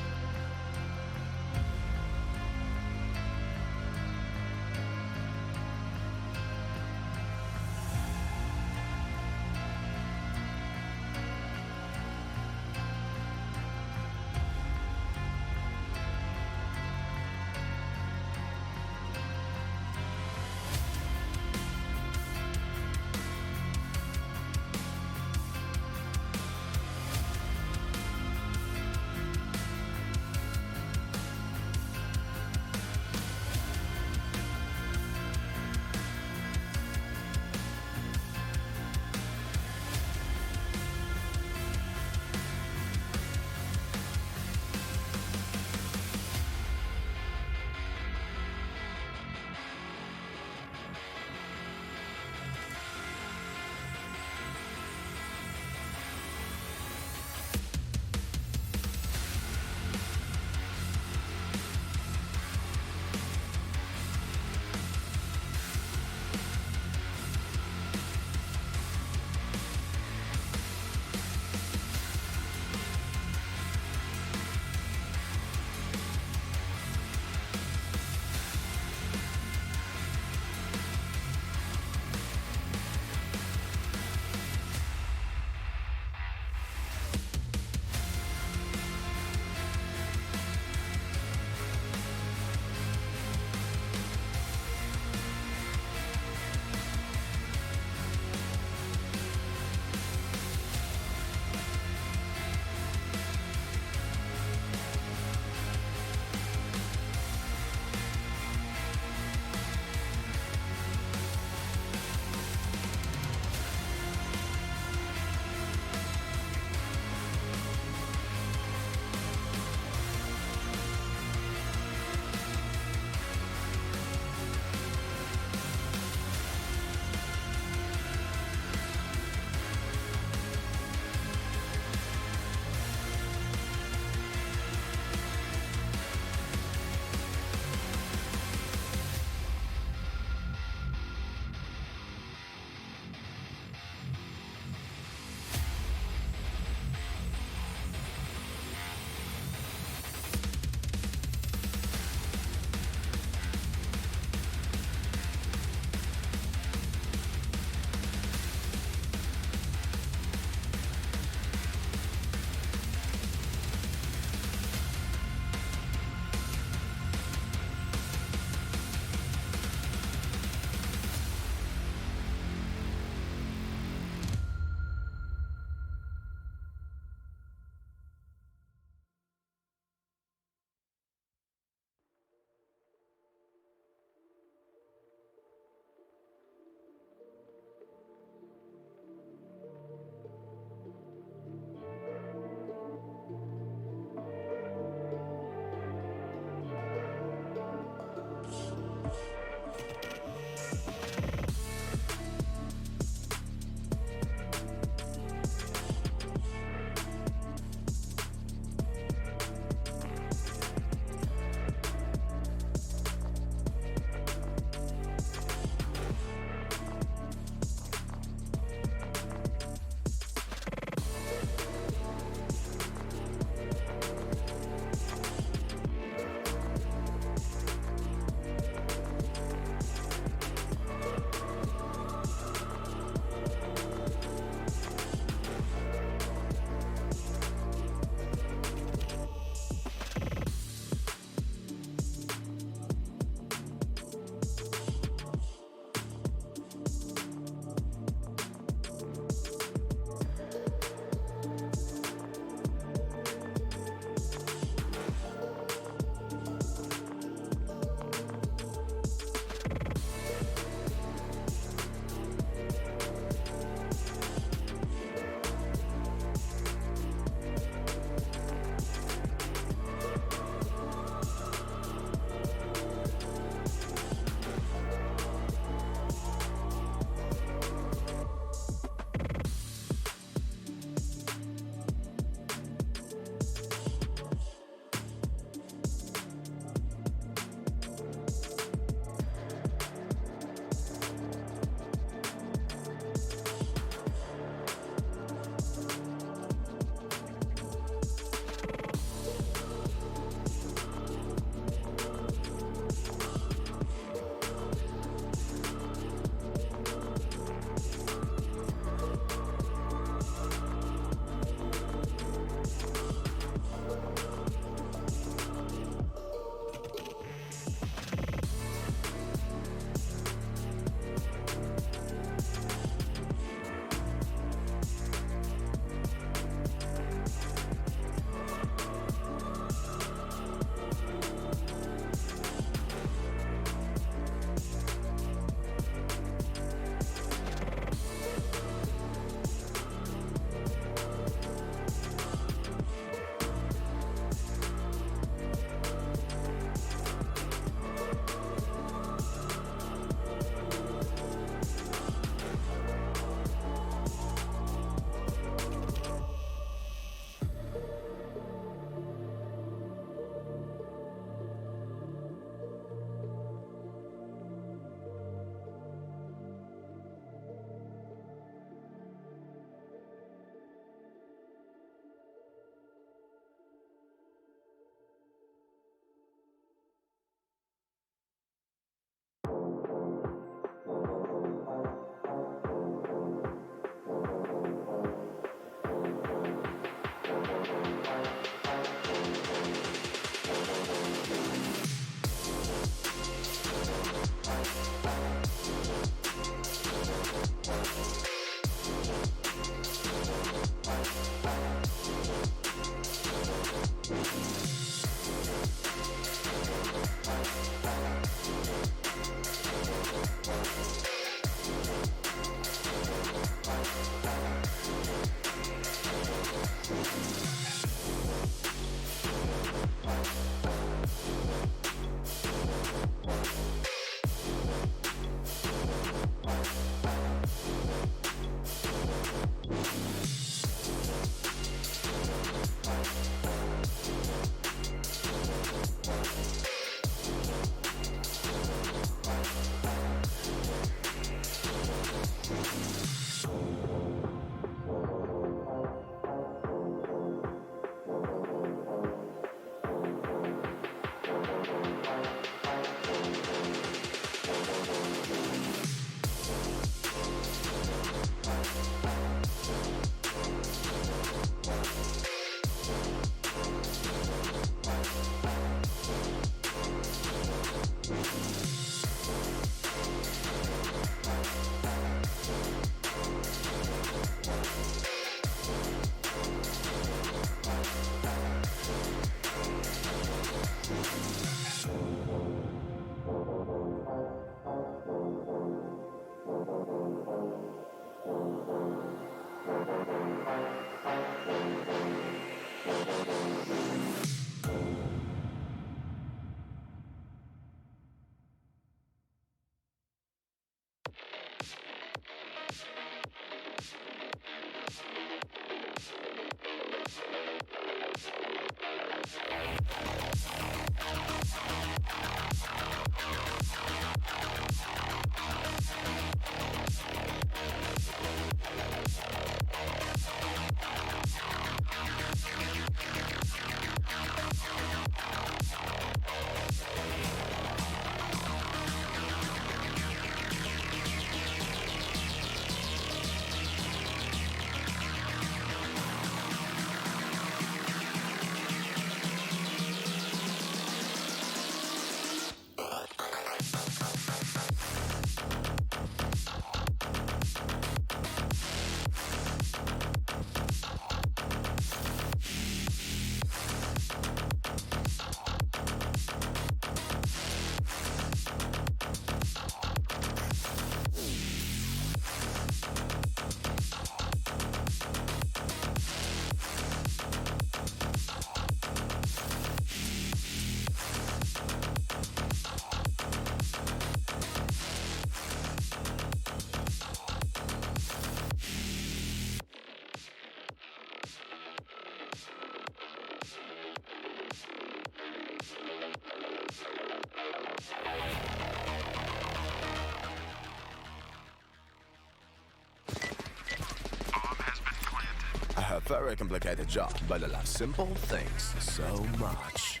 I have very complicated job, but I love simple things so much.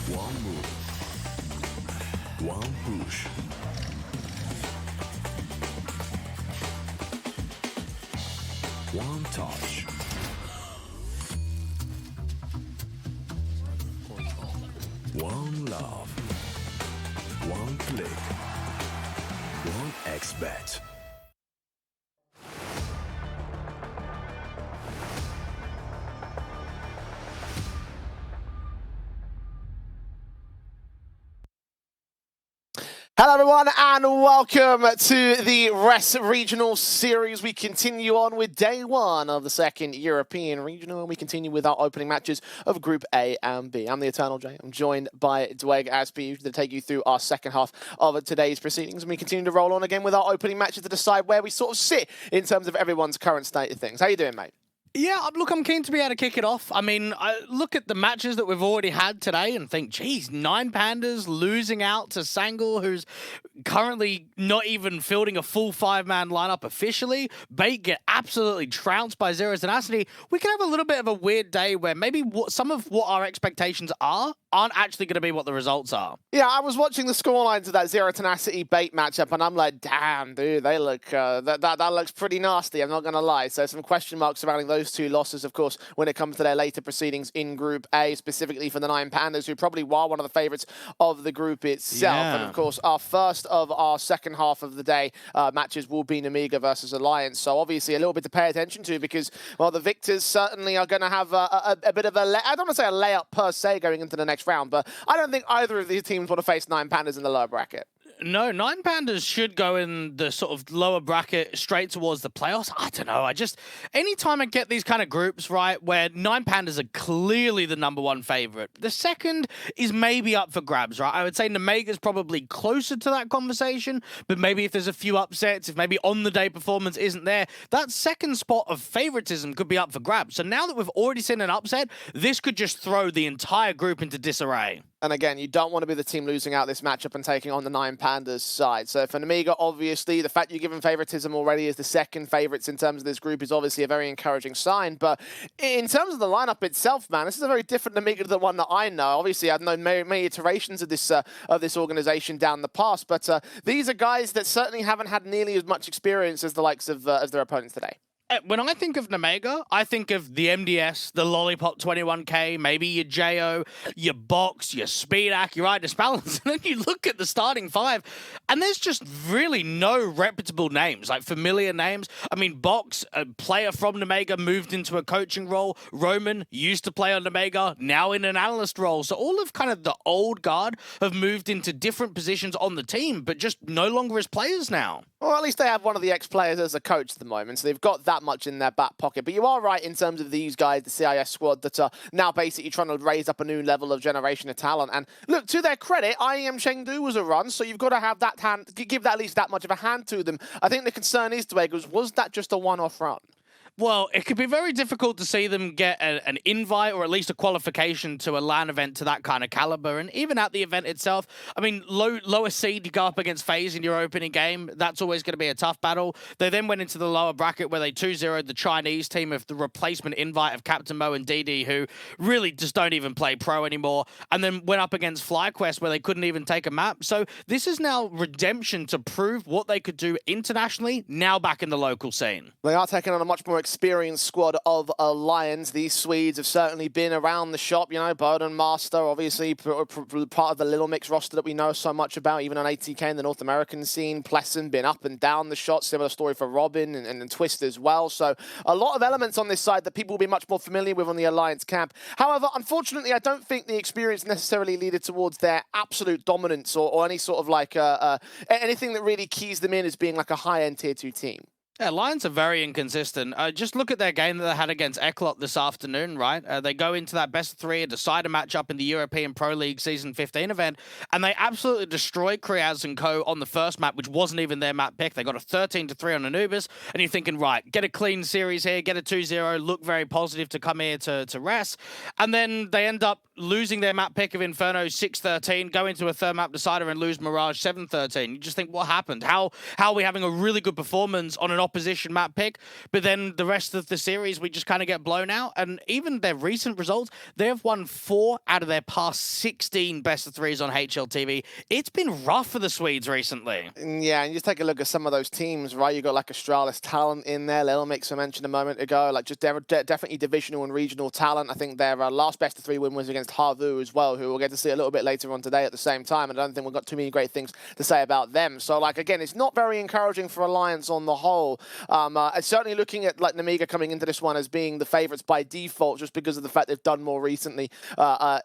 One move, one push. One touch. One love. One click. One X-Bet. Hello everyone and welcome to the RES Regional Series. We continue on with day one of the second European Regional and we continue with our opening matches of Group A and B. I'm the Eternal J. I'm joined by Dweg as per usual to take you through our second half of today's proceedings, and we continue to roll on again with our opening matches to decide where we sort of sit in terms of everyone's current state of things. How you doing, mate? Yeah, look, I'm keen to be able to kick it off. I mean, I look at the matches that we've already had today and think, geez, 9 Pandas losing out to Sangul, who's currently not even fielding a full 5-man lineup officially. Bait get absolutely trounced by Zero Tenacity. We can have a little bit of a weird day where maybe some of what our expectations aren't actually going to be what the results are. Yeah, I was watching the scorelines of that Zero Tenacity Bait matchup, and I'm like, damn, dude, they look that looks pretty nasty. I'm not going to lie. So some question marks surrounding those two losses, of course, when it comes to their later proceedings in Group A, specifically for the 9 Pandas, who probably were one of the favourites of the group itself. Yeah. And of course, our first of our second half of the day matches will be Namiga versus Alliance. So obviously a little bit to pay attention to because, well, the victors certainly are going to have a bit of I don't want to say a layup per se going into the next round, but I don't think either of these teams want to face 9 Pandas in the lower bracket. No, 9 Pandas should go in the sort of lower bracket straight towards the playoffs. I don't know. Anytime I get these kind of groups, right, where 9 Pandas are clearly the number one favorite, the second is maybe up for grabs, right? I would say Namega's probably closer to that conversation, but maybe if there's a few upsets, if maybe on the day performance isn't there, that second spot of favoritism could be up for grabs. So now that we've already seen an upset, this could just throw the entire group into disarray. And again, you don't want to be the team losing out this matchup and taking on the 9 Pandas side. So for Namiga, obviously, the fact you're given favoritism already as the second favorites in terms of this group is obviously a very encouraging sign. But in terms of the lineup itself, man, this is a very different Namiga to the one that I know. Obviously, I've known many iterations of this organization down the past, but these are guys that certainly haven't had nearly as much experience as the likes of as their opponents today. When I think of Namega, I think of the MDS, the Lollipop 21K, maybe your JO, your Box, your Speedak, your Idis Balance, and then you look at the starting 5, and there's just really no reputable names, like familiar names. I mean, Box, a player from Namega, moved into a coaching role. Roman used to play on Namega, now in an analyst role. So all of kind of the old guard have moved into different positions on the team, but just no longer as players now. Or at least they have one of the ex-players as a coach at the moment, so they've got that much in their back pocket. But you are right in terms of these guys, the CIS squad, that are now basically trying to raise up a new level of generation of talent. And look, to their credit, IEM Chengdu was a run, so you've got to have that hand, give that at least that much of a hand to them. I think the concern is, Dweg, was that just a one-off run? Well, it could be very difficult to see them get an invite or at least a qualification to a LAN event to that kind of caliber. And even at the event itself, I mean, lower seed, you go up against FaZe in your opening game. That's always going to be a tough battle. They then went into the lower bracket where they 2-0'd the Chinese team of the replacement invite of Captain Mo and DD, who really just don't even play pro anymore. And then went up against FlyQuest where they couldn't even take a map. So this is now redemption to prove what they could do internationally, now back in the local scene. They are taking on a much more experienced squad of Lions. These Swedes have certainly been around the shop, you know, Bowden Master, obviously part of the Little Mix roster that we know so much about, even on ATK in the North American scene. Plessen been up and down the shot, similar story for Robin and Twist as well. So a lot of elements on this side that people will be much more familiar with on the Alliance camp. However, unfortunately, I don't think the experience necessarily leaded towards their absolute dominance or any sort of like anything that really keys them in as being like a high-end tier 2 team. Yeah, Lions are very inconsistent. Just look at their game that they had against Eklot this afternoon, right? They go into that best of 3, a decider matchup in the European Pro League Season 15 event, and they absolutely destroyed Kriaz and Co. on the first map, which wasn't even their map pick. They got a 13-3 on Anubis, and you're thinking, right, get a clean series here, get a 2-0, look very positive to come here to rest. And then they end up losing their map pick of Inferno 6-13, go into a third map decider and lose Mirage 7-13. You just think, what happened? How are we having a really good performance on an opposition map pick, but then the rest of the series we just kind of get blown out? And even their recent results, they have won 4 out of their past 16 best of 3s on HLTV. It's been rough for the Swedes recently. Yeah, and you just take a look at some of those teams, right? You got like Astralis talent in there, Little Mix I mentioned a moment ago, like just definitely divisional and regional talent. I think their last best of 3 win was against Harvu as well, who we'll get to see a little bit later on today at the same time, and I don't think we've got too many great things to say about them. So like, again, it's not very encouraging for Alliance on the whole. Certainly looking at like Namiga coming into this one as being the favourites by default, just because of the fact they've done more recently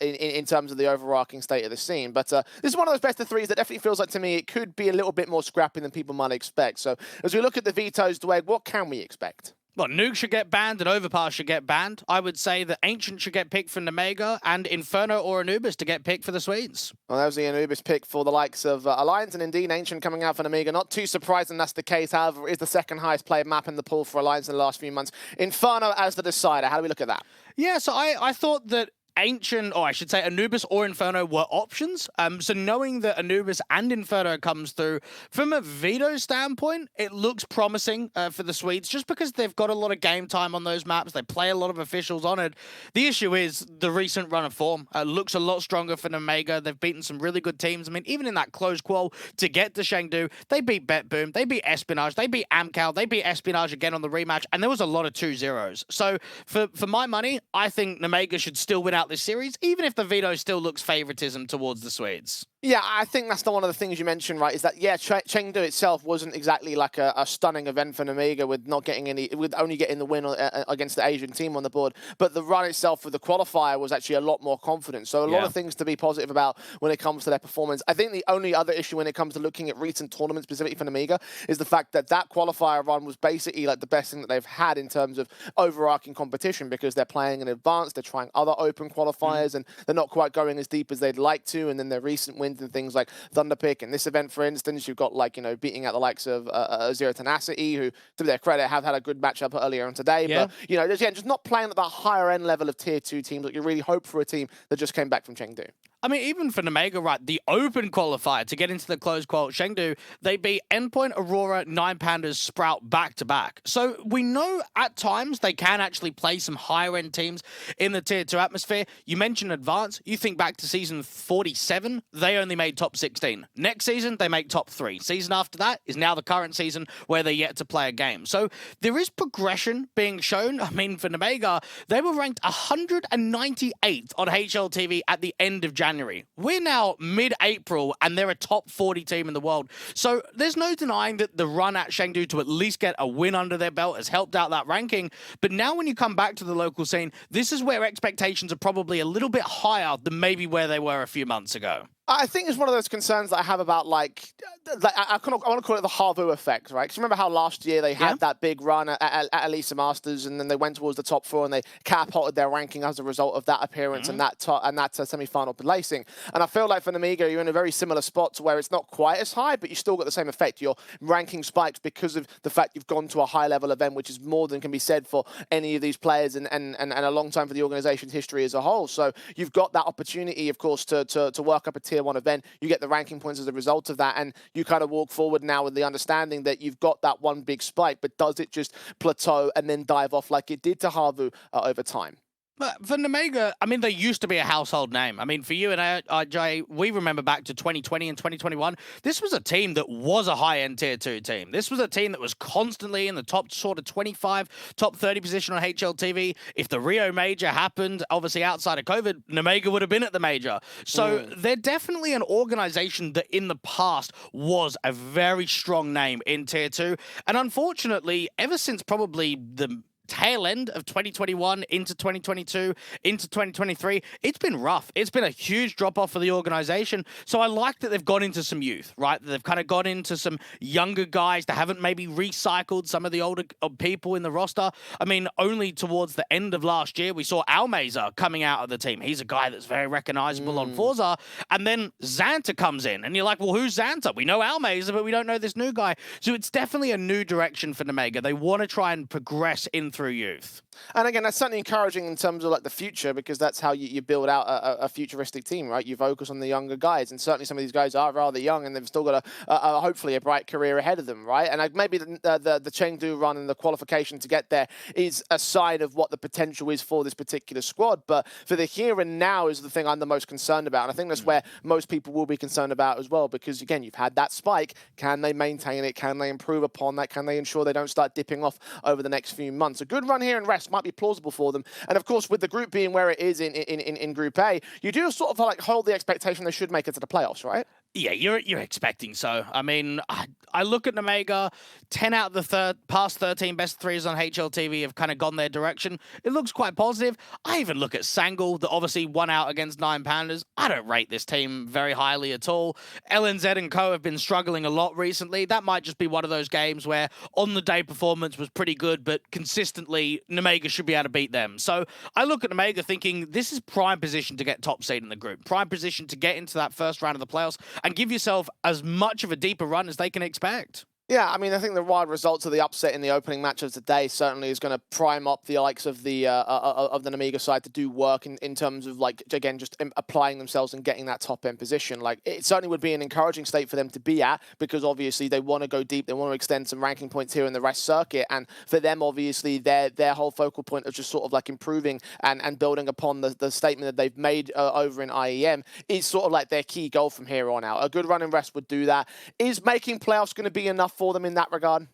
in terms of the overarching state of the scene. But this is one of those best of 3s that definitely feels like to me it could be a little bit more scrappy than people might expect. So as we look at the vetoes, Dweg, what can we expect? Well, Nuke should get banned and Overpass should get banned. I would say that Ancient should get picked for Nemega and Inferno or Anubis to get picked for the Swedes. Well, that was the Anubis pick for the likes of Alliance, and indeed Ancient coming out for Nemega. Not too surprising that's the case. However, it is the second highest played map in the pool for Alliance in the last few months. Inferno as the decider. How do we look at that? Yeah, so I thought that Ancient, or I should say Anubis or Inferno were options. So knowing that Anubis and Inferno comes through, from a veto standpoint, it looks promising for the Swedes, just because they've got a lot of game time on those maps. They play a lot of officials on it. The issue is the recent run of form looks a lot stronger for Nemega. They've beaten some really good teams. I mean, even in that close qual to get to Chengdu, they beat BetBoom, they beat Espionage, they beat Amcal, they beat Espionage again on the rematch, and there was a lot of 2-0s. So for my money, I think Nemega should still win out this series, even if the veto still looks favoritism towards the Swedes. Yeah, I think that's one of the things you mentioned, right? Is that Chengdu itself wasn't exactly like a stunning event for Nemega with not getting any, with only getting the win against the Asian team on the board. But the run itself for the qualifier was actually a lot more confident. So a lot of things to be positive about when it comes to their performance. I think the only other issue when it comes to looking at recent tournaments specifically for Nemega is the fact that that qualifier run was basically like the best thing that they've had in terms of overarching competition, because they're playing in advance, they're trying other open qualifiers, and they're not quite going as deep as they'd like to. And then their recent wins and things like Thunderpick in this event, for instance, you've got like, you know, beating out the likes of Zero Tenacity, who, to their credit, have had a good matchup earlier on today. But, you know, just not playing at that higher end level of tier 2 teams that you really hope for a team that just came back from Chengdu. I mean, even for Nemega, right, the open qualifier to get into the closed qual, Chengdu, they beat Endpoint, Aurora, Nine Pandas, Sprout back-to-back. So we know at times they can actually play some higher-end teams in the Tier 2 atmosphere. You mentioned Advance. You think back to season 47, they only made top 16. Next season, they make top 3. Season after that is now the current season where they're yet to play a game. So there is progression being shown. I mean, for Nemega, they were ranked 198th on HLTV at the end of January. We're now mid-April, and they're a top 40 team in the world. So there's no denying that the run at Chengdu to at least get a win under their belt has helped out that ranking. But now when you come back to the local scene, this is where expectations are probably a little bit higher than maybe where they were a few months ago. I think it's one of those concerns that I have about, like I want to call it the Harvu effect, right? Because remember how last year they had that big run at Elisa Masters, and then they went towards the top 4 and they catapulted their ranking as a result of that appearance and that semi-final placing. And I feel like for Namiga, you're in a very similar spot to where it's not quite as high, but you still got the same effect. Your ranking spikes because of the fact you've gone to a high-level event, which is more than can be said for any of these players and a long time for the organization's history as a whole. So you've got that opportunity, of course, to work up a tier 1 event. You get the ranking points as a result of that, and you kind of walk forward now with the understanding that you've got that one big spike, but does it just plateau and then dive off like it did to Harvu over time? But for Namiga, I mean, they used to be a household name. I mean, for you and I, Jay, we remember back to 2020 and 2021. This was a team that was a high-end Tier 2 team. This was a team that was constantly in the top sort of 25, top 30 position on HLTV. If the Rio Major happened, obviously outside of COVID, Namiga would have been at the Major. So they're definitely an organization that in the past was a very strong name in Tier 2. And unfortunately, ever since probably the tail end of 2021 into 2022 into 2023, it's been rough. It's been a huge drop off for the organization. So I like that they've gone into some youth, right? They've kind of got into some younger guys that haven't maybe recycled some of the older people in the roster. I mean, only towards the end of last year, we saw Almeza coming out of the team. He's a guy that's very recognizable on Forza. And then Xanta comes in and you're like, well, who's Xanta? We know Almeza, but we don't know this new guy. So it's definitely a new direction for Namiga. They want to try and progress in through youth. And again, that's certainly encouraging in terms of like the future, because that's how you build out a futuristic team, right? You focus on the younger guys, and certainly some of these guys are rather young, and they've still got hopefully a bright career ahead of them, right? And maybe the Chengdu run and the qualification to get there is a sign of what the potential is for this particular squad. But for the here and now is the thing I'm the most concerned about, and I think that's where most people will be concerned about as well, because again, you've had that spike. Can they maintain it? Can they improve upon that? Can they ensure they don't start dipping off over the next few months? A good run here in Rest might be plausible for them. And of course, with the group being where it is in Group A, you do sort of like hold the expectation they should make it to the playoffs, right? Yeah, you're expecting so. I mean, I look at Namiga, 10 out of the past 13 best threes on HLTV have kind of gone their direction. It looks quite positive. I even look at Sangal, that obviously won out against 9 Pandas. I don't rate this team very highly at all. LNZ and co have been struggling a lot recently. That might just be one of those games where on-the-day performance was pretty good, but consistently, Namiga should be able to beat them. So I look at Namiga thinking this is prime position to get top seed in the group, prime position to get into that first round of the playoffs, and give yourself as much of a deeper run as they can expect. Yeah, I mean, I think the wide results of the upset in the opening match of today certainly is going to prime up the likes of the Namiga side to do work in terms of, like, again, just applying themselves and getting that top-end position. Like, it certainly would be an encouraging state for them to be at, because obviously they want to go deep, they want to extend some ranking points here in the rest circuit, and for them, obviously, their whole focal point of just sort of like improving and building upon the statement that they've made over in IEM is sort of like their key goal from here on out. A good run in Rest would do that. Is making playoffs going to be enough for them in that regard?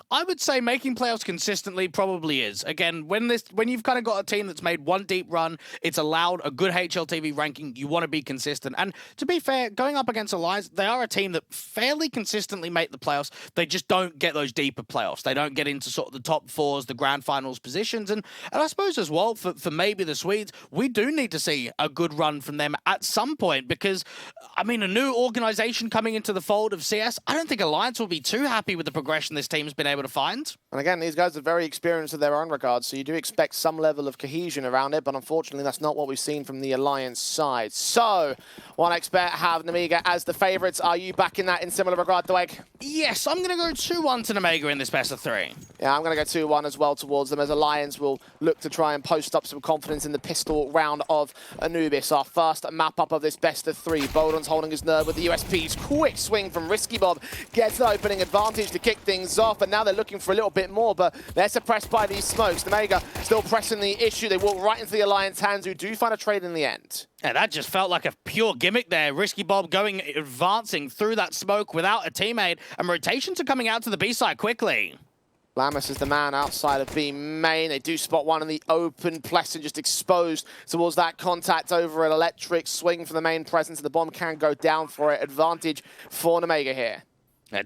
I would say making playoffs consistently probably is. Again, when you've kind of got a team that's made one deep run, it's allowed a good HLTV ranking, you want to be consistent. And to be fair, going up against Alliance, they are a team that fairly consistently make the playoffs. They just don't get those deeper playoffs. They don't get into sort of the top 4s, the grand finals positions. And I suppose as well, for maybe the Swedes, we do need to see a good run from them at some point, because, I mean, a new organization coming into the fold of CS, I don't think Alliance will be too happy with the progression this team's been able to find. And again, these guys are very experienced in their own regard, so you do expect some level of cohesion around it, but unfortunately that's not what we've seen from the Alliance side. So, 1xBet have Namiga as the favourites. Are you back in that in similar regard, Dweg? Yes, I'm going to go 2-1 to Namiga in this best of 3. Yeah, I'm going to go 2-1 as well towards them, as Alliance will look to try and post up some confidence in the pistol round of Anubis. Our first map up of this best of 3. Boldon's holding his nerve with the USP's quick swing from Risky Bob. Gets the opening advantage to kick things off, and now they're looking for a little bit more, but they're suppressed by these smokes. Namiga still pressing the issue. They walk right into the Alliance hands, who do find a trade in the end. Yeah, that just felt like a pure gimmick there. Risky Bob advancing through that smoke without a teammate, and rotations are coming out to the B side quickly. Lamus is the man outside of B main. They do spot one in the open. Pleston just exposed towards that contact over an electric swing for the main presence, and the bomb can go down for it. Advantage for Namiga here.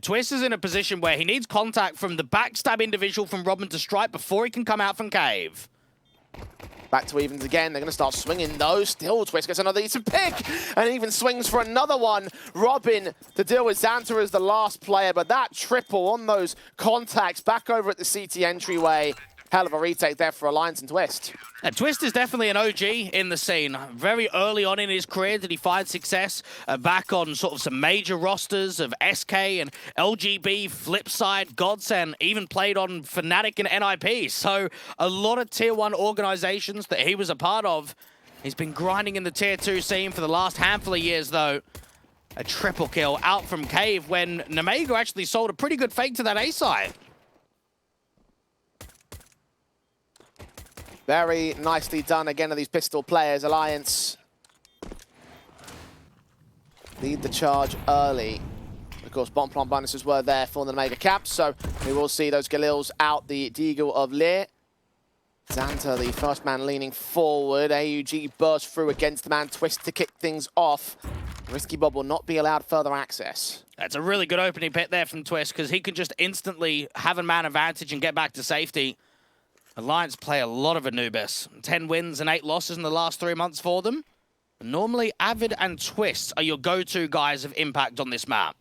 Twist is in a position where he needs contact from the backstab individual from Robin to strike before he can come out from cave. Back to evens again. They're going to start swinging though. Still, Twist gets another decent pick and even swings for another one. Robin to deal with Xanta as the last player, but that triple on those contacts back over at the CT entryway. Hell of a retake there for Alliance and Twist. Twist is definitely an OG in the scene. Very early on in his career did he find success back on sort of some major rosters of SK and LGB, Flipside, Godsend, even played on Fnatic and NIP. So a lot of Tier 1 organizations that he was a part of. He's been grinding in the Tier 2 scene for the last handful of years though. A triple kill out from Cave when Nemega actually sold a pretty good fake to that A side. Very nicely done again of these pistol players. Alliance lead the charge early. Of course, bottom plant bonuses were there for the Mega Caps, so we will see those Galils out the Deagle of Lear. Xanta, the first man leaning forward. AUG burst through against the man Twist to kick things off. Risky Bob will not be allowed further access. That's a really good opening pit there from Twist because he can just instantly have a man advantage and get back to safety. Alliance play a lot of Anubis. 10 wins and 8 losses in the last 3 months for them. Normally, Avid and Twist are your go-to guys of impact on this map.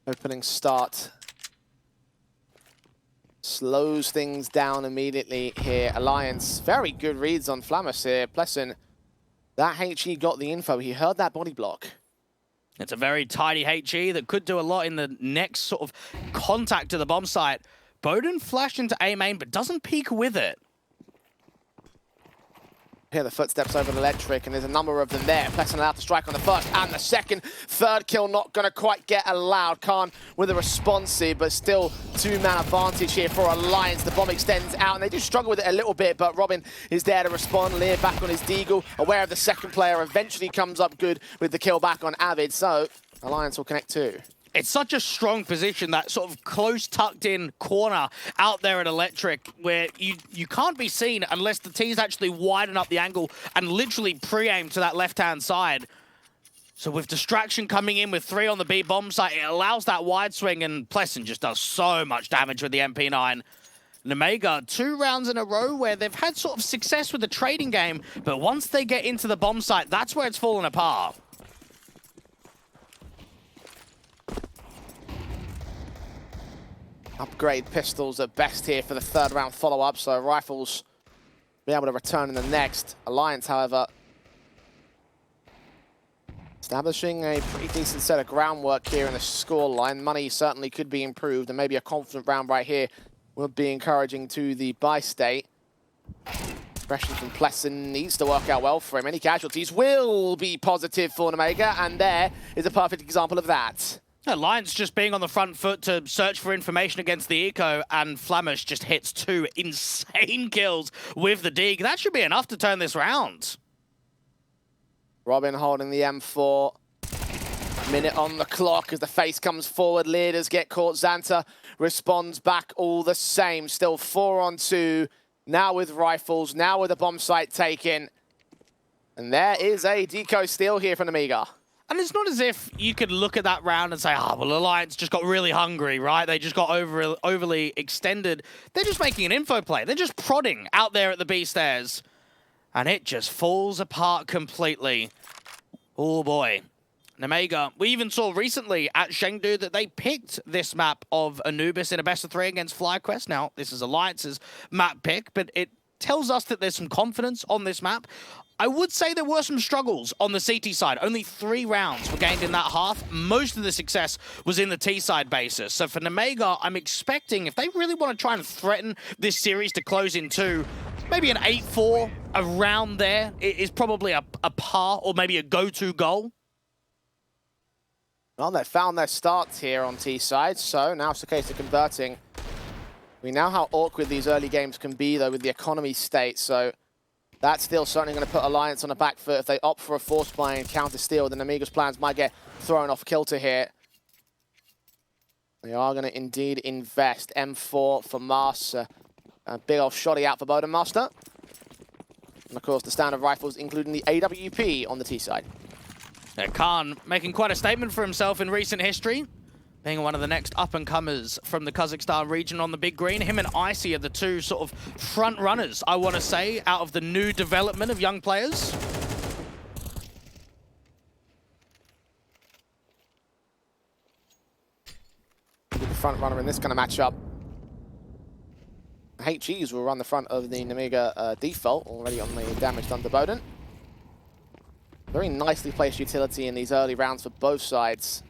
Opening start slows things down immediately here. Alliance, very good reads on Flammus here. Plessin, that HE got the info. He heard that body block. It's a very tidy HE that could do a lot in the next sort of contact to the bomb site. Bowden flashed into A main, but doesn't peek with it. Hear the footsteps over the electric, and there's a number of them there. Plessin allowed to strike on the first and the second. Third kill not going to quite get allowed. Khan with a responsive, but still two-man advantage here for Alliance. The bomb extends out, and they do struggle with it a little bit, but Robin is there to respond. Lear back on his Deagle, aware of the second player, eventually comes up good with the kill back on Avid, so Alliance will connect too. It's such a strong position, that sort of close tucked-in corner out there at Electric, where you can't be seen unless the teams actually widen up the angle and literally pre-aim to that left-hand side. So with distraction coming in with 3 on the B bomb site, it allows that wide swing, and Plessin just does so much damage with the MP9. Nemega, 2 rounds in a row where they've had sort of success with the trading game, but once they get into the bomb site, that's where it's fallen apart. Upgrade pistols at best here for the third round follow-up, so rifles be able to return in the next. Alliance, however, establishing a pretty decent set of groundwork here in the scoreline. Money certainly could be improved, and maybe a confident round right here would be encouraging to the bi-state. Aggression from Plessin needs to work out well for him. Any casualties will be positive for Nemega, and there is a perfect example of that. Alliance just being on the front foot to search for information against the eco, and Flammus just hits 2 insane kills with the dig. That should be enough to turn this round. Robin holding the M4. Minute on the clock as the face comes forward. Leaders get caught. Xanta responds back all the same. Still 4 on 2. Now with rifles. Now with the bomb site taken. And there is a deco steal here from Amiga. And it's not as if you could look at that round and say, oh, well, Alliance just got really hungry, right? They just got overly extended. They're just making an info play. They're just prodding out there at the B stairs. And it just falls apart completely. Oh, boy. Nemega, we even saw recently at Chengdu that they picked this map of Anubis in a best of 3 against FlyQuest. Now, this is Alliance's map pick, but it tells us that there's some confidence on this map. I would say there were some struggles on the CT side. Only 3 rounds were gained in that half. Most of the success was in the T side basis. So for Nemega, I'm expecting if they really want to try and threaten this series to close in 2, maybe an 8-4 around there is probably a par or maybe a go-to goal. Well, they found their starts here on T side, so now it's a case of converting. We know how awkward these early games can be, though, with the economy state, so that's still certainly going to put Alliance on the back foot. If they opt for a force buy and counter-steal, then Amiga's plans might get thrown off kilter here. They are going to indeed invest. M4 for Mars. A big old shoddy out for Bodenmaster. And, of course, the standard rifles, including the AWP on the T side. Khan making quite a statement for himself in recent history. being one of the next up-and-comers from the Kazakhstan region on the big green. Him and Icy are the two sort of front runners, I want to say, out of the new development of young players. The front runner in this kind of matchup. HEs will run the front of the Namiga default, already on the damaged Underboden. Very nicely placed utility in these early rounds for both sides.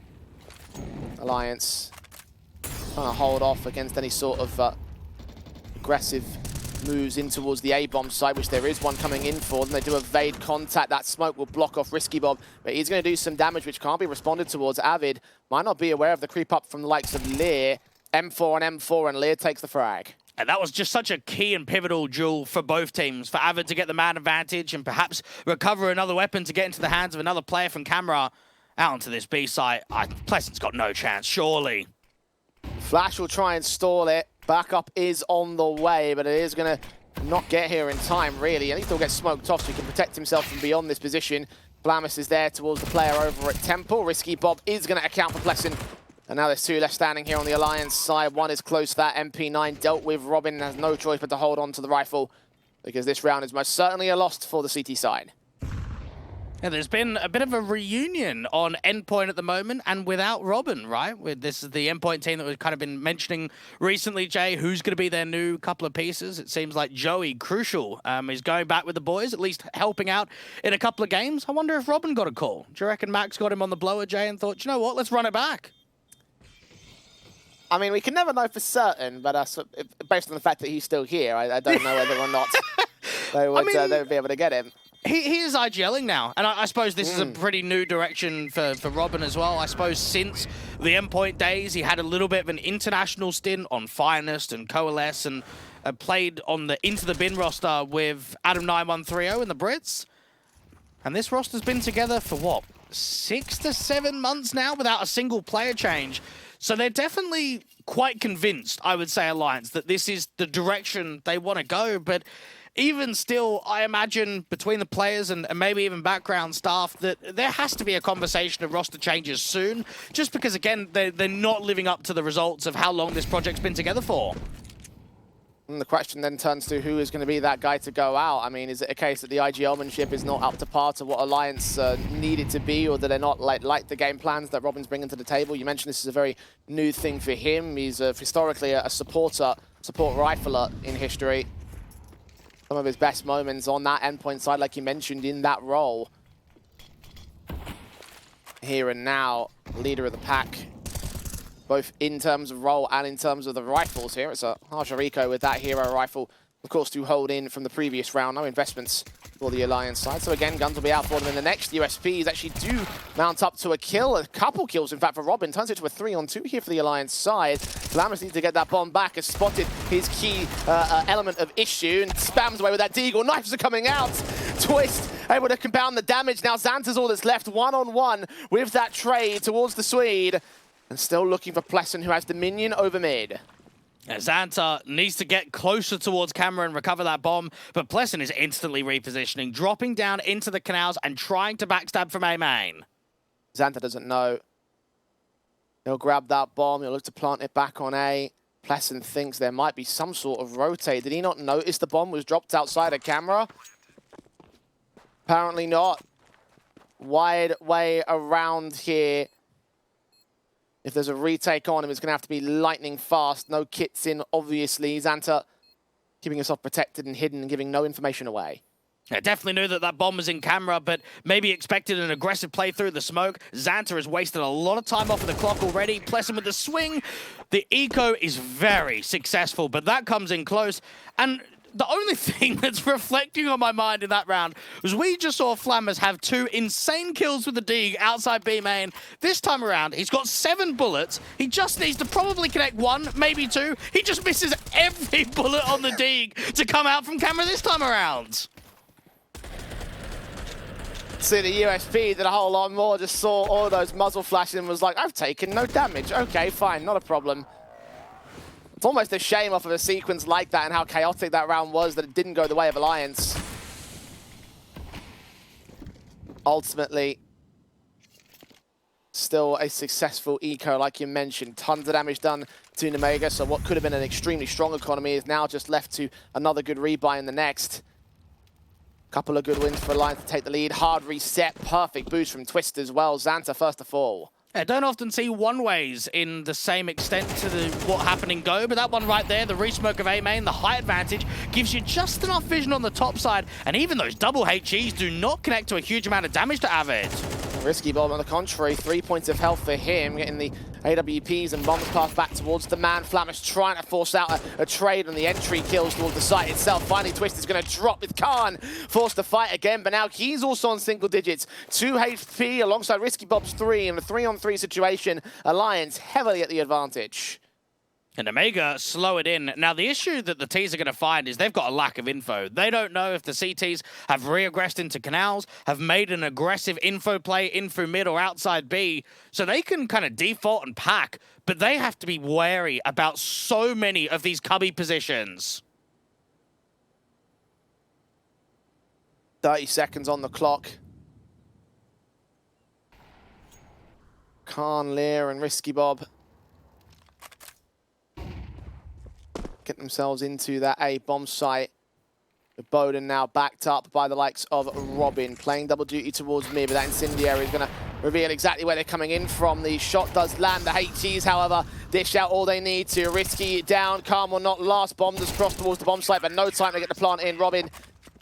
Alliance trying to hold off against any sort of aggressive moves in towards the A-bomb side, which there is one coming in for them. They do evade contact. That smoke will block off Risky Bob, but he's going to do some damage which can't be responded towards. Avid might not be aware of the creep up from the likes of Lear. M4 and M4, and Lear takes the frag. And that was just such a key and pivotal duel for both teams. For Avid to get the man advantage and perhaps recover another weapon to get into the hands of another player from camera out onto this B site. Pleasant's got no chance, surely. Flash will try and stall it. Backup is on the way, but it is going to not get here in time, really. And he still gets smoked off, so he can protect himself from beyond this position. Blamus is there towards the player over at Temple. Risky Bob is going to account for Pleasant. And now there's two left standing here on the Alliance side. One is close to that. MP9 dealt with. Robin has no choice but to hold on to the rifle, because this round is most certainly a loss for the CT side. Yeah, there's been a bit of a reunion on Endpoint at the moment, and without Robin, right? This is the Endpoint team that we've kind of been mentioning recently, Jay. Who's going to be their new couple of pieces? It seems like Joey, crucial, is going back with the boys, at least helping out in a couple of games. I wonder if Robin got a call. Do you reckon Max got him on the blower, Jay, and thought, you know what, let's run it back? I mean, we can never know for certain, but based on the fact that he's still here, I don't know whether or not they would be able to get him. He is IGLing now, and I suppose this is a pretty new direction for Robin as well. I suppose since the Endpoint days, he had a little bit of an international stint on Finest and Coalesce, and played on the Into the Bin roster with Adam 9130 and the Brits. And this roster's been together for, what, 6 to 7 months now without a single player change. So they're definitely quite convinced, I would say, Alliance, that this is the direction they want to go. But even still, I imagine between the players and maybe even background staff that there has to be a conversation of roster changes soon, just because, again, they're not living up to the results of how long this project's been together for. And the question then turns to who is going to be that guy to go out. I mean, is it a case that the IGLmanship is not up to par to what Alliance needed to be, or do they not like the game plans that Robin's bringing to the table? You mentioned this is a very new thing for him. He's historically a support rifler in history. Some of his best moments on that Endpoint side, like you mentioned, in that role. Here and now, leader of the pack, both in terms of role and in terms of the rifles here. It's a harsher eco with that hero rifle, of course, to hold in from the previous round. No investments for the Alliance side. So again, guns will be out for them in the next. USPs actually do mount up to a kill, a couple kills, in fact, for Robin. Turns it to a 3-on-2 here for the Alliance side. Blamus needs to get that bomb back, has spotted his key element of issue and spams away with that deagle. Knives are coming out. Twist able to compound the damage. Now Xanta's all that's left, one-on-one with that trade towards the Swede. And still looking for Pleasant, who has dominion over mid. Yeah, Xanta needs to get closer towards camera and recover that bomb, but Pleasant is instantly repositioning, dropping down into the canals and trying to backstab from A main. Xanta doesn't know. He'll grab that bomb, he'll look to plant it back on A. Pleasant thinks there might be some sort of rotate. Did he not notice the bomb was dropped outside of camera? Apparently not. Wide way around here. If there's a retake on him, it's going to have to be lightning fast. No kits in, obviously. Xanta keeping himself protected and hidden and giving no information away. Yeah, definitely knew that that bomb was in camera, but maybe expected an aggressive play through the smoke. Xanta has wasted a lot of time off of the clock already. Pleasant with the swing. The eco is very successful, but that comes in close. And the only thing that's reflecting on my mind in that round was we just saw Flammers have 2 insane kills with the Deeg outside B main. This time around, he's got 7 bullets. He just needs to probably connect 1, maybe 2. He just misses every bullet on the Deeg to come out from camera this time around. See, the USP did a whole lot more, just saw all those muzzle flashing and was like, I've taken no damage. Okay, fine, not a problem. It's almost a shame off of a sequence like that and how chaotic that round was that it didn't go the way of Alliance. Ultimately, Still a successful eco, like you mentioned. Tons of damage done to Nemega, so what could have been an extremely strong economy is now just left to another good rebuy in the next. Couple of good wins for Alliance to take the lead. Hard reset, perfect boost from Twist as well. Xanta first to fall. I don't often see one-ways in the same extent to what happened in Go, but that one right there, the resmoke of A main, the high advantage, gives you just enough vision on the top side, and even those double HEs do not connect to a huge amount of damage to Avid. Risky Bob, on the contrary, 3 points of health for him, getting the AWPs and bombs passed back towards the man. Flammer's trying to force out a trade on the entry kills towards the site itself. Finally, Twist is going to drop with Khan, forced to fight again, but now he's also on single digits. 2 HP alongside Risky Bob's 3 in a 3-on-3 situation. Alliance heavily at the advantage. And Omega slow it in. Now, the issue that the Ts are going to find is they've got a lack of info. They don't know if the CTs have re-aggressed into canals, have made an aggressive info play in through mid or outside B, so they can kind of default and pack, but they have to be wary about so many of these cubby positions. 30 seconds on the clock. Khan, Lear, and Risky Bob get themselves into that A bomb site. Bowden now backed up by the likes of Robin, playing double duty towards me, but that incendiary is going to reveal exactly where they're coming in from. The shot does land. The HGs, however, dish out all they need to. Risky down, Calm will not last. Bomb does cross towards the bomb site, but no time to get the plant in. Robin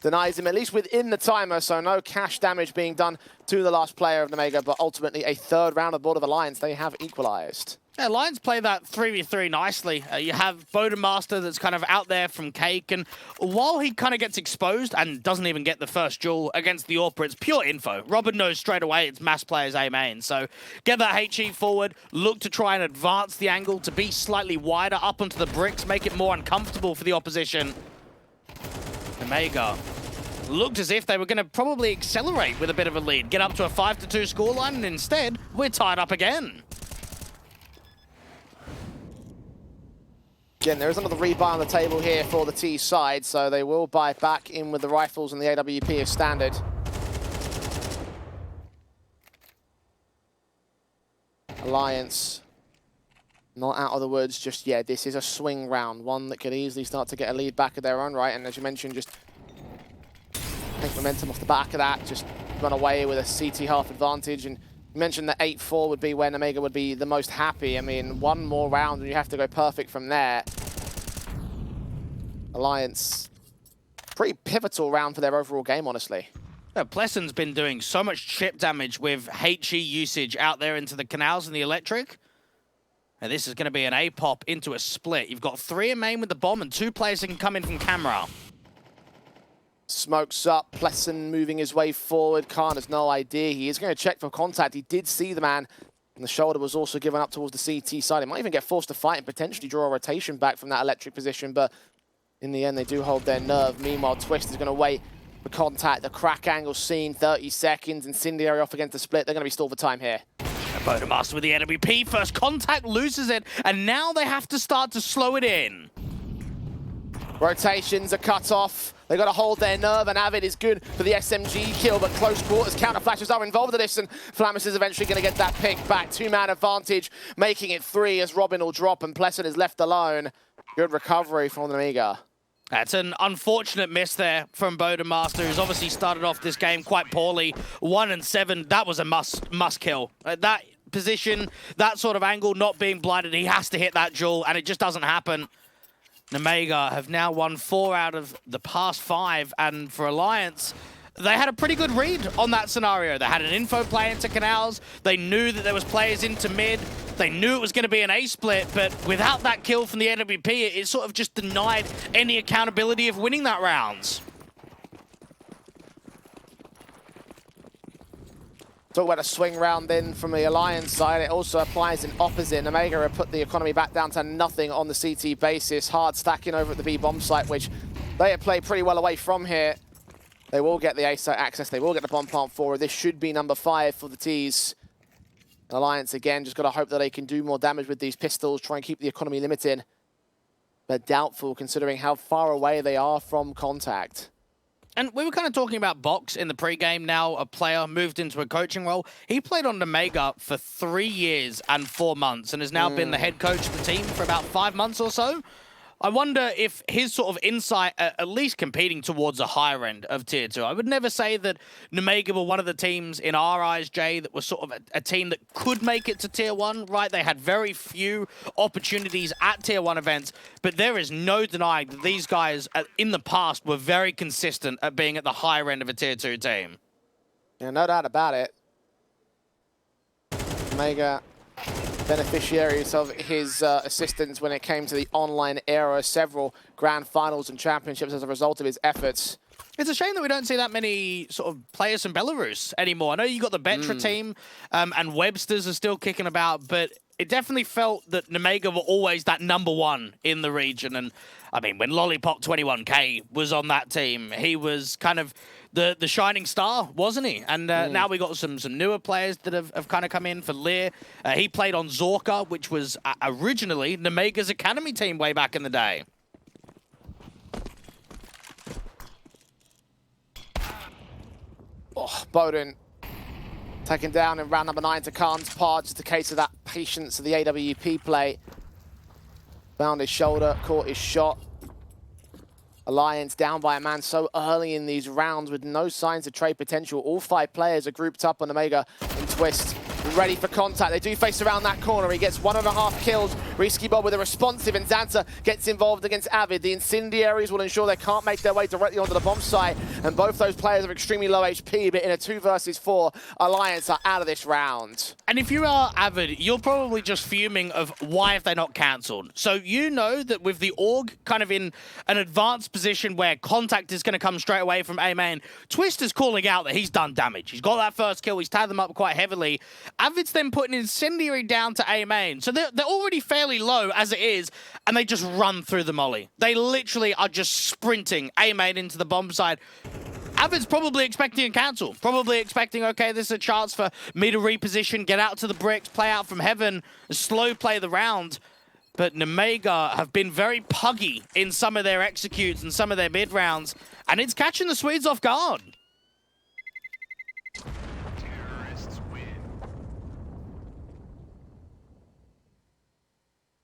denies him, at least within the timer, so no cash damage being done to the last player of Nemega, but ultimately a third round of Board of Alliance. They have equalized. Yeah, Lions play that 3v3 nicely. You have Bodemaster that's kind of out there from Cake, and while he kind of gets exposed and doesn't even get the first duel against the Orpa, it's pure info. Robin knows straight away it's mass players A main, so get that HE forward, look to try and advance the angle to be slightly wider up onto the bricks, make it more uncomfortable for the opposition. Omega looked as if they were going to probably accelerate with a bit of a lead, get up to a 5-2 scoreline, and instead, we're tied up again. Again, there is another rebuy on the table here for the T side, so they will buy back in with the rifles and the AWP as standard. Alliance not out of the woods just yet. This is a swing round, one that could easily start to get a lead back of their own right, and as you mentioned, just take momentum off the back of that, just run away with a CT half advantage. And you mentioned that 8-4 would be when Omega would be the most happy. I mean, one more round and you have to go perfect from there. Alliance, pretty pivotal round for their overall game, honestly. Yeah, Plesson's been doing so much chip damage with HE usage out there into the canals and the electric. And this is going to be an A-pop into a split. You've got 3 in main with the bomb and 2 players that can come in from camera. Smokes up, Plesson moving his way forward. Khan has no idea. He is going to check for contact. He did see the man, and the shoulder was also given up towards the CT side. He might even get forced to fight and potentially draw a rotation back from that electric position, but in the end, they do hold their nerve. Meanwhile, Twist is going to wait for contact. The crack angle seen, 30 seconds. Incendiary off against the split. They're going to be stalled for time here. Bodemaster with the NWP. First contact, loses it, and now they have to start to slow it in. Rotations are cut off. They've got to hold their nerve, and Avid is good for the SMG kill, but close quarters counter flashes are involved in this, and Flammus is eventually going to get that pick back. 2-man advantage, making it 3 as Robin will drop, and Plesson is left alone. Good recovery from Amiga. That's an unfortunate miss there from Bodemaster, who's obviously started off this game quite poorly. 1-7, that was a must kill. That position, that sort of angle, not being blinded, he has to hit that duel, and it just doesn't happen. Nemega have now won 4 out of the past 5, and for Alliance, they had a pretty good read on that scenario. They had an info play into canals, they knew that there was players into mid, they knew it was going to be an A-split, but without that kill from the NWP, it sort of just denied any accountability of winning that round. Talk about a swing round then from the Alliance side. It also applies in opposite. Omega have put the economy back down to nothing on the CT basis. Hard stacking over at the B bomb site, which they have played pretty well away from here. They will get the A site access. They will get the bomb plant forward. This should be number 5 for the Ts. Alliance, again, just got to hope that they can do more damage with these pistols, try and keep the economy limited. But doubtful considering how far away they are from contact. And we were kind of talking about Box in the pregame, now a player moved into a coaching role. He played on Omega for 3 years and 4 months and has now been the head coach of the team for about 5 months or so. I wonder if his sort of insight, at least competing towards a higher end of Tier 2. I would never say that Nemega were one of the teams in our eyes, Jay, that was sort of a team that could make it to Tier 1, right? They had very few opportunities at Tier 1 events, but there is no denying that these guys in the past were very consistent at being at the higher end of a Tier 2 team. Yeah, no doubt about it. Omega beneficiaries of his assistance when it came to the online era, several grand finals and championships as a result of his efforts. It's a shame that we don't see that many sort of players from Belarus anymore. I know you got the Betra team, and Websters are still kicking about, but it definitely felt that Nemega were always that #1 in the region. And I mean, when Lollipop 21K was on that team, he was kind of the shining star, wasn't he? And now we got some newer players that have kind of come in for Lear. He played on Zorka, which was originally Nemega's academy team way back in the day. Oh, Bowden taken down in round number 9 to Khan's part. Just a case of that patience of the AWP play. Found his shoulder, caught his shot. Alliance down by a man so early in these rounds with no signs of trade potential. All 5 players are grouped up on Omega in Twist, ready for contact. They do face around that corner. He gets 1.5 kills. Risky Bob with a responsive, and Xanta gets involved against Avid. The incendiaries will ensure they can't make their way directly onto the bomb site, and both those players are extremely low HP, but in a 2 versus 4, Alliance are out of this round. And if you are Avid, you're probably just fuming of why have they not cancelled. So you know that with the Org kind of in an advanced position where contact is going to come straight away from A main, Twist is calling out that he's done damage. He's got that first kill. He's tagged them up quite heavily. Avid's then putting incendiary down to A main. So they're already fairly low as it is, and they just run through the molly. They literally are just sprinting A main into the bomb side. Avid's probably expecting a cancel. Probably expecting, okay, this is a chance for me to reposition, get out to the bricks, play out from heaven, slow play the round. But Nemega have been very puggy in some of their executes and some of their mid rounds, and it's catching the Swedes off guard.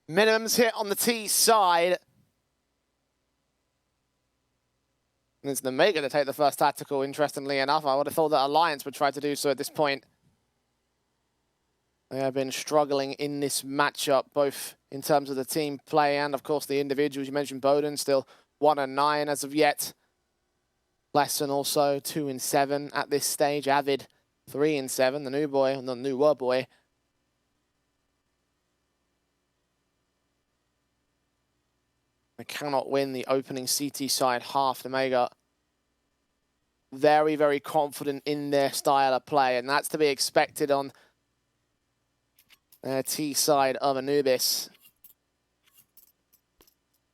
Minimums hit on the T side. And it's Nemega to take the first tactical, interestingly enough. I would have thought that Alliance would try to do so at this point. They have been struggling in this matchup, both in terms of the team play and, of course, the individuals. You mentioned Bowden, still 1-9 as of yet. Lesson also 2-7 at this stage. Avid 3-7. The new boy, the newer boy. They cannot win the opening CT side half. Nemega very, very confident in their style of play, and that's to be expected on their T side of Anubis.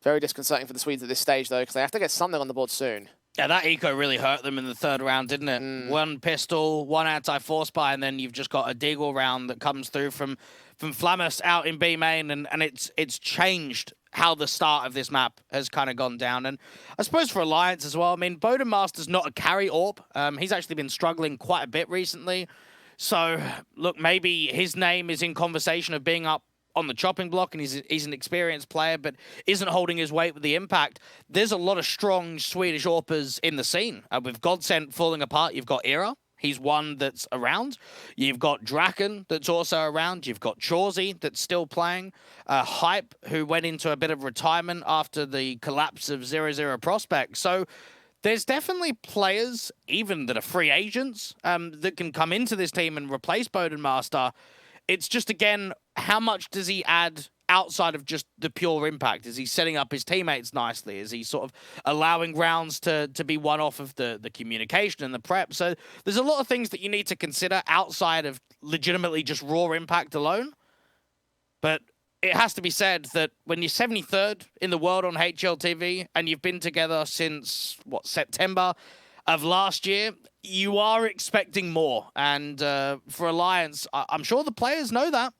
Very disconcerting for the Swedes at this stage, though, because they have to get something on the board soon. Yeah, that eco really hurt them in the 3rd round, didn't it? 1 pistol, 1 anti-force buy, and then you've just got a Deagle round that comes through from Flammus out in B main, and it's changed how the start of this map has kind of gone down. And I suppose for Alliance as well, I mean, Bodenmaster's not a carry AWP. He's actually been struggling quite a bit recently. So, look, maybe his name is in conversation of being up on the chopping block, and he's an experienced player, but isn't holding his weight with the impact. There's a lot of strong Swedish AWPers in the scene. With Godsent falling apart, you've got Era. He's one that's around. You've got Draken that's also around. You've got Chauzy that's still playing. Hype, who went into a bit of retirement after the collapse of 0-0 Prospect. So there's definitely players, even that are free agents, that can come into this team and replace Bodenmaster. It's just, again, how much does he add outside of just the pure impact? Is he setting up his teammates nicely? Is he sort of allowing rounds to be one off of the communication and the prep? So there's a lot of things that you need to consider outside of legitimately just raw impact alone. But it has to be said that when you're 73rd in the world on HLTV and you've been together since, September of last year, you are expecting more. And for Alliance, I'm sure the players know that.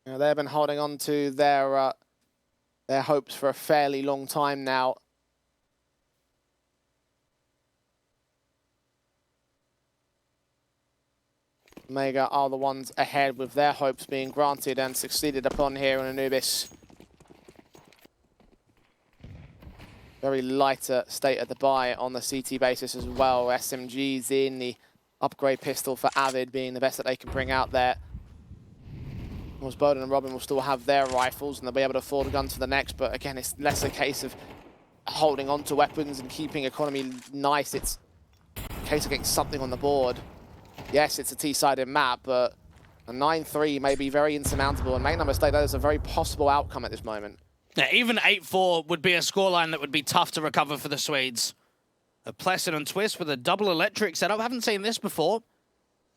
They've been holding on to their their hopes for a fairly long time now. Omega are the ones ahead with their hopes being granted and succeeded upon here in Anubis. Very lighter state of the buy on the CT basis as well. SMG's in, the upgrade pistol for Avid being the best that they can bring out there. Of course, Bowden and Robin will still have their rifles and they'll be able to afford guns for the next, but again, it's less a case of holding on to weapons and keeping economy nice. It's a case of getting something on the board. Yes, it's a T-sided map, but a 9-3 may be very insurmountable, and make no mistake, that is a very possible outcome at this moment. Yeah, even 8-4 would be a scoreline that would be tough to recover for the Swedes. A Pleasant and Twist with a double electric setup. Haven't seen this before.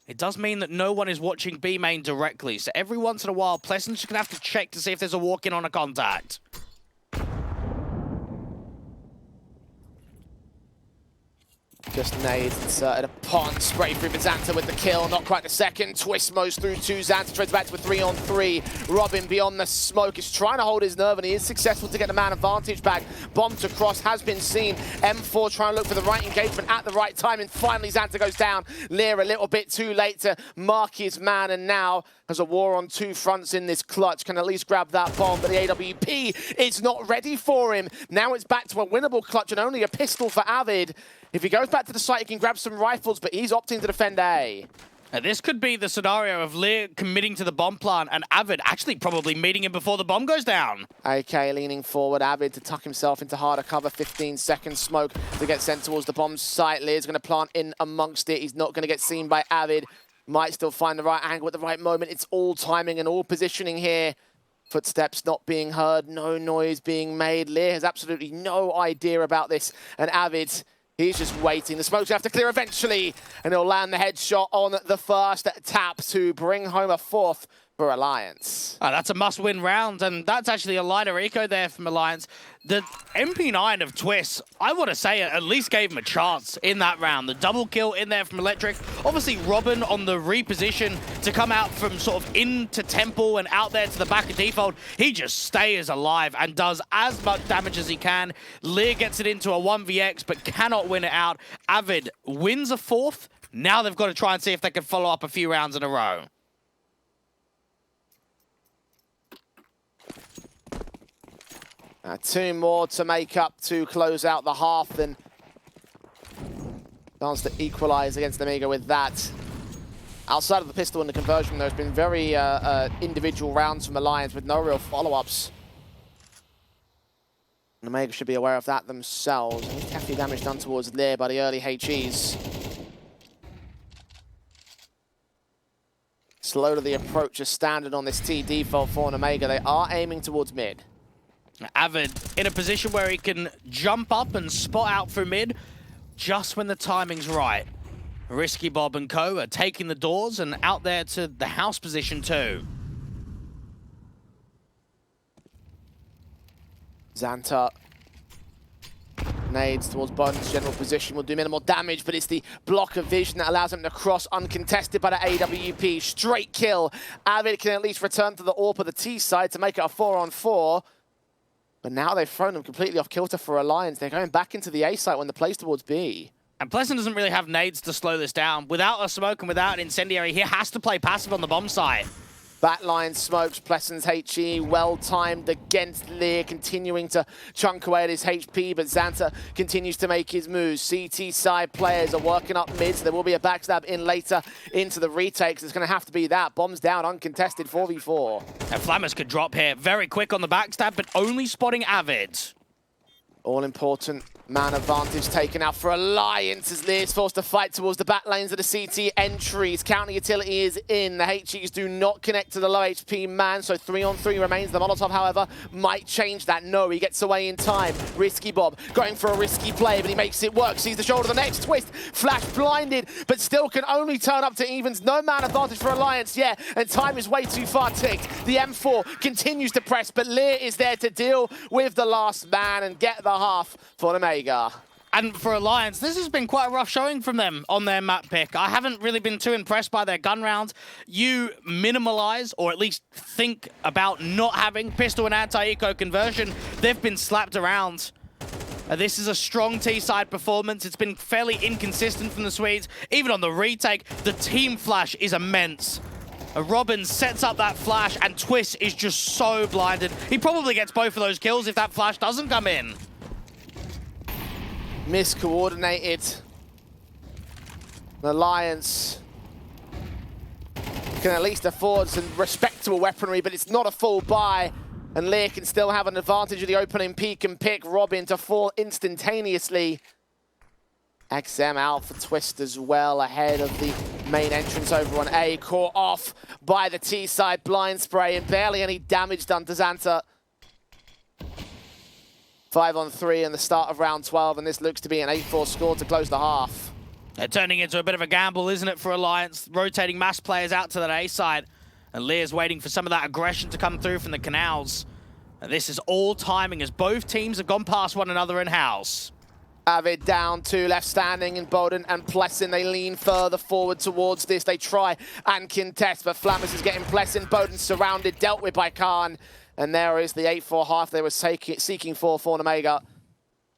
It does mean that no one is watching B main directly, so every once in a while, Pleasant's just going to have to check to see if there's a walk-in on a contact. Just nades inserted upon, spray through Bizanta with the kill, not quite the second. Twist mows through two, Xanta trades back to a 3-on-3. Robin beyond the smoke is trying to hold his nerve and he is successful to get the man advantage back. Bomb to cross has been seen. M4 trying to look for the right engagement at the right time, and finally Xanta goes down. Lear a little bit too late to mark his man, and now has a war on two fronts in this clutch. Can at least grab that bomb, but the AWP is not ready for him. Now it's back to a winnable clutch and only a pistol for Avid. If he goes back to the site, he can grab some rifles, but he's opting to defend A. Now, this could be the scenario of Lear committing to the bomb plant and Avid actually probably meeting him before the bomb goes down. AK leaning forward, Avid to tuck himself into harder cover. 15-second smoke to get sent towards the bomb site. Lear's going to plant in amongst it. He's not going to get seen by Avid. Might still find the right angle at the right moment. It's all timing and all positioning here. Footsteps not being heard, no noise being made. Lear has absolutely no idea about this, and Avid, he's just waiting. The smoke's going to have to clear eventually, and he'll land the headshot on the first tap to bring home a fourth for Alliance. Oh, that's a must-win round, and that's actually a lighter eco there from Alliance. The MP9 of Twist, I want to say, at least gave him a chance in that round. The double kill in there from Electric. Obviously, Robin on the reposition to come out from sort of into Temple and out there to the back of default. He just stays alive and does as much damage as he can. Lear gets it into a 1vx, but cannot win it out. Avid wins a fourth. Now they've got to try and see if they can follow up a few rounds in a row. Two more to make up to close out the half, and chance to equalize against Omega with that. Outside of the pistol and the conversion, there's been very individual rounds from Alliance with no real follow-ups. Omega should be aware of that themselves. Hefty damage done towards Lear by the early HEs. Slow to the approach is standard on this T default for an Omega. They are aiming towards mid. Avid in a position where he can jump up and spot out through mid just when the timing's right. Risky Bob and co are taking the doors and out there to the house position too. Xanta nades towards Bowden's general position will do minimal damage, but it's the block of vision that allows him to cross uncontested by the AWP. Straight kill. Avid can at least return to the AWP of the T side to make it a 4-on-4. But now they've thrown them completely off kilter for Alliance. They're going back into the A site when the play's towards B. And Pleasant doesn't really have nades to slow this down. Without a smoke and without an incendiary, he has to play passive on the bomb site. Backline smokes, Pleasant's HE well-timed against Lear, continuing to chunk away at his HP, but Xanta continues to make his moves. CT side players are working up mid, so there will be a backstab in later into the retakes. It's going to have to be that. Bombs down, uncontested, 4v4. And Flammers could drop here very quick on the backstab, but only spotting Avid. All-important man advantage taken out for Alliance as Lear's forced to fight towards the back lanes of the CT entries. Counter utility is in. The HEs do not connect to the low HP man, so 3-on-3 remains. The Molotov, however, might change that. No, he gets away in time. Risky Bob going for a risky play, but he makes it work. Sees the shoulder, the next twist. Flash blinded, but still can only turn up to evens. No man advantage for Alliance, yeah, and time is way too far ticked. The M4 continues to press, but Lear is there to deal with the last man and get the half for Omega. And for Alliance, this has been quite a rough showing from them on their map pick. I haven't really been too impressed by their gun rounds. You minimalize, or at least think about not having pistol and anti-eco conversion. They've been slapped around. This is a strong T-side performance. It's been fairly inconsistent from the Swedes. Even on the retake, the team flash is immense. Robin sets up that flash, and Twist is just so blinded. He probably gets both of those kills if that flash doesn't come in. Miscoordinated. The Alliance can at least afford some respectable weaponry, but it's not a full buy. And Lear can still have an advantage of the opening peek and pick. Robin to fall instantaneously. XM out for Twist as well, ahead of the main entrance over on A. Caught off by the T-side blind spray, and barely any damage done to Xanta. 5-on-3 in the start of round 12, and this looks to be an 8-4 score to close the half. They're turning into a bit of a gamble, isn't it, for Alliance? Rotating mass players out to that A side. And Lear's waiting for some of that aggression to come through from the Canals. And this is all timing as both teams have gone past one another in-house. Avid down, 2 left standing in Bowden and Plessin. They lean further forward towards this. They try and contest, but Flammers is getting Plessin. Bowden surrounded, dealt with by Khan. And there is the 8-4 half they were seeking for Omega.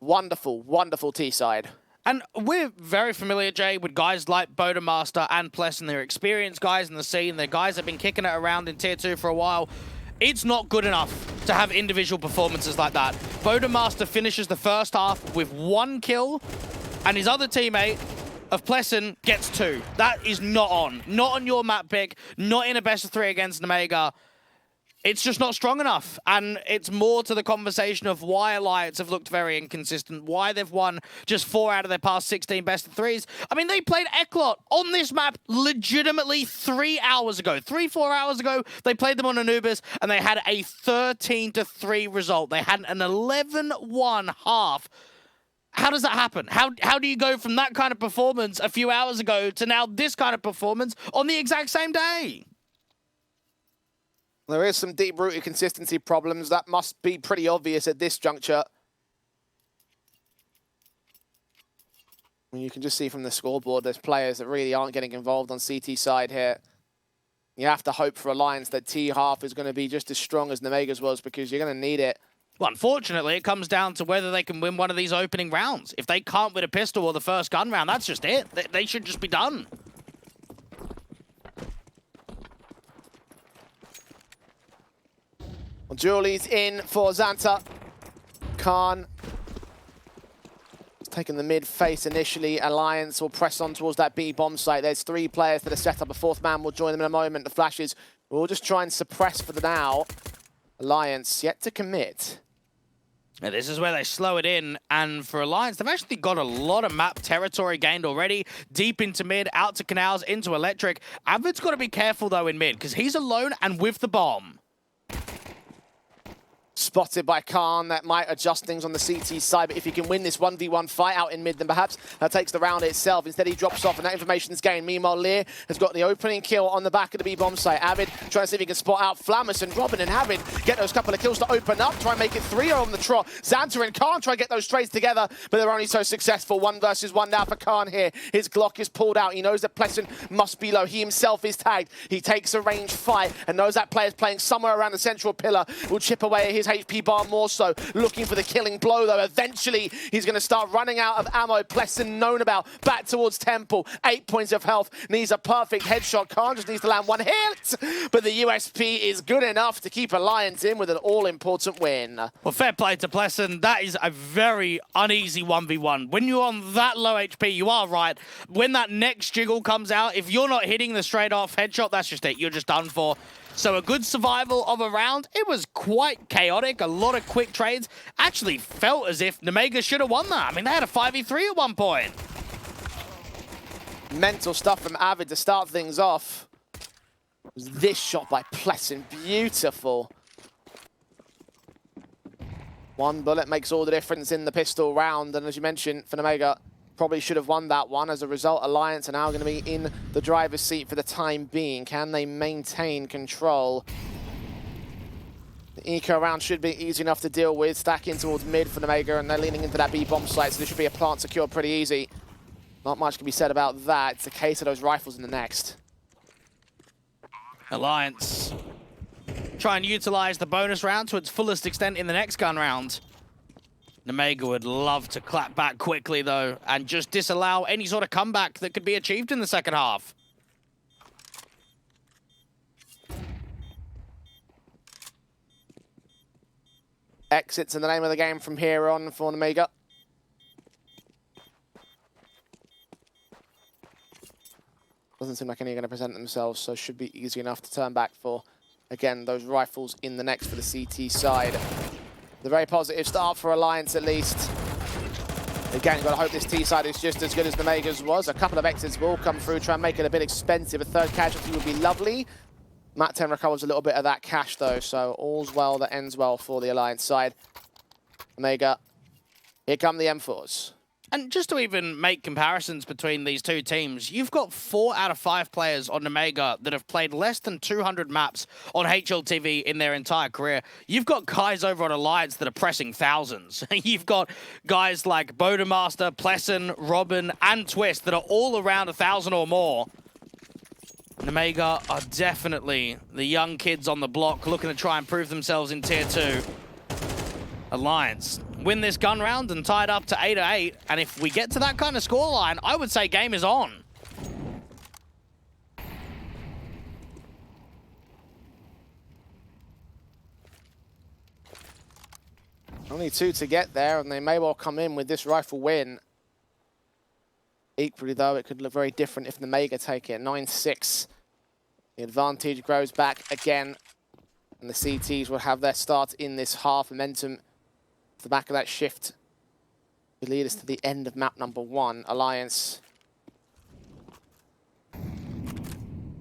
Wonderful, wonderful T-side. And we're very familiar, Jay, with guys like Bodemaster and Plessin. They're experienced guys in the scene. They're guys that have been kicking it around in Tier 2 for a while. It's not good enough to have individual performances like that. Bodemaster finishes the first half with 1 kill, and his other teammate of Plessin gets 2. That is not on. Not on your map pick, not in a best of 3 against Omega. It's just not strong enough, and it's more to the conversation of why Alliance have looked very inconsistent, why they've won just 4 out of their past 16 best of 3s. I mean, they played Eklot on this map legitimately 3 hours ago. 3-4 hours ago, they played them on Anubis, and they had a 13-3 result. They had an 11-1 half. How does that happen? How do you go from that kind of performance a few hours ago to now this kind of performance on the exact same day? There is some deep-rooted consistency problems. That must be pretty obvious at this juncture. I mean, you can just see from the scoreboard, there's players that really aren't getting involved on CT side here. You have to hope for Alliance that T half is going to be just as strong as Omega's was, because you're going to need it. Well, unfortunately, it comes down to whether they can win one of these opening rounds. If they can't win a pistol or the first gun round, that's just it. They should just be done. Well, Julie's in for Xanta. Khan taking the mid face initially. Alliance will press on towards that B bomb site. There's 3 players that are set up. A 4th man will join them in a moment. The flashes will just try and suppress for the now. Alliance yet to commit. And this is where they slow it in, and for Alliance, they've actually got a lot of map territory gained already. Deep into mid, out to Canals, into Electric. Avid's got to be careful, though, in mid, because he's alone and with the bomb. Spotted by Khan. That might adjust things on the CT side, but if he can win this 1v1 fight out in mid, then perhaps that takes the round itself. Instead, he drops off, and that information's gained. Meanwhile, Lear has got the opening kill on the back of the B-bomb site. Avid trying to see if he can spot out Flammus, and Robin and Avid get those couple of kills to open up, try and make it 3-0 on the trot. Xanta and Khan try and get those trades together, but they're only so successful. 1 versus 1 now for Khan here. His Glock is pulled out. He knows that Plessin must be low. He himself is tagged. He takes a range fight and knows that player's playing somewhere around the central pillar. Will chip away at his HP bar more so, looking for the killing blow, though. Eventually, he's going to start running out of ammo. Plessin known about. Back towards Temple. 8 points of health. Needs a perfect headshot. Khan just needs to land 1 hit. But the USP is good enough to keep Alliance in with an all-important win. Well, fair play to Plessin. That is a very uneasy 1v1. When you're on that low HP, you are right. When that next jiggle comes out, if you're not hitting the straight-off headshot, that's just it. You're just done for. So a good survival of a round. It was quite chaotic, a lot of quick trades. Actually felt as if Omega should have won that. I mean, they had a 5v3 at one point. Mental stuff from Avid to start things off. This shot by Plessin, beautiful. 1 bullet makes all the difference in the pistol round, and as you mentioned, for Omega, probably should have won that one. As a result, Alliance are now going to be in the driver's seat for the time being. Can they maintain control? The eco round should be easy enough to deal with. Stacking towards mid for Omega, and they're leaning into that B bomb site, so there should be a plant secured pretty easy. Not much can be said about that. It's a case of those rifles in the next. Alliance try and utilize the bonus round to its fullest extent in the next gun round. Omega would love to clap back quickly, though, and just disallow any sort of comeback that could be achieved in the second half. Exits in the name of the game from here on for Omega. Doesn't seem like any are going to present themselves, so should be easy enough to turn back for, again, those rifles in the next for the CT side. The very positive start for Alliance, at least. Again, you've got to hope this T side is just as good as the Omega's was. A couple of exits will come through, try and make it a bit expensive. A third casualty would be lovely. Matt 10 recovers a little bit of that cash, though, so all's well that ends well for the Alliance side. Omega, here come the M4s. And just to even make comparisons between these two teams, you've got 4 out of 5 players on Omega that have played less than 200 maps on HLTV in their entire career. You've got guys over on Alliance that are pressing thousands. You've got guys like Bodemaster, Plessen, Robin, and Twist that are all around 1,000 or more. And Omega are definitely the young kids on the block looking to try and prove themselves in Tier 2. Alliance win this gun round and tie it up to 8-8. And if we get to that kind of scoreline, I would say game is on. Only 2 to get there, and they may well come in with this rifle win. Equally, though, it could look very different if the Omega take it. 9-6. The advantage grows back again, and the CTs will have their start in this half. Momentum off the back of that shift will lead us to the end of map number 1. Alliance.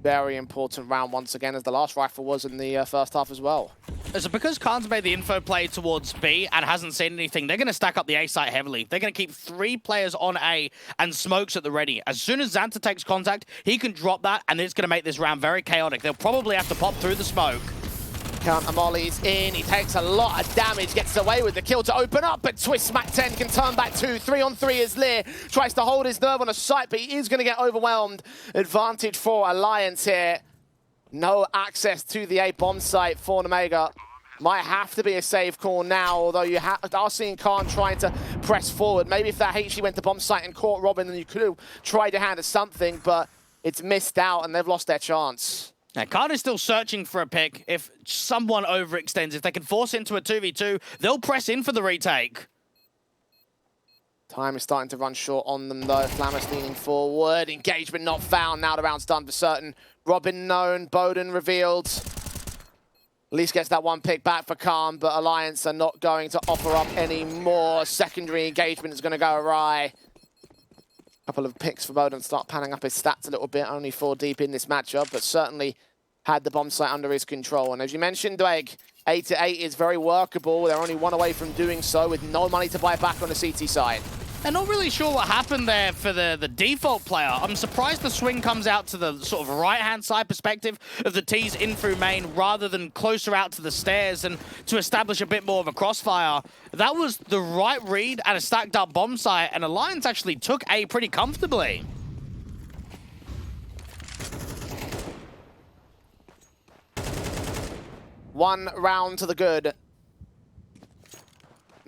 Very important round once again, as the last rifle was in the first half as well. Is it because Khan's made the info play towards B and hasn't seen anything? They're going to stack up the A site heavily. They're going to keep 3 players on A and smokes at the ready. As soon as Xanta takes contact, he can drop that, and it's going to make this round very chaotic. They'll probably have to pop through the smoke. Counter mollies in, he takes a lot of damage, gets away with the kill to open up, but Twist Mac 10 can turn back 2. 3-on-3 as Lear tries to hold his nerve on a site, but he is going to get overwhelmed. Advantage for Alliance here. No access to the A bomb site for Omega. Might have to be a save call now, although you are seeing Khan trying to press forward. Maybe if that HE went to bomb site and caught Robin, then you could have tried your hand at something, but it's missed out and they've lost their chance. Now, Khan is still searching for a pick. If someone overextends, if they can force into a 2v2, they'll press in for the retake. Time is starting to run short on them, though. Flammer's leaning forward. Engagement not found. Now the round's done for certain. Robin known. Bowden revealed. At least gets that one pick back for Khan, but Alliance are not going to offer up any more. Secondary engagement is going to go awry. Couple of picks for Bowden, start panning up his stats a little bit. Only 4 deep in this matchup, but certainly had the bomb site under his control. And as you mentioned, Dweg, 8-8 is very workable. They're only 1 away from doing so with no money to buy back on the CT side. I'm not really sure what happened there for the default player. I'm surprised the swing comes out to the sort of right-hand side perspective of the T's in through main rather than closer out to the stairs and to establish a bit more of a crossfire. That was the right read at a stacked up bomb site, and Alliance actually took A pretty comfortably. One round to the good.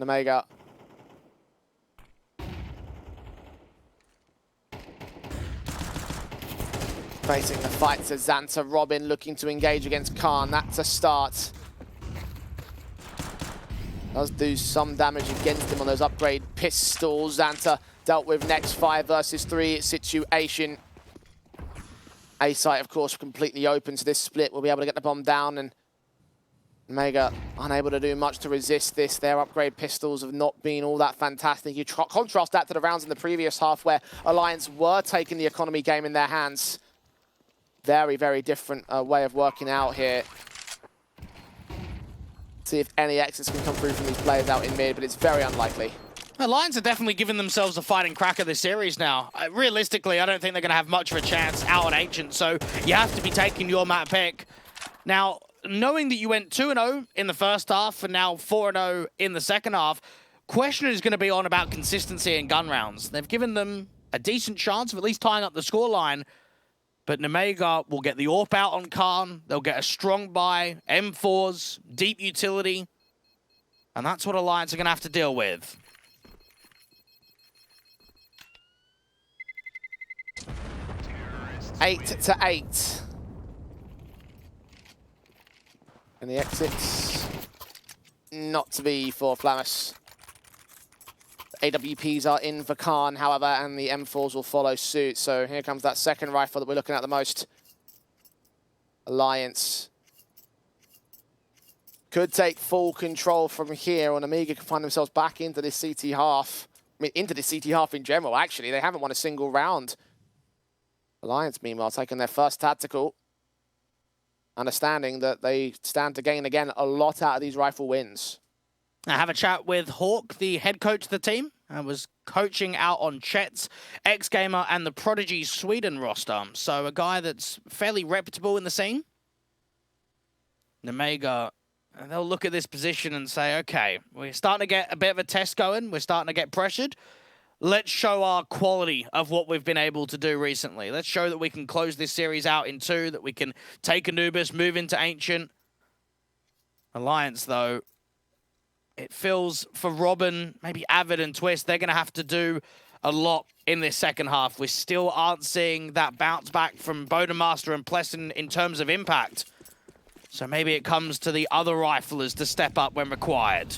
Omega. Facing the fight to Xanta. Robin looking to engage against Khan. That's a start. Does do some damage against him on those upgrade pistols. Xanta dealt with next 5 versus 3 situation. A site, of course, completely open, so this split will be able to get the bomb down, and Omega unable to do much to resist this. Their upgrade pistols have not been all that fantastic. You contrast that to the rounds in the previous half where Alliance were taking the economy game in their hands. Very, very different way of working out here. See if any exits can come through from these players out in mid, but it's very unlikely. Alliance are definitely giving themselves a fighting crack at this series now. Realistically, I don't think they're going to have much of a chance out on Ancient, so you have to be taking your map pick. Now, knowing that you went 2-0 in the first half and now 4-0 in the second half, question is going to be on about consistency in gun rounds. They've given them a decent chance of at least tying up the scoreline, but Nemega will get the AWP out on Khan. They'll get a strong buy, M4s, deep utility, and that's what Alliance are going to have to deal with. Eight to 8. And the exits not to be for Flamus. The AWPs are in for Khan, however, and the M4s will follow suit. So here comes that second rifle that we're looking at the most. Alliance could take full control from here, and Amiga can find themselves back into this CT half. I mean, into the CT half in general, actually. They haven't won a single round. Alliance, meanwhile, taking their first tactical. Understanding that they stand to gain, again, a lot out of these rifle wins. I have a chat with Hawk, the head coach of the team. I was coaching out on Chet's X-Gamer and the Prodigy Sweden roster. So a guy that's fairly reputable in the scene. Nemega, they'll look at this position and say, okay, we're starting to get a bit of a test going. We're starting to get pressured. Let's show our quality of what we've been able to do recently. Let's show that we can close this series out in 2, that we can take Anubis, move into Ancient. Alliance, though, it feels for Robin, maybe Avid and Twist, they're going to have to do a lot in this second half. We still aren't seeing that bounce back from Bodemaster and Plessin in terms of impact. So maybe it comes to the other riflers to step up when required.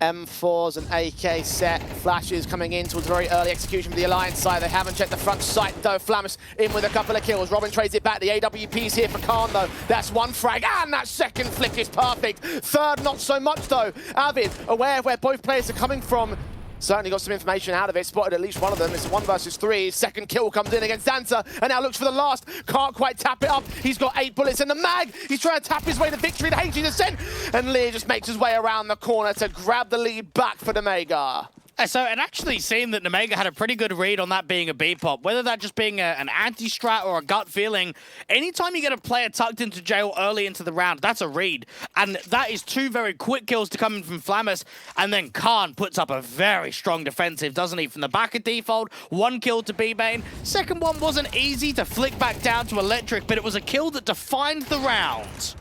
M4s and AK set. Flashes coming in towards very early execution for the Alliance side. They haven't checked the front sight though. Flamus in with a couple of kills. Robin trades it back. The AWP's here for Khan though. That's one frag, and that second flick is perfect. Third, not so much though. Avid, aware of where both players are coming from. Certainly got some information out of it, spotted at least one of them. It's 1 versus 3. Second kill comes in against Dancer, and now looks for the last. Can't quite tap it up. He's got 8 bullets in the mag. He's trying to tap his way to victory. The HG descent, and Lear just makes his way around the corner to grab the lead back for Nemega. So it actually seemed that Nemega had a pretty good read on that being a B-pop. Whether that just being an anti-strat or a gut feeling, anytime you get a player tucked into jail early into the round, that's a read. And that is 2 very quick kills to come in from Flamus. And then Khan puts up a very strong defensive, doesn't he? From the back of default, 1 kill to B-main. Second one wasn't easy to flick back down to Electric, but it was a kill that defined the round.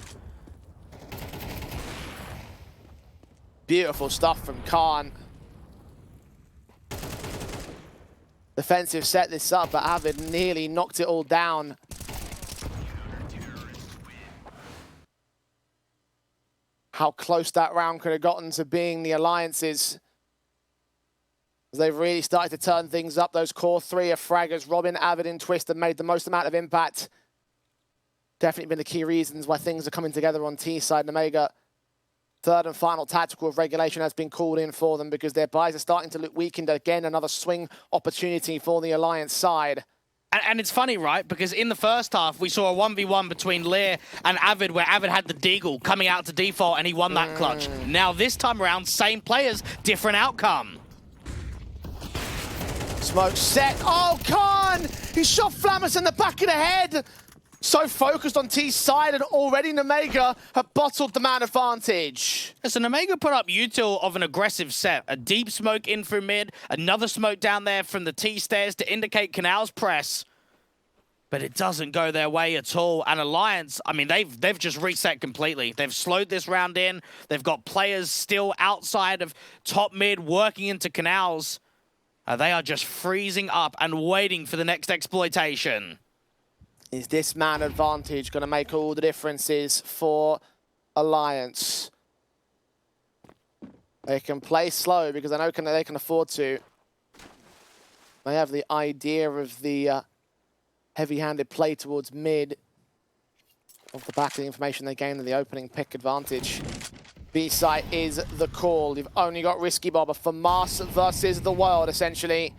Beautiful stuff from Khan. Defensive set this up, but Avid nearly knocked it all down. How close that round could have gotten to being the Alliance's. They've really started to turn things up. Those core 3 of fraggers, Robin, Avid, and Twist, have made the most amount of impact. Definitely been the key reasons why things are coming together on T side. Nemega, third and final tactical of regulation has been called in for them because their buys are starting to look weakened. Again, another swing opportunity for the Alliance side. And it's funny, right? Because in the first half, we saw a 1v1 between Lear and Avid, where Avid had the Deagle coming out to default, and he won that clutch. Now, this time around, same players, different outcome. Smoke set. Oh, Khan! He shot Flamus in the back of the head. So focused on T's side, and already Nemega have bottled the man advantage. So Nemega put up util of an aggressive set. A deep smoke in through mid, another smoke down there from the T stairs to indicate Canal's press. But it doesn't go their way at all. And Alliance, I mean, they've just reset completely. They've slowed this round in. They've got players still outside of top mid working into Canals. They are just freezing up and waiting for the next exploitation. Is this man advantage going to make all the differences for Alliance? They can play slow because I know they can afford to. They have the idea of the heavy-handed play towards mid off the back of the information they gained in the opening pick advantage. B-site is the call. You've only got Risky Bobber for Mars versus the world, essentially.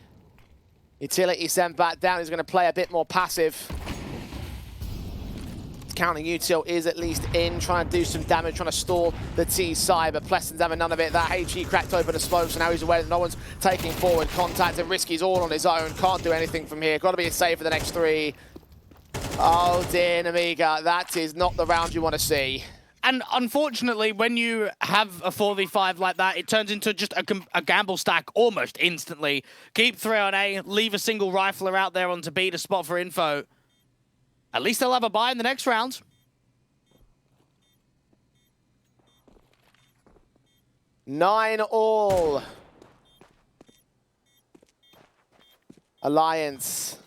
Utility sent back down. He's going to play a bit more passive. counting util is at least in, trying to do some damage, trying to stall the T side, but Plesson's having none of it. That HE cracked open a smoke, so now he's aware that no one's taking forward contact, and Risky's all on his own. Can't do anything from here. Got to be a save for the next 3. Oh dear, Namiga, that is not the round you want to see. And unfortunately, when you have a 4v5 like that, it turns into just a gamble stack almost instantly. Keep 3 on A, leave a single rifler out there onto B to spot for info. At least they'll have a buy in the next round. 9-all. Alliance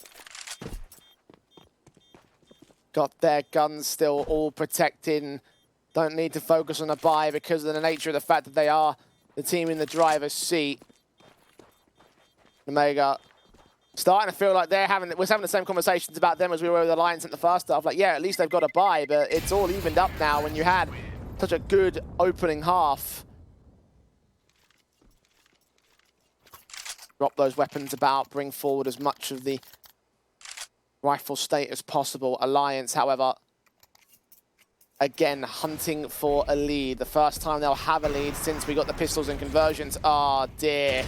got their guns still all protecting. Don't need to focus on a buy because of the nature of the fact that they are the team in the driver's seat. Omega starting to feel like we're having the same conversations about them as we were with Alliance in the first half. Like, yeah, at least they've got a buy, but it's all evened up now when you had such a good opening half. Drop those weapons about, bring forward as much of the rifle state as possible. Alliance, however, again, hunting for a lead. The first time they'll have a lead since we got the pistols and conversions. Oh, dear.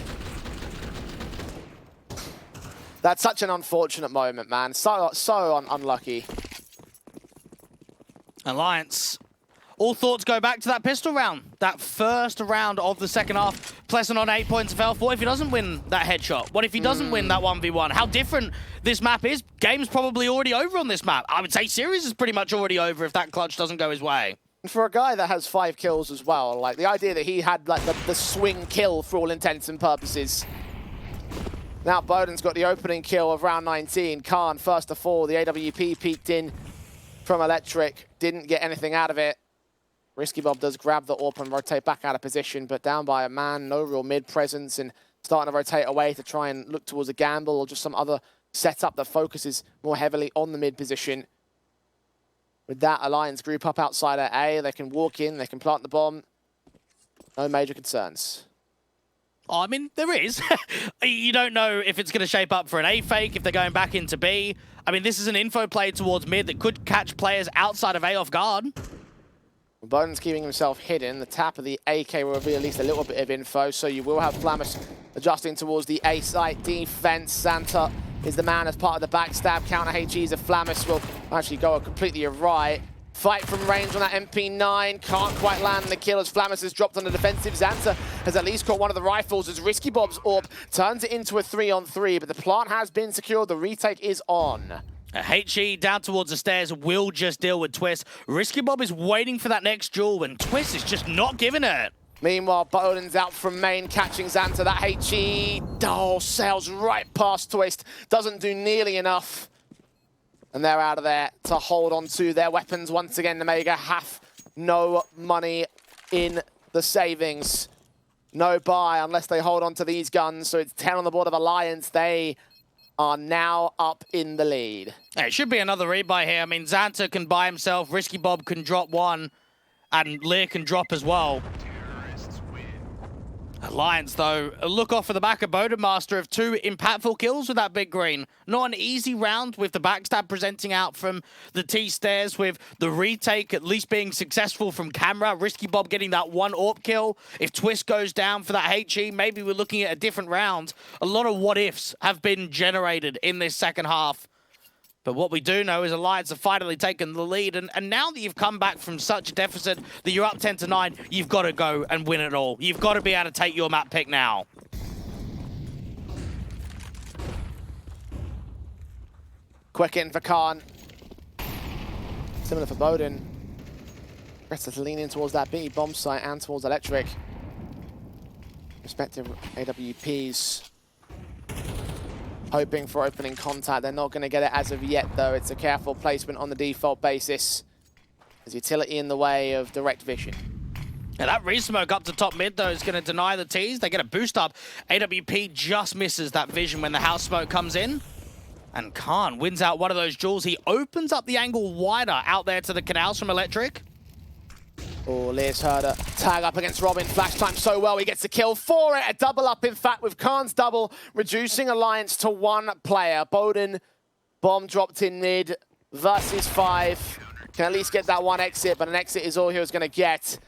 That's such an unfortunate moment, man. So unlucky. Alliance. All thoughts go back to that pistol round. That first round of the second half. Pleasant on 8 points of health. What if he doesn't win that headshot? What if he doesn't win that 1v1? How different this map is. Game's probably already over on this map. I would say series is pretty much already over if that clutch doesn't go his way. And for a guy that has 5 kills as well, like the idea that he had like the swing kill for all intents and purposes. Now Bowden's got the opening kill of round 19. Khan first to fall. The AWP peeked in from Electric. Didn't get anything out of it. Risky Bob does grab the AWP and rotate back out of position, but down by a man, no real mid presence, and starting to rotate away to try and look towards a gamble or just some other setup that focuses more heavily on the mid position. With that, Alliance group up outside at A. They can walk in, they can plant the bomb. No major concerns. Oh, I mean, there is. You don't know if it's going to shape up for an A fake, if they're going back into B. I mean, this is an info play towards mid that could catch players outside of A off guard. Bowden's keeping himself hidden. The tap of the AK will reveal at least a little bit of info, so you will have Flammus adjusting towards the A site defense. Santa is the man as part of the backstab. Counter HEs of Flammus will actually go completely awry. Fight from range on that MP9. Can't quite land the kill as Flammus has dropped on the defensive. Xanta has at least caught one of the rifles as Risky Bob's AWP turns it into a 3-on-3, but the plant has been secured. The retake is on. HE down towards the stairs will just deal with Twist. Risky Bob is waiting for that next duel and Twist is just not giving it. Meanwhile, Bowden's out from main, catching Xanta. That HE sails right past Twist. Doesn't do nearly enough. And they're out of there to hold on to their weapons once again. Omega have no money in the savings. No buy unless they hold on to these guns. So it's 10 on the board of Alliance. They are now up in the lead. It should be another rebuy here. I mean, Xanta can buy himself, Risky Bob can drop one, and Lear can drop as well. Alliance, though, a look off for the back of Bodenmaster of 2 impactful kills with that big green. Not an easy round with the backstab presenting out from the T-stairs, with the retake at least being successful from camera. Risky Bob getting that 1 AWP kill. If Twist goes down for that HE, maybe we're looking at a different round. A lot of what-ifs have been generated in this second half. But what we do know is Alliance have finally taken the lead, and now that you've come back from such a deficit that you're up 10-9, you've got to go and win it all. You've got to be able to take your map pick now. Quick in for Khan. Similar for Bowden. Better to lean in towards that B bomb site and towards Electric. Respective AWPs. Hoping for opening contact. They're not going to get it as of yet, though. It's a careful placement on the default basis. There's utility in the way of direct vision. Yeah, that re-smoke up to top mid, though, is going to deny the T's. They get a boost up. AWP just misses that vision when the house smoke comes in. And Khan wins out one of those duels. He opens up the angle wider out there to the canals from Electric. Oh, Lear's heard a tag up against Robin. Flash time so well, he gets a kill for it. A double up, in fact, with Khan's double, reducing Alliance to 1 player. Bowden, bomb dropped in mid, versus 5. Can at least get that one exit, but an exit is all he was going to get.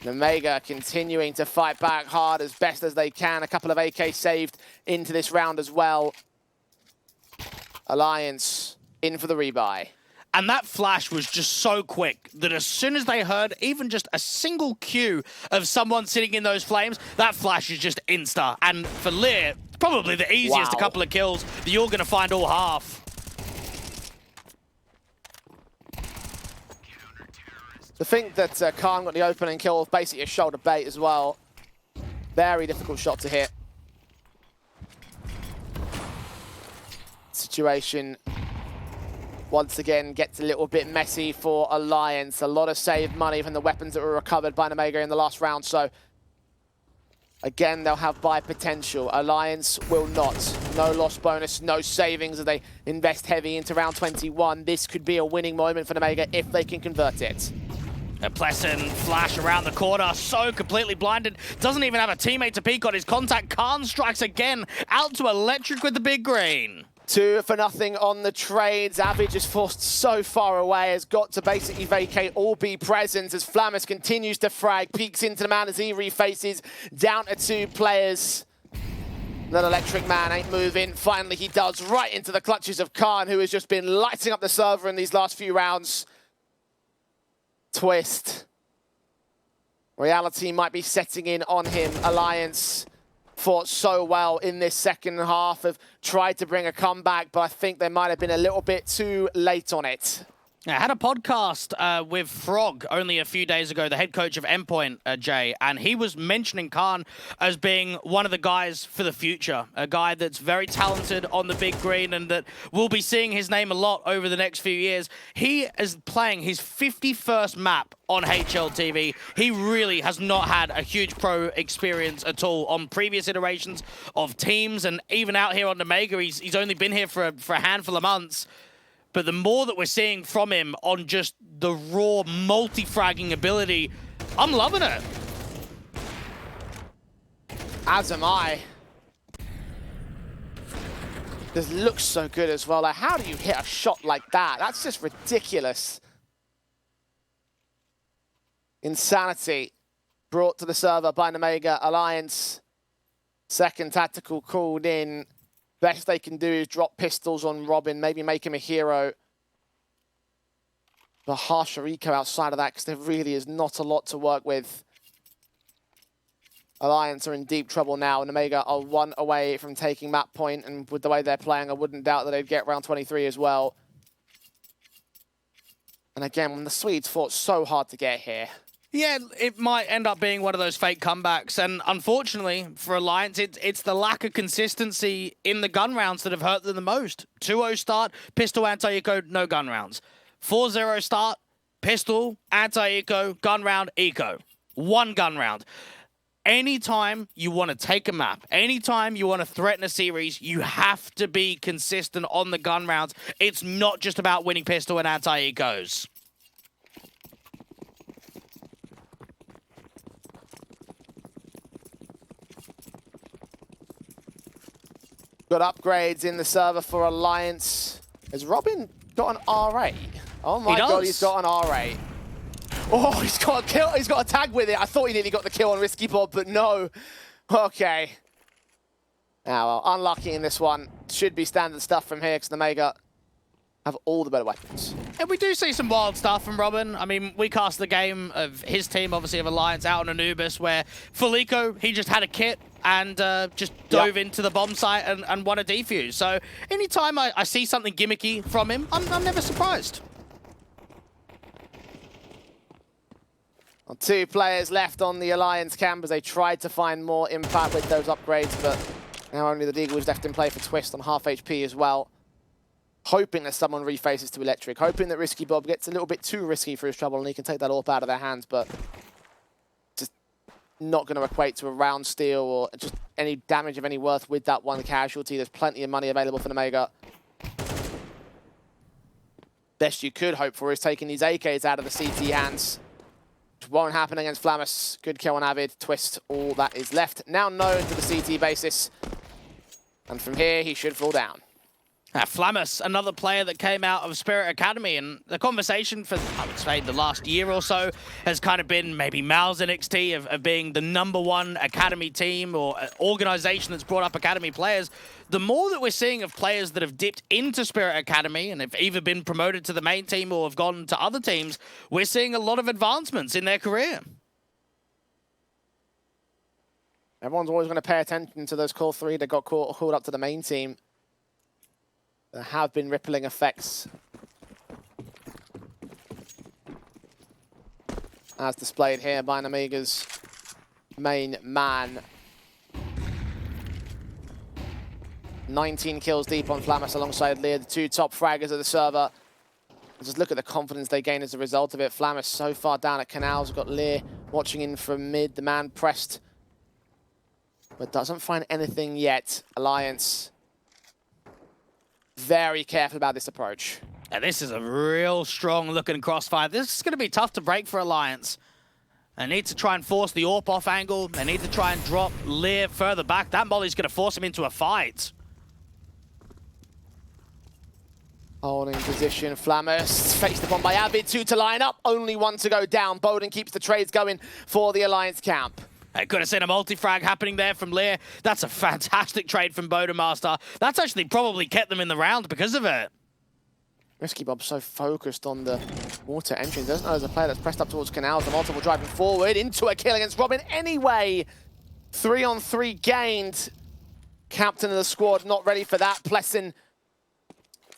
Omega continuing to fight back hard as best as they can. A couple of AK saved into this round as well. Alliance in for the rebuy. And that flash was just so quick that as soon as they heard even just a single cue of someone sitting in those flames, that flash is just insta. And for Lear, probably the easiest Wow. couple of kills that you're going to find all half. To think that Khan got the opening kill with basically a shoulder bait as well. Very difficult shot to hit. Situation once again gets a little bit messy for Alliance. A lot of saved money from the weapons that were recovered by Omega in the last round. So again, they'll have buy potential. Alliance will not. No loss bonus, no savings as they invest heavy into round 21. This could be a winning moment for Omega if they can convert it. A Pleasant flash around the corner, so completely blinded. Doesn't even have a teammate to peek on his contact. Khan strikes again, out to Electric with the big green. 2-0 on the trades. Avid just forced so far away, has got to basically vacate all B presence as Flammus continues to frag, peeks into the man as he refaces, down to 2 players. That Electric man ain't moving. Finally, he does, right into the clutches of Khan, who has just been lighting up the server in these last few rounds. Twist. Reality might be setting in on him. Alliance fought so well in this second half, have tried to bring a comeback, but I think they might have been a little bit too late on it. I had a podcast with Frog only a few days ago, the head coach of Endpoint, Jay, and he was mentioning Khan as being one of the guys for the future, a guy that's very talented on the big green and that we'll be seeing his name a lot over the next few years. He is playing his 51st map on HLTV. He really has not had a huge pro experience at all on previous iterations of teams, and even out here on Omega, he's only been here for a handful of months. But the more that we're seeing from him on just the raw multi-fragging ability, I'm loving it. As am I. This looks so good as well. Like, how do you hit a shot like that? That's just ridiculous. Insanity brought to the server by Omega Alliance. Second tactical called in. Best they can do is drop pistols on Robin, maybe make him a hero. But harsher eco outside of that, because there really is not a lot to work with. Alliance are in deep trouble now, and Omega are 1 away from taking map point, and with the way they're playing, I wouldn't doubt that they'd get round 23 as well. And again, when the Swedes fought so hard to get here. Yeah, it might end up being one of those fake comebacks, and unfortunately for Alliance, it's the lack of consistency in the gun rounds that have hurt them the most. 2-0 start, pistol, anti-eco, no gun rounds. 4-0 start, pistol, anti-eco, gun round, eco. 1 gun round. Anytime you want to take a map, anytime you want to threaten a series, you have to be consistent on the gun rounds. It's not just about winning pistol and anti-ecos. Got upgrades in the server for Alliance. Has Robin got an R8? Oh my god, he's got an R8. Oh, he's got a kill. He's got a tag with it. I thought he nearly got the kill on Risky Bob, but no. Okay. Ah, well, unlucky in this one. Should be standard stuff from here because the Omega have all the better weapons. And we do see some wild stuff from Robin. I mean, we cast the game of his team, obviously, of Alliance out on Anubis, where Felico, he just had a kit and just dove into the bomb site and won a defuse. So anytime I see something gimmicky from him, I'm never surprised. Well, 2 players left on the Alliance camp as they tried to find more impact with those upgrades, but now only the Deagle is left in play for Twist on half HP as well. Hoping that someone refaces to Electric, hoping that Risky Bob gets a little bit too risky for his trouble and he can take that AWP out of their hands, but just not going to equate to a round steal or just any damage of any worth with that 1 casualty. There's plenty of money available for Omega. Best you could hope for is taking these AKs out of the CT hands. Which won't happen against Flammus. Good kill on Avid. Twist, all that is left. Now known to the CT basis. And from here, he should fall down. Flamus, another player that came out of Spirit Academy, and the conversation for, I would say, the last year or so has kind of been maybe Mal's NXT of being the #1 Academy team or organization that's brought up Academy players. The more that we're seeing of players that have dipped into Spirit Academy and have either been promoted to the main team or have gone to other teams, we're seeing a lot of advancements in their career. Everyone's always going to pay attention to those core 3 that got called up to the main team. There have been rippling effects, as displayed here by Namiga's main man. 19 kills deep on Flamus alongside Lear, the 2 top fraggers of the server. Just look at the confidence they gain as a result of it. Flamus so far down at Canals. We've got Lear watching in from mid. The man pressed, but doesn't find anything yet. Alliance very careful about this approach. And this is a real strong looking crossfire. This is going to be tough to break for Alliance. They need to try and force the AWP off angle. They need to try and drop Lear further back. That molly's going to force him into a fight. Holding position, Flamus faced upon by Avid. 2 to line up, only 1 to go down. Bowden keeps the trades going for the Alliance camp. I could have seen a multi-frag happening there from Lear. That's a fantastic trade from Bodemaster. That's actually probably kept them in the round because of it. Risky Bob's so focused on the water entry. He doesn't know there's a player that's pressed up towards Canals. The multiple driving forward into a kill against Robin anyway. 3-on-3 gained. Captain of the squad not ready for that. Plessin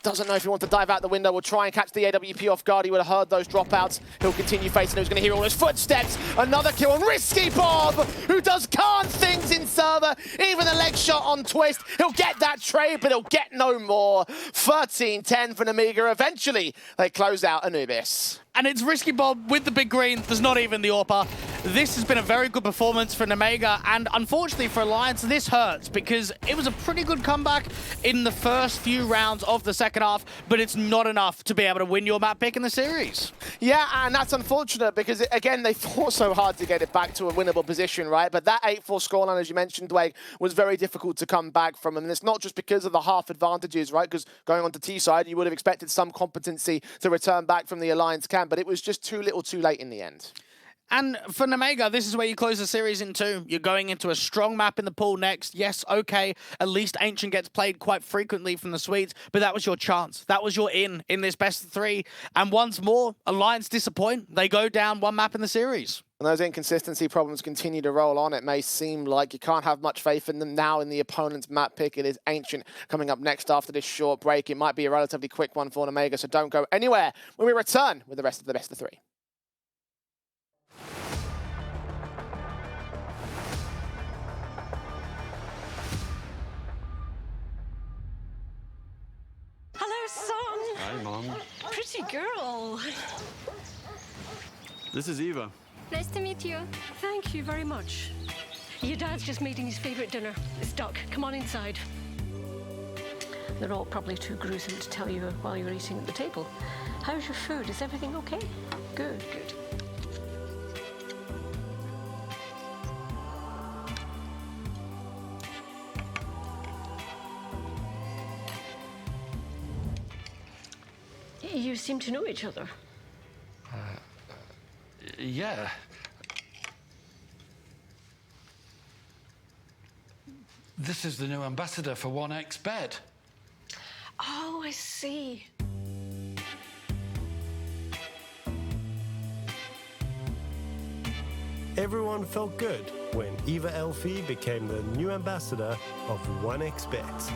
doesn't know if he wants to dive out the window. Will try and catch the AWP off guard. He would have heard those dropouts. He'll continue facing them. He's going to hear all those footsteps. Another kill on Risky Bob, who does Khan things in server. Even a leg shot on Twist. He'll get that trade, but he'll get no more. 13-10 for Namiga. Eventually, they close out Anubis. And it's Risky Bob with the big green. There's not even the AWPer. This has been a very good performance for Nemega, and unfortunately for Alliance, this hurts because it was a pretty good comeback in the first few rounds of the second half, but it's not enough to be able to win your map pick in the series. Yeah, and that's unfortunate because, again, they fought so hard to get it back to a winnable position, right? But that 8-4 scoreline, as you mentioned, Dwayne, was very difficult to come back from. And it's not just because of the half advantages, right? Because going on to T-side, you would have expected some competency to return back from the Alliance camp, but it was just too little too late in the end. And for Nemega, this is where you close the series in 2. You're going into a strong map in the pool next. Yes, okay, at least Ancient gets played quite frequently from the Swedes, but that was your chance. That was your in this best of 3. And once more, Alliance disappoint. They go down 1 map in the series. And those inconsistency problems continue to roll on. It may seem like you can't have much faith in them now in the opponent's map pick. It is Ancient coming up next after this short break. It might be a relatively quick one for Nemega, so don't go anywhere when we return with the rest of the best of 3. Hello, son. Hi, Mom. Pretty girl. This is Eva. Nice to meet you. Thank you very much. Your dad's just making his favorite dinner. It's duck. Come on inside. They're all probably too gruesome to tell you while you're eating at the table. How's your food? Is everything okay? Good, good. You seem to know each other. Yeah. This is the new ambassador for 1xBet. Oh, I see. Everyone felt good when Eva Elfie became the new ambassador of 1xBet.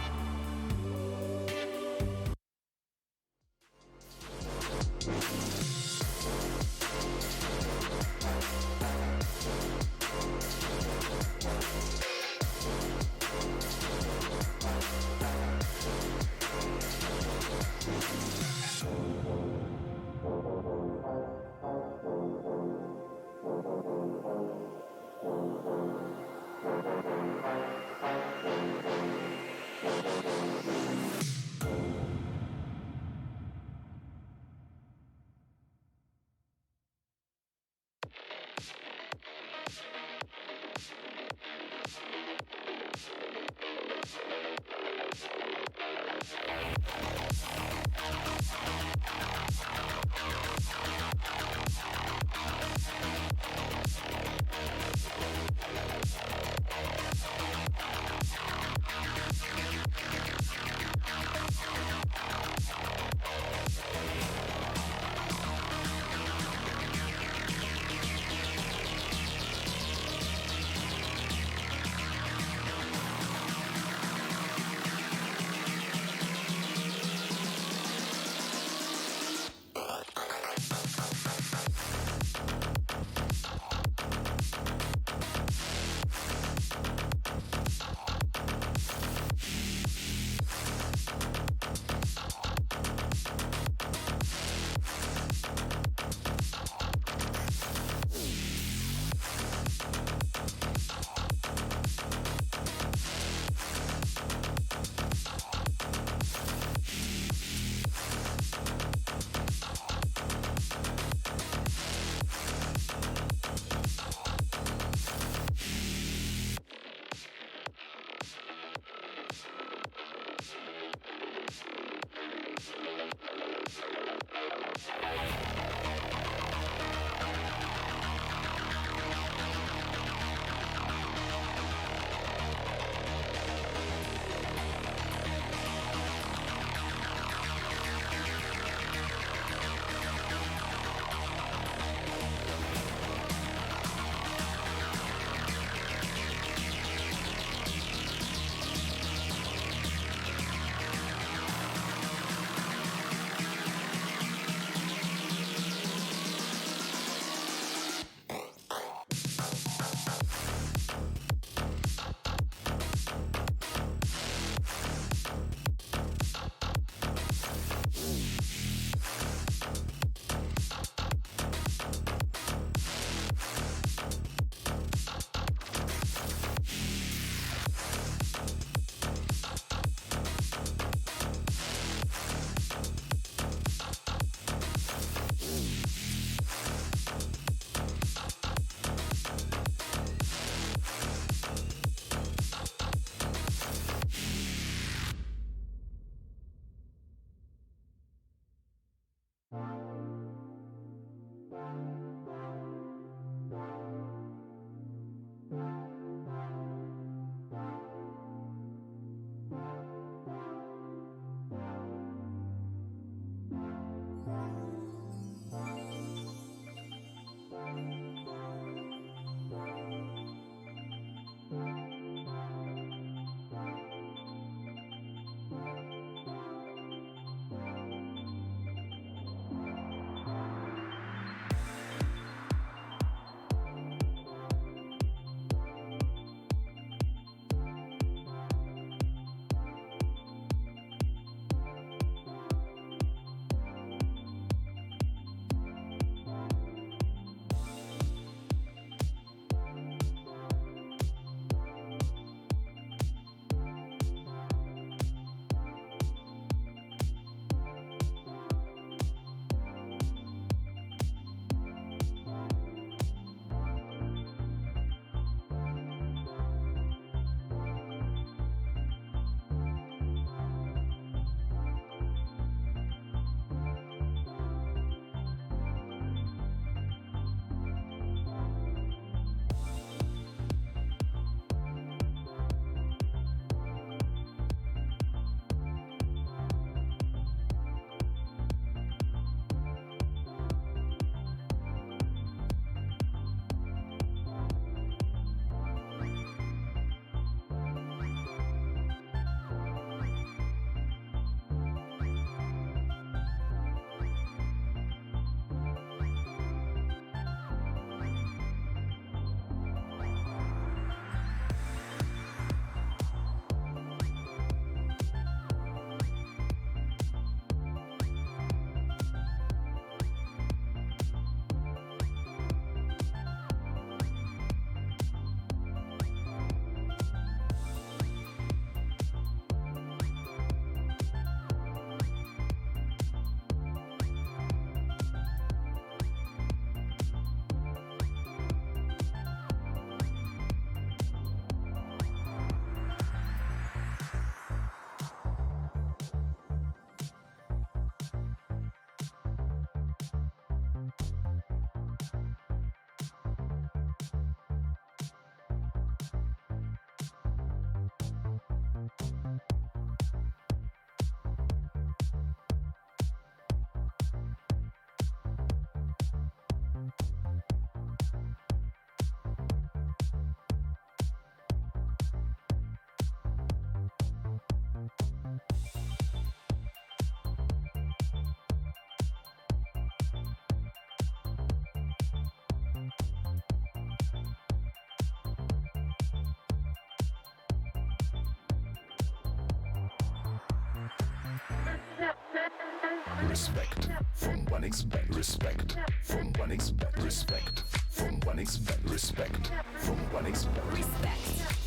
Respect from 1xbet. Respect from 1xbet. Respect from 1xbet. Respect from 1xbet. Respect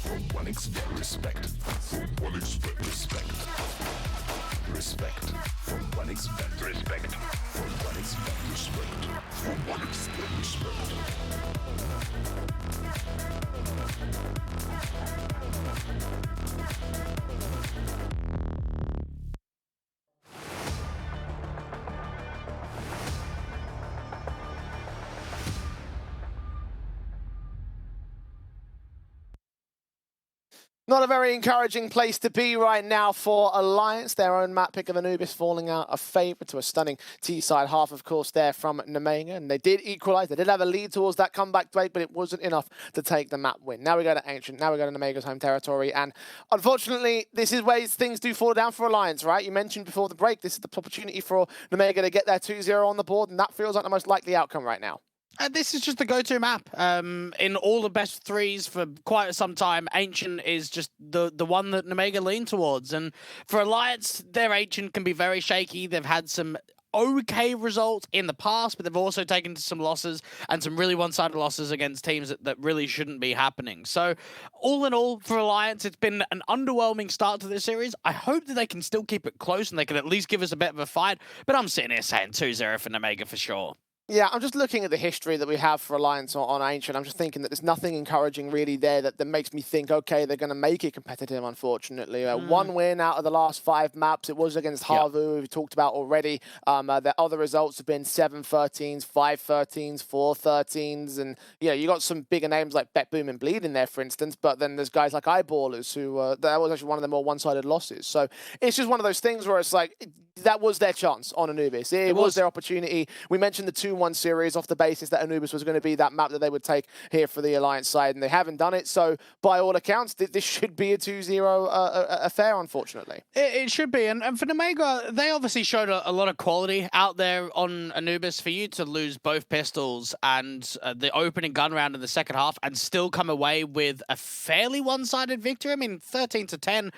from 1xbet. Respect from 1xbet. Respect. Respect from 1xbet. Respect from 1xbet. Respect from 1xbet. Respect. Not a very encouraging place to be right now for Alliance. Their own map pick of Anubis falling out a favourite to a stunning T-side half, of course, there from Nemega. And they did equalise. They did have a lead towards that comeback break, but it wasn't enough to take the map win. Now we go to Ancient. Now we go to Nemega's home territory. And unfortunately, this is where things do fall down for Alliance, right? You mentioned before the break, this is the opportunity for Nemega to get their 2-0 on the board, and that feels like the most likely outcome right now. This is just the go-to map. In all the best threes for quite some time, Ancient is just the one that Nemega lean towards. And for Alliance, their Ancient can be very shaky. They've had some okay results in the past, but they've also taken some losses and some really one-sided losses against teams that really shouldn't be happening. So all in all, for Alliance, it's been an underwhelming start to this series. I hope that they can still keep it close and they can at least give us a bit of a fight, but I'm sitting here saying 2-0 for Nemega for sure. Yeah, I'm just looking at the history that we have for Alliance on Ancient. I'm just thinking that there's nothing encouraging really there that makes me think, okay, they're going to make it competitive, unfortunately. One win out of the last 5 maps. It was against Havu, we talked about already. The other results have been 7-13s, 5-13s, 4-13s. And, you know, you got some bigger names like Bet Boom and Bleed in there, for instance. But then there's guys like Eyeballers who, that was actually one of the more one-sided losses. So it's just one of those things where it's like, that was their chance on Anubis. It was their opportunity. We mentioned the 2-1 series off the basis that Anubis was going to be that map that they would take here for the Alliance side, and they haven't done it. So, by all accounts, this should be a 2-0 affair, unfortunately. It should be. And for Nemega, they obviously showed a lot of quality out there on Anubis. For you to lose both pistols and the opening gun round in the second half and still come away with a fairly one-sided victory. I mean, 13-10,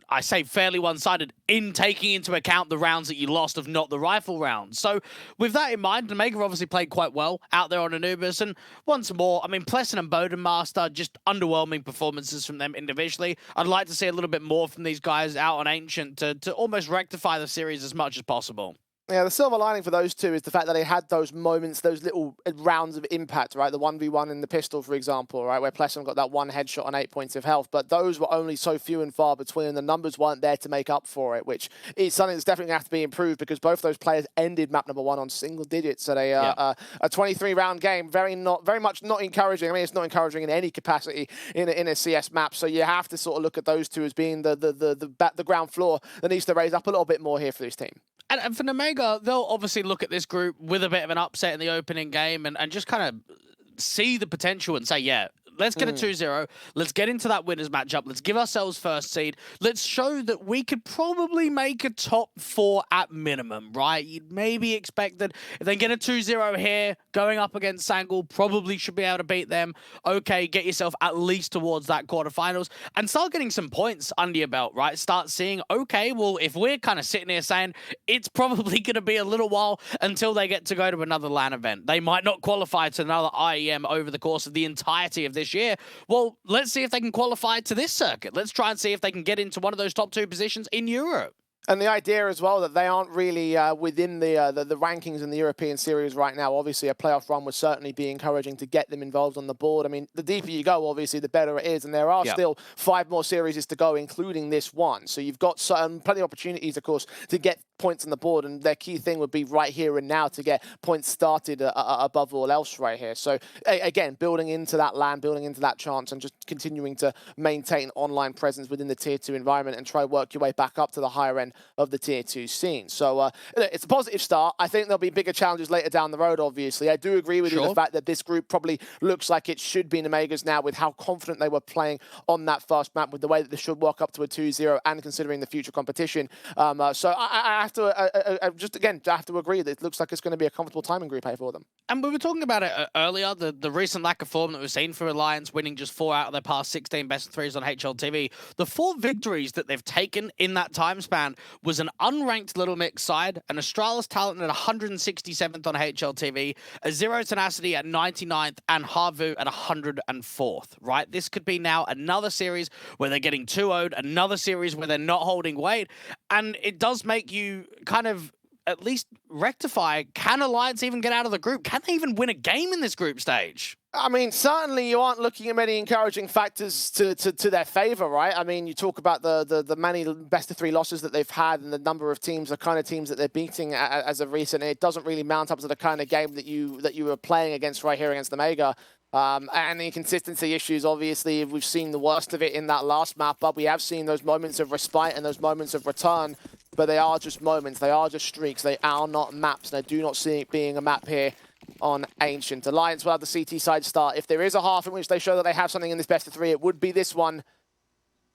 I say fairly one-sided in taking into account the rounds that you lost of not the rifle rounds. So with that in mind, Nemega obviously played quite well out there on Anubis. And once more, I mean, Pleasant and Bodenmaster, just underwhelming performances from them individually. I'd like to see a little bit more from these guys out on Ancient to almost rectify the series as much as possible. Yeah, the silver lining for those two is the fact that they had those moments, those little rounds of impact, right? The 1v1 in the pistol, for example, right? Where Plessum got that one headshot on 8 points of health. But those were only so few and far between, and the numbers weren't there to make up for it, which is something that's definitely going to have to be improved because both those players ended map number 1 on single digits at a 23-round game. Very much not encouraging. I mean, it's not encouraging in any capacity in a CS map. So you have to sort of look at those two as being the ground floor that needs to raise up a little bit more here for this team. And for Nemega, they'll obviously look at this group with a bit of an upset in the opening game and just kind of see the potential and say, yeah, let's get a 2-0. Let's get into that winners matchup. Let's give ourselves first seed. Let's show that we could probably make a top 4 at minimum, right? You'd maybe expect that if they get a 2-0 here, going up against Sangul, probably should be able to beat them. Okay, get yourself at least towards that quarterfinals and start getting some points under your belt, right? Start seeing, okay, well, if we're kind of sitting here saying it's probably going to be a little while until they get to go to another LAN event. They might not qualify to another IEM over the course of the entirety of this year. Well, let's see if they can qualify to this circuit. Let's try and see if they can get into one of those top 2 positions in Europe. And the idea as well that they aren't really within the rankings in the European series right now. Obviously, a playoff run would certainly be encouraging to get them involved on the board. I mean, the deeper you go, obviously, the better it is. And there are still 5 more series to go, including this one. So you've got plenty of opportunities, of course, to get points on the board. And their key thing would be right here and now to get points started above all else right here. So, again, building into that land, building into that chance, and just continuing to maintain online presence within the Tier 2 environment and try work your way back up to the higher end of the Tier 2 scene. So it's a positive start. I think there'll be bigger challenges later down the road, obviously. I do agree with you the fact that this group probably looks like it should be Nemega's now with how confident they were playing on that first map, with the way that they should walk up to a 2-0 and considering the future competition. So I have to, just again, I have to agree that it looks like it's going to be a comfortable time in Group A for them. And we were talking about it earlier, the recent lack of form that we've seen for Alliance, winning just 4 out of their past 16 best of 3s on HLTV. The 4 victories that they've taken in that time span was an unranked Little Mix side, an Astralis Talent at 167th on HLTV, a Zero Tenacity at 99th, and Harvu at 104th, right? This could be now another series where they're getting 2-0'd, another series where they're not holding weight, and it does make you kind of at least rectify, can Alliance even get out of the group? Can they even win a game in this group stage? I mean, certainly you aren't looking at many encouraging factors to their favour, right? I mean, you talk about the many best-of-3 losses that they've had and the number of teams, the kind of teams that they're beating as of recent. It doesn't really mount up to the kind of game that you were playing against right here against the Mega. And the inconsistency issues, obviously, we've seen the worst of it in that last map, but we have seen those moments of respite and those moments of return. But they are just moments, they are just streaks, they are not maps, and I do not see it being a map here on Ancient. Alliance will have the CT side start. If there is a half in which they show that they have something in this best of 3, it would be this one.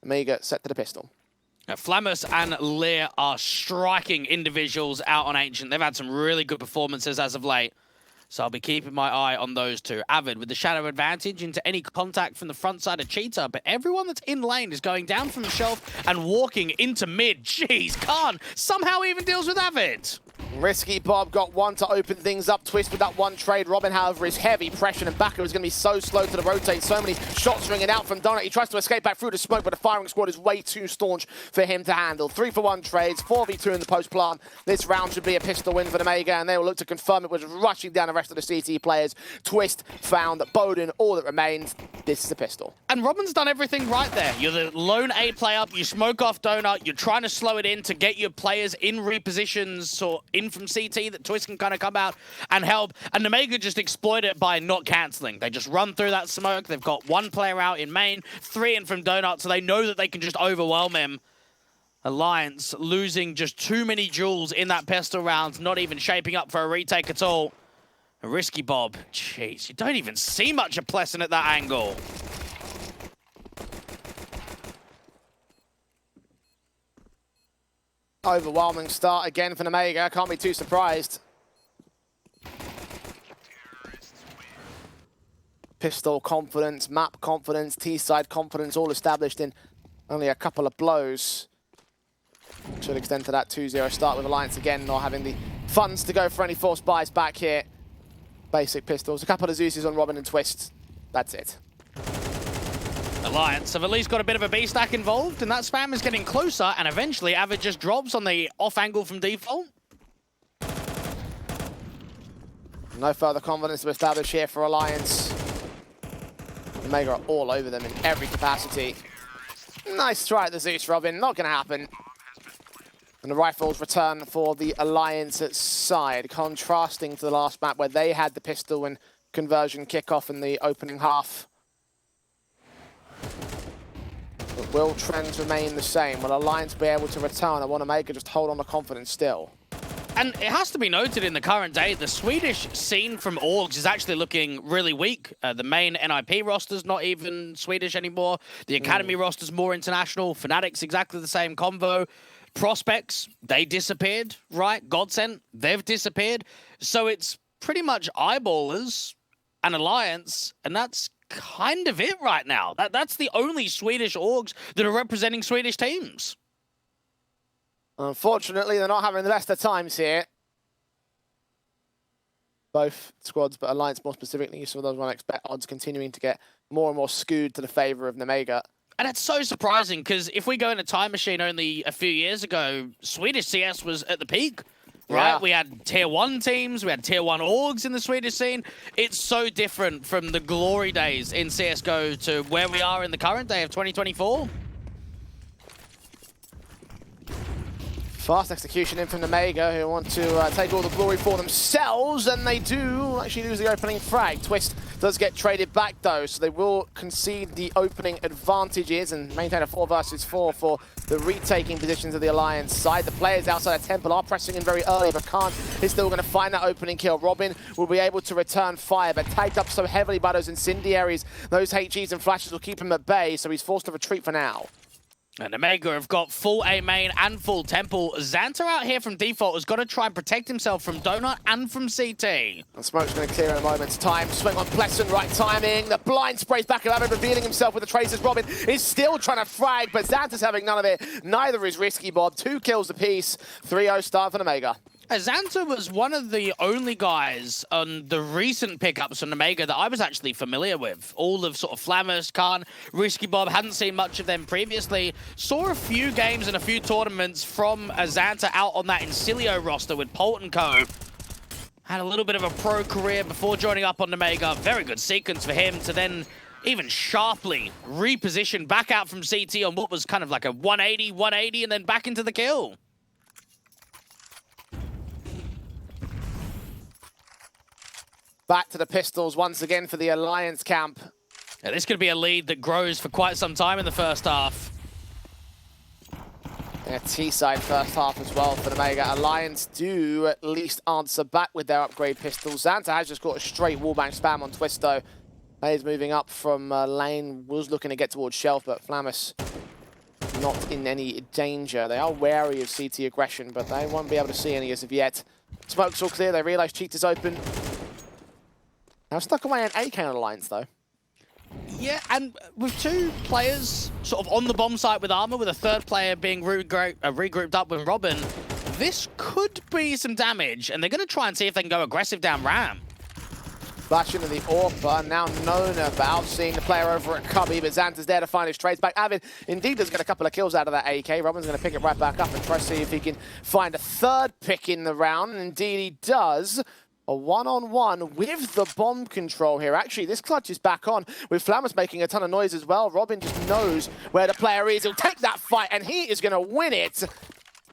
Omega set to the pistol. Flamus and Lear are striking individuals out on Ancient. They've had some really good performances as of late. So I'll be keeping my eye on those two. Avid with the shadow advantage into any contact from the front side of Cheetah, but everyone that's in lane is going down from the shelf and walking into mid. Jeez, Khan somehow even deals with Avid. Risky Bob got one to open things up. Twist with that one trade. Robin, however, is heavy pressure, and Baka is going to be so slow to the rotate. So many shots ringing out from Donut. He tries to escape back through the smoke, but the firing squad is way too staunch for him to handle. 3-for-1 trades, 4v2 in the post plant. This round should be a pistol win for the Mega, and they will look to confirm it with rushing down the rest of the CT players. Twist found Bowden. All that remains, this is a pistol. And Robin's done everything right there. You're the lone A play up, you smoke off Donut, you're trying to slow it in to get your players in repositions or in from CT that Twist can kind of come out and help. And the Mega just exploit it by not cancelling. They just run through that smoke. They've got one player out in main, 3 in from Donut, so they know that they can just overwhelm him. Alliance losing just too many jewels in that pistol round, not even shaping up for a retake at all. A Risky Bob. Jeez, you don't even see much of Pleasant at that angle. Overwhelming start again for the Mega. Can't be too surprised. Pistol confidence, map confidence, T-side confidence, all established in only a couple of blows. Should extend to that 2-0 start with Alliance again, not having the funds to go for any forced buys back here. Basic pistols, a couple of Zeus's on Robin and Twist. That's it. Alliance have at least got a bit of a B stack involved, and that spam is getting closer, and eventually Avid just drops on the off angle from default. No further confidence to establish here for Alliance. The Mega are all over them in every capacity. Nice try at the Zeus, Robin. Not going to happen. And the rifles return for the Alliance side, contrasting to the last map where they had the pistol and conversion kickoff in the opening half. But will trends remain the same? Will Alliance be able to return? I want to make it just hold on to confidence still. And it has to be noted in the current day, the Swedish scene from Orgs is actually looking really weak. The main NIP roster's not even Swedish anymore. The Academy roster's more international. Fnatic's exactly the same convo. Prospects, they disappeared, right? Godsent, they've disappeared. So it's pretty much Eyeballers and Alliance, and that's kind of it right now. That's the only Swedish orgs that are representing Swedish teams. Unfortunately, they're not having the best of times here. Both squads, but Alliance more specifically, you saw those 1xBet odds continuing to get more and more skewed to the favor of Nemega. And it's so surprising, because if we go in a time machine only a few years ago, Swedish CS was at the peak, right? Yeah. We had tier 1 teams, we had tier 1 orgs in the Swedish scene. It's so different from the glory days in CSGO to where we are in the current day of 2024. Fast execution in from the Mega, who want to take all the glory for themselves, and they do actually lose the opening frag. Twist does get traded back, though, so they will concede the opening advantages and maintain a 4 versus 4 for the retaking positions of the Alliance side. The players outside the Temple are pressing in very early, but Khan is still going to find that opening kill. Robin will be able to return fire, but tagged up so heavily by those incendiaries, those HEs and flashes will keep him at bay, so he's forced to retreat for now. And Omega have got full A main and full temple. Xanta out here from default has got to try and protect himself from Donut and from CT. And Smoke's going to clear in a moment's time. Swing on Pleasant, right timing. The blind sprays back at Avid, revealing himself with the traces. Robin is still trying to frag, but Xanta's having none of it. Neither is Risky Bob. 2 kills apiece. 3-0 start for Omega. Xanta was one of the only guys on the recent pickups from Omega that I was actually familiar with. All of sort of Flammus, Khan, Risky Bob, hadn't seen much of them previously. Saw a few games and a few tournaments from Xanta out on that Incilio roster with Polt & Co. Had a little bit of a pro career before joining up on Omega. Very good sequence for him to then even sharply reposition back out from CT on what was kind of like a 180, and then back into the kill. Back to the pistols once again for the Alliance camp. Yeah, this could be a lead that grows for quite some time in the first half. Yeah, T-side first half as well for the Omega. Alliance do at least answer back with their upgrade pistols. Xanta has just got a straight wallbang spam on Twisto. He's moving up from lane, was looking to get towards Shelf, but Flammus not in any danger. They are wary of CT aggression, but they won't be able to see any as of yet. Smoke's all clear, they realise Cheat is open. Now stuck away an AK on Alliance though. Yeah, and with 2 players sort of on the bomb site with armor, with a 3rd player being regrouped up with Robin, this could be some damage, and they're going to try and see if they can go aggressive down ramp. Flash into the AWP, now known about seeing the player over at Cubby, but Xanta's there to find his trades back. Avid indeed does get a couple of kills out of that AK. Robin's going to pick it right back up and try to see if he can find a 3rd pick in the round, and indeed he does. A one-on-one with the bomb control here. Actually, this clutch is back on with Flammus making a ton of noise as well. Robin just knows where the player is. He'll take that fight, and he is going to win it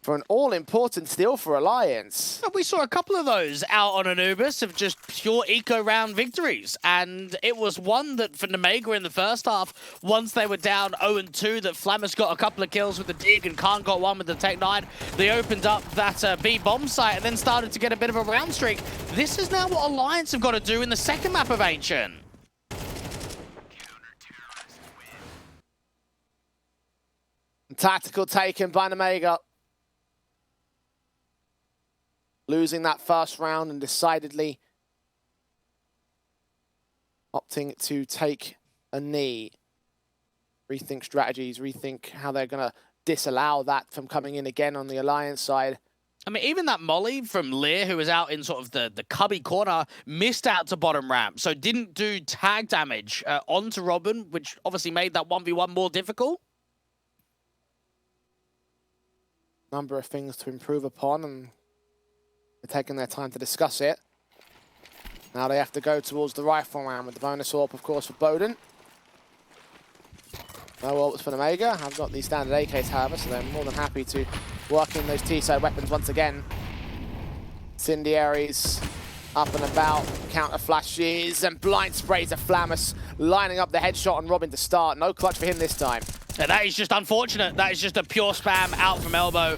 for an all-important steal for Alliance. We saw a couple of those out on Anubis of just pure eco-round victories, and it was one that for Omega in the first half, once they were down 0-2, that Flammus got a couple of kills with the dig and Khan got one with the Tech 9. They opened up that B bomb site and then started to get a bit of a round streak. This is now what Alliance have got to do in the second map of Ancient. Tactical taken by Omega. Losing that first round and decidedly opting to take a knee. Rethink strategies, rethink how they're going to disallow that from coming in again on the Alliance side. I mean, even that molly from Lear, who was out in sort of the cubby corner, missed out to bottom ramp, so didn't do tag damage onto Robin, which obviously made that 1v1 more difficult. Number of things to improve upon, and they're taking their time to discuss it. Now they have to go towards the rifle round with the bonus AWP, of course, for Bowden. No AWPs for Omega. Have got these standard AKs, however, so they're more than happy to work in those T-side weapons once again. Incendiaries up and about, counter flashes, and blind sprays of Flammus, lining up the headshot on Robin to start. No clutch for him this time. Yeah, that is just unfortunate. That is just a pure spam out from elbow.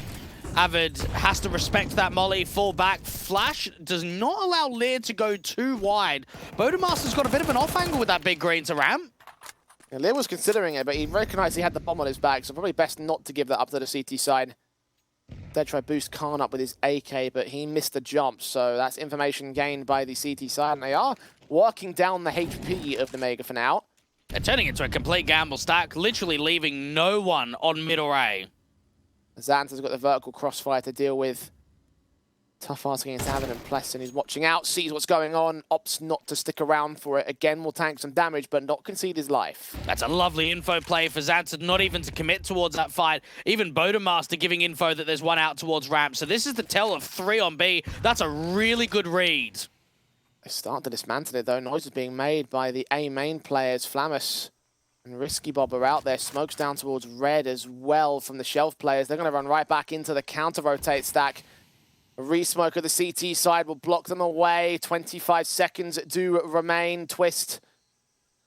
Avid has to respect that molly, fall back. Flash does not allow Lear to go too wide. Bodemaster's got a bit of an off angle with that big green to ramp. Yeah, Lear was considering it, but he recognized he had the bomb on his back, so probably best not to give that up to the CT side. Did try boost Khan up with his AK, but he missed the jump, so that's information gained by the CT side, and they are working down the HP of the Omega for now. They're turning into a complete gamble stack, literally leaving no one on middle A. Xanta's got the vertical crossfire to deal with. Tough asking against Avid and Plesson. He's watching out, sees what's going on, opts not to stick around for it. Again, will tank some damage, but not concede his life. That's a lovely info play for Xanta, not even to commit towards that fight. Even Bodemaster giving info that there's one out towards ramp. So this is the tell of 3 on B. That's a really good read. They start to dismantle it, though. Noise is being made by the A main players. Flammus and Risky Bob are out there. Smoke's down towards red as well from the Shelf players. They're going to run right back into the counter-rotate stack. A re-smoke of the CT side will block them away. 25 seconds do remain. Twist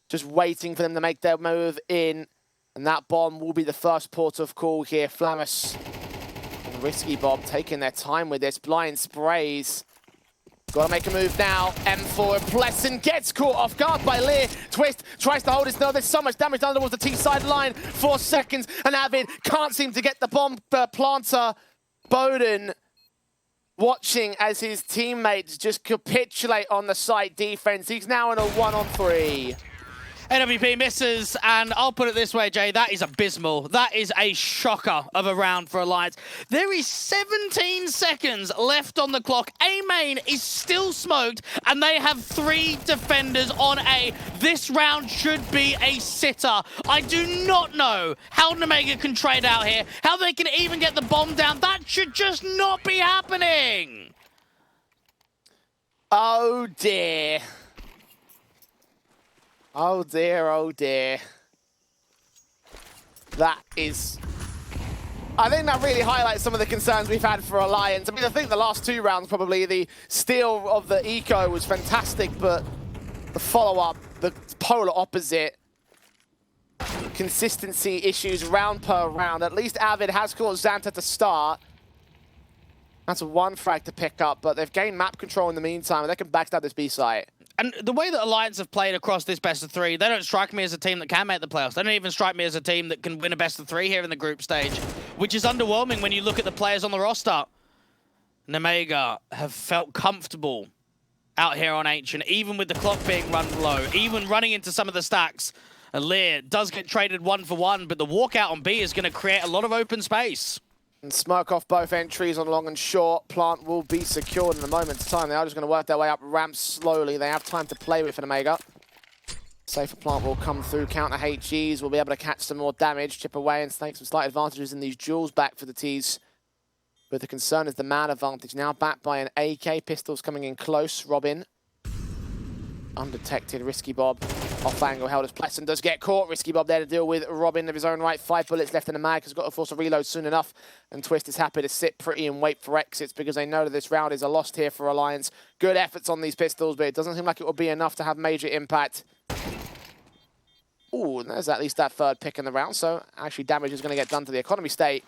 just waiting for them to make their move in. And that bomb will be the first port of call here. Flammus and Risky Bob taking their time with this. Blind sprays. Gotta make a move now. M4 and Plesson gets caught off guard by Lear. Twist tries to hold his nerve. There's so much damage down towards the T-side line. 4 seconds, and Avid can't seem to get the bomb planter. Bowden watching as his teammates just capitulate on the site defense. He's now in a 1-on-3. NWP misses, and I'll put it this way, Jay, that is abysmal. That is a shocker of a round for Alliance. There is 17 seconds left on the clock. A main is still smoked, and they have 3 defenders on A. This round should be a sitter. I do not know how Nemega can trade out here, how they can even get the bomb down. That should just not be happening. Oh, dear. Oh dear, oh dear. That is... I think that really highlights some of the concerns we've had for Alliance. I mean, I think the last 2 rounds, probably the steal of the eco was fantastic, but the follow-up, the polar opposite. Consistency issues round per round. At least Avid has caught Xanta to start. That's 1 frag to pick up, but they've gained map control in the meantime, and they can backstab this B site. And the way that Alliance have played across this best of 3, they don't strike me as a team that can make the playoffs. They don't even strike me as a team that can win a best of 3 here in the group stage, which is underwhelming when you look at the players on the roster. Nemega have felt comfortable out here on Ancient, even with the clock being run low, even running into some of the stacks. Lear does get traded 1 for 1, but the walkout on B is going to create a lot of open space. And smoke off both entries on long and short. Plant will be secured in a moment's time. They are just going to work their way up ramps slowly. They have time to play with for Omega. Safer Plant will come through. Counter HGs will be able to catch some more damage, chip away and take some slight advantages in these duels back for the Ts. But the concern is the man advantage. Now backed by an AK. Pistols coming in close. Robin. Undetected. Risky Bob. Off angle held as Plesson does get caught. Risky Bob there to deal with Robin of his own right. 5 bullets left in the mag. Has got to force a reload soon enough. And Twist is happy to sit pretty and wait for exits because they know that this round is a loss here for Alliance. Good efforts on these pistols, but it doesn't seem like it will be enough to have major impact. Ooh, and there's at least that 3rd pick in the round. So actually damage is going to get done to the economy state.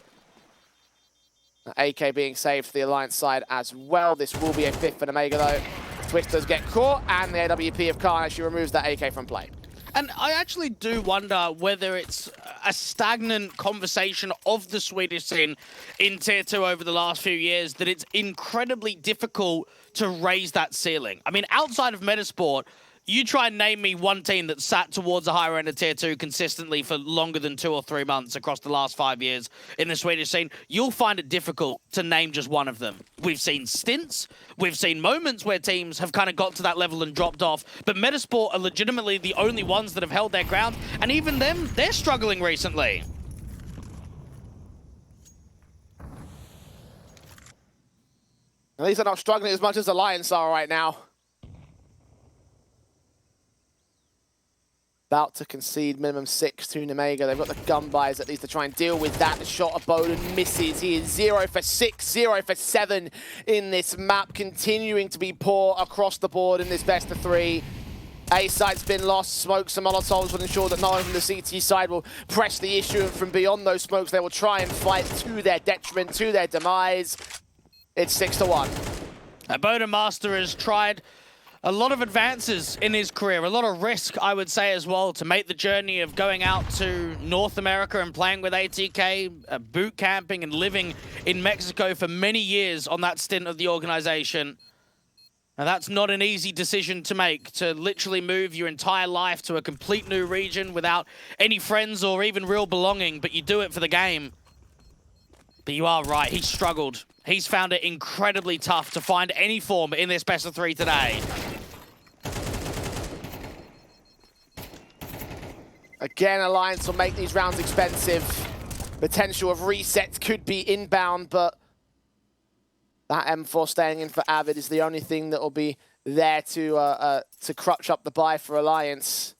AK being saved for the Alliance side as well. This will be a 5th for Omega though. Twist does get caught, and the AWP of Khan actually removes that AK from play. And I actually do wonder whether it's a stagnant conversation of the Swedish scene in Tier 2 over the last few years, that it's incredibly difficult to raise that ceiling. I mean, outside of Metasport, you try and name me one team that sat towards a higher end of Tier 2 consistently for longer than 2 or 3 months across the last 5 years in the Swedish scene. You'll find it difficult to name just one of them. We've seen stints. We've seen moments where teams have kind of got to that level and dropped off. But Metasport are legitimately the only ones that have held their ground. And even them, they're struggling recently. At least they're not struggling as much as Alliance are right now. About to concede minimum 6 to Nemega. They've got the gun buys at least to try and deal with that. The shot of Bowden misses. He is 0 for 6, 0 for 7 in this map, continuing to be poor across the board in this best of 3. A site's been lost. Smokes and Molotovs will ensure that no one from the CT side will press the issue, and from beyond those smokes, they will try and fight to their detriment, to their demise. It's 6 to 1. Bowden Master has tried a lot of advances in his career, a lot of risk, I would say, as well, to make the journey of going out to North America and playing with ATK, boot camping and living in Mexico for many years on that stint of the organization. Now, that's not an easy decision to make, to literally move your entire life to a complete new region without any friends or even real belonging, but you do it for the game. But you are right, he's struggled. He's found it incredibly tough to find any form in this best of 3 today. Again, Alliance will make these rounds expensive. Potential of resets could be inbound, but that M4 staying in for Avid is the only thing that will be there to crutch up the buy for Alliance.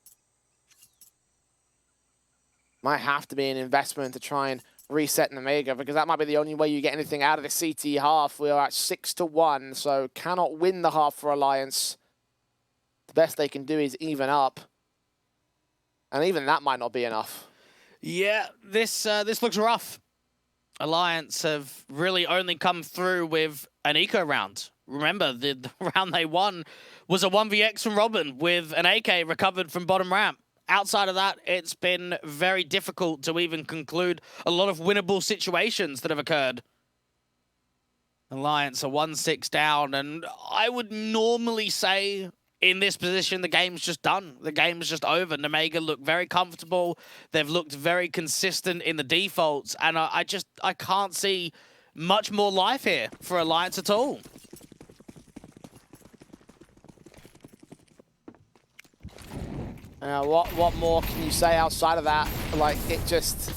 Might have to be an investment to try and reset Omega, because that might be the only way you get anything out of the CT half. We are at 6 to 1, so cannot win the half for Alliance. The best they can do is even up. And even that might not be enough. Yeah, this looks rough. Alliance have really only come through with an eco round, remember, the round they won was a 1vx from Robin with an AK recovered from bottom ramp. Outside of that, it's been very difficult to even conclude a lot of winnable situations that have occurred. Alliance are 1-6 down, and I would normally say in this position, the game's just done. The game's just over. Nemega look very comfortable. They've looked very consistent in the defaults, and I can't see much more life here for Alliance at all. What more can you say outside of that? Like, it just...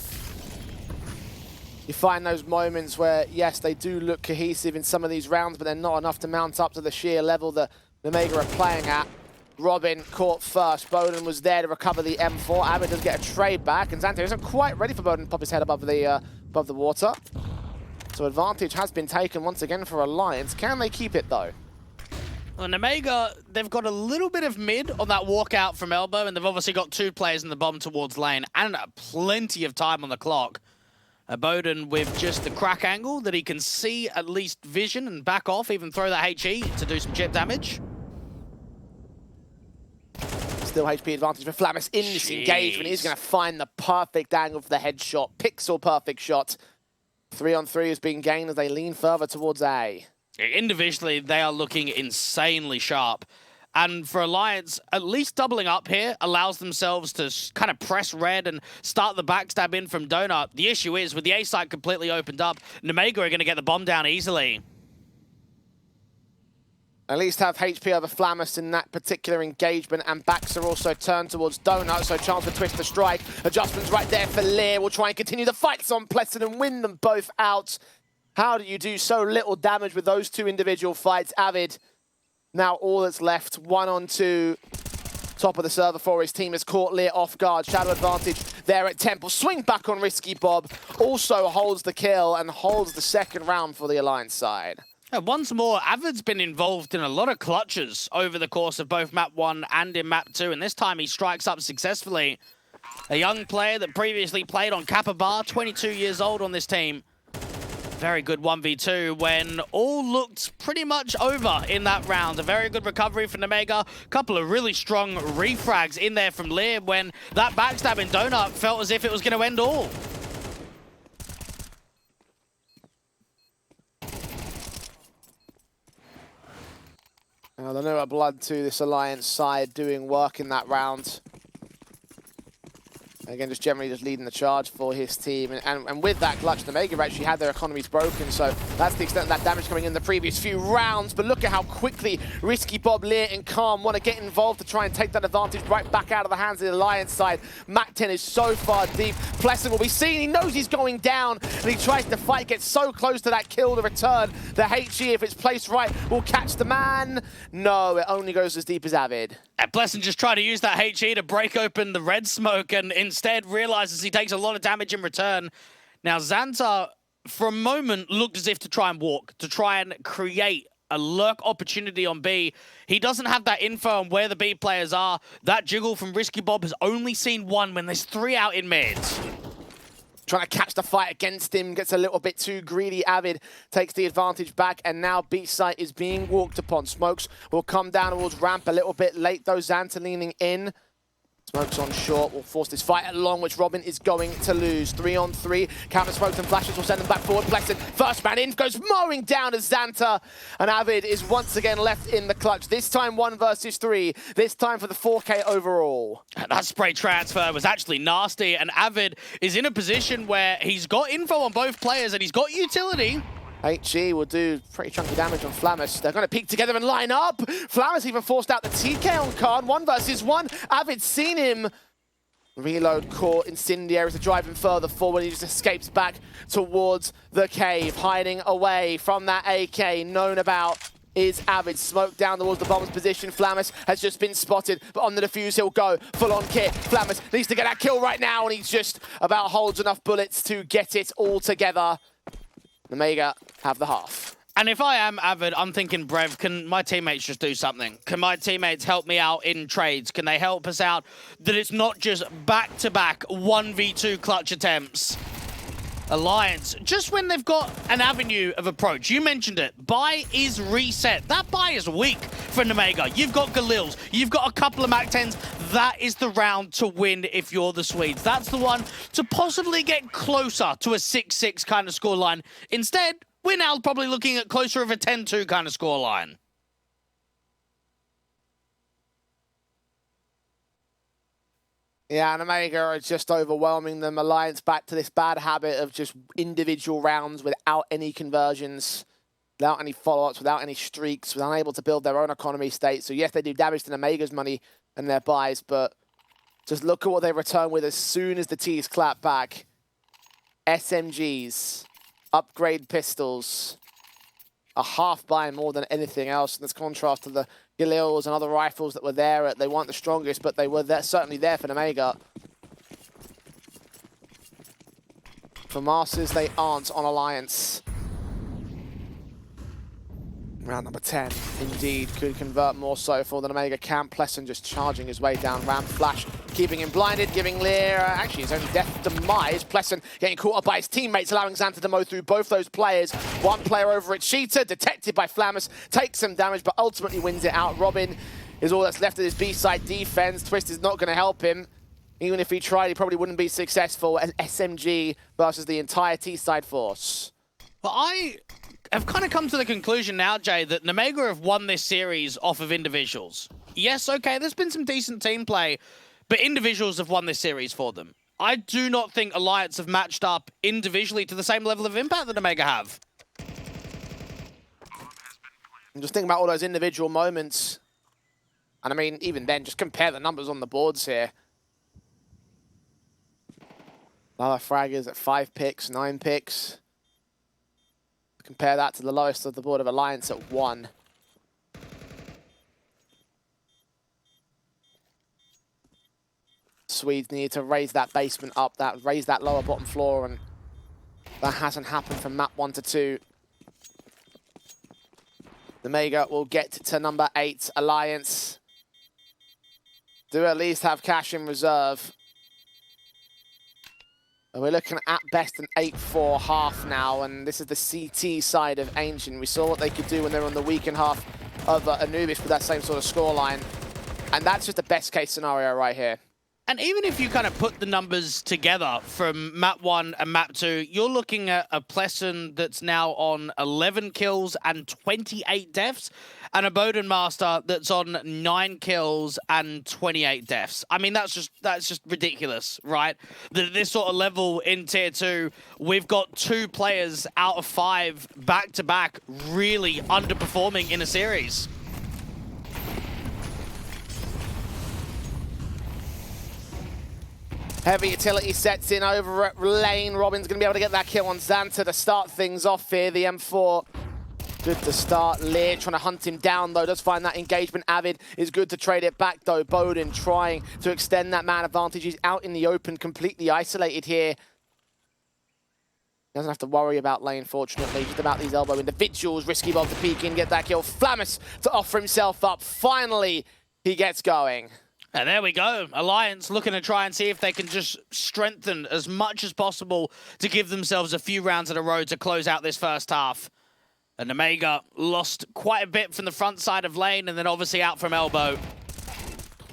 You find those moments where, yes, they do look cohesive in some of these rounds, but they're not enough to mount up to the sheer level that Nemega are playing at. Robin caught first. Bowden was there to recover the M4. Avid does get a trade back, and Xanta isn't quite ready for Bowden to pop his head above the water. So advantage has been taken once again for Alliance. Can they keep it, though? Well, Nemega, they've got a little bit of mid on that walkout from Elbow, and they've obviously got 2 players in the bomb towards lane, and plenty of time on the clock. Bowden with just the crack angle that he can see at least vision and back off, even throw that HE to do some chip damage. Still HP advantage for Flamis in this engagement. He's going to find the perfect angle for the headshot. Pixel perfect shot. 3-on-3 is being gained as they lean further towards A. Individually, they are looking insanely sharp. And for Alliance, at least doubling up here allows themselves to kind of press red and start the backstab in from Donut. The issue is, with the A site completely opened up, Nemega are going to get the bomb down easily. At least have HP over Flamis in that particular engagement, and backs are also turned towards Donut, so chance for Twist to strike. Adjustments right there for Lear. Will try and continue the fights on Plesson and win them both out. How do you do so little damage with those 2 individual fights? Avid, now all that's left, 1-on-2. Top of the server for his team has caught Lear off guard. Shadow advantage there at Temple. Swing back on Risky Bob. Also holds the kill and holds the second round for the Alliance side. Once more, Avid's been involved in a lot of clutches over the course of both Map 1 and in Map 2, and this time he strikes up successfully. A young player that previously played on Kappa Bar, 22 years old on this team. Very good 1v2 when all looked pretty much over in that round. A very good recovery from Nemega. Couple of really strong refrags in there from Lear when that backstab in Donut felt as if it was going to end all. The Noah Blood to this Alliance side doing work in that round. Again, just generally just leading the charge for his team. And with that clutch, Nemega have actually had their economies broken, so that's the extent of that damage coming in the previous few rounds. But look at how quickly Risky Bob, Lear, and Calm want to get involved to try and take that advantage right back out of the hands of the Alliance side. Mac 10 is so far deep. Plesson will be seen. He knows he's going down, and he tries to fight, gets so close to that kill to return. The HE, if it's placed right, will catch the man. No, it only goes as deep as Avid. And Plesson just tried to use that HE to break open the red smoke, and instead realizes he takes a lot of damage in return. Now, Xanta, for a moment, looked as if to try and walk, to try and create a lurk opportunity on B. He doesn't have that info on where the B players are. That jiggle from Risky Bob has only seen 1 when there's 3 out in mid. Trying to catch the fight against him, gets a little bit too greedy. Avid takes the advantage back, and now B site is being walked upon. Smokes will come down towards ramp a little bit late, though. Xanta leaning in. Smokes on short will force this fight along, which Robin is going to lose. 3-on-3. Counter smokes and flashes will send them back forward. Plesson, first man in, goes mowing down as Xanta. And Avid is once again left in the clutch. This time 1 versus 3. This time for the 4K overall. That spray transfer was actually nasty, and Avid is in a position where he's got info on both players and he's got utility. HE will do pretty chunky damage on Flamis. They're going to peek together and line up. Flamis even forced out the TK on Khan. 1 versus 1. Avid's seen him. Reload caught. Incendiary to drive him further forward. He just escapes back towards the cave, hiding away from that AK. Known about is Avid. Smoke down towards the bomb's position. Flamis has just been spotted, but on the defuse he'll go. Full on kit. Flamis needs to get that kill right now, and he's just about holds enough bullets to get it all together. Nemega have the half. And if I am Avid, I'm thinking, Brev, can my teammates just do something? Can my teammates help me out in trades? Can they help us out that it's not just back-to-back 1v2 clutch attempts? Alliance, just when they've got an avenue of approach, you mentioned it, buy is reset. That buy is weak for Nemega. You've got Galils, you've got a couple of MAC-10s. That is the round to win if you're the Swedes. That's the one to possibly get closer to a 6-6 kind of scoreline. Instead, we're now probably looking at closer of a 10-2 kind of scoreline. Yeah, and Omega are just overwhelming them. Alliance back to this bad habit of just individual rounds without any conversions, without any follow-ups, without any streaks, without unable to build their own economy state. So yes, they do damage to Omega's money and their buys, but just look at what they return with as soon as the T's clap back. SMGs, upgrade pistols, a half buy more than anything else. In this contrast to the Galils and other rifles that were there. They weren't the strongest, but they were there, certainly there for Omega. For Masters, they aren't on Alliance. Round number 10, indeed, could convert more so for the Omega camp. Plesson just charging his way down ramp. Flash keeping him blinded, giving Lear actually his own death demise. Plesson getting caught up by his teammates, allowing Xanta to mow through both those players. One player over at Cheetah, detected by Flammus, takes some damage, but ultimately wins it out. Robin is all that's left of his B-side defense. Twist is not going to help him. Even if he tried, he probably wouldn't be successful. As SMG versus the entire T-side force. Well, I've kind of come to the conclusion now, Jay, that Nemega have won this series off of individuals. Yes, okay, there's been some decent team play, but individuals have won this series for them. I do not think Alliance have matched up individually to the same level of impact that Nemega have. I'm just thinking about all those individual moments. And I mean, even then, just compare the numbers on the boards here. Lala Fraggers at 5 picks, 9 picks. Compare that to the lowest of the board of Alliance at 1. Swedes need to raise that basement up, raise that lower bottom floor, and that hasn't happened from map 1 to 2. The Mega will get to number 8. Alliance do at least have cash in reserve. We're looking at best an 8-4 half now, and this is the CT side of Ancient. We saw what they could do when they were on the weekend half of Anubis with that same sort of scoreline. And that's just the best case scenario right here. And even if you kind of put the numbers together from map 1 and map 2, you're looking at a Plesson that's now on 11 kills and 28 deaths, and a Bowden Master that's on 9 kills and 28 deaths. I mean, that's just ridiculous, right? This sort of level in Tier 2, we've got 2 players out of 5 back-to-back really underperforming in a series. Heavy utility sets in over at lane. Robin's going to be able to get that kill on Xanta to start things off here. The M4, good to start. Lear trying to hunt him down, though. Does find that engagement. Avid is good to trade it back, though. Bowden trying to extend that man advantage. He's out in the open, completely isolated here. Doesn't have to worry about lane, fortunately. Just about these elbow individuals. Risky Bob to peek in, get that kill. Flammus to offer himself up. Finally, he gets going. And there we go. Alliance looking to try and see if they can just strengthen as much as possible to give themselves a few rounds in a row to close out this first half. And Omega lost quite a bit from the front side of lane and then obviously out from elbow.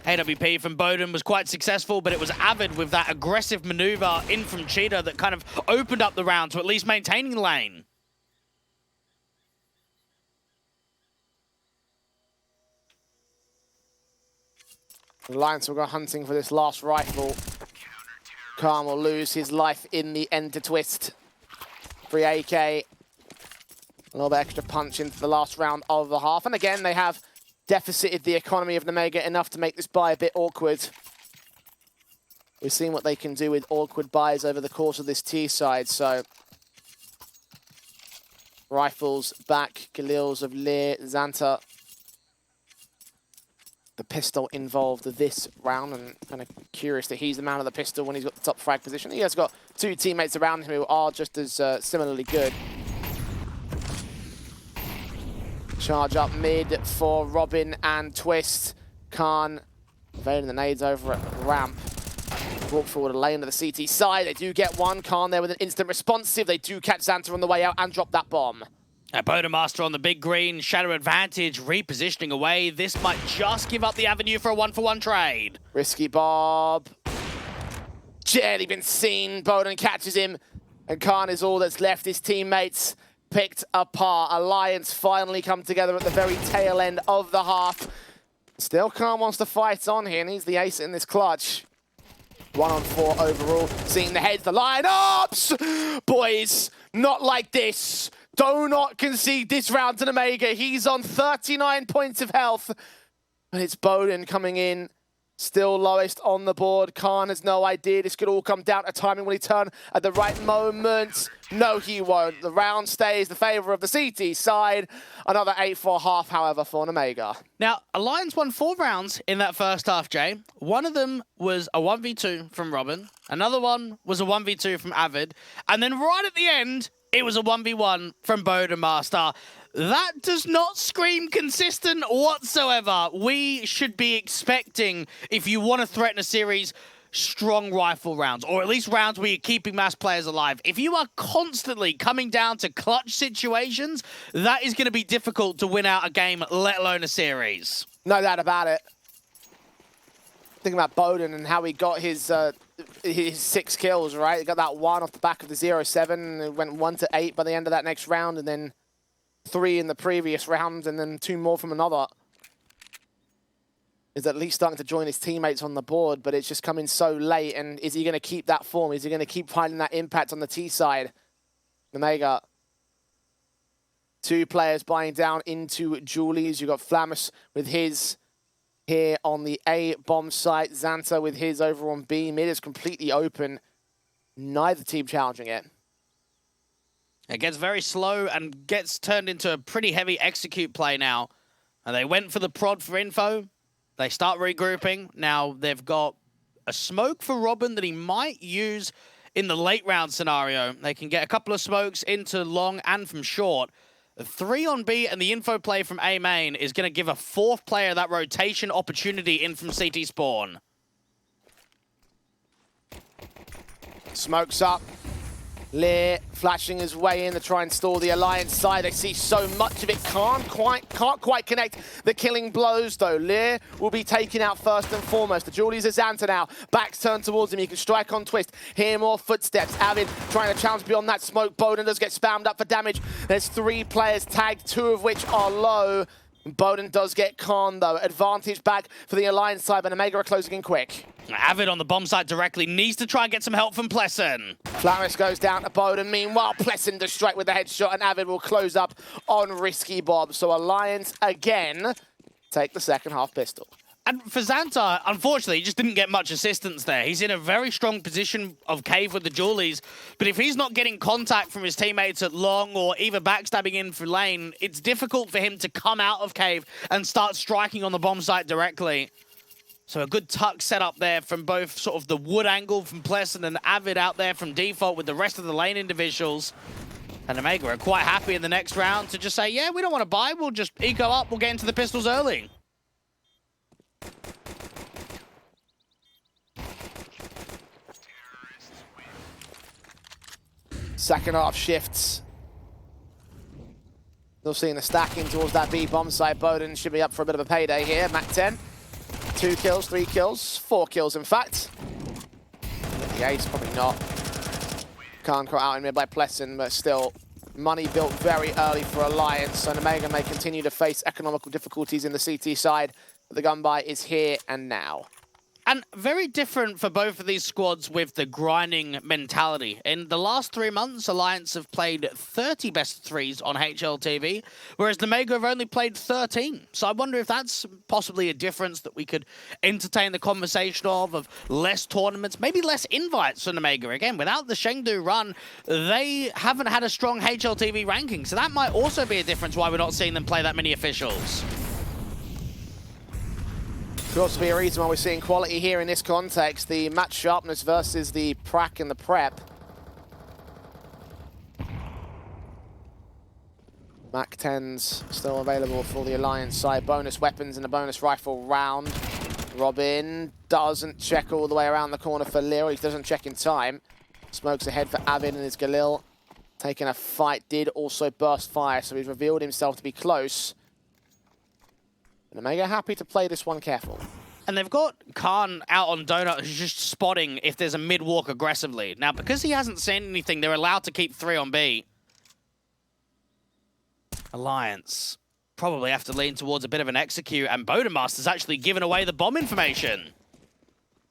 AWP from Bowden was quite successful, but it was Avid with that aggressive maneuver in from Cheetah that kind of opened up the round to at least maintaining lane. Alliance will go hunting for this last rifle. Khan will lose his life in the end to Twist. Free AK. A little bit extra punch into the last round of the half. And again, they have deficited the economy of Nemega enough to make this buy a bit awkward. We've seen what they can do with awkward buys over the course of this T side, so... Rifles back, Galils of Lear, Xanta. The pistol involved this round, and kind of curious that he's the man of the pistol when he's got the top frag position. He has got 2 teammates around him who are just as similarly good. Charge up mid for Robin and Twist. Khan evading the nades over at ramp. Brought forward a lane to the CT side. They do get one. Khan there with an instant responsive. They do catch Xanta on the way out and drop that bomb. Bodemaster on the big green, shadow advantage, repositioning away. This might just give up the avenue for a 1-for-1 trade. Risky Bob. Barely been seen. Bowden catches him. And Khan is all that's left. His teammates picked apart. Alliance finally come together at the very tail end of the half. Still Khan wants to fight on here. Needs the ace in this clutch. 1-on-4 overall. Seeing the heads, the lineups! Boys, not like this. Do not concede this round to Omega. He's on 39 points of health. But it's Bowden coming in. Still lowest on the board. Khan has no idea. This could all come down to timing. Will he turn at the right moment? No, he won't. The round stays the favor of the CT side. Another 8-4 half, however, for Omega. Now, Alliance won 4 rounds in that first half, Jay. One of them was a 1v2 from Robin. Another one was a 1v2 from Avid. And then right at the end, it was a 1v1 from Bodemaster. That does not scream consistent whatsoever. We should be expecting, if you want to threaten a series, strong rifle rounds, or at least rounds where you're keeping mass players alive. If you are constantly coming down to clutch situations, that is going to be difficult to win out a game, let alone a series. No doubt about it. Thinking about Bowden and how he got his 6 kills, right? He got that 1 off the back of the 0-7. It went 1-8 by the end of that next round, and then 3 in the previous round, and then 2 more from another. Is at least starting to join his teammates on the board, but it's just coming so late. And is he going to keep that form? Is he going to keep finding that impact on the T side? Omega. 2 players buying down into Julie's. You've got Flamus with his here on the A bomb site. Xanta with his over on B. Mid is completely open. Neither team challenging it. It gets very slow and gets turned into a pretty heavy execute play now. And they went for the prod for info. They start regrouping. Now they've got a smoke for Robin that he might use in the late round scenario. They can get a couple of smokes into long and from short. 3 on B and the info play from A main is going to give a 4th player that rotation opportunity in from CT spawn. Smokes up. Lear flashing his way in to try and stall the Alliance side. They see so much of it. Can't quite connect the killing blows, though. Lear will be taken out first and foremost. The Julie's is Xanta now. Back's turned towards him. He can strike on twist. Hear more footsteps. Avid trying to challenge beyond that smoke. Bowden does get spammed up for damage. There's 3 players tagged, 2 of which are low. Bowden does get Khan, though. Advantage back for the Alliance side, but Omega are closing in quick. Avid on the bomb site directly needs to try and get some help from Plessen. Flaris goes down to Bowden. Meanwhile, Plessen does strike with the headshot, and Avid will close up on Risky Bob. So Alliance, again, take the second half pistol. And for Xanta, unfortunately, he just didn't get much assistance there. He's in a very strong position of cave with the Julies, but if he's not getting contact from his teammates at long or even backstabbing in for lane, it's difficult for him to come out of cave and start striking on the bomb site directly. So a good tuck set up there from both sort of the wood angle from Pleasant and Avid out there from default with the rest of the lane individuals. And Omega are quite happy in the next round to just say, yeah, we don't want to buy, we'll just eco up, we'll get into the pistols early. Second half shifts. Still seeing the stacking towards that B bomb site. Bowden should be up for a bit of a payday here. Mac 10. 2 kills, 3 kills, 4 kills in fact. The ace, probably not. Can't caught out in mid by Plessen, but still money built very early for Alliance. And Omega may continue to face economical difficulties in the CT side, but the gun buy is here and now. And very different for both of these squads with the grinding mentality. In the last 3 months, Alliance have played 30 best threes on HLTV, whereas the Omega have only played 13. So I wonder if that's possibly a difference that we could entertain the conversation of less tournaments, maybe less invites on Omega. Again, without the Chengdu run, they haven't had a strong HLTV ranking. So that might also be a difference why we're not seeing them play that many officials. Could also be a reason why we're seeing quality here in this context. The match sharpness versus the prac and the prep. Mac 10s still available for the Alliance side. Bonus weapons and a bonus rifle round. Robin doesn't check all the way around the corner for Lil. He doesn't check in time. Smokes ahead for Avid and his Galil. Taking a fight, did also burst fire, so he's revealed himself to be close. And Omega happy to play this one careful. And they've got Khan out on Donut, who's just spotting if there's a mid-walk aggressively. Now, because he hasn't seen anything, they're allowed to keep 3 on B. Alliance probably have to lean towards a bit of an execute, and Bodemaster's actually given away the bomb information.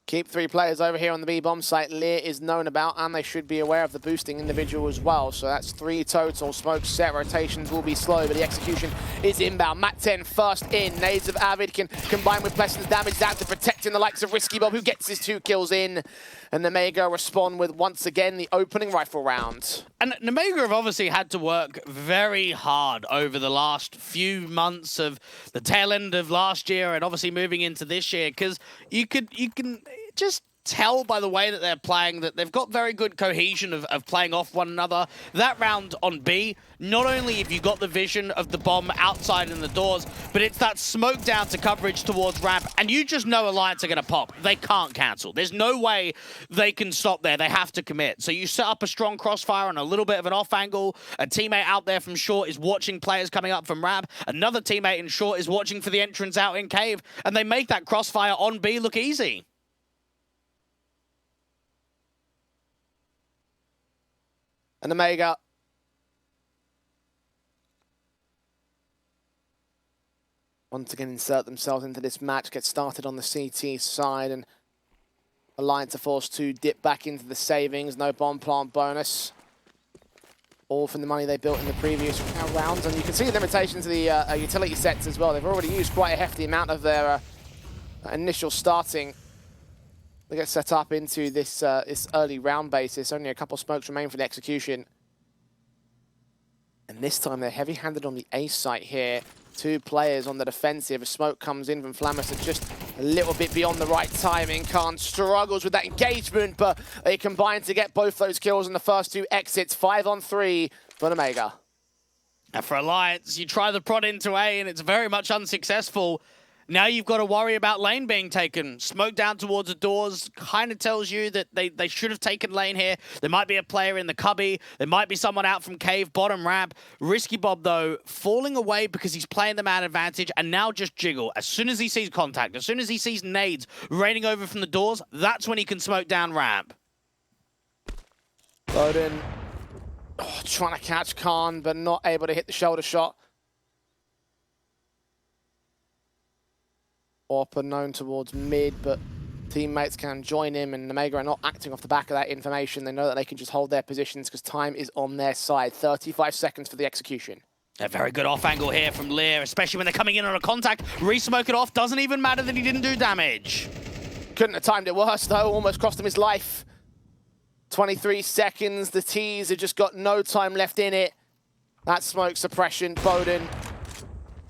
Keep 3 players over here on the B-bomb site. Lear is known about, and they should be aware of the boosting individual as well. So that's 3 total. Smoke set, rotations will be slow, but the execution is inbound. Matt 10 first in. Nades of Avid can combine with Plesson's damage down to protecting the likes of Risky Bob, who gets his 2 kills in. And Nemega respond with, once again, the opening rifle round. And Nemega have obviously had to work very hard over the last few months of the tail end of last year and obviously moving into this year, because you can just tell by the way that they're playing that they've got very good cohesion of playing off one another. That round on B, not only have you got the vision of the bomb outside in the doors, but it's that smoke down to coverage towards ramp, and you just know Alliance are going to pop. They can't cancel. There's no way they can stop there. They have to commit. So you set up a strong crossfire on a little bit of an off angle. A teammate out there from short is watching players coming up from ramp. Another teammate in short is watching for the entrance out in cave, and they make that crossfire on B look easy. And Omega once again insert themselves into this match, get started on the CT side, and Alliance are forced to dip back into the savings. No bomb plant bonus. All from the money they built in the previous rounds. And you can see the limitations of the utility sets as well. They've already used quite a hefty amount of their initial starting. They get set up into this this early round basis. Only a couple smokes remain for the execution. And this time they're heavy-handed on the A site here. 2 players on the defensive. A smoke comes in from Flammus at just a little bit beyond the right timing. Khan struggles with that engagement, but they combine to get both those kills in the first 2 exits. 5 on 3 for Omega. And for Alliance, you try the prod into A and it's very much unsuccessful. Now you've got to worry about lane being taken. Smoke down towards the doors kind of tells you that they should have taken lane here. There might be a player in the cubby. There might be someone out from cave, bottom ramp. Risky Bob, though, falling away because he's playing the man advantage and now just jiggle. As soon as he sees contact, as soon as he sees nades raining over from the doors, that's when he can smoke down ramp. Bowden trying to catch Khan, but not able to hit the shoulder shot. Orpa known towards mid, but teammates can join him, and Omega are not acting off the back of that information. They know that they can just hold their positions because time is on their side. 35 seconds for the execution. A very good off angle here from Lear, especially when they're coming in on a contact. Re-smoke it off. Doesn't even matter that he didn't do damage. Couldn't have timed it worse, though. Almost cost him his life. 23 seconds. The T's have just got no time left in it. That smoke suppression. Bowden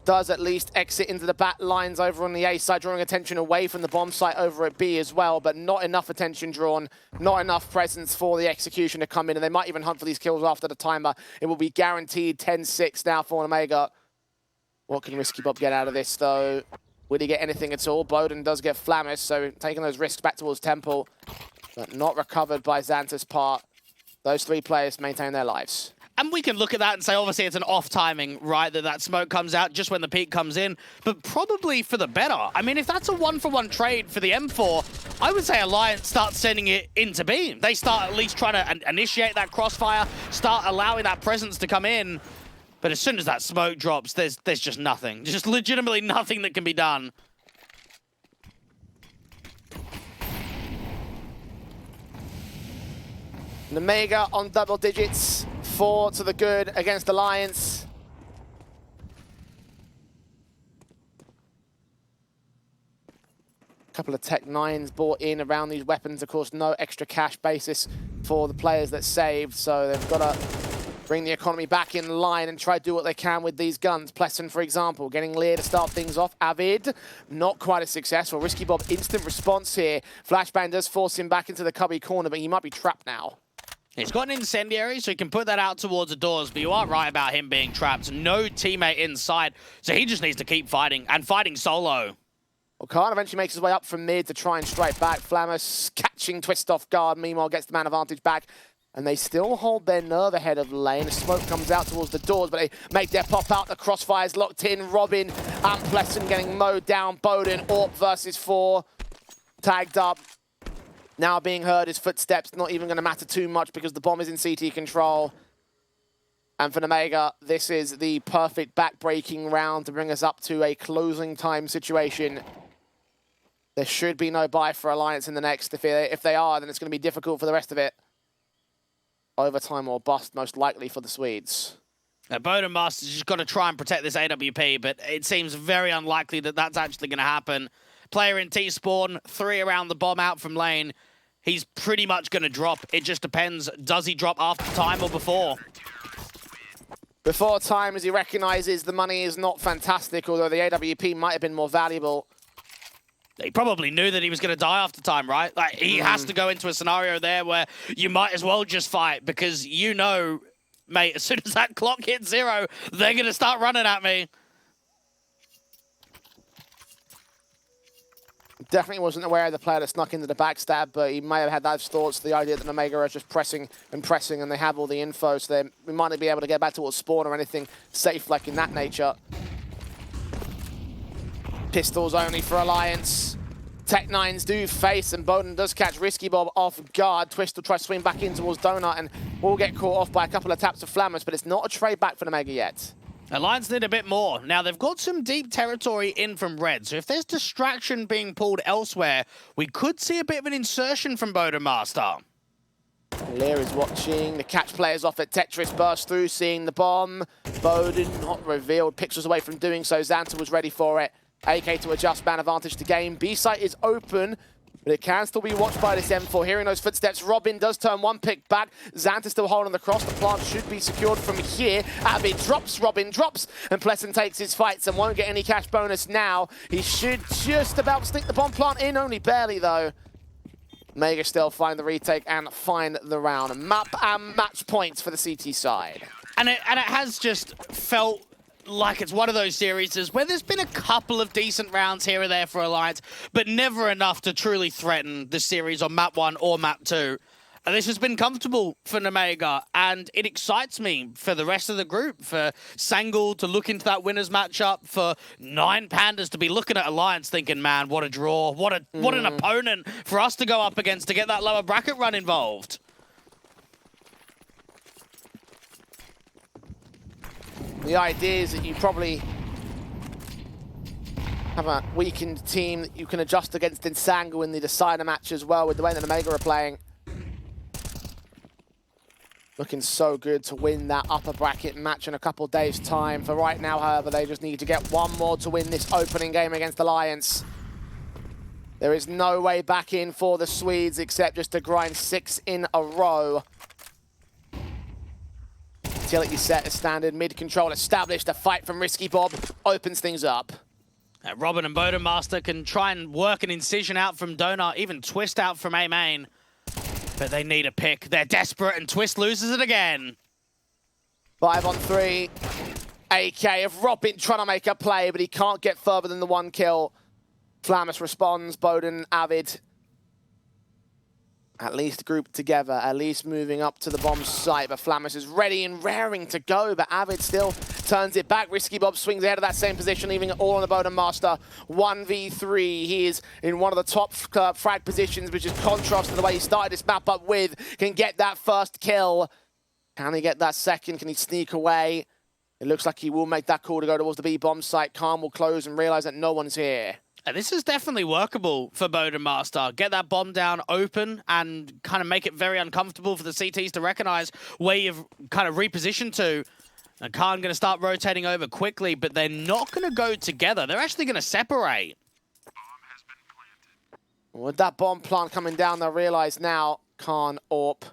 does at least exit into the back lines over on the A side, drawing attention away from the bomb site over at B as well, but not enough attention drawn, not enough presence for the execution to come in, and they might even hunt for these kills after the timer. It will be guaranteed 10-6 now for Omega. What can Risky Bob get out of this, though? Will he get anything at all? Bowden does get Flammus, so taking those risks back towards Temple, but not recovered by Xanta's part. Those 3 players maintain their lives. And we can look at that and say, obviously, it's an off timing, right? That smoke comes out just when the peak comes in, but probably for the better. I mean, if that's a 1-for-1 trade for the M4, I would say Alliance starts sending it into B. They start at least trying to initiate that crossfire, start allowing that presence to come in. But as soon as that smoke drops, there's just nothing. Just legitimately nothing that can be done. Omega on double digits. 4 to the good against Alliance. A couple of Tech 9s bought in around these weapons. Of course, no extra cash basis for the players that saved, so they've got to bring the economy back in line and try to do what they can with these guns. Plesson, for example, getting Lear to start things off. Avid, not quite as successful. Risky Bob, instant response here. Flashbang does force him back into the cubby corner, but he might be trapped now. He's got an incendiary, so he can put that out towards the doors, but you are right about him being trapped. No teammate inside, so he just needs to keep fighting, and fighting solo. Well, Khan eventually makes his way up from mid to try and strike back. Flammus catching Twist off guard. Meanwhile, gets the man advantage back. And they still hold their nerve ahead of lane. The smoke comes out towards the doors, but they make their pop out. The crossfire's locked in. Robin and Plesson getting mowed down. Bowden, Orp versus 4. Tagged up. Now being heard, his footsteps not even going to matter too much because the bomb is in CT control. And for Omega, this is the perfect back-breaking round to bring us up to a closing time situation. There should be no buy for Alliance in the next. If they are, then it's going to be difficult for the rest of it. Overtime or bust, most likely for the Swedes. Bowden Master's just got to try and protect this AWP, but it seems very unlikely that that's actually going to happen. Player in T-spawn, 3 around the bomb out from lane. He's pretty much going to drop. It just depends. Does he drop after time or before? Before time, as he recognizes the money is not fantastic, although the AWP might have been more valuable. He probably knew that he was going to die after time, right? Like, he has to go into a scenario there where you might as well just fight because you know, mate, as soon as that clock hits 0, they're going to start running at me. Definitely wasn't aware of the player that snuck into the backstab, but he may have had those thoughts, the idea that Omega are just pressing, and they have all the info, so we might not be able to get back towards spawn or anything safe like in that nature. Pistols only for Alliance. Tech-9s do face, and Bowden does catch Risky Bob off guard. Twist will try to swing back in towards Donut, and will get caught off by a couple of taps of Flammers, but it's not a trade back for Omega yet. Alliance need a bit more. Now, they've got some deep territory in from red, so if there's distraction being pulled elsewhere, we could see a bit of an insertion from Bowden Master. Lear is watching. The catch players off at Tetris burst through, seeing the bomb. Bowden not revealed. Pixels away from doing so. Xanta was ready for it. AK to adjust, man advantage to game. B-site is open, but it can still be watched by this M4. Hearing those footsteps, Robin does turn one pick back. Xanta still holding the cross. The plant should be secured from here. Abby drops, Robin drops, and Plesson takes his fights and won't get any cash bonus now. He should just about sneak the bomb plant in, only barely though. Mega still find the retake and find the round. Map and match points for the CT side. And it has just felt like it's one of those series where there's been a couple of decent rounds here or there for Alliance, but never enough to truly threaten the series on map 1 or map 2. And this has been comfortable for Omega, and it excites me for the rest of the group, for Sangul to look into that winners matchup, for 9 Pandas to be looking at Alliance thinking, man, what a draw, what an opponent for us to go up against to get that lower bracket run involved. The idea is that you probably have a weakened team that you can adjust against in Sangul in the decider match as well, with the way that Omega are playing. Looking so good to win that upper bracket match in a couple days' time. For right now, however, they just need to get one more to win this opening game against Alliance. There is no way back in for the Swedes except just to grind 6 in a row. Utility set as standard, mid-control established. A fight from Risky Bob opens things up. Robin and Bowden Master can try and work an incision out from Donut, even Twist out from A-Main. But they need a pick. They're desperate, and Twist loses it again. 5 on 3. AK of Robin trying to make a play, but he can't get further than the 1 kill. Flammus responds, Bowden, Avid. At least grouped together, at least moving up to the bomb site, but Flammus is ready and raring to go, but Avid still turns it back. Risky Bob swings ahead of that same position, leaving it all on the Bowden Master. 1v3, he is in one of the top frag positions, which is contrast to the way he started this map up with. Can get that first kill. Can he get that second? Can he sneak away? It looks like he will make that call to go towards the B bomb site. Khan will close and realize that no one's here. This is definitely workable for Bowden Master. Get that bomb down open and kind of make it very uncomfortable for the CTs to recognize where you've kind of repositioned to. And Khan going to start rotating over quickly, but they're not going to go together. They're actually going to separate. With that bomb plant coming down, they'll realize now Khan, Orp,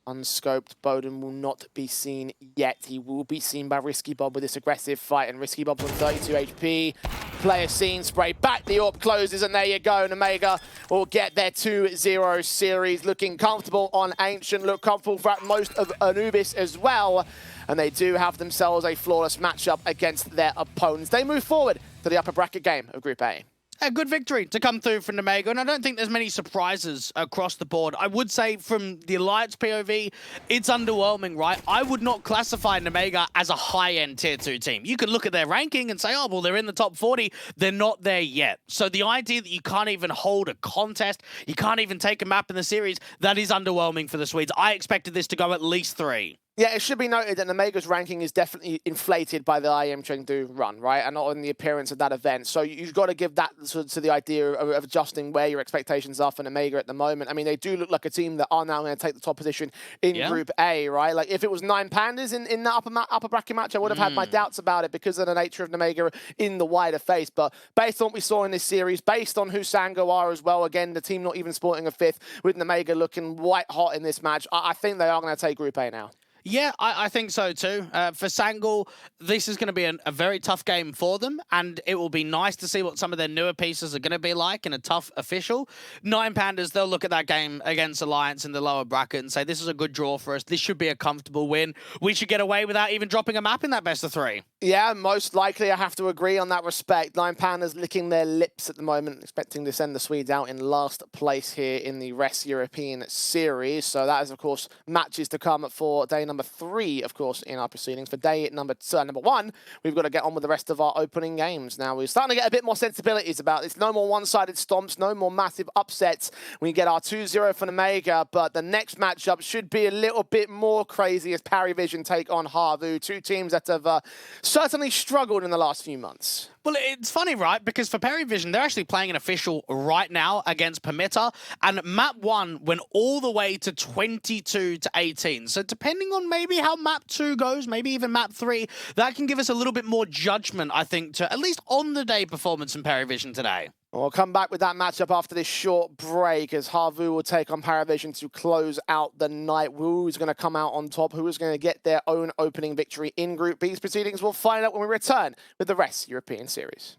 unscoped. Bowden will not be seen yet. He will be seen by Risky Bob with this aggressive fight, and Risky Bob's on 32 HP. Player seen, spray back, the Orb closes, and there you go. And Omega will get their 2-0 series. Looking comfortable on Ancient, look comfortable for most of Anubis as well. And they do have themselves a flawless matchup against their opponents. They move forward to the upper bracket game of Group A. A good victory to come through from Nemega, and I don't think there's many surprises across the board. I would say from the Alliance POV, it's underwhelming, right? I would not classify Nemega as a high-end Tier 2 team. You could look at their ranking and say, oh, well, they're in the top 40. They're not there yet. So the idea that you can't even hold a contest, you can't even take a map in the series, that is underwhelming for the Swedes. I expected this to go at least 3. Yeah, it should be noted that Nemega's ranking is definitely inflated by the IM Chengdu run, right? And not on the appearance of that event. So you've got to give that to the idea of adjusting where your expectations are for Nemega at the moment. I mean, they do look like a team that are now going to take the top position in Group A, right? Like, if it was 9 Pandas in that upper bracket match, I would have had my doubts about it because of the nature of Nemega in the wider face. But based on what we saw in this series, based on who Sango are as well, again, the team not even sporting a 5th, with Nemega looking white hot in this match, I think they are going to take Group A now. Yeah, I think so too. For Sangul, this is going to be a very tough game for them, and it will be nice to see what some of their newer pieces are going to be like in a tough official. 9 Pandas, they'll look at that game against Alliance in the lower bracket and say, this is a good draw for us. This should be a comfortable win. We should get away without even dropping a map in that best of 3. Yeah, most likely I have to agree on that respect. 9 Pandas licking their lips at the moment, expecting to send the Swedes out in last place here in the Rest European Series. So that is, of course, matches to come for day number 3, of course, in our proceedings. For day number 1, we've got to get on with the rest of our opening games. Now, we're starting to get a bit more sensibilities about this. No more one-sided stomps, no more massive upsets. We get our 2-0 for Nemega, but the next matchup should be a little bit more crazy as Parivision take on Harvu, 2 teams that have certainly struggled in the last few months. Well, it's funny, right? Because for Parivision, they're actually playing an official right now against Permitter, and map 1 went all the way to 22 to 18. So depending on maybe how map 2 goes, maybe even map 3, that can give us a little bit more judgment, I think, to at least on-the-day performance in Parivision today. We'll come back with that matchup after this short break as Harvu will take on Parivision to close out the night. Who is going to come out on top? Who is going to get their own opening victory in Group B's proceedings? We'll find out when we return with the Rest European Series.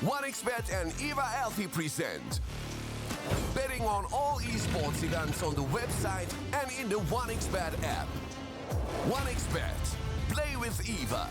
1xBet and Eva Alfie present betting on all esports events on the website and in the 1xBet app. 1xBet. Play with Eva.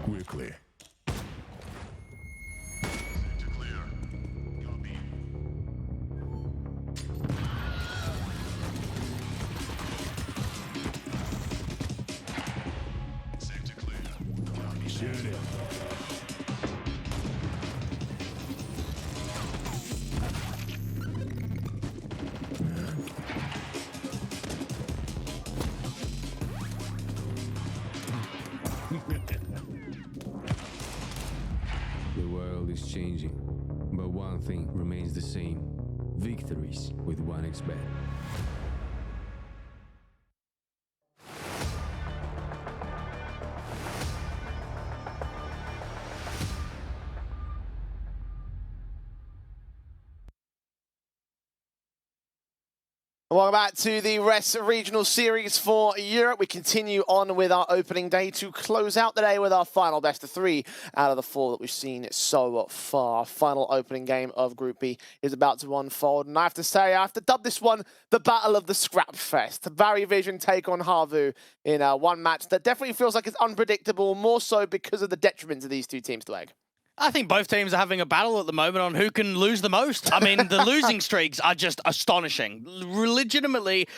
quickly. Sector clear. Copy. Sector clear. Copy. Shoot it. The world is changing, but one thing remains the same. Victories with 1xBet. Welcome back to the RES Regional Series for Europe. We continue on with our opening day to close out the day with our final best of 3 out of the 4 that we've seen so far. Final opening game of Group B is about to unfold, and I have to say, I have to dub this one the Battle of the Scrap Fest. Barry Vision take on Havu in one match that definitely feels like it's unpredictable, more so because of the detriments of these two teams, Dwag. I think both teams are having a battle at the moment on who can lose the most. I mean, the losing streaks are just astonishing. Legitimately,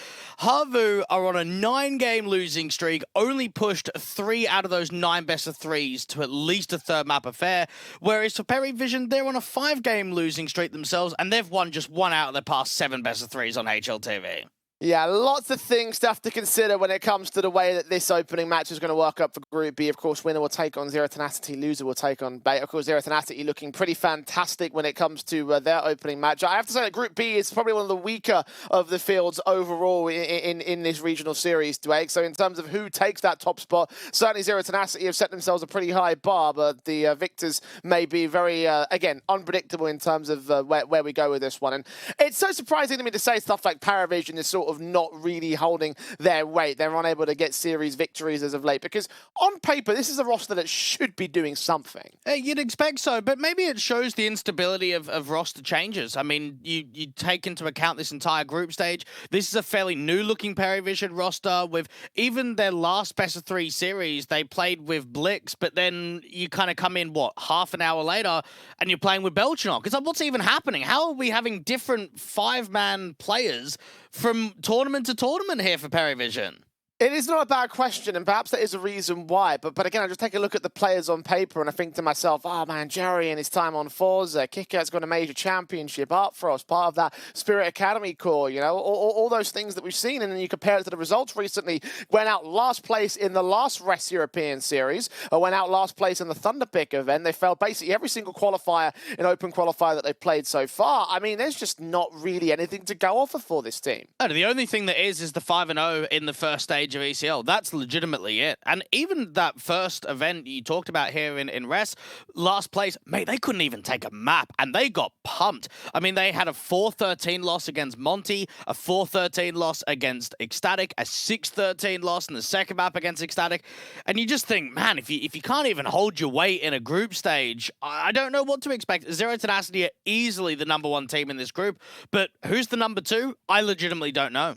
Havu are on a 9-game losing streak, only pushed 3 out of those 9 best of 3s to at least a third map affair, whereas for Perry Vision, they're on a 5-game losing streak themselves, and they've won just 1 out of their past 7 best of 3s on HLTV. Yeah, lots of things to have to consider when it comes to the way that this opening match is going to work up for Group B. Of course, winner will take on Zero Tenacity, loser will take on Bait. Of course, Zero Tenacity looking pretty fantastic when it comes to their opening match. I have to say that Group B is probably one of the weaker of the fields overall in this regional series, Dwayne. So in terms of who takes that top spot, certainly Zero Tenacity have set themselves a pretty high bar, but the victors may be very, again, unpredictable in terms of where we go with this one. And it's so surprising to me to say stuff like Paravision is sort of not really holding their weight. They're unable to get series victories as of late because on paper, this is a roster that should be doing something. You'd expect so, but maybe it shows the instability of roster changes. I mean, you take into account this entire group stage. This is a fairly new-looking Paravision roster with even their last best of 3 series, they played with Blix, but then you kind of come in, half an hour later, and you're playing with Belchanok. It's like, what's even happening? How are we having different 5-man players from tournament to tournament here for Paravision? It is not a bad question, and perhaps that is a reason why. But again, I just take a look at the players on paper, and I think to myself, oh man, Jerry and his time on Forza, Kicker's got a major championship, Artfrost, part of that Spirit Academy core, you know, all those things that we've seen, and then you compare it to the results recently. Went out last place in the last RES European Series, or went out last place in the Thunderpick event. They failed basically every single qualifier in open qualifier that they've played so far. I mean, there's just not really anything to go off of for this team. No, the only thing that is the 5-0 in the first stage of ECL. That's legitimately it. And even that first event you talked about here in RES, last place, mate, they couldn't even take a map, and they got pumped. I mean, they had a 4-13 loss against Monty, a 4-13 loss against Ecstatic, a 6-13 loss in the second map against Ecstatic, and you just think, man, if you can't even hold your weight in a group stage, I don't know what to expect. Zero Tenacity are easily the #1 team in this group, but who's the #2? I legitimately don't know.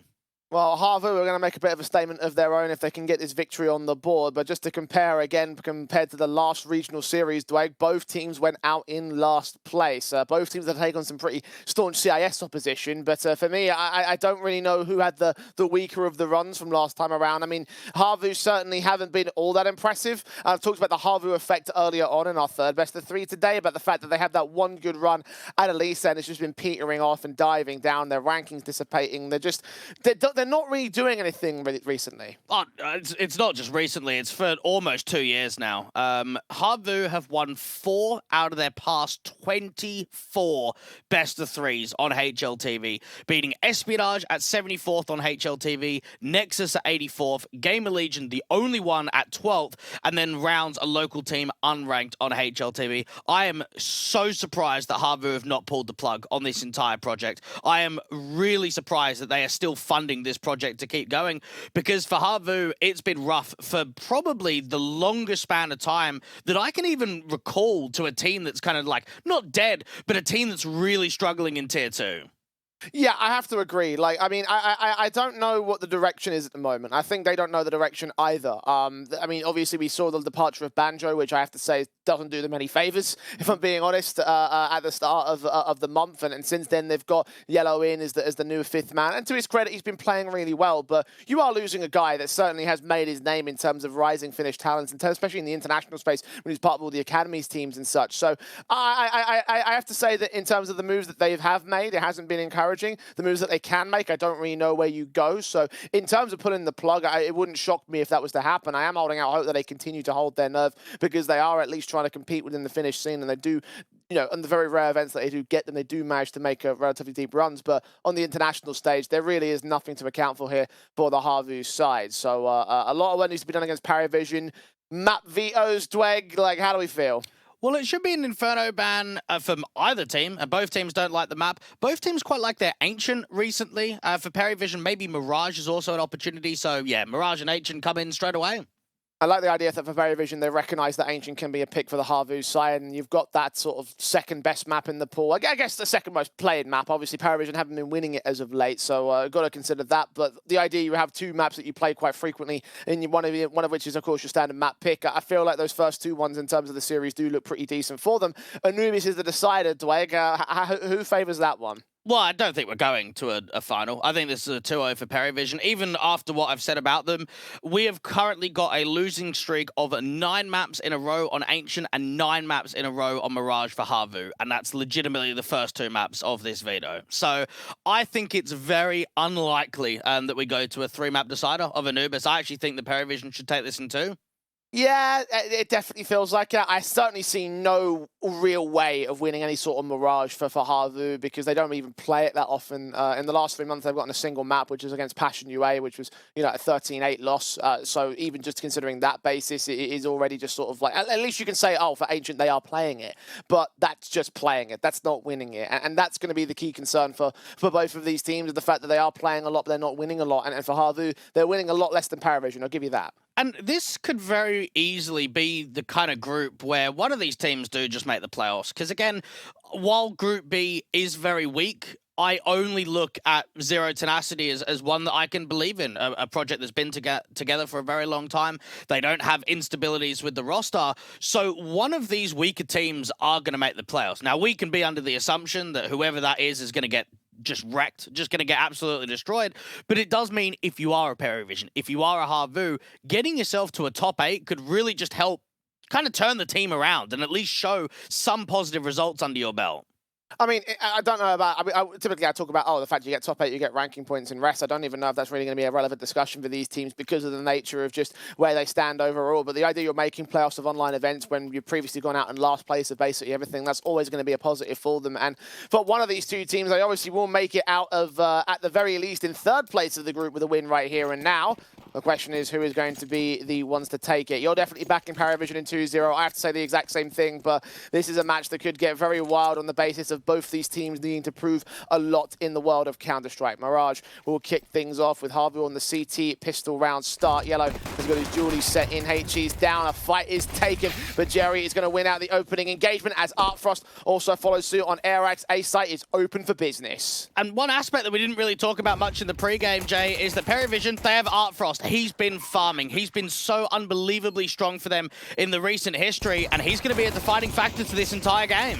Well, Havu are going to make a bit of a statement of their own if they can get this victory on the board. But just to compare again, compared to the last regional series, Dwayne, both teams went out in last place. Both teams have taken some pretty staunch CIS opposition. But for me, I don't really know who had the weaker of the runs from last time around. I mean, Havu certainly haven't been all that impressive. I've talked about the Havu effect earlier on in our third best of 3 today, about the fact that they have that one good run at Elisa and it's just been petering off and diving down. Their rankings dissipating. They're not really doing anything recently. Oh, it's not just recently. It's for almost 2 years now. Havu have won 4 out of their past 24 best of 3s on HLTV, beating Espionage at 74th on HLTV, Nexus at 84th, Gamer Legion, the only one at 12th, and then Rounds, a local team unranked on HLTV. I am so surprised that Havu have not pulled the plug on this entire project. I am really surprised that they are still funding this project to keep going, because for Havu, it's been rough for probably the longest span of time that I can even recall to a team that's kind of like, not dead, but a team that's really struggling in Tier 2. Yeah, I have to agree. Like, I mean, I don't know what the direction is at the moment. I think they don't know the direction either. I mean, obviously we saw the departure of Banjo, which I have to say doesn't do them any favors, if I'm being honest, at the start of the month, and since then they've got Yellow in as the new fifth man. And to his credit, he's been playing really well. But you are losing a guy that certainly has made his name in terms of rising Finnish talents, and especially in the international space when he's part of all the academies teams and such. So I have to say that in terms of the moves that they have made, it hasn't been encouraging. The moves that they can make, I don't really know where you go. So in terms of pulling the plug, it wouldn't shock me if that was to happen. I am holding out hope that they continue to hold their nerve, because they are at least trying to compete within the Finnish scene, and they do, you know, on the very rare events that they do get them, they do manage to make relatively deep runs. But on the international stage, there really is nothing to account for here for the Havu side. So a lot of work needs to be done against Paravision. Map vetoes, Dweg, like, how do we feel? Well, it should be an Inferno ban from either team, and both teams don't like the map. Both teams quite like their Ancient recently. For Paravision, maybe Mirage is also an opportunity. So, yeah, Mirage and Ancient come in straight away. I like the idea that for Paravision, they recognise that Ancient can be a pick for the Havu side, and you've got that sort of second best map in the pool. I guess the second most played map. Obviously, Paravision haven't been winning it as of late, so got to consider that. But the idea you have two maps that you play quite frequently, and one of which is, of course, your standard map pick. I feel like those first two ones in terms of the series do look pretty decent for them. Anubis is the decider, Dweg. Who favours that one? Well, I don't think we're going to a final. I think this is a 2-0 for Paravision. Even after what I've said about them, we have currently got a losing streak of 9 maps in a row on Ancient and 9 maps in a row on Mirage for Havu. And that's legitimately the first 2 maps of this veto. So I think it's very unlikely that we go to a 3-map decider of Anubis. I actually think the Paravision should take this in 2. Yeah, it definitely feels like it. I certainly see no real way of winning any sort of Mirage for Havu, because they don't even play it that often. In the last 3 months, they've gotten a single map, which is against Passion UA, which was, you know, a 13-8 loss. So even just considering that basis, it is already just sort of like, at least you can say, oh, for Ancient, they are playing it. But that's just playing it. That's not winning it. And that's going to be the key concern for both of these teams, the fact that they are playing a lot, but they're not winning a lot. And for Havu, they're winning a lot less than Paravision. I'll give you that. And this could very easily be the kind of group where one of these teams do just make the playoffs. Because again, while Group B is very weak, I only look at Zero Tenacity as one that I can believe in, a project that's been together for a very long time. They don't have instabilities with the roster. So one of these weaker teams are going to make the playoffs. Now, we can be under the assumption that whoever that is going to get just wrecked, just going to get absolutely destroyed. But it does mean if you are a Paravision, if you are a Havu, getting yourself to a top 8 could really just help kind of turn the team around and at least show some positive results under your belt. I mean, I don't know about... typically, I talk about, the fact you get top 8, you get ranking points in rest. I don't even know if that's really going to be a relevant discussion for these teams because of the nature of just where they stand overall. But the idea you're making playoffs of online events when you've previously gone out in last place of basically everything, that's always going to be a positive for them. And for one of these two teams, they obviously will make it out of, at the very least, in 3rd place of the group with a win right here and now. The question is, who is going to be the ones to take it? You're definitely backing Paravision in 2-0. I have to say the exact same thing, but this is a match that could get very wild on the basis of both these teams needing to prove a lot in the world of Counter-Strike. Mirage will kick things off with Havu on the CT pistol round start. Yellow has got his dualies set in. HE's down. A fight is taken, but Jerry is going to win out the opening engagement as Artfrost also follows suit on Airax. A site is open for business. And one aspect that we didn't really talk about much in the pre-game, Jay, is that Paravision, they have Artfrost. He's been farming. He's been so unbelievably strong for them in the recent history, and he's going to be a defining factor for this entire game.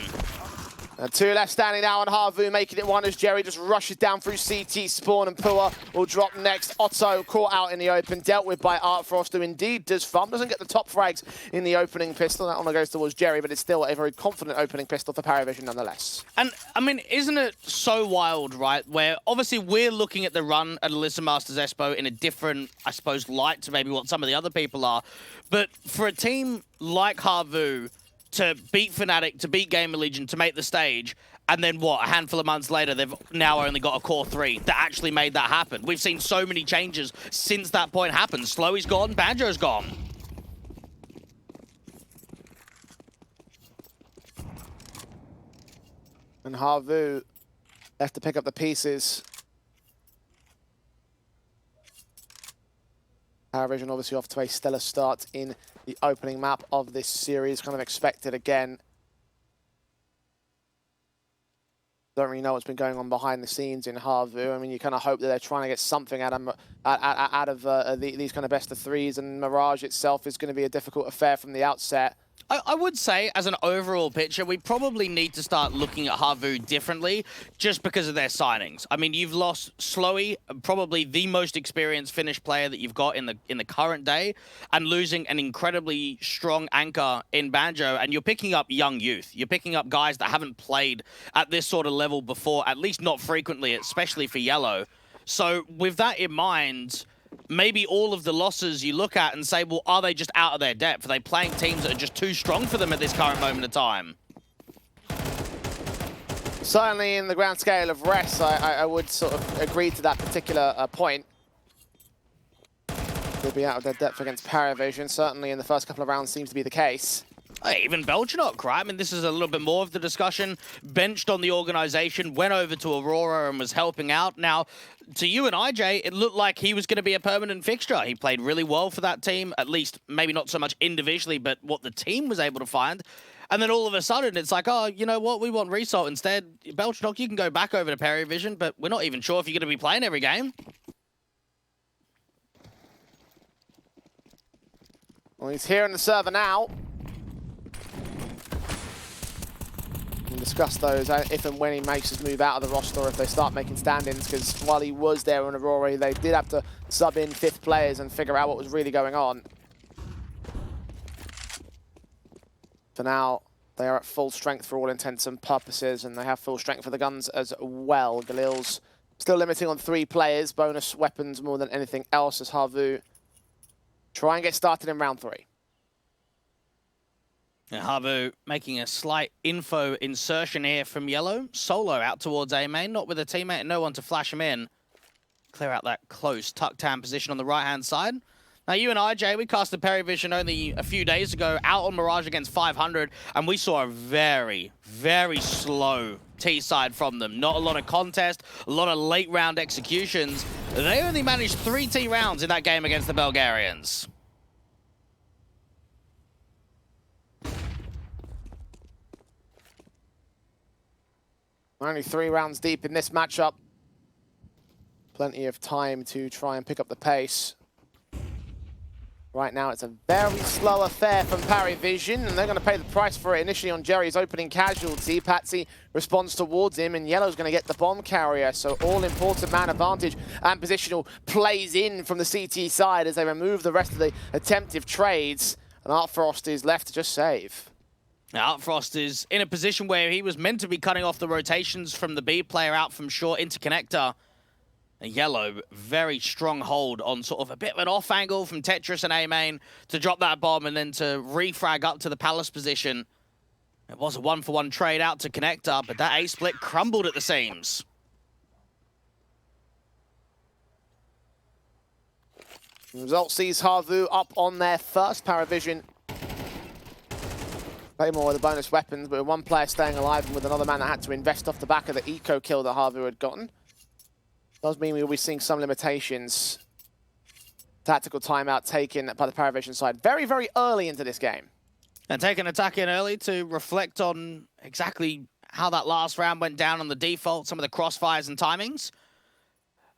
2 left standing now on Havu, making it 1 as Jerry just rushes down through CT spawn, and Pua will drop next. Otto caught out in the open, dealt with by Artfrost, who indeed does farm. Doesn't get the top frags in the opening pistol. That one goes towards Jerry, but it's still a very confident opening pistol for Paravision nonetheless. And, I mean, isn't it so wild, right, where obviously we're looking at the run at Alyssa Masters Espo in a different, I suppose, light to maybe what some of the other people are. But for a team like Havu to beat Fnatic, to beat Gamer Legion, to make the stage, and then what, a handful of months later, they've now only got a core 3 that actually made that happen. We've seen so many changes since that point happened. Slowy's gone, Banjo's gone. And Havu left to pick up the pieces. Paravision obviously off to a stellar start in the opening map of this series, kind of expected again. Don't really know what's been going on behind the scenes in Havu. I mean, you kind of hope that they're trying to get something out of these kind of best of threes, and Mirage itself is going to be a difficult affair from the outset. I would say, as an overall picture, we probably need to start looking at Havu differently just because of their signings. I mean, you've lost Slowy, probably the most experienced Finnish player that you've got in the current day, and losing an incredibly strong anchor in Banjo, and you're picking up young youth. You're picking up guys that haven't played at this sort of level before, at least not frequently, especially for Yellow. So with that in mind, maybe all of the losses you look at and say, well, are they just out of their depth? Are they playing teams that are just too strong for them at this current moment of time? Certainly in the grand scale of RES, I would sort of agree to that particular point. They'll be out of their depth against Paravision. Certainly in the first couple of rounds seems to be the case. Hey, even Belgianoc, right? I mean, this is a little bit more of the discussion. Benched on the organization, went over to Aurora and was helping out. Now, to you and IJ, it looked like he was going to be a permanent fixture. He played really well for that team, at least maybe not so much individually, but what the team was able to find. And then all of a sudden, it's like, oh, you know what? We want Result instead. Belgianoc, you can go back over to Paravision, but we're not even sure if you're going to be playing every game. Well, he's here on the server now. We'll discuss those if and when he makes his move out of the roster, if they start making stand-ins, because while he was there on Aurora, they did have to sub in 5th players and figure out what was really going on. For now, they are at full strength for all intents and purposes, and they have full strength for the guns as well. Galil's still limiting on 3 players, bonus weapons more than anything else, as Havu try and get started in round 3. And Havu making a slight info insertion here from Yellow. Solo out towards A main, not with a teammate and no one to flash him in. Clear out that close tuck-tan position on the right-hand side. Now, you and IJ, we casted Paravision only a few days ago out on Mirage against 500, and we saw a very, very slow T-side from them. Not a lot of contest, a lot of late-round executions. They only managed 3 T rounds in that game against the Bulgarians. Only 3 rounds deep in this matchup. Plenty of time to try and pick up the pace. Right now, it's a very slow affair from Paravision, and they're going to pay the price for it initially on Jerry's opening casualty. Patsy responds towards him, and Yellow's going to get the bomb carrier, so all-important man advantage and positional plays in from the CT side as they remove the rest of the attemptive trades, and Artfrost is left to just save. Now, Artfrost is in a position where he was meant to be cutting off the rotations from the B player out from short into connector. Yellow, very strong hold on sort of a bit of an off angle from Tetris and A-Main to drop that bomb and then to refrag up to the Palace position. It was a 1-for-1 trade out to connector, but that A-split crumbled at the seams. The result sees Havu up on their first Paravision. Play more with the bonus weapons, but with 1 player staying alive and with another man that had to invest off the back of the eco kill that Havu had gotten. Does mean we'll be seeing some limitations. Tactical timeout taken by the Paravision side very, very early into this game. And take an attack in early to reflect on exactly how that last round went down on the default, some of the crossfires and timings.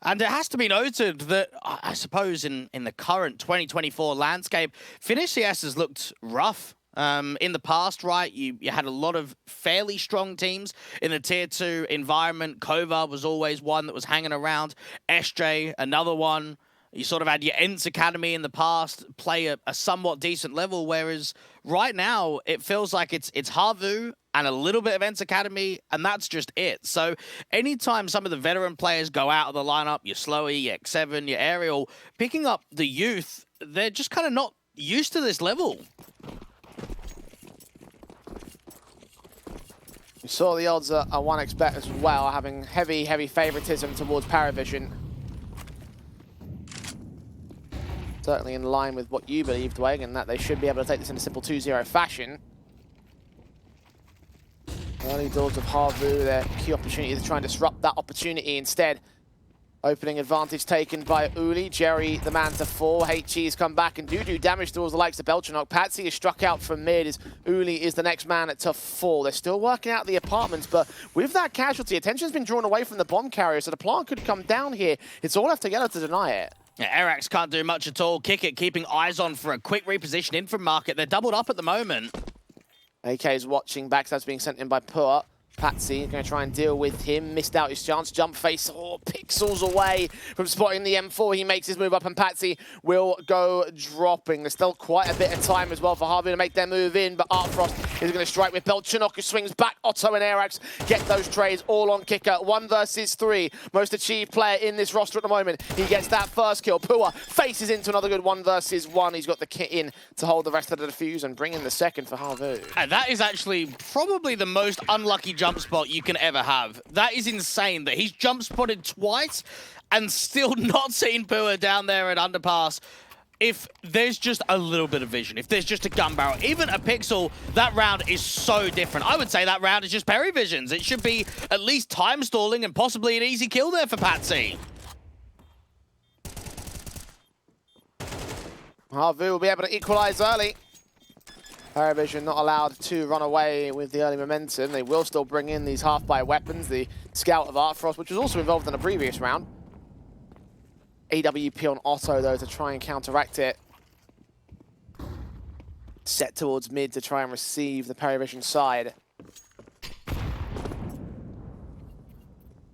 And it has to be noted that, I suppose, in the current 2024 landscape, Finnish CS has looked rough. In the past, right, you had a lot of fairly strong teams in the Tier 2 environment. Kova was always one that was hanging around. SJ, another one. You sort of had your Ents Academy in the past play a somewhat decent level, whereas right now it feels like it's Havu and a little bit of Ents Academy, and that's just it. So anytime some of the veteran players go out of the lineup, your Slowy, your X7, your Aerial, picking up the youth, they're just kind of not used to this level. We saw the odds at 1xBet as well, having heavy, heavy favoritism towards Paravision. Certainly in line with what you believed, Wang, and that they should be able to take this in a simple 2-0 fashion. Early doors of Havu, their key opportunity to try and disrupt that opportunity instead. Opening advantage taken by Uli. Jerry, the man to fall. HG's come back and do damage towards the likes of Belchanok. Patsy is struck out from mid as Uli is the next man to fall. They're still working out the apartments, but with that casualty, attention's been drawn away from the bomb carrier, so the plant could come down here. It's all left together to deny it. Yeah, Erax can't do much at all. Kick it, keeping eyes on for a quick reposition in from Market. They're doubled up at the moment. AK's watching back, so that's being sent in by Pua. Patsy going to try and deal with him. Missed out his chance. Jump face, pixels away from spotting the M4. He makes his move up, and Patsy will go dropping. There's still quite a bit of time as well for Harvey to make their move in, but Artfrost is going to strike with Belchanok, who swings back. Otto and Arax get those trades all on Kicker. 1 versus 3. Most achieved player in this roster at the moment. He gets that first kill. Pua faces into another good 1 versus 1. He's got the kit in to hold the rest of the defuse and bring in the second for Harvey. And that is actually probably the most unlucky jump spot you can ever have. That is insane that he's jump spotted twice and still not seen Pua down there at underpass. If there's just a little bit of vision, if there's just a gun barrel, even a pixel, that round is so different. I would say that round is just Perry Visions. It should be at least time stalling and possibly an easy kill there for Patsy. Harvey will be able to equalize early. Paravision not allowed to run away with the early momentum. They will still bring in these half-by weapons, the Scout of Artfrost, which was also involved in a previous round. AWP on Otto, though, to try and counteract it. Set towards mid to try and receive the Paravision side.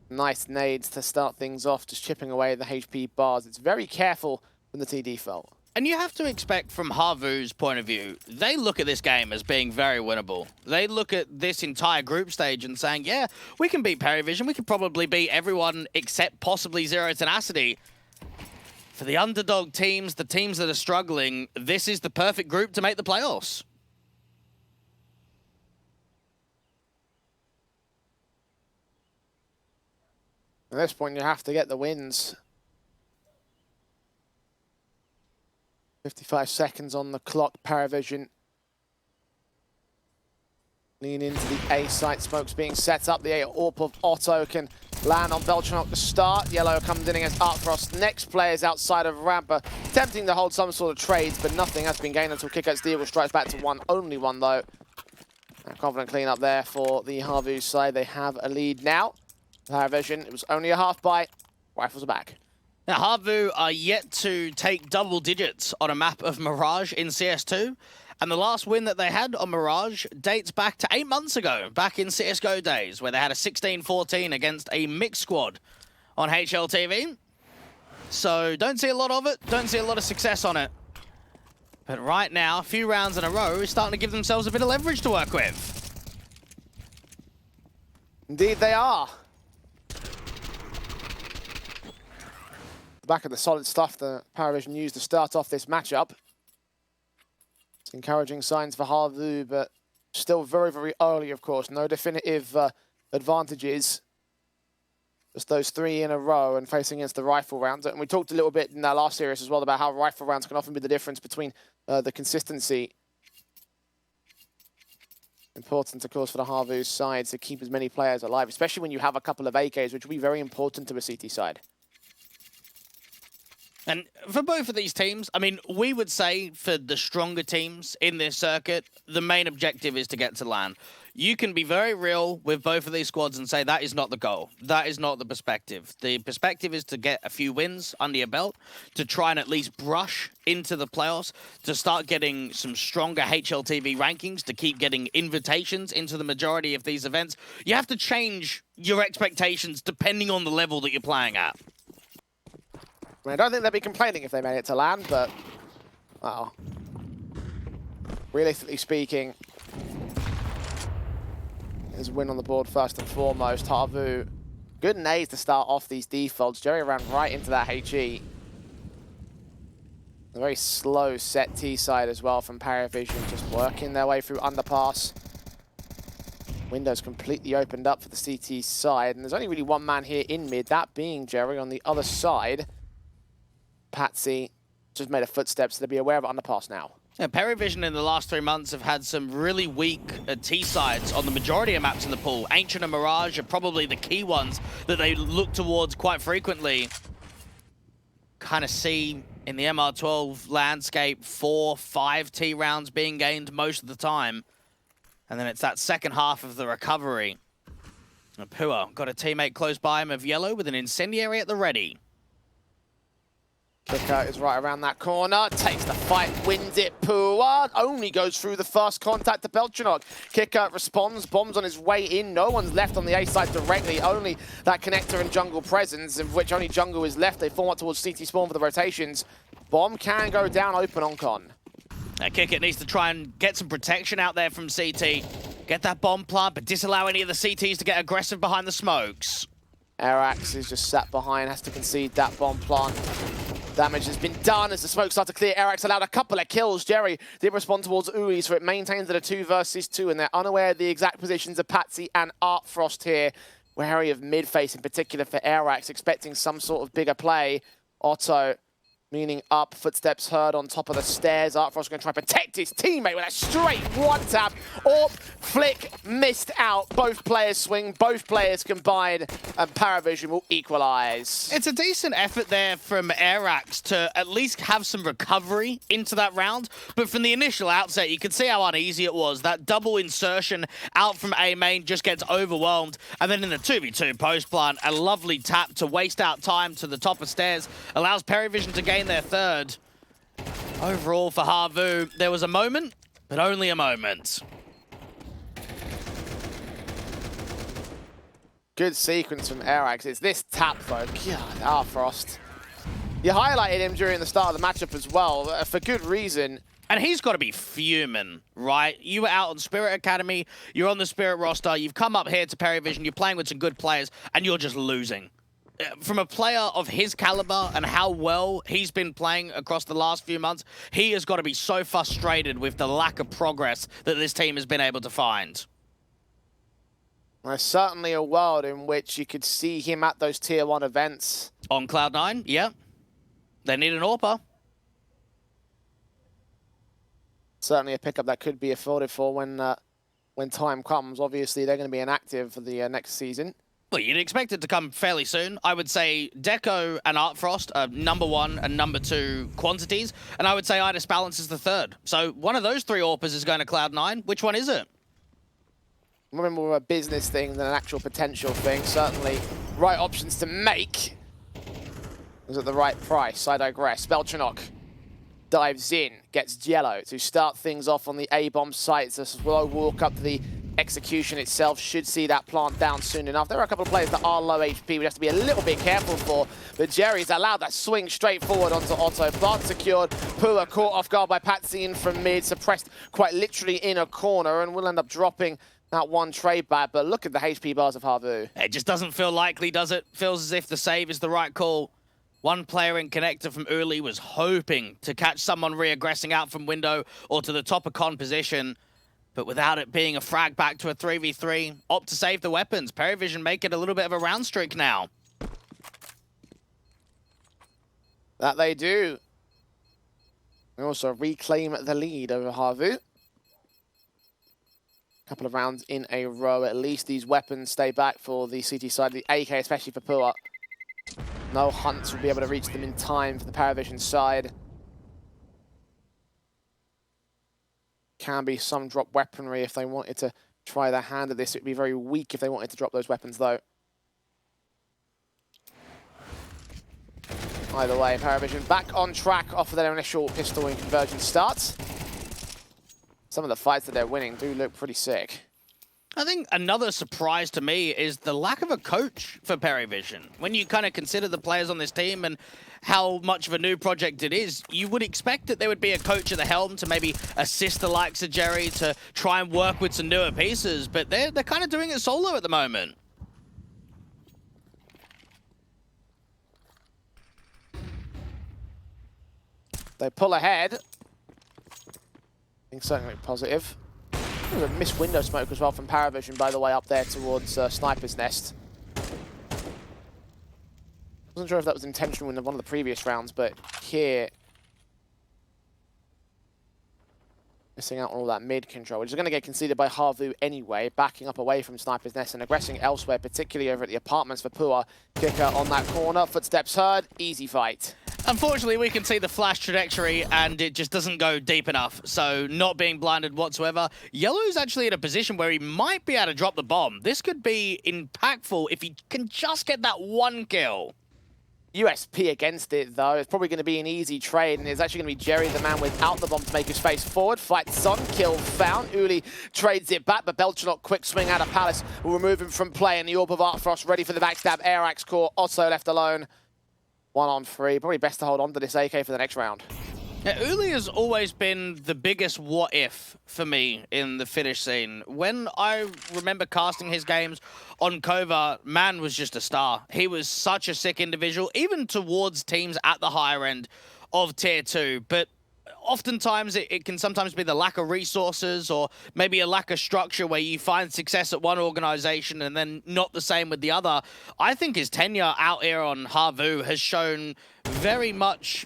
Nice nades to start things off, just chipping away the HP bars. It's very careful from the TD fault. And you have to expect from Harvu's point of view, they look at this game as being very winnable. They look at this entire group stage and saying, yeah, we can beat Paravision. We could probably beat everyone except possibly Zero Tenacity. For the underdog teams, the teams that are struggling, this is the perfect group to make the playoffs. At this point, you have to get the wins. 55 seconds on the clock. Paravision lean into the A site. Smoke's being set up. The A AWP of Otto can land on Belchanok to start. Yellow comes in against Artfrost. Next players outside of Rampa, attempting to hold some sort of trades, but nothing has been gained until Kickout's deal strikes back to 1. Only 1, though. A confident clean up there for the Harvu side. They have a lead now. Paravision, it was only a half bite. Rifles are back. Now, Harvu are yet to take double digits on a map of Mirage in CS2. And the last win that they had on Mirage dates back to 8 months ago, back in CSGO days, where they had a 16-14 against a mixed squad on HLTV. So don't see a lot of it, don't see a lot of success on it. But right now, a few rounds in a row, is starting to give themselves a bit of leverage to work with. Indeed they are. Back of the solid stuff that Paravision used to start off this matchup. It's encouraging signs for Harvu, but still very, very early, of course. No definitive advantages. Just those 3 in a row and facing against the rifle rounds. And we talked a little bit in our last series as well about how rifle rounds can often be the difference between the consistency. Important, of course, for the Harvu side to keep as many players alive, especially when you have a couple of AKs, which will be very important to a CT side. And for both of these teams, I mean, we would say for the stronger teams in this circuit, the main objective is to get to LAN. You can be very real with both of these squads and say that is not the goal. That is not the perspective. The perspective is to get a few wins under your belt, to try and at least brush into the playoffs, to start getting some stronger HLTV rankings, to keep getting invitations into the majority of these events. You have to change your expectations depending on the level that you're playing at. I don't think they'd be complaining if they made it to LAN, but, well, realistically speaking, there's a win on the board first and foremost. Harvu, good nades to start off these defaults. Jerry ran right into that HE. A very slow set T side as well from Paravision, just working their way through underpass. Windows completely opened up for the CT side, and there's only really 1 man here in mid, that being Jerry on the other side. Patsy just made a footstep, so they'll be aware of underpass now. Yeah, Perivision in the last 3 months have had some really weak T-sides on the majority of maps in the pool. Ancient and Mirage are probably the key ones that they look towards quite frequently. Kind of see in the MR12 landscape 4-5 T rounds being gained most of the time. And then it's that second half of the recovery. And Pua got a teammate close by him of yellow with an incendiary at the ready. Kicker is right around that corner, takes the fight, wins it. Pua only goes through the first contact to Beltranok. Kicker responds, bombs on his way in. No one's left on the A side directly, only that connector and jungle presence, of which only jungle is left. They form up towards CT spawn for the rotations. Bomb can go down open on Con. Kicker needs to try and get some protection out there from CT. Get that bomb plant, but disallow any of the CTs to get aggressive behind the smokes. Arax is just sat behind, has to concede that bomb plant. Damage has been done as the smoke started to clear. Arax allowed a couple of kills. Jerry did respond towards Ui, so it maintains that a 2 versus 2, and they're unaware of the exact positions of Patsy and Artfrost here. Wary of mid-face in particular for Arax, expecting some sort of bigger play. Otto meaning up, footsteps heard on top of the stairs. Artfrost going to try and protect his teammate with a straight one tap. Orp, flick, missed out. Both players swing, both players combine, and Paravision will equalize. It's a decent effort there from Arax to at least have some recovery into that round, but from the initial outset, you could see how uneasy it was. That double insertion out from A main just gets overwhelmed, and then in the 2v2 post plant, a lovely tap to waste out time to the top of stairs allows Perivision to gain their third. Overall for Havu, there was a moment, but only a moment. Good sequence from Arax. It's this tap though. God, Artfrost. You highlighted him during the start of the matchup as well, for good reason. And he's got to be fuming, right? You were out on Spirit Academy, you're on the Spirit roster, you've come up here to Perivision, you're playing with some good players, and you're just losing. From a player of his caliber and how well he's been playing across the last few months, he has got to be so frustrated with the lack of progress that this team has been able to find. There's certainly a world in which you could see him at those tier 1 events. On Cloud9, yeah. They need an AWPer. Certainly a pickup that could be afforded for when time comes. Obviously, they're going to be inactive for the next season. Well, you'd expect it to come fairly soon. I would say Deco and Artfrost are #1 and #2 quantities, and I would say Idis Balance is the third. So one of those 3 AWPers is going to Cloud9. Which one is it? Maybe more of a business thing than an actual potential thing. Certainly, right options to make. Was at the right price. I digress. Beltranok dives in, gets Yellow to start things off on the A-bomb site. It's a slow walk up to the execution itself. Should see that plant down soon enough. There are a couple of players that are low HP we have to be a little bit careful for, but Jerry's allowed that swing straight forward onto Otto. Plant secured. Pua caught off guard by Patsy in from mid, suppressed quite literally in a corner, and will end up dropping that one trade back. But look at the HP bars of Havu. It just doesn't feel likely, does it? Feels as if the save is the right call. One player in connector from Uli was hoping to catch someone re-aggressing out from window or to the top of con position, but without it being a frag back to a 3v3, opt to save the weapons. Perivision make it a little bit of a round streak now. That they do. They also reclaim the lead over Havu. Couple of rounds in a row. At least these weapons stay back for the CT side, the AK especially for Pua. No hunts will be able to reach them in time for the Paravision side. Can be some drop weaponry if they wanted to try their hand at this. It would be very weak if they wanted to drop those weapons, though. Either way, Paravision back on track off of their initial pistol and conversion starts. Some of the fights that they're winning do look pretty sick. I think another surprise to me is the lack of a coach for Perivision. When you kind of consider the players on this team and how much of a new project it is, you would expect that there would be a coach at the helm to maybe assist the likes of Jerry to try and work with some newer pieces, but they're kind of doing it solo at the moment. They pull ahead. I think certainly positive. There's a missed window smoke as well from Paravision, by the way, up there towards Sniper's Nest. Wasn't sure if that was intentional in one of the previous rounds, but here Missing out on all that mid control, which is going to get conceded by Havu anyway, backing up away from Sniper's Nest and aggressing elsewhere, particularly over at the apartments for Pua. Kicker on that corner, footsteps heard, easy fight. Unfortunately, we can see the flash trajectory and it just doesn't go deep enough. So not being blinded whatsoever. Yellow's actually in a position where he might be able to drop the bomb. This could be impactful if he can just get that one kill. USP against it, though. It's probably going to be an easy trade, and it's actually going to be Jerry, the man without the bomb, to make his face forward. Fights on, kill found. Uli trades it back, but Belchanok, quick swing out of Palace, will remove him from play, and the Orb of Artfrost ready for the backstab. Air Axe core, Otto left alone. 1 on 3. Probably best to hold on to this AK for the next round. Yeah, Uli has always been the biggest what if for me in the Finnish scene. When I remember casting his games on Kova, man was just a star. He was such a sick individual, even towards teams at the higher end of Tier 2. But oftentimes it can sometimes be the lack of resources or maybe a lack of structure where you find success at one organization and then not the same with the other. I think his tenure out here on Havu has shown very much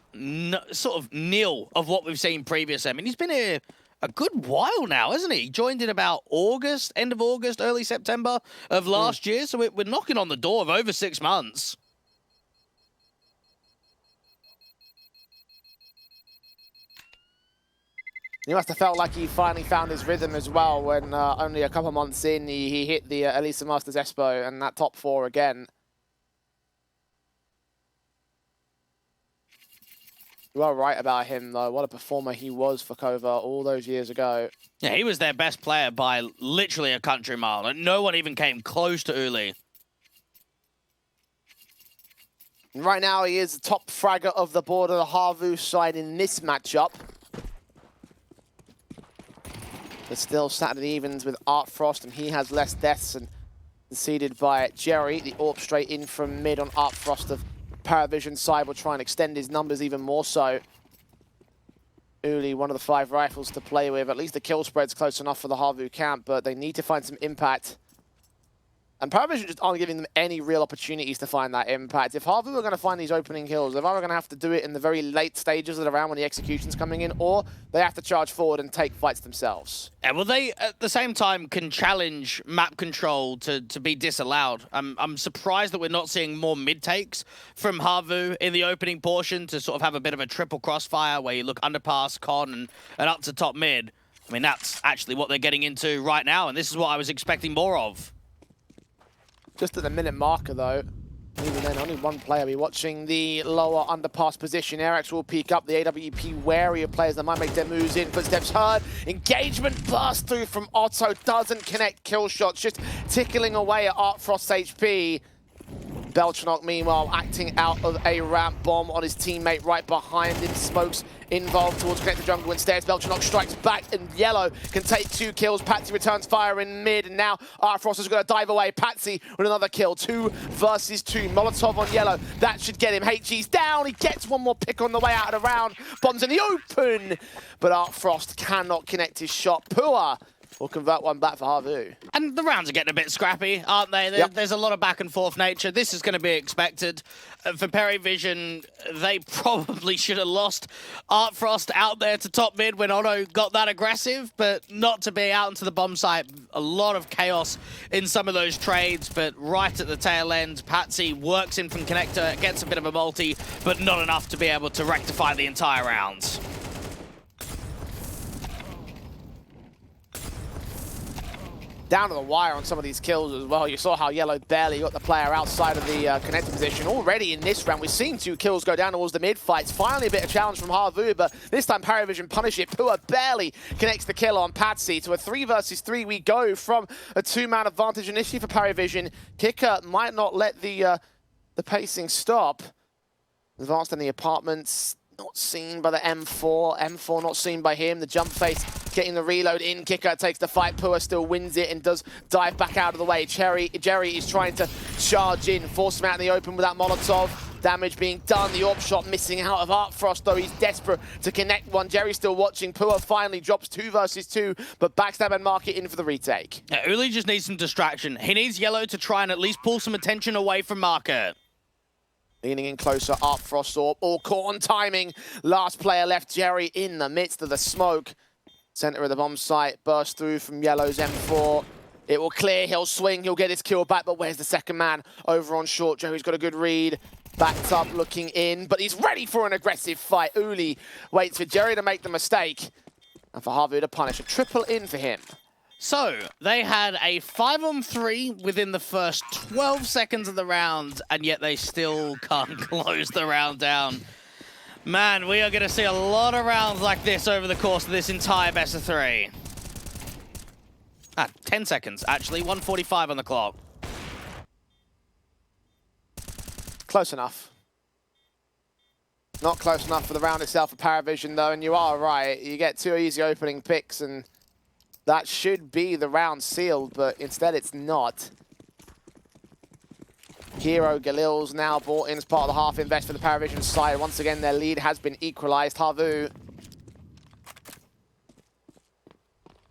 sort of nil of what we've seen previously. I mean, he's been here a good while now, hasn't he? He joined in about August, end of August, early September of last year. So we're knocking on the door of over 6 months. He must have felt like he finally found his rhythm as well when only a couple months in he hit the Elisa Masters Espo and that top 4 again. You are right about him, though. What a performer he was for Kova all those years ago. Yeah, he was their best player by literally a country mile, and no one even came close to Uli. And right now, he is the top fragger of the board of the Havu side in this matchup. But still sat at the evens with Artfrost, and he has less deaths and conceded by Jerry. The AWP straight in from mid on Artfrost of Paravision side will try and extend his numbers even more so. Uli, one of the 5 rifles to play with. At least the kill spread's close enough for the Havu camp, but they need to find some impact. And Paravision just aren't giving them any real opportunities to find that impact. If Havu are going to find these opening kills, they're either going to have to do it in the very late stages of the round when the execution's coming in, or they have to charge forward and take fights themselves. Yeah, well, they, at the same time, can challenge map control to be disallowed. I'm surprised that we're not seeing more mid-takes from Havu in the opening portion to sort of have a bit of a triple crossfire where you look underpass, con, and up to top mid. I mean, that's actually what they're getting into right now, and this is what I was expecting more of. Just at the minute marker, though, even then, only one player. We're watching the lower underpass position. Arax will peek up. The AWP wary of players that might make their moves in. Footsteps heard. Engagement burst through from Otto. Doesn't connect kill shots. Just tickling away at Artfrost's HP. Belchanok, meanwhile, acting out of a ramp bomb on his teammate right behind him. Smokes involved towards connect the jungle instead. Belchanok strikes back, and Yellow can take 2 kills. Patsy returns fire in mid, and now Artfrost is going to dive away. Patsy with another kill. 2 versus 2. Molotov on Yellow. That should get him. HG's down. He gets one more pick on the way out of the round. Bombs in the open, but Artfrost cannot connect his shot. Pua will convert one back for Havu. And the rounds are getting a bit scrappy, aren't they? There's a lot of back and forth nature. This is going to be expected. For Paravision, they probably should have lost Artfrost out there to top mid when Otto got that aggressive, but not to be out into the bomb site. A lot of chaos in some of those trades, but right at the tail end, Patsy works in from connector, gets a bit of a multi, but not enough to be able to rectify the entire rounds. Down to the wire on some of these kills as well. You saw how Yellow barely got the player outside of the connector position. Already in this round, we've seen 2 kills go down towards the mid-fights. Finally a bit of challenge from Havu, but this time Paravision punish it. Pua barely connects the kill on Patsy. To a 3 versus 3 we go from a 2-man advantage initially for Paravision. Kicker might not let the pacing stop. Advanced in the apartments. Not seen by the M4. M4 not seen by him. The jump face getting the reload in. Kicker takes the fight. Pua still wins it and does dive back out of the way. Jerry is trying to charge in. Force him out in the open with that Molotov. Damage being done. The AWP shot missing out of Artfrost, though. He's desperate to connect one. Jerry's still watching. Pua finally drops 2 versus 2, but backstab and mark it in for the retake. Yeah, Uli just needs some distraction. He needs Yellow to try and at least pull some attention away from Market. Leaning in closer, Artfrost all caught on timing. Last player left, Jerry in the midst of the smoke. Center of the bomb site, burst through from Yellow's M4. It will clear, he'll swing, he'll get his kill back, but where's the second man? Over on short, Joey's got a good read. Backed up, looking in, but he's ready for an aggressive fight. Uli waits for Jerry to make the mistake, and for Havu to punish. A triple in for him. So, they had a 5-on-3 within the first 12 seconds of the round, and yet they still can't close the round down. Man, we are going to see a lot of rounds like this over the course of this entire best of 3. 10 seconds, actually. 1:45 on the clock. Close enough. Not close enough for the round itself for Paravision, though, and you are right. You get 2 easy opening picks, and that should be the round sealed, but instead it's not. Hero Galil's now brought in as part of the half invest for the Paravision side. Once again, their lead has been equalized. Havu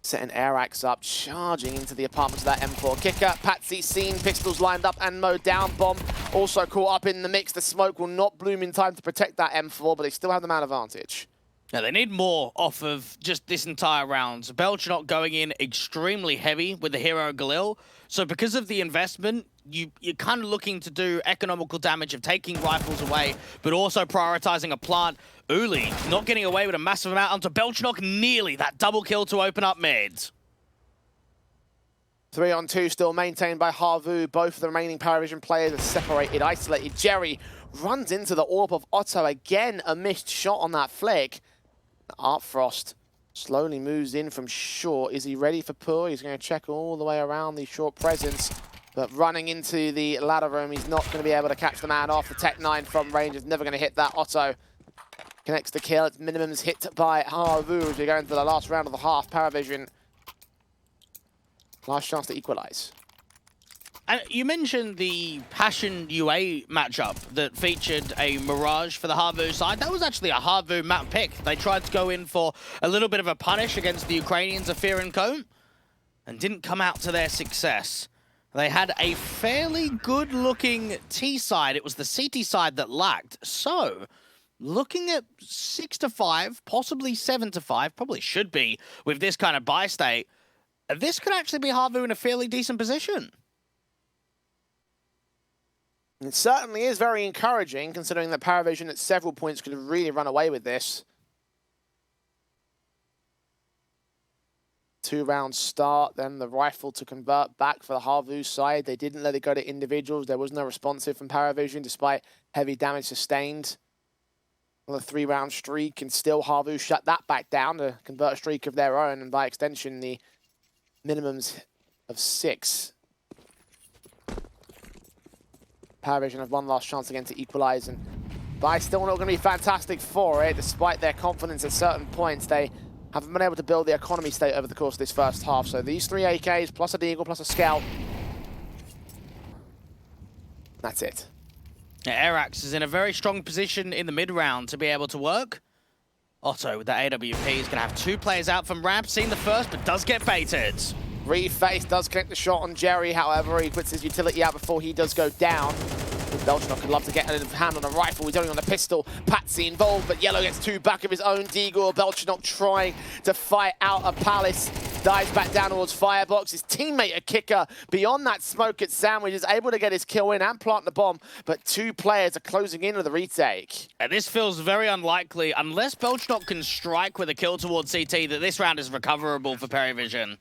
setting Airax up, charging into the apartments of that M4 kicker. Patsy seen, pistols lined up and mowed down. Bomb also caught up in the mix. The smoke will not bloom in time to protect that M4, but they still have the man advantage. Now, they need more off of just this entire round. Belchnok going in extremely heavy with the Hero Galil. So because of the investment, you're kind of looking to do economical damage of taking rifles away, but also prioritizing a plant. Uli not getting away with a massive amount onto Belchnok, nearly that double kill to open up mid. 3-on-2 still maintained by Havu. Both of the remaining Paravision players are separated, isolated. Jerry runs into the orb of Otto. Again, a missed shot on that flick. Artfrost slowly moves in from short. Is he ready for pull? He's going to check all the way around the short presence. But running into the ladder room, he's not going to be able to catch the man off. The Tech 9 from range is never going to hit that. Otto connects the kill. It's minimums hit by Havu as we go into the last round of the half. Paravision, last chance to equalize. And you mentioned the Passion UA matchup that featured a Mirage for the Havu side. That was actually a Havu map pick. They tried to go in for a little bit of a punish against the Ukrainians of Fear and Cone and didn't come out to their success. They had a fairly good-looking T side. It was the CT side that lacked. So, looking at 6-5, possibly 7-5, probably should be with this kind of buy state, this could actually be Havu in a fairly decent position. It certainly is very encouraging, considering that Paravision at several points could have really run away with this. 2-round start, then the rifle to convert back for the Havu side. They didn't let it go to individuals. There was no responsive from Paravision, despite heavy damage sustained. Another 3-round streak, and still Havu shut that back down to convert a streak of their own, and by extension, the minimums of 6. Paravision have one last chance again to equalize, but still not going to be fantastic for it. Despite their confidence at certain points, they haven't been able to build the economy state over the course of this first half. So these 3 AKs, plus a Deagle, plus a Scout. That's it. Airax is in a very strong position in the mid-round to be able to work. Otto with the AWP is going to have 2 players out from ramp. Seen the first, but does get baited. Reface does connect the shot on Jerry, however, he puts his utility out before he does go down. Belchnok would love to get a hand on a rifle, he's only on a pistol. Patsy involved, but Yellow gets 2 back of his own. Deagle, Belchnok trying to fight out a Palace. Dives back down towards Firebox. His teammate, a kicker, beyond that smoke at Sandwich, is able to get his kill in and plant the bomb, but 2 players are closing in with the retake. And this feels very unlikely, unless Belchnok can strike with a kill towards CT, that this round is recoverable for Paravision.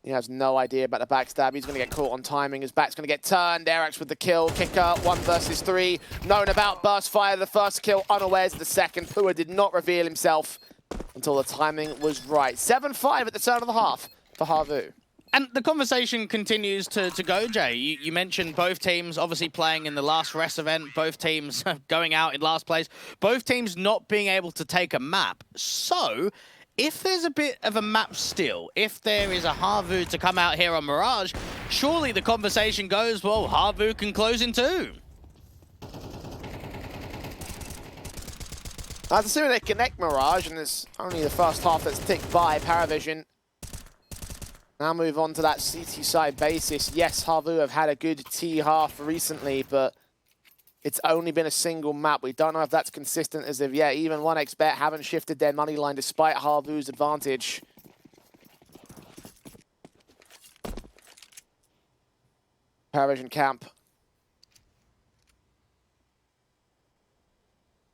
He has no idea about the backstab. He's going to get caught on timing. His back's going to get turned. Airax with the kill. Kicker, 1 versus 3. Known about burst fire, the first kill, unawares of the second. Pua did not reveal himself until the timing was right. 7-5 at the turn of the half for Havu. And the conversation continues to go, Jay. You mentioned both teams obviously playing in the last rest event, both teams going out in last place, both teams not being able to take a map. So, if there's a bit of a map steal, if there is a Havu to come out here on Mirage, surely the conversation goes, well, Havu can close in 2. That's assuming they connect Mirage, and it's only the first half that's ticked by. Paravision now move on to that CT side basis. Yes, Havu have had a good T half recently, but It's only been a single map. We don't know if that's consistent as of yet. Even 1xBet haven't shifted their money line despite Harvu's advantage. Paravision camp.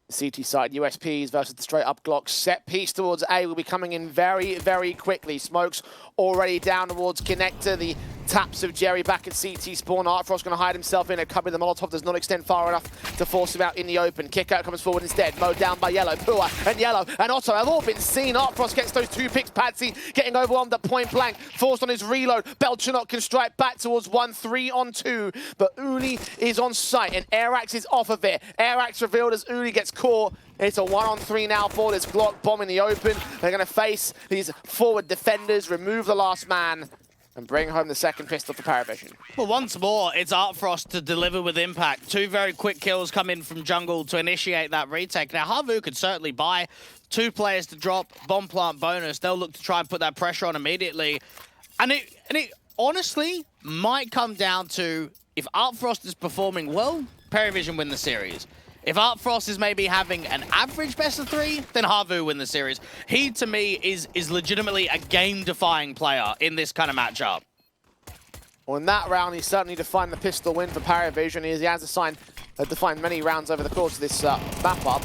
The CT side, USPs versus the straight-up Glocks. Set piece towards A will be coming in very, very quickly. Smoke's already down towards connector. The taps of Jerry back at CT spawn. Artfrost going to hide himself in a cubby. The Molotov does not extend far enough to force him out in the open. Kick out comes forward instead. Mowed down by Yellow. Pua and Yellow and Otto have all been seen. Artfrost gets those 2 picks. Patsy getting overwhelmed at point blank. Forced on his reload. Belchanot can strike back towards 1, 3 on 2. But Uli is on site and Airax is off of it. Airax revealed as Uli gets caught. It's a 1 on 3 now for this Glock bomb in the open. They're going to face these forward defenders, remove the last man, and bring home the second pistol for Paravision. Well, once more, it's Artfrost to deliver with impact. 2 very quick kills come in from jungle to initiate that retake. Now, Harvu could certainly buy 2 players to drop, bomb plant bonus. They'll look to try and put that pressure on immediately. And it honestly might come down to, if Artfrost is performing well, Paravision win the series. If Artfrost is maybe having an average best of 3, then Harvu win the series. He, to me, is legitimately a game-defying player in this kind of matchup. Well, in that round, he certainly defined the pistol win for Paravision. He has defined many rounds over the course of this map-up.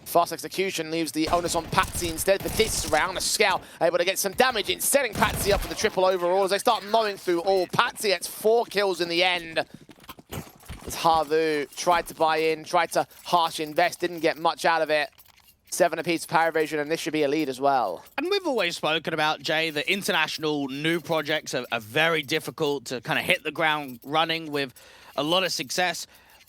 Fast execution leaves the onus on Patsy instead for this round. A Scout able to get some damage in, setting Patsy up for the triple overall as they start mowing through all. Patsy gets 4 kills in the end. As Harvu tried to buy in, tried to harsh invest, didn't get much out of it. 7 apiece for Paravision, and this should be a lead as well. And we've always spoken about, Jay, that international new projects are very difficult to kind of hit the ground running with a lot of success.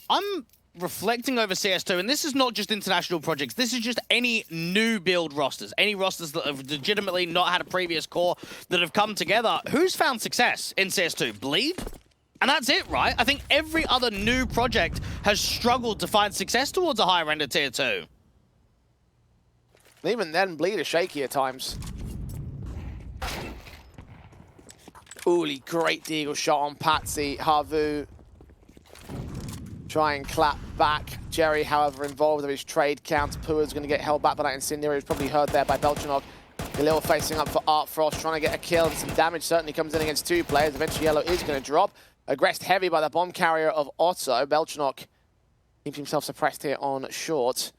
I'm reflecting over CS2, and this is not just international projects, this is just any new build rosters, any rosters that have legitimately not had a previous core that have come together. Who's found success in CS2? Bleed? And that's it, right? I think every other new project has struggled to find success towards a higher end of Tier 2. And even then, Bleed is shaky at times. Uli, great deagle shot on Patsy. Harvu try and clap back. Jerry, however, involved with his trade count. Pua's going to get held back by that Incendiary. He was probably heard there by Belchanog. Galil facing up for Artfrost, trying to get a kill. And some damage certainly comes in against 2 players. Eventually, Yellow is going to drop. Aggressed heavy by the bomb carrier of Otto. Belchanok keeps himself suppressed here on short.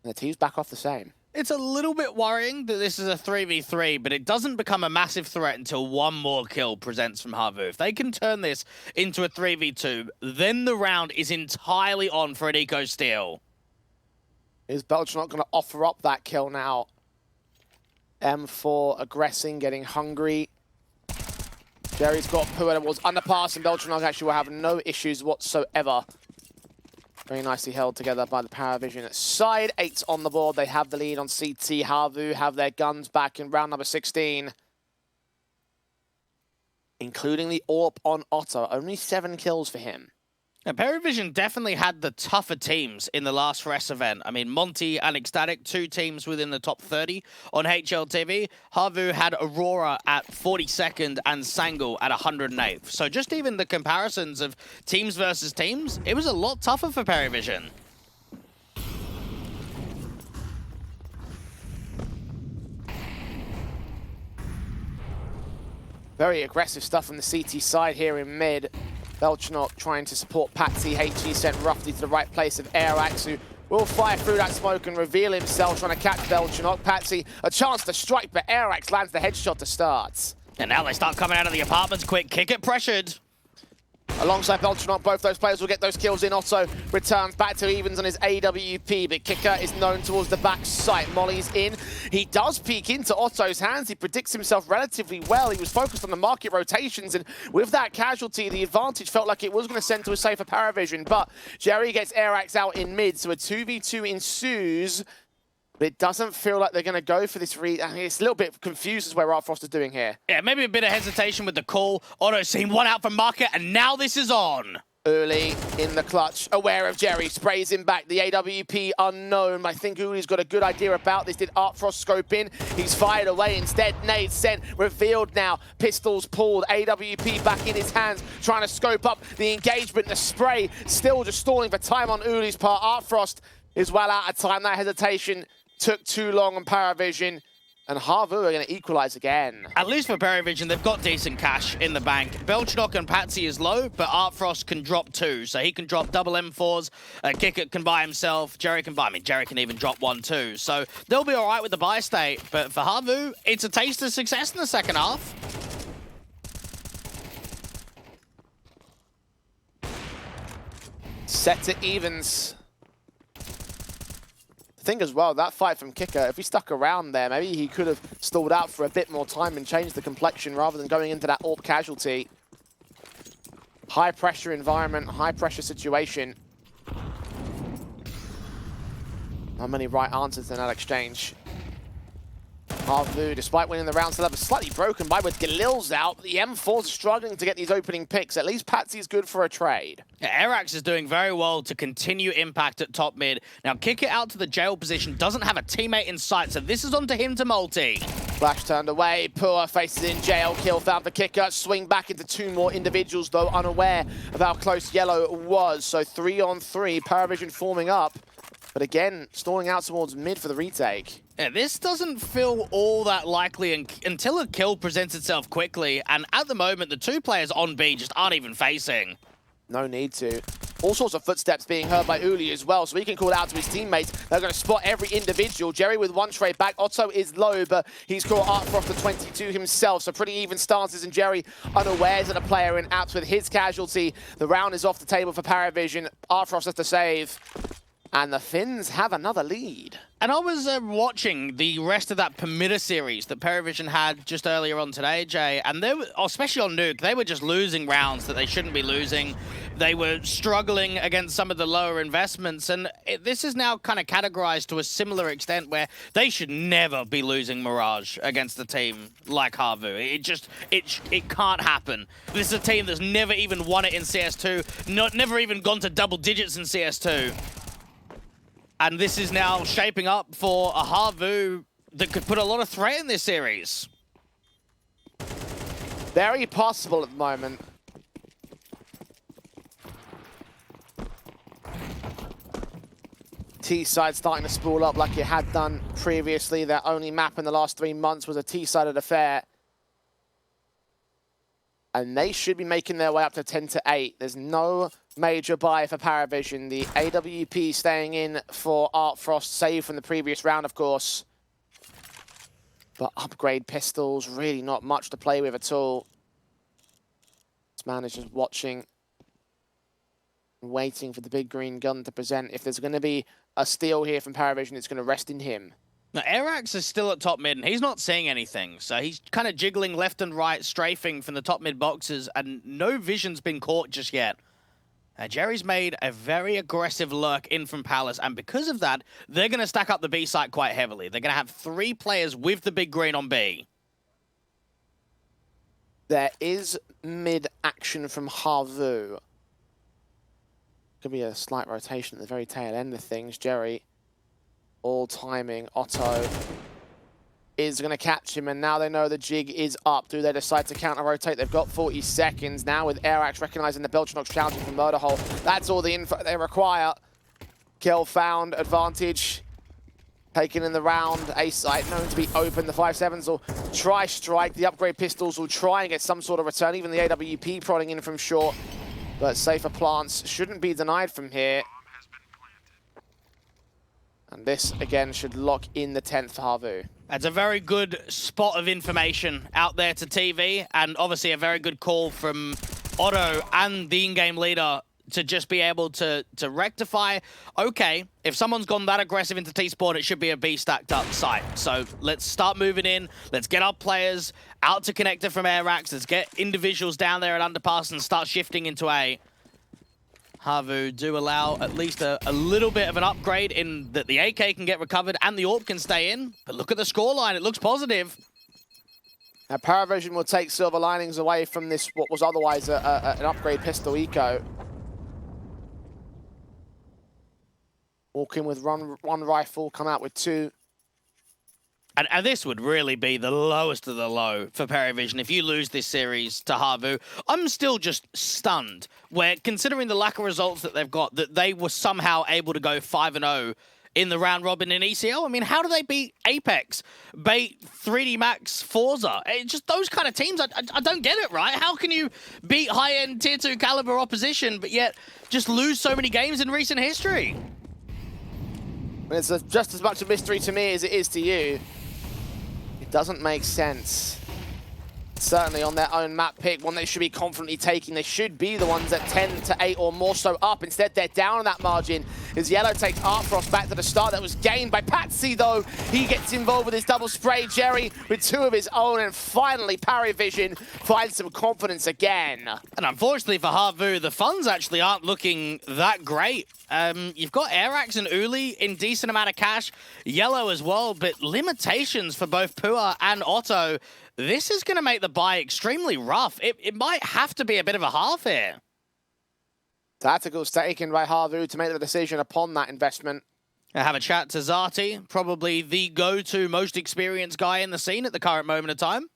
And the team's back off the same. It's a little bit worrying that this is a 3v3, but it doesn't become a massive threat until 1 more kill presents from Harvu. If they can turn this into a 3v2, then the round is entirely on for an eco steal. Is Belchanok going to offer up that kill now? M4 aggressing, getting hungry. Jerry's got Pua towards underpass, and Belchanok actually will have no issues whatsoever. Very nicely held together by the Paravision side. 8 on the board. They have the lead on CT. Harvu have their guns back in round number 16. Including the AWP on Otto. Only 7 kills for him. Now, Paravision definitely had the tougher teams in the last FRES event. I mean, Monty and Ecstatic, 2 teams within the top 30 on HLTV. Harvu had Aurora at 42nd and Sangul at 108th. So just even the comparisons of teams versus teams, it was a lot tougher for Paravision. Very aggressive stuff from the CT side here in mid. Belchanok trying to support Patsy. HG sent roughly to the right place of Airax, who will fire through that smoke and reveal himself, trying to catch Belchanok. Patsy, a chance to strike, but Airax lands the headshot to start. And now they start coming out of the apartments quick. Kick it pressured. Alongside Belchanok, both those players will get those kills in. Otto returns back to evens on his AWP, but Kicker is known towards the back site. Molly's in. He does peek into Otto's hands. He predicts himself relatively well. He was focused on the market rotations, and with that casualty, the advantage felt like it was going to send to a safer Paravision, but Jerry gets Airax out in mid, so a 2v2 ensues. But it doesn't feel like they're going to go for this read. I mean, it's a little bit confused as where Artfrost is doing here. Yeah, maybe a bit of hesitation with the call. Otto seen 1 out from market, and now this is on. Uli in the clutch, aware of Jerry, sprays him back. The AWP unknown. I think Uli's got a good idea about this. Did Artfrost scope in? He's fired away instead. Nade sent, revealed now. Pistols pulled, AWP back in his hands, trying to scope up the engagement. The spray still just stalling for time on Uli's part. Artfrost is well out of time. That hesitation took too long on Paravision. And Harvu are going to equalize again. At least for Paravision, they've got decent cash in the bank. Belchnok and Patsy is low, but Artfrost can drop 2. So he can drop double M4s. Kickert can buy himself. Jerry can buy. I mean, Jerry can even drop 1 too. So they'll be all right with the buy state. But for Harvu, it's a taste of success in the second half. Set to evens. I think as well, that fight from Kicker, if he stuck around there, maybe he could have stalled out for a bit more time and changed the complexion rather than going into that AWP casualty. High pressure environment, high pressure situation. Not many right answers in that exchange. Harvu, despite winning the round, still have a slightly broken by with Galil's out. The M4's struggling to get these opening picks. At least Patsy's good for a trade. Yeah, Arax is doing very well to continue impact at top mid. Now, kick it out to the jail position. Doesn't have a teammate in sight, so this is onto him to multi. Flash turned away. Pua faces in jail. Kill found for Kicker. Swing back into 2 more individuals, though, unaware of how close Yellow was. So 3 on 3. Paravision forming up. But again, stalling out towards mid for the retake. Yeah, this doesn't feel all that likely until a kill presents itself quickly. And at the moment, the 2 players on B just aren't even facing. No need to. All sorts of footsteps being heard by Uli as well, so he can call out to his teammates. They're going to spot every individual. Jerry with 1 trade back. Otto is low, but he's caught Artfrost for 22 himself, so pretty even stances. And Jerry unawares of a player in apps with his casualty. The round is off the table for Paravision. Artfrost has to save. And the Finns have another lead. And I was watching the rest of that Permitter series that Paravision had just earlier on today, Jay, and they were, especially on Nuke, they were just losing rounds that they shouldn't be losing. They were struggling against some of the lower investments, and this is now kind of categorized to a similar extent where they should never be losing Mirage against a team like Harvu. It can't happen. This is a team that's never even won it in CS2, never even gone to double digits in CS2. And this is now shaping up for a Harvu that could put a lot of threat in this series. Very possible at the moment. T-side starting to spool up like it had done previously. Their only map in the last 3 months was a T-sided affair. And they should be making their way up to 10-8. There's no major buy for Paravision. The AWP staying in for Artfrost, save from the previous round, of course. But upgrade pistols, really not much to play with at all. This man is just watching, waiting for the big green gun to present. If there's going to be a steal here from Paravision, it's going to rest in him. Now, Arax is still at top mid, and he's not seeing anything. So he's kind of jiggling left and right, strafing from the top mid boxes, and no vision's been caught just yet. Jerry's made a very aggressive lurk in from Palace, and because of that, they're going to stack up the B site quite heavily. They're going to have 3 players with the big green on B. There is mid action from Harvu. Could be a slight rotation at the very tail end of things. Jerry, all timing. Otto is going to catch him, and now they know the jig is up. Do they decide to counter-rotate? They've got 40 seconds now with Airax recognizing the Belchnok's challenging from Murder Hole. That's all the info they require. Kill found, advantage taken in the round. A site known to be open. The 5-7s will try strike. The upgrade pistols will try and get some sort of return. Even the AWP prodding in from short. But safer plants shouldn't be denied from here. And this, again, should lock in the 10th for Harvu. That's a very good spot of information out there to TV, and obviously a very good call from Otto and the in-game leader to just be able to rectify, okay, if someone's gone that aggressive into T-Sport, it should be a B stacked up site. So let's start moving in. Let's get our players out to connector from Airax. Let's get individuals down there at underpass and start shifting into A. Harvu do allow at least a little bit of an upgrade in that the AK can get recovered and the AWP can stay in. But look at the scoreline, it looks positive. Now Paravision will take silver linings away from this, what was otherwise an upgrade pistol eco. Walk in with one rifle, come out with 2. And this would really be the lowest of the low for Paravision. If you lose this series to Havu, I'm still just stunned. Where, considering the lack of results that they've got, that they were somehow able to go 5-0 in the round robin in ECL. I mean, how do they beat Apex, beat 3D Max, Forza? It's just those kind of teams. I don't get it, right? How can you beat high-end tier 2 caliber opposition, but yet just lose so many games in recent history? It's just as much a mystery to me as it is to you. It doesn't make sense. Certainly on their own map pick, one they should be confidently taking. They should be the ones at 10 to 8 or more so up. Instead, they're down on that margin as Yellow takes Artfrost back to the start. That was gained by Patsy, though. He gets involved with his double spray. Jerry with 2 of his own, and finally Paravision finds some confidence again. And unfortunately for Havu, the funds actually aren't looking that great. You've got Airax and Uli in decent amount of cash, Yellow as well, but limitations for both Pua and Otto. This is going to make the buy extremely rough. It might have to be a bit of a half here. Tacticals taken by Havu to make the decision upon that investment. I have a chat to Zati, probably the go-to most experienced guy in the scene at the current moment of time.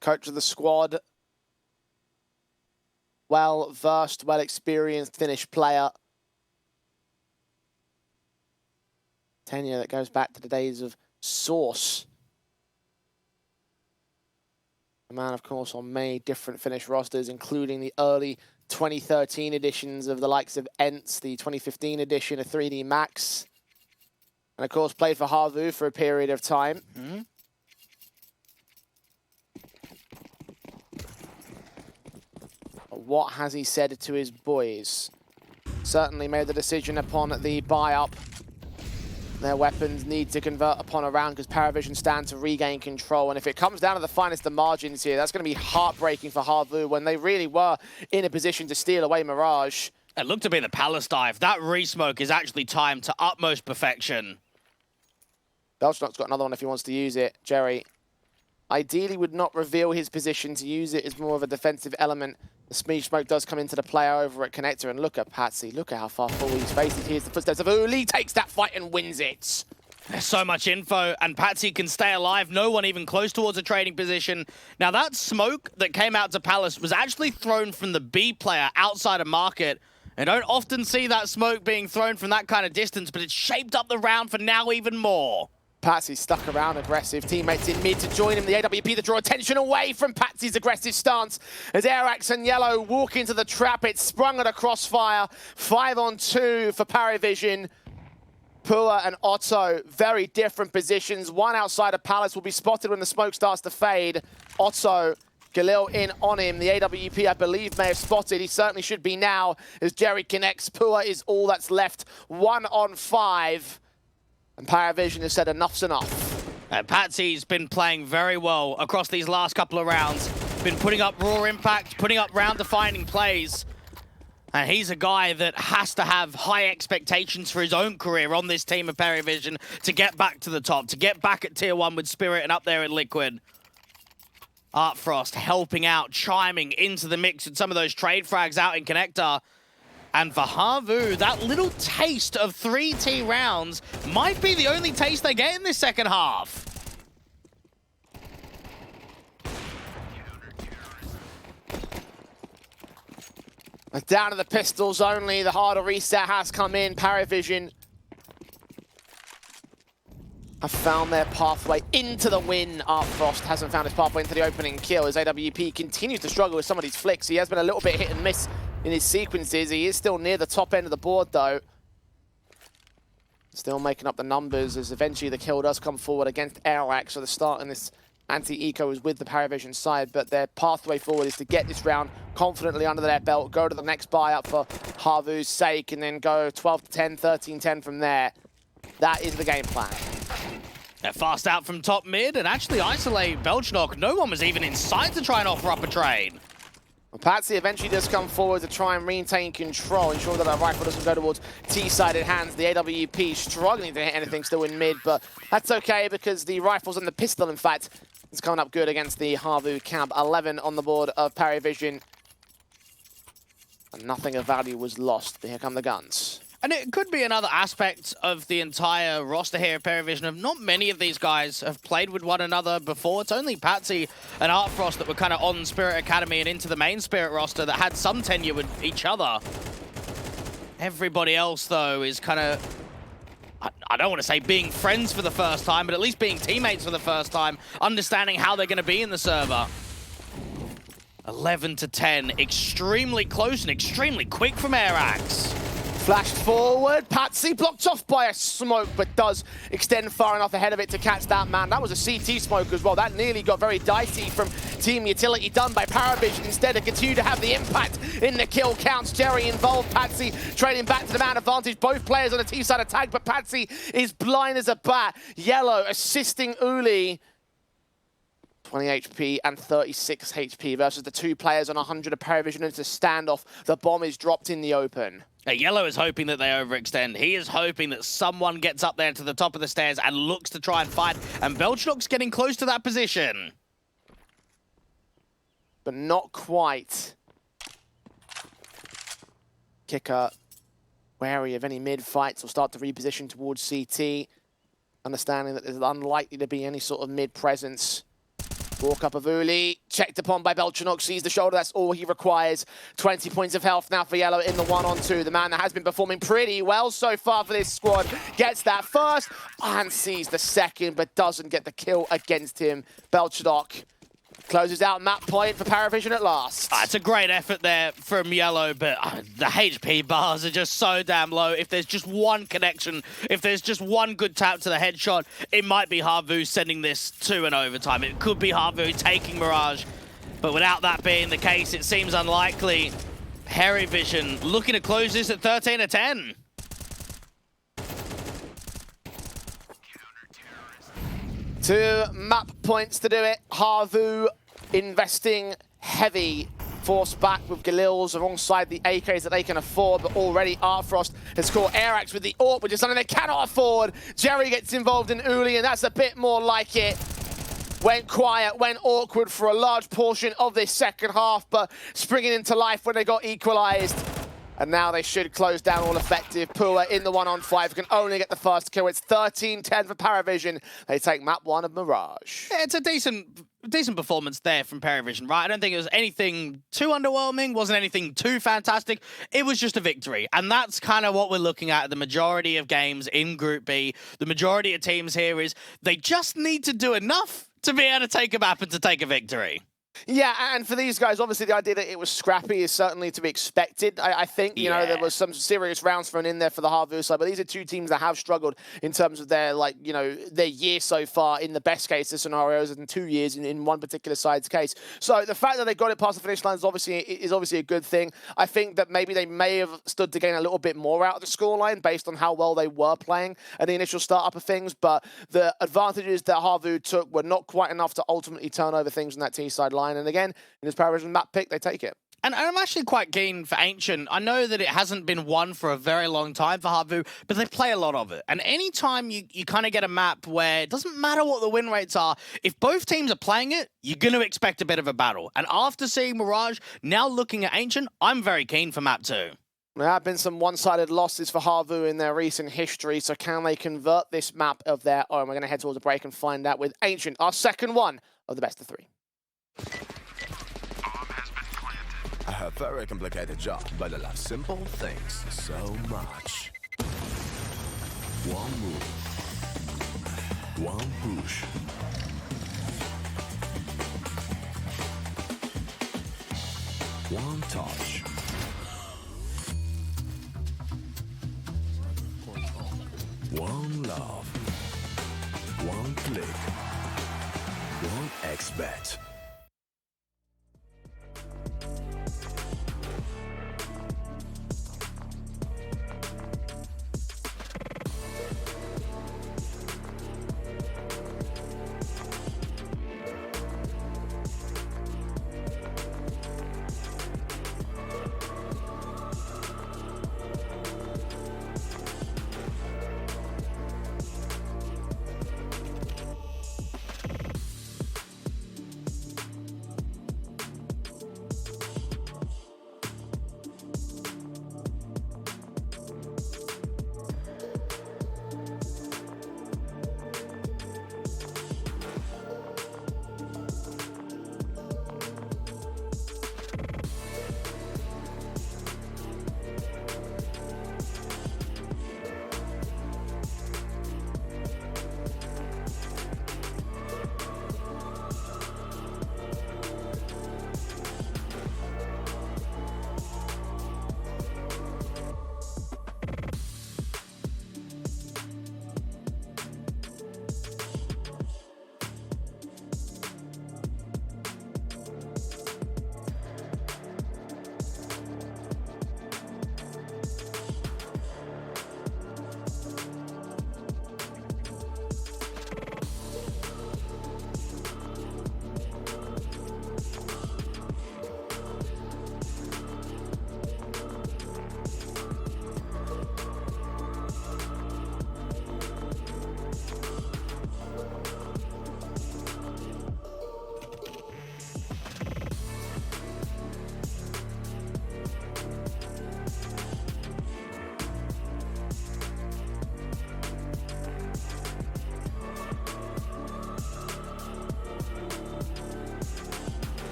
Coach of the squad. Well-versed, well-experienced Finnish player. Tenure that goes back to the days of Source. A man, of course, on many different Finnish rosters, including the early 2013 editions of the likes of Ents, the 2015 edition of 3D Max. And, of course, played for Havu for a period of time. Mm-hmm. What has he said to his boys? Certainly made the decision upon the buy-up. Their weapons need to convert upon a round because Paravision stand to regain control. And if it comes down to the finest of margins here, that's going to be heartbreaking for Havu when they really were in a position to steal away Mirage. It looked to be the Palace dive. That re-smoke is actually timed to utmost perfection. Belchnok's got another one if he wants to use it. Jerry ideally would not reveal his position to use it as more of a defensive element. The Smeege smoke does come into the player over at Connector, and look at Patsy. Look at how far forward he's facing. Here's the footsteps of Uli, takes that fight and wins it. There's so much info, and Patsy can stay alive. No one even close towards a trading position. Now, that smoke that came out to Palace was actually thrown from the B player outside of market. I don't often see that smoke being thrown from that kind of distance, but it's shaped up the round for now even more. Patsy stuck around aggressive. Teammates in mid to join him. The AWP to draw attention away from Patsy's aggressive stance. As Airax and Yellow walk into the trap, it's sprung at a crossfire. 5-on-2 for Paravision. Pua and Otto, very different positions. One outside of Palace will be spotted when the smoke starts to fade. Otto, Galil in on him. The AWP, I believe, may have spotted. He certainly should be now as Jerry connects. Pua is all that's left. 1-on-5. And Paravision has said enough's enough. Patsy's been playing very well across these last couple of rounds. Been putting up raw impact, putting up round-defining plays. And he's a guy that has to have high expectations for his own career on this team of Paravision to get back to the top, to get back at Tier 1 with Spirit and up there at Liquid. Artfrost helping out, chiming into the mix with some of those trade frags out in Connector. And for Havu, that little taste of 3T rounds might be the only taste they get in this second half. Down to the pistols only. The harder reset has come in. Paravision have found their pathway into the win. Artfrost hasn't found his pathway into the opening kill as AWP continues to struggle with some of these flicks. He has been a little bit hit and miss in his sequences. He is still near the top end of the board, though. Still making up the numbers as eventually the kill does come forward against Airax. So the start in this anti-eco is with the Paravision side, but their pathway forward is to get this round confidently under their belt, go to the next buy-up for Havu's sake, and then go 12-10, 13-10 from there. That is the game plan. They're fast out from top mid and actually isolate Belchnok. No one was even in sight to try and offer up a trade. Well, Patsy eventually does come forward to try and maintain control, ensure that that rifle doesn't go towards T-sided hands. The AWP struggling to hit anything still in mid, but that's okay because the rifles and the pistol, in fact, is coming up good against the Havu camp. 11 on the board of Paravision. and nothing of value was lost. But here come the guns. And it could be another aspect of the entire roster here at Paravision of not many of these guys have played with one another before. It's only Patsy and Artfrost that were kind of on Spirit Academy and into the main Spirit roster that had some tenure with each other. Everybody else, though, is kind of, I don't want to say being friends for the first time, but at least being teammates for the first time, understanding how they're going to be in the server. 11 to 10, extremely close and extremely quick from Airax. Flashed forward, Patsy blocked off by a smoke, but does extend far enough ahead of it to catch that man. That was a CT smoke as well. That nearly got very dicey from Team Utility, done by Paravision. Instead, to continue to have the impact in the kill counts. Jerry involved, Patsy trading back to the man advantage. Both players on the T-side attack, but Patsy is blind as a bat. Yellow assisting Uli. 20 HP and 36 HP versus the two players on 100 of Paravision. It's a standoff. The bomb is dropped in the open. Yellow is hoping that they overextend. He is hoping that someone gets up there to the top of the stairs and looks to try and fight. And Belchnock's getting close to that position. But not quite. Kicker wary of any mid-fights. Will start to reposition towards CT. Understanding that there's unlikely to be any sort of mid-presence. Walk up of Uli, checked upon by Belchnock, sees the shoulder, that's all he requires. 20 points of health now for Yellow in the 1-on-2. The man that has been performing pretty well so far for this squad gets that first and sees the second, but doesn't get the kill against him. Belchnock closes out map point for Paravision at last. It's a great effort there from Yellow, but the HP bars are just so damn low. If there's just one connection, if there's just one good tap to the headshot, it might be Harvu sending this to an overtime. It could be Harvu taking Mirage, but without that being the case, it seems unlikely. Paravision looking to close this at 13 to 10. Two map points to do it. Harvu investing heavy. Forced back with Galils alongside the AKs that they can afford, but already Artfrost has caught Airax with the AWP, which is something they cannot afford. Jerry gets involved in Uli, and that's a bit more like it. Went quiet, went awkward for a large portion of this second half, but springing into life when they got equalized. And now they should close down all effective. Pua in the 1-on-5 can only get the first kill. It's 13-10 for Paravision. They take map 1 of Mirage. Yeah, it's a decent performance there from Paravision, right? I don't think it was anything too underwhelming, wasn't anything too fantastic. It was just a victory. And that's kind of what we're looking at the majority of games in Group B. The majority of teams here is they just need to do enough to be able to take a map and to take a victory. Yeah, and for these guys, obviously the idea that it was scrappy is certainly to be expected. I think, you know, there was some serious rounds thrown in there for the Harvu side, but these are two teams that have struggled in terms of their, like, you know, their year so far in the best case of scenarios and 2 years in one particular side's case. So the fact that they got it past the finish line is obviously a good thing. I think that maybe they may have stood to gain a little bit more out of the scoreline based on how well they were playing at the initial startup of things, but the advantages that Harvu took were not quite enough to ultimately turn over things on that T-side line. And again, in this Paravision map pick, they take it. And I'm actually quite keen for Ancient. I know that it hasn't been won for a very long time for Harvu, but they play a lot of it. And anytime you kind of get a map where it doesn't matter what the win rates are, if both teams are playing it, you're going to expect a bit of a battle. And after seeing Mirage, now looking at Ancient, I'm very keen for map 2. There have been some one-sided losses for Harvu in their recent history, so can they convert this map of their own? We're going to head towards a break and find out with Ancient, our second one of the best of 3. A very complicated job, but I love simple things so much. One move, one push. One touch. One love. One click. One XBet.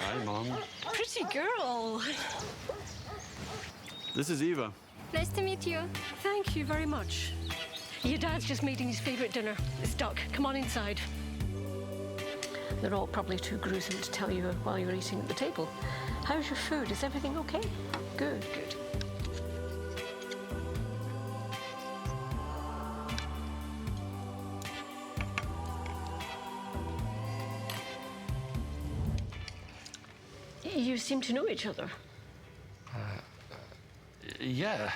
Hi, Mom. Pretty girl. This is Eva. Nice to meet you. Thank you very much. Your dad's just making his favourite dinner. It's duck. Come on inside. They're all probably too gruesome to tell you while you're eating at the table. How's your food? Is everything okay? Good, good. You seem to know each other. Yeah.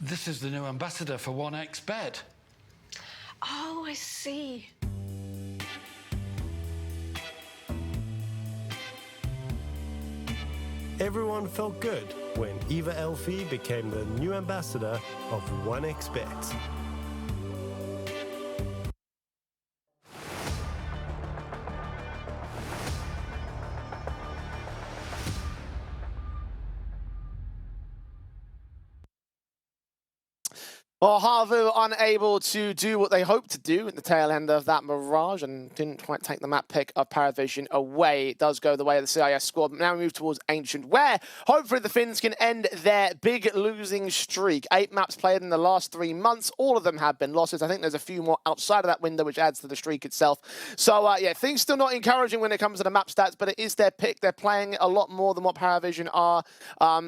This is the new ambassador for 1xBet. Oh, I see. Everyone felt good when Eva Elfie became the new ambassador of 1xBet. Well, Harvu unable to do what they hoped to do at the tail end of that Mirage and didn't quite take the map pick of Paravision away. It does go the way of the CIS squad, but now we move towards Ancient, where hopefully the Finns can end their big losing streak. 8 maps played in the last 3 months. All of them have been losses. I think there's a few more outside of that window, which adds to the streak itself. So, yeah, things still not encouraging when it comes to the map stats, but it is their pick. They're playing a lot more than what Paravision are.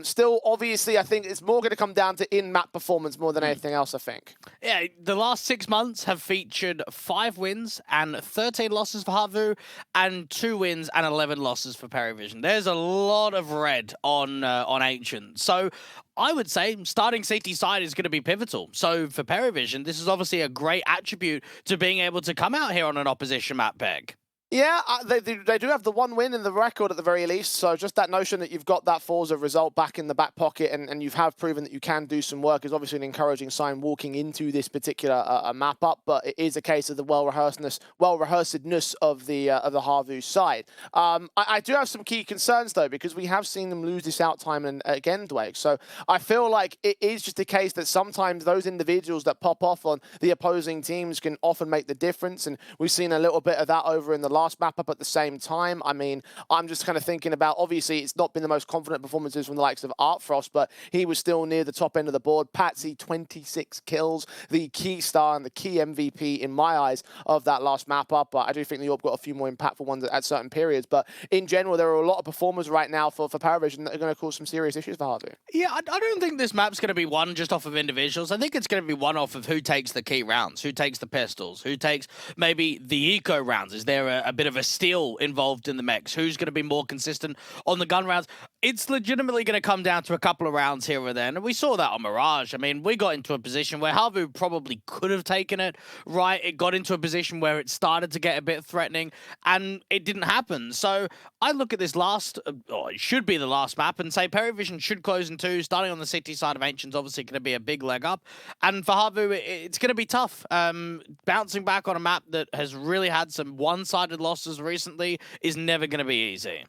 Still, obviously, I think it's more going to come down to in-map performance more than anything else, I think. Yeah, the last 6 months have featured 5 wins and 13 losses for Harvu, and 2 wins and 11 losses for Paravision. There's a lot of red on Ancient. So I would say starting CT side is going to be pivotal. So for Paravision, this is obviously a great attribute to being able to come out here on an opposition map pick. Yeah, they do have the one win in the record at the very least, so just that notion that you've got that Forza result back in the back pocket and you have proven that you can do some work is obviously an encouraging sign walking into this particular map up, but it is a case of the well-rehearsedness of the Havu side. I do have some key concerns though, because we have seen them lose this out time and again, Dwayne, so I feel like it is just a case that sometimes those individuals that pop off on the opposing teams can often make the difference, and we've seen a little bit of that over in the last map up at the same time. I mean, I'm just kind of thinking about, obviously, it's not been the most confident performances from the likes of Artfrost, but he was still near the top end of the board. Patsy, 26 kills, the key star and the key MVP in my eyes of that last map up. But I do think the Orb got a few more impactful ones at certain periods. But in general, there are a lot of performers right now for Paravision that are going to cause some serious issues for Hardu. Yeah, I don't think this map's going to be won just off of individuals. I think it's going to be won off of who takes the key rounds, who takes the pistols, who takes maybe the eco rounds. Is there a bit of a steal involved in the mechs? Who's going to be more consistent on the gun rounds? It's legitimately going to come down to a couple of rounds here or there. And we saw that on Mirage. I mean, we got into a position where Havu probably could have taken it, right? It got into a position where it started to get a bit threatening, and it didn't happen. So I look at this last, or it should be the last map, and say Paravision should close in 2. Starting on the city side of Ancient's obviously going to be a big leg up. And for Havu, it's going to be tough. Bouncing back on a map that has really had some one-sided losses recently is never going to be easy.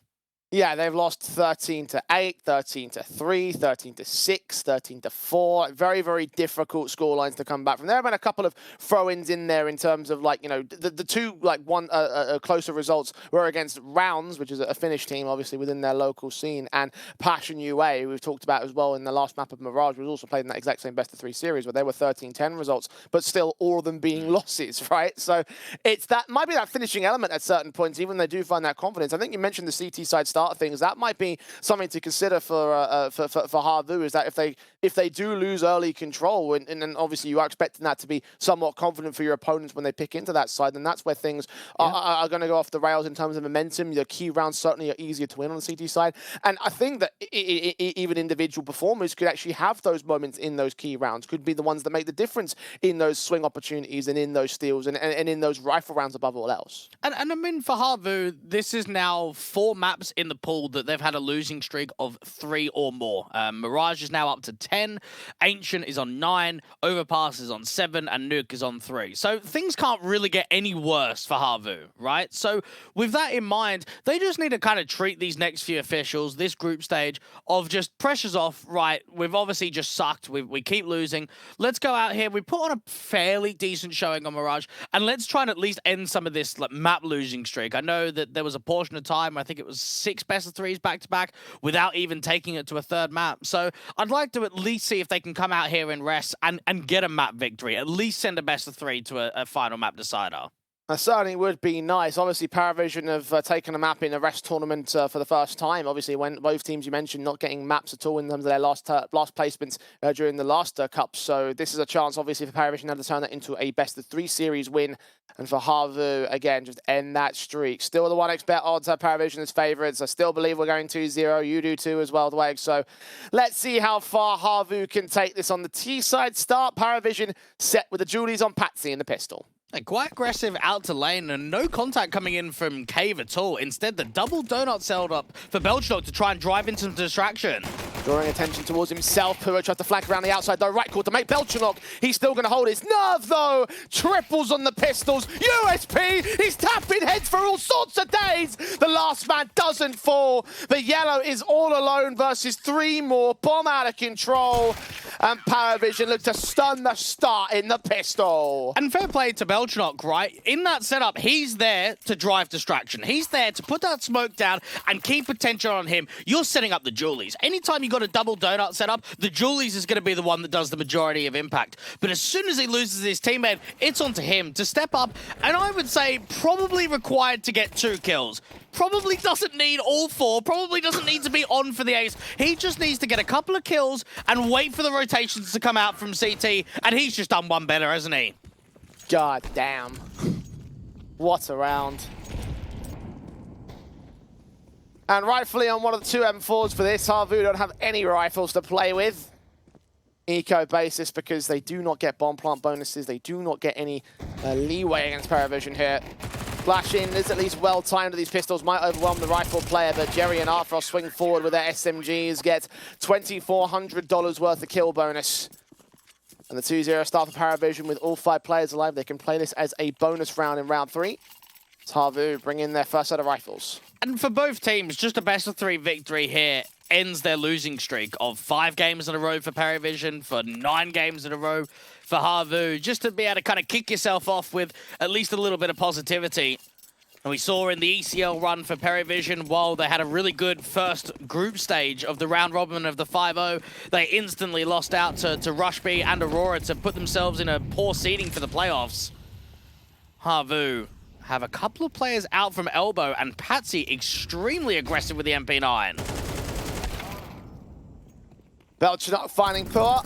Yeah, they've lost 13-8, 13-3, 13-6, 13-4. Very, very difficult scorelines to come back from. There have been a couple of throw-ins in there in terms of, like, you know, the two, like, closer results were against Rounds, which is a Finnish team, obviously, within their local scene, and Passion UA, who we've talked about as well in the last map of Mirage, was also played in that exact same best-of-3 series, where they were 13-10 results, but still all of them being losses, right? So it's that, might be that finishing element at certain points, even they do find that confidence. I think you mentioned the CT side start things. That might be something to consider for Havu, is that if they do lose early control, and then obviously you are expecting that to be somewhat confident for your opponents when they pick into that side, then that's where things are going to go off the rails in terms of momentum. The key rounds certainly are easier to win on the CT side, and I think that even individual performers could actually have those moments in those key rounds, could be the ones that make the difference in those swing opportunities and in those steals and in those rifle rounds above all else. And I mean, for Havu, this is now 4 maps in the pool that they've had a losing streak of 3 or more. Mirage is now up to 10, Ancient is on 9, Overpass is on 7, and Nuke is on 3. So things can't really get any worse for Havu, right? So with that in mind, they just need to kind of treat these next few officials, this group stage, of just pressures off, right? We've obviously just sucked, we keep losing. Let's go out here, we put on a fairly decent showing on Mirage, and let's try and at least end some of this, like, map losing streak. I know that there was a portion of time, I think it was 6 best-of-3s back-to-back without even taking it to a 3rd map. So I'd like to at least see if they can come out here and rest and get a map victory. At least send a best-of-3 to a final map decider. That certainly would be nice. Obviously, Paravision have taken a map in a rest tournament for the first time. Obviously, when both teams you mentioned not getting maps at all in terms of their last placements during the last Cup. So this is a chance, obviously, for Paravision now to turn that into a best-of-3 series win. And for Havu, again, just end that streak. Still the 1xBet odds have Paravision as favourites. I still believe we're going 2-0. You do too as well, Dwayne. So let's see how far Havu can take this on the T-side start. Paravision set with the Julies on Patsy and the pistol. Quite aggressive out to lane, and no contact coming in from Cave at all. Instead, the double donut set up for Belchdog to try and drive into some distraction. Drawing attention towards himself. Puro tried to flank around the outside, though. Right call to make Belchdog. He's still going to hold his nerve, though. Triples on the pistols. USP. He's tapping heads for all sorts of days. The last man doesn't fall. The yellow is all alone versus 3 more. Bomb out of control. And Paravision look to stun the start in the pistol. And fair play to Belchdog, right? In that setup, he's there to drive distraction. He's there to put that smoke down and keep attention on him. You're setting up the Julies. Anytime you got a double donut set up, the Julies is going to be the one that does the majority of impact. But as soon as he loses his teammate, it's onto him to step up, and I would say probably required to get 2 kills. Probably doesn't need all 4, probably doesn't need to be on for the ace. He just needs to get a couple of kills and wait for the rotations to come out from CT, and he's just done one better, hasn't he? God damn. What a round. And rightfully on one of the 2 M4s for this, Havu don't have any rifles to play with. Eco basis, because they do not get bomb plant bonuses. They do not get any leeway against Paravision here. Flash in is at least well timed. These pistols might overwhelm the rifle player, but Jerry and Arthros swing forward with their SMGs, get $2,400 worth of kill bonus. And the 2-0 start for Paravision with all 5 players alive. They can play this as a bonus round in round 3. Tarvu bring in their first set of rifles. And for both teams, just a best-of-3 victory here ends their losing streak of 5 games in a row for Paravision, for 9 games in a row for Harvu, just to be able to kind of kick yourself off with at least a little bit of positivity. And we saw in the ECL run for Paravision, while they had a really good first group stage of the round robin of the 5-0, they instantly lost out to Rushby and Aurora to put themselves in a poor seeding for the playoffs. Harvu have a couple of players out from elbow, and Patsy extremely aggressive with the MP9. Belcher not finding Thor.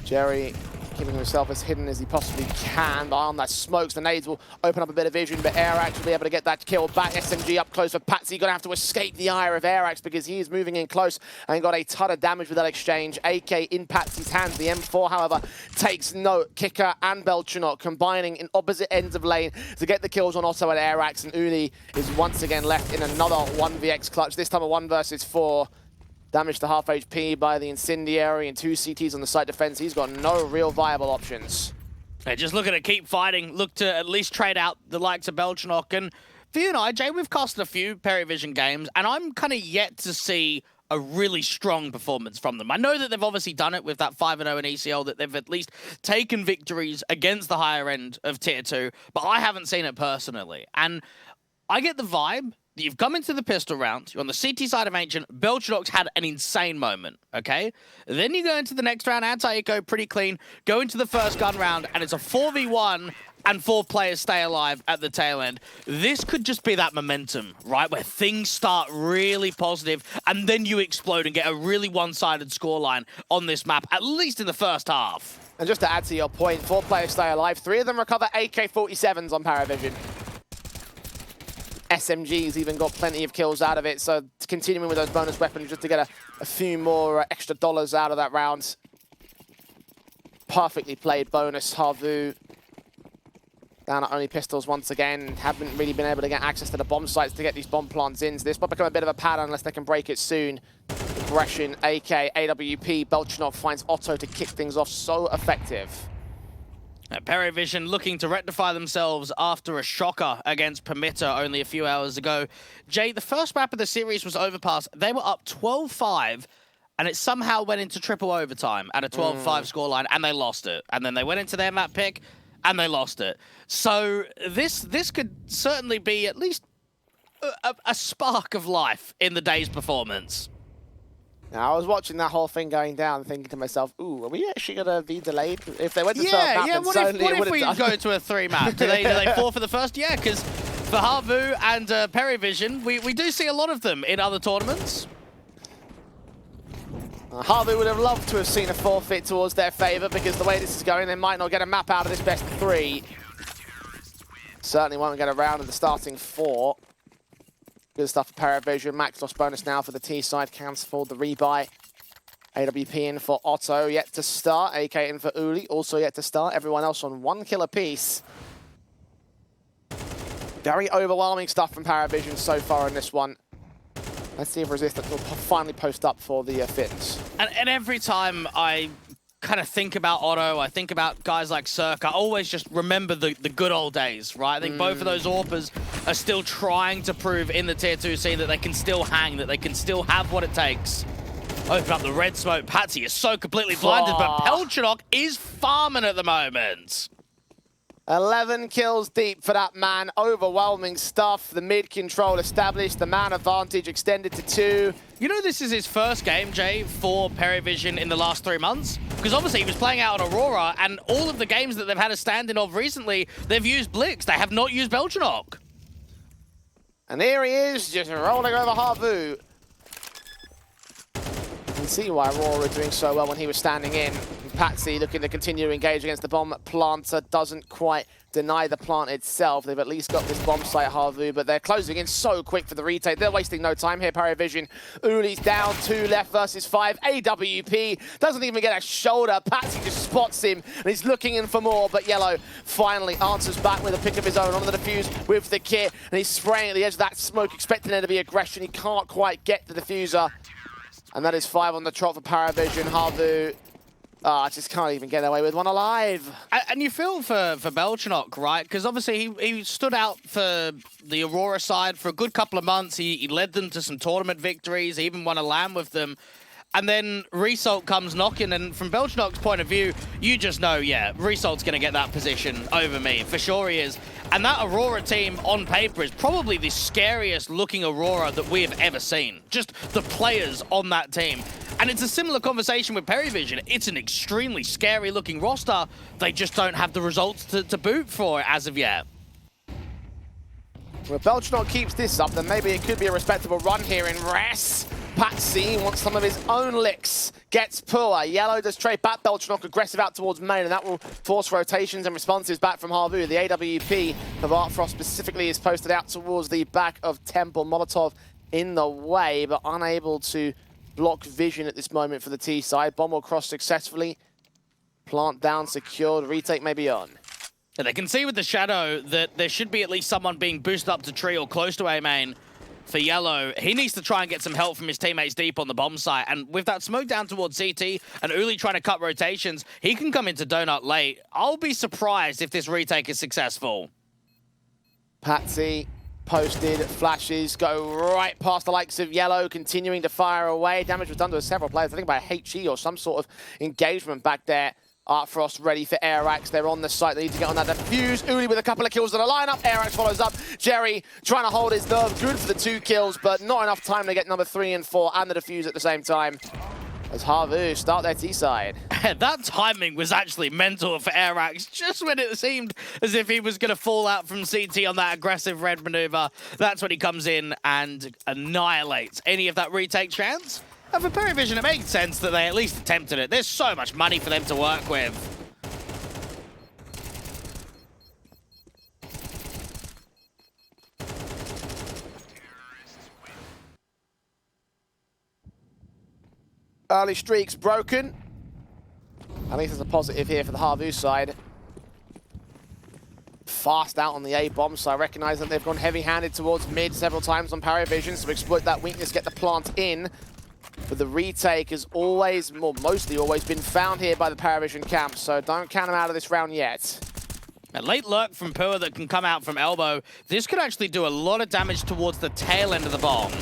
Jerry keeping himself as hidden as he possibly can. Behind that smokes, the nades will open up a bit of vision, but Airax will be able to get that kill back. SMG up close for Patsy. Gonna have to escape the ire of Airax because he is moving in close and got a ton of damage with that exchange. AK in Patsy's hands. The M4, however, takes note. Kicker and Belchernot combining in opposite ends of lane to get the kills on Otto and Airax, and Uli is once again left in another 1vx clutch, this time a 1 versus 4. Damage to half HP by the Incendiary and 2 CTs on the site defense. He's got no real viable options. Yeah, just looking to keep fighting, look to at least trade out the likes of Belchenok. And for you and I, Jay, we've casted a few Paravision games, and I'm kind of yet to see a really strong performance from them. I know that they've obviously done it with that 5-0 in ECL, that they've at least taken victories against the higher end of Tier 2, but I haven't seen it personally. And I get the vibe that you've come into the pistol round, you're on the CT side of Ancient, Belchernok's had an insane moment, okay? Then you go into the next round, anti-eco, pretty clean, go into the first gun round, and it's a 4v1, and 4 players stay alive at the tail end. This could just be that momentum, right, where things start really positive, and then you explode and get a really one-sided scoreline on this map, at least in the first half. And just to add to your point, 4 players stay alive, 3 of them recover AK-47s on Paravision. SMGs even got plenty of kills out of it, so continuing with those bonus weapons just to get a few more extra dollars out of that round. Perfectly played bonus. Harvu down at only pistols once again. Haven't really been able to get access to the bomb sites to get these bomb plants in, so this might become a bit of a pattern unless they can break it soon. Aggression, AK, AWP, Belchernok finds Otto to kick things off. So effective. Paravision looking to rectify themselves after a shocker against Permitter only a few hours ago. Jay, the first map of the series was Overpass. They were up 12-5, and it somehow went into triple overtime at a 12-5 scoreline, and they lost it. And then they went into their map pick, and they lost it. So this could certainly be at least a spark of life in the day's performance. Now, I was watching that whole thing going down thinking to myself, ooh, are we actually going to be delayed? If they went to third map, then what if we go to a 3 map? Do they fall for the first? Yeah, because for Harvu and Paravision, we do see a lot of them in other tournaments. Harvu would have loved to have seen a forfeit towards their favour, because the way this is going, they might not get a map out of this best of 3. Certainly won't get around in the starting 4. Good stuff for Paravision. Max loss bonus now for the T side. Cancelled the rebuy. AWP in for Otto, yet to start. AK in for Uli, also yet to start. Everyone else on 1 kill apiece. Very overwhelming stuff from Paravision so far in this one. Let's see if Resistance will finally post up for the Finns. And every time I kind of think about Otto, I think about guys like Cirque, I always just remember the good old days, right? I think both of those AWPers are still trying to prove in the Tier 2 scene that they can still hang, that they can still have what it takes. Open up the red smoke. Patsy is so completely blinded, but Belchernok is farming at the moment. 11 kills deep for that man. Overwhelming stuff. The mid control established. The man advantage extended to 2. You know this is his first game, Jay, for Paravision in the last 3 months? Because obviously he was playing out on Aurora, and all of the games that they've had a stand-in of recently, they've used Blix. They have not used Belchernok. And here he is, just rolling over Harvu. You can see why Aurora was doing so well when he was standing in. Patsy looking to continue to engage against the bomb planter. Doesn't quite deny the plant itself. They've at least got this bomb site, Harvu, but they're closing in so quick for the retake. They're wasting no time here, Paravision. Uli's down, 2 left versus 5. AWP doesn't even get a shoulder. Patsy just spots him, and he's looking in for more, but Yellow finally answers back with a pick of his own on the defuse with the kit, and he's spraying at the edge of that smoke, expecting there to be aggression. He can't quite get the diffuser, and that is 5 on the trot for Paravision. Harvu just can't even get away with one alive. And you feel for Belchanok, right? Because obviously he stood out for the Aurora side for a good couple of months. He led them to some tournament victories. He even won a LAN with them. And then Result comes knocking, and from Belchanok's point of view, you just know, yeah, Result's going to get that position over me. For sure he is. And that Aurora team on paper is probably the scariest looking Aurora that we have ever seen. Just the players on that team. And it's a similar conversation with Perivision. It's an extremely scary looking roster. They just don't have the results to boot for it as of yet. Well, if Belchanok keeps this up, then maybe it could be a respectable run here in Res. Patsy wants some of his own licks. Gets poor. Yellow does trade back. Belchanok aggressive out towards main, and that will force rotations and responses back from Harvu. The AWP of Artfrost specifically is posted out towards the back of Temple. Molotov in the way, but unable to block vision at this moment for the T side. Bomb will cross successfully. Plant down, secured. Retake may be on. And they can see with the shadow that there should be at least someone being boosted up to tree or close to A main for Yellow. He needs to try and get some help from his teammates deep on the bomb site. And with that smoke down towards CT and Uli trying to cut rotations, he can come into Donut late. I'll be surprised if this retake is successful. Patsy posted, flashes go right past the likes of Yellow, continuing to fire away. Damage was done to several players, I think by HE or some sort of engagement back there. Artfrost ready for Airax. They're on the site. They need to get on that defuse. Uli with a couple of kills in a lineup. Airax follows up. Jerry trying to hold his nerve. Good for the 2 kills, but not enough time to get number 3 and 4 and the defuse at the same time. As Harvu start their T side. That timing was actually mental for Airax. Just when it seemed as if he was going to fall out from CT on that aggressive red maneuver, that's when he comes in and annihilates any of that retake chance. And for Perivision, it makes sense that they at least attempted it. There's so much money for them to work with. Early streaks broken. At least there's a positive here for the Harvu side. Fast out on the A bomb, so I recognize that they've gone heavy-handed towards mid several times on Paravision, so exploit that weakness, get the plant in. But the retake has always, well, mostly always been found here by the Paravision camp, so don't count them out of this round yet. A late lurk from Pua that can come out from elbow. This could actually do a lot of damage towards the tail end of the bomb.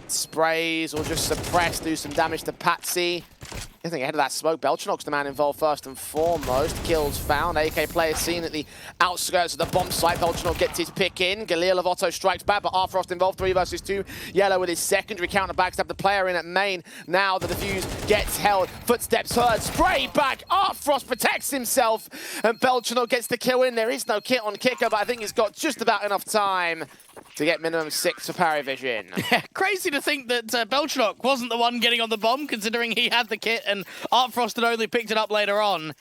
Sprays or just suppress, do some damage to Patsy. I think ahead of that smoke, Belchanok's the man involved first and foremost. Kills found. AK player seen at the outskirts of the bomb site. Belchanok gets his pick in. Galil of Otto strikes back, but Artfrost involved 3 versus 2. Yellow with his secondary counter backstab the player in at main. Now the defuse gets held. Footsteps heard. Spray back. Artfrost protects himself, and Belchanok gets the kill in. There is no kit on kicker, but I think he's got just about enough time to get minimum 6 for Paravision. Yeah, crazy to think that Belchanok wasn't the one getting on the bomb, considering he had the kit and Artfrost had only picked it up later on.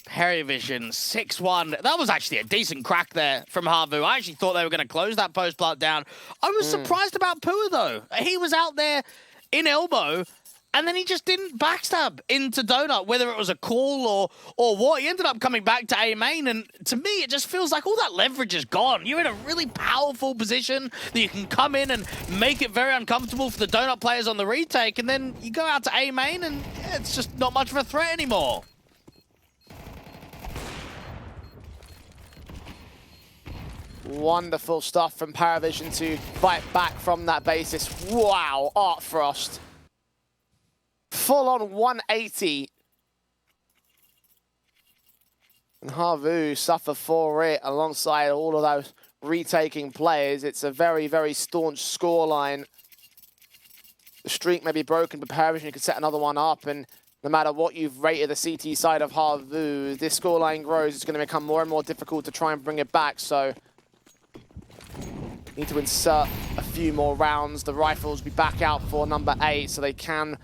Paravision 6-1. That was actually a decent crack there from Harvu. I actually thought they were going to close that post plant down. I was surprised about Pua, though. He was out there in elbow, and then he just didn't backstab into Donut, whether it was a call or what. He ended up coming back to A main, and to me, it just feels like all that leverage is gone. You're in a really powerful position that you can come in and make it very uncomfortable for the Donut players on the retake, and then you go out to A main, and yeah, it's just not much of a threat anymore. Wonderful stuff from Paravision to fight back from that basis. Wow, Artfrost. Full on 180. And Harvu suffer for it alongside all of those retaking players. It's a very, very staunch scoreline. The streak may be broken, but Paravision could set another one up. And no matter what you've rated the CT side of Harvu, this scoreline grows. It's going to become more and more difficult to try and bring it back. So need to insert a few more rounds. The rifles will be back out for number 8, so they can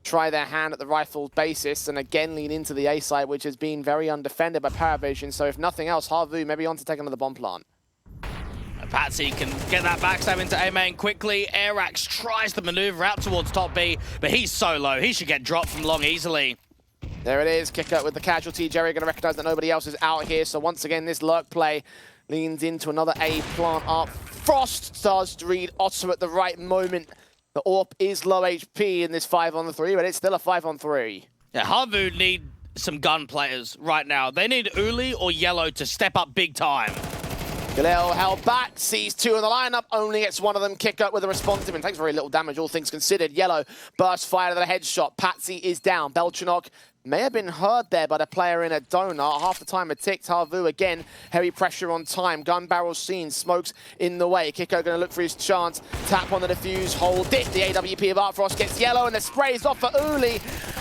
try their hand at the rifle basis and again lean into the A site, which has been very undefended by Paravision. So if nothing else, Harvu maybe on to take another bomb plant. Patsy can get that backstab into A main quickly. Airax tries to maneuver out towards top B, but he's so low. He should get dropped from long easily. There it is, Kicker with the casualty. Jerry going to recognize that nobody else is out here. So once again, this lurk play leans into another A plant up. Frost starts to read Otto at the right moment. The AWP is low HP in this 5-on-3, but it's still a 5-on-3. Yeah, Harvu need some gun players right now. They need Uli or Yellow to step up big time. Galil held back, sees two in the lineup, only gets one of them. Kick up with a responsive and takes very little damage, all things considered. Yellow burst fire to the headshot. Patsy is down. Belchanok may have been heard there by the player in a donut. Half the time it ticked. Harvu again, heavy pressure on time. Gun barrel seen, smokes in the way. Kiko going to look for his chance. Tap on the defuse, hold it. The AWP of Artfrost gets Yellow and the spray is off for Uli.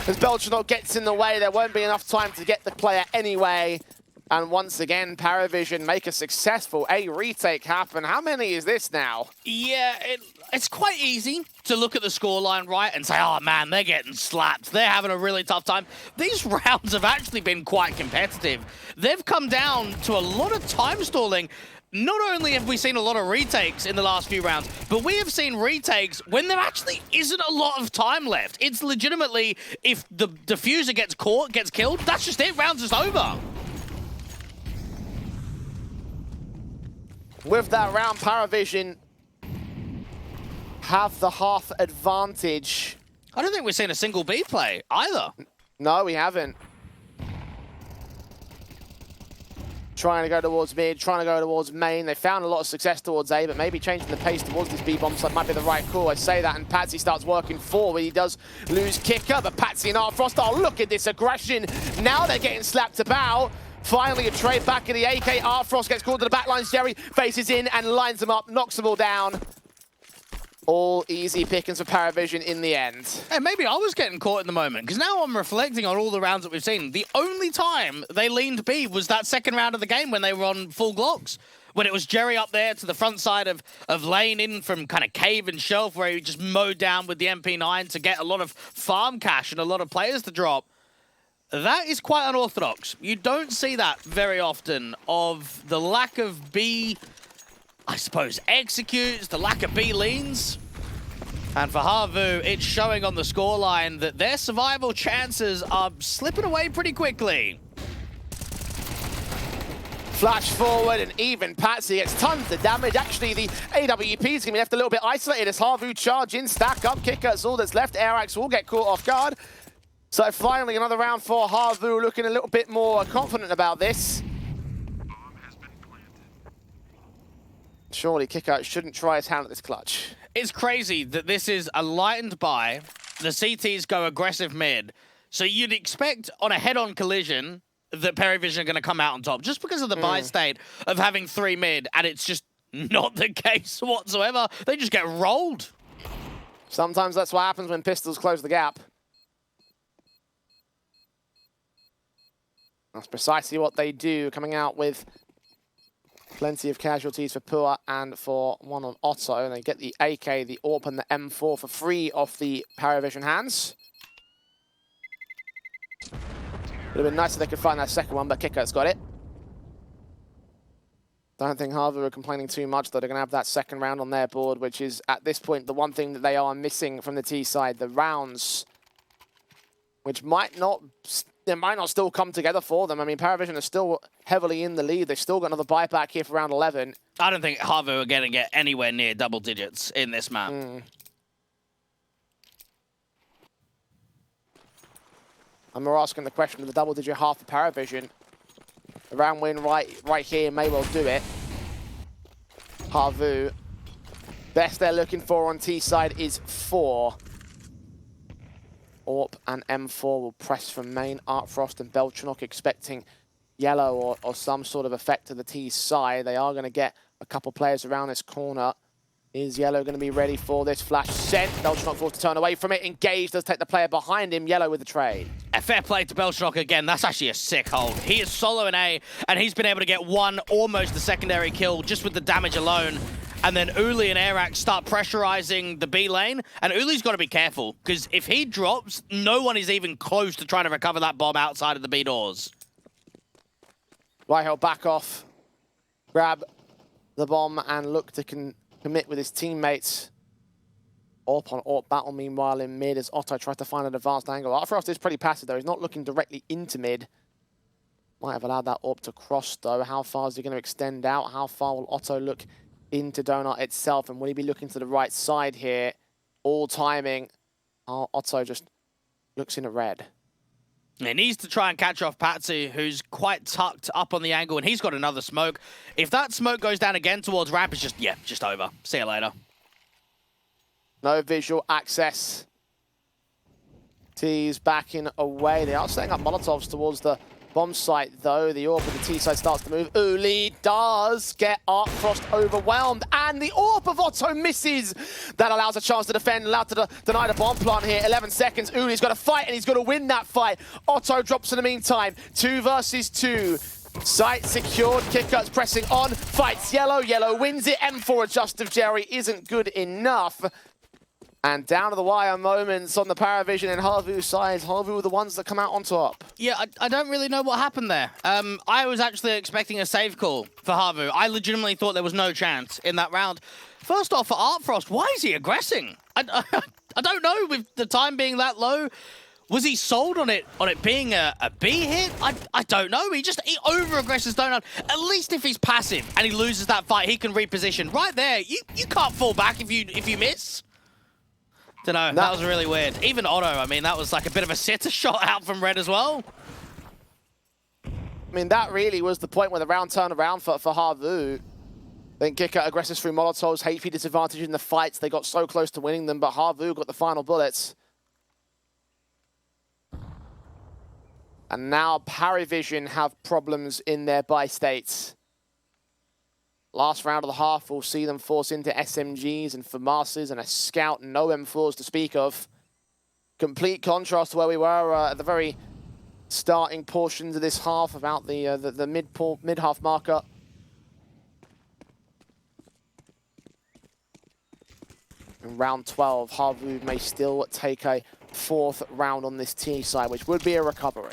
As Belchanok gets in the way, there won't be enough time to get the player anyway. And once again, Paravision make a successful A retake happen. How many is this now? Yeah, it's quite easy to look at the scoreline, right, and say, oh man, they're getting slapped. They're having a really tough time. These rounds have actually been quite competitive. They've come down to a lot of time stalling. Not only have we seen a lot of retakes in the last few rounds, but we have seen retakes when there actually isn't a lot of time left. It's legitimately, if the diffuser gets caught, gets killed, that's just it, round's just over. With that round, Paravision have the half advantage. I don't think we've seen a single B play either. No, we haven't. Trying to go towards mid, trying to go towards main. They found a lot of success towards A, but maybe changing the pace towards this B bomb site might be the right call. I say that, and Patsy starts working forward. He does lose kicker, but Patsy and Artfrost, oh, look at this aggression. Now they're getting slapped about. Finally, a trade back in the AK. Artfrost gets called to the back lines. Jerry faces in and lines them up, knocks them all down. All easy pickings for Paravision in the end. Hey, maybe I was getting caught in the moment, because now I'm reflecting on all the rounds that we've seen. The only time they leaned B was that second round of the game when they were on full Glocks. When it was Jerry up there to the front side of lane in from kind of cave and shelf, where he just mowed down with the MP9 to get a lot of farm cash and a lot of players to drop. That is quite unorthodox. You don't see that very often, of the lack of B, I suppose, executes, the lack of B leans. And for Harvu, it's showing on the scoreline that their survival chances are slipping away pretty quickly. Flash forward, and even Patsy gets tons of damage. Actually, the AWP is going to be left a little bit isolated as Harvu charge in, stack up, kicker. That's all that's left. Airax will get caught off guard. So finally, another round for Harvu, looking a little bit more confident about this. Surely Kicker shouldn't try his hand at this clutch. It's crazy that this is a lightened buy. The CTs go aggressive mid. So you'd expect on a head-on collision that Paravision are going to come out on top, just because of the buy state of having 3 mid, and it's just not the case whatsoever. They just get rolled. Sometimes that's what happens when pistols close the gap. That's precisely what they do, coming out with plenty of casualties for Pua and for one on Otto. And they get the AK, the AWP, and the M4 for free off the Paravision hands. Would have been nice if they could find that second one, but Kicker's got it. Don't think Harvu are complaining too much, though. They're going to have that second round on their board, which is, at this point, the one thing that they are missing from the T side, the rounds, which might not still come together for them. I mean, Paravision are still heavily in the lead. They've still got another buyback here for round 11. I don't think Harvu are going to get anywhere near double digits in this map. And we're asking the question of the double-digit half for Paravision. The round win right here may well do it. Harvu, best they're looking for on T side is 4. AWP and M4 will press from main. Artfrost and Belchanok expecting yellow or some sort of effect to the T side. They are going to get a couple players around this corner. Is Yellow going to be ready for this flash sent? Belchanok forced to turn away from it. Engage does take the player behind him. Yellow with the trade. A fair play to Belchanok again. That's actually a sick hold. He is solo in A, and he's been able to get one, almost a secondary kill just with the damage alone. and then Uli and Airax start pressurizing the B lane, and Uli's got to be careful, because if he drops, no one is even close to trying to recover that bomb outside of the B doors. Right, he'll back off, grab the bomb, and look to commit with his teammates. AWP on AWP battle, meanwhile, in mid, as Otto tries to find an advanced angle. Artfrost is pretty passive, though. He's not looking directly into mid. Might have allowed that AWP to cross, though. How far is he going to extend out? How far will Otto look into Donut itself? And will he be looking to the right side here? All timing. Oh, Otto just looks in at red. He needs to try and catch off Patsy, who's quite tucked up on the angle, and he's got another smoke. If that smoke goes down again towards ramp, it's just over. See you later. No visual access. T's backing away. They are setting up Molotovs towards the bomb site, though. The AWP of the T side starts to move. Uli does get Artfrost overwhelmed, and the AWP of Otto misses. That allows a chance to defend, allowed to deny the bomb plant here. 11 seconds. Uli's got to fight, and he's got to win that fight. Otto drops in the meantime. 2 versus 2. Site secured. Kicker's pressing on. Fights Yellow. Yellow wins it. M4 adjust of Jerry isn't good enough. And down to the wire moments on the Paravision and Harvu side. Harvu were the ones that come out on top. Yeah, I don't really know what happened there. I was actually expecting a save call for Harvu. I legitimately thought there was no chance in that round. First off, for Artfrost, why is he aggressing? I don't know, with the time being that low. Was he sold on it being a B hit? I don't know. He over-aggresses Donut. At least if he's passive and he loses that fight, he can reposition. Right there, you can't fall back if you miss. Don't know, that was really weird. Even Otto, I mean, that was like a bit of a sitter shot out from red as well. I mean, that really was the point where the round turned around for Harvu. Then Kicker aggresses through Molotovs, HP disadvantage in the fights. They got so close to winning them, but Harvu got the final bullets. And now Paravision have problems in their buy states. Last round of the half, we'll see them force into SMGs and FAMASs and a Scout, no M4s to speak of. Complete contrast to where we were at the very starting portions of this half, about the mid-half marker. In round 12, Harvu may still take a 4th round on this T side, which would be a recovery.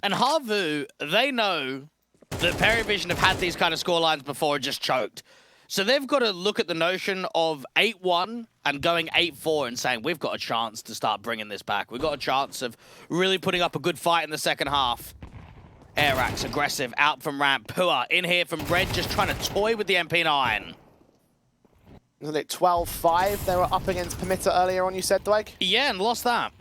And Harvu, they know that Paravision have had these kind of scorelines before and just choked. So they've got to look at the notion of 8-1 and going 8-4 and saying, we've got a chance to start bringing this back. We've got a chance of really putting up a good fight in the second half. Airax, aggressive, out from ramp. Pua in here from Red, just trying to toy with the MP9. Wasn't it 12-5 they were up against Permitter earlier on, you said, Dwight? Yeah, and lost that.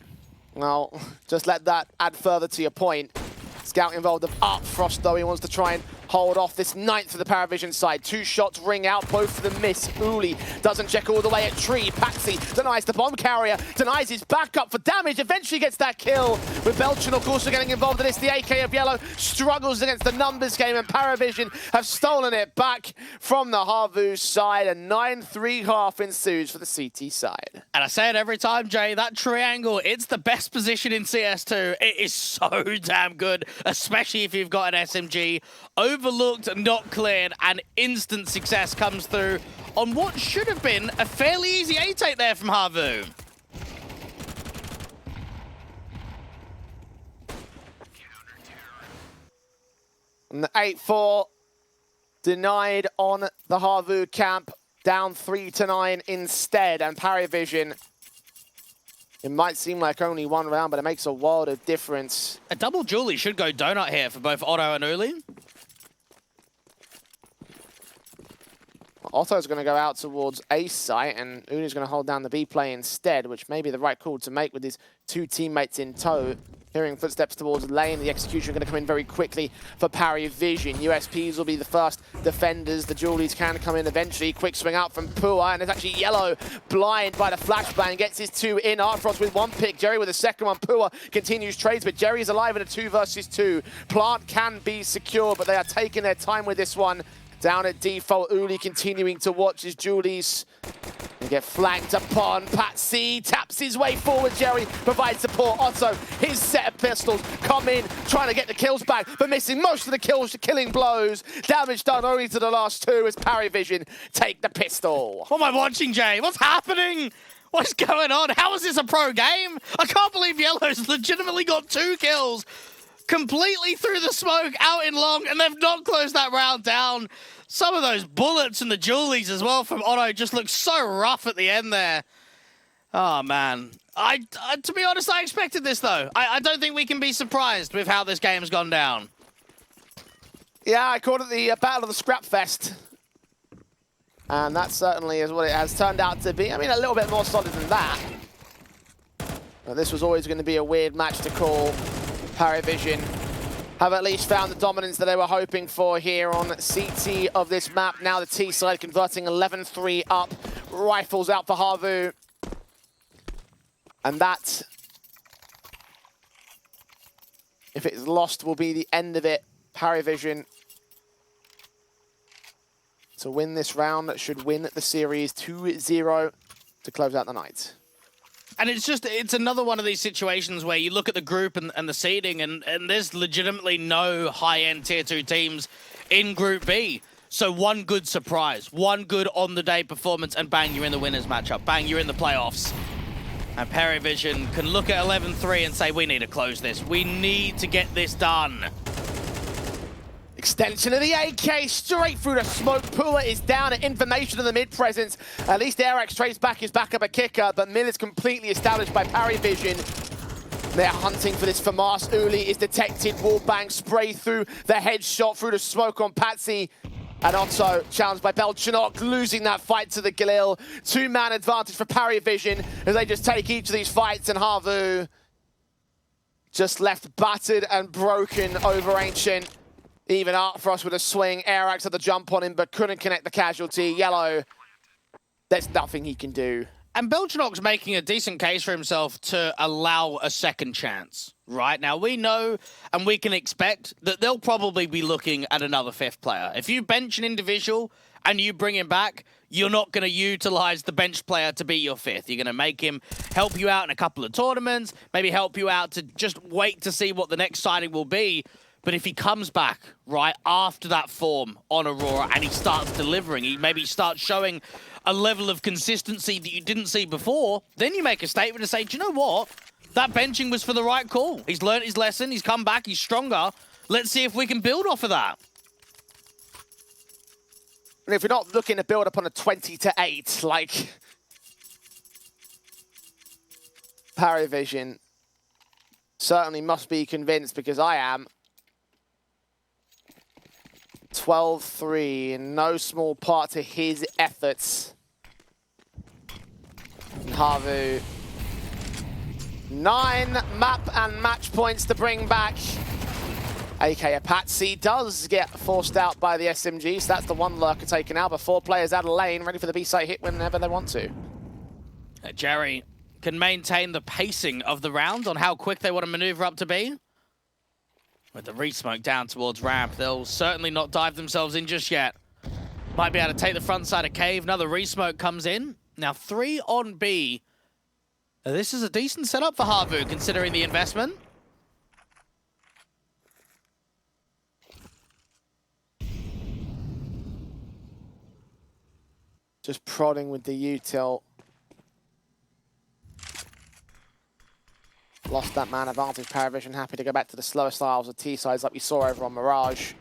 Well, just let that add further to your point. Scout involved of Artfrost, though. He wants to try and hold off this 9th for the Paravision side. 2 shots ring out, both of them miss. Uli doesn't check all the way at Tree. Patsy denies the bomb carrier, denies his backup for damage, eventually gets that kill. With Belchin, of course, getting involved in this. The AK of Yellow struggles against the numbers game, and Paravision have stolen it back from the Harvu side. A 9-3 half ensues for the CT side. And I say it every time, Jay, that triangle, it's the best position in CS2. It is so damn good, especially if you've got an SMG. Overlooked, not cleared, and instant success comes through on what should have been a fairly easy 8-8 there from Harvu. And the 8-4 denied on the Harvu camp, down 3-9 instead, and Paravision, it might seem like only one round, but it makes a world of difference. A double Julie should go donut here for both Otto and Uli. Otto's going to go out towards A site, and Uli's going to hold down the B play instead, which may be the right call to make with his 2 teammates in tow. Hearing footsteps towards lane, the execution going to come in very quickly for Paravision. USPs will be the first defenders. The Julies can come in eventually. Quick swing out from Pua, and it's actually Yellow blind by the flashbang. Gets his 2 in. Artfrost with 1 pick. Jerry with a second one. Pua continues trades, but Jerry's alive in a 2 versus 2. Plant can be secure, but they are taking their time with this one. Down at default, Uli continuing to watch his Julies. They get flanked upon. Patsy taps his way forward. Jerry provides support. Otto, his set of pistols come in, trying to get the kills back, but missing most of the kills, killing blows. Damage done only to the last two as Parry Vision take the pistol. What am I watching, Jay? What's happening? What's going on? How is this a pro game? I can't believe Yellow's legitimately got 2 kills completely through the smoke, out in long, and they've not closed that round down. Some of those bullets and the Julies as well from Otto just look so rough at the end there. Oh, man. I to be honest, I expected this, though. I don't think we can be surprised with how this game's gone down. Yeah, I called it the Battle of the Scrap Fest. And that certainly is what it has turned out to be. I mean, a little bit more solid than that. But this was always going to be a weird match to call. Parry Vision have at least found the dominance that they were hoping for here on CT of this map. Now the T side converting 11-3 up. Rifles out for Havu. And that, if it's lost, will be the end of it. Parry Vision to win this round should win the series 2-0 to close out the night. And it's another one of these situations where you look at the group and the seeding, and there's legitimately no high-end Tier 2 teams in Group B. So one good surprise, one good on-the-day performance, and bang, you're in the winners matchup. Bang, you're in the playoffs. And Parry Vision can look at 11-3 and say, we need to close this. We need to get this done. Extension of the AK straight through the smoke. Pula is down at information of the mid presence. At least Arax trades back his backup a kicker, but Mill is completely established by Parry Vision. They're hunting for this FAMAS. Uli is detected. Wallbang spray through the headshot through the smoke on Patsy. And Otto challenged by Belchanok, losing that fight to the Galil. 2-man advantage for Parry Vision as they just take each of these fights, and Havu just left battered and broken over Ancient. Even Artfrost with a swing. Arax had the jump on him, but couldn't connect the casualty. Yellow, there's nothing he can do. And Belchanok's making a decent case for himself to allow a second chance. Right now, we know and we can expect that they'll probably be looking at another 5th player. If you bench an individual and you bring him back, you're not going to utilize the bench player to be your 5th. You're going to make him help you out in a couple of tournaments, maybe help you out to just wait to see what the next signing will be. But if he comes back, right, after that form on Aurora and he starts delivering, he maybe starts showing a level of consistency that you didn't see before, then you make a statement to say, do you know what? That benching was for the right call. He's learned his lesson. He's come back. He's stronger. Let's see if we can build off of that. And if we're not looking to build up on a 20-8, like Parry Vision certainly must be convinced, because I am. 12-3, in no small part to his efforts. Havu, 9 map and match points to bring back. AK Patsy does get forced out by the SMG, so that's the one lurker taken out, but 4 players out of lane, ready for the B-site hit whenever they want to. Jerry can maintain the pacing of the round on how quick they want to maneuver up to B. With the re-smoke down towards ramp, they'll certainly not dive themselves in just yet. Might be able to take the front side of cave. Another re-smoke comes in. Now 3 on B. This is a decent setup for Havu, considering the investment. Just prodding with the util. Lost that man advantage. Parry Vision happy to go back to the slower styles of T-sides like we saw over on Mirage.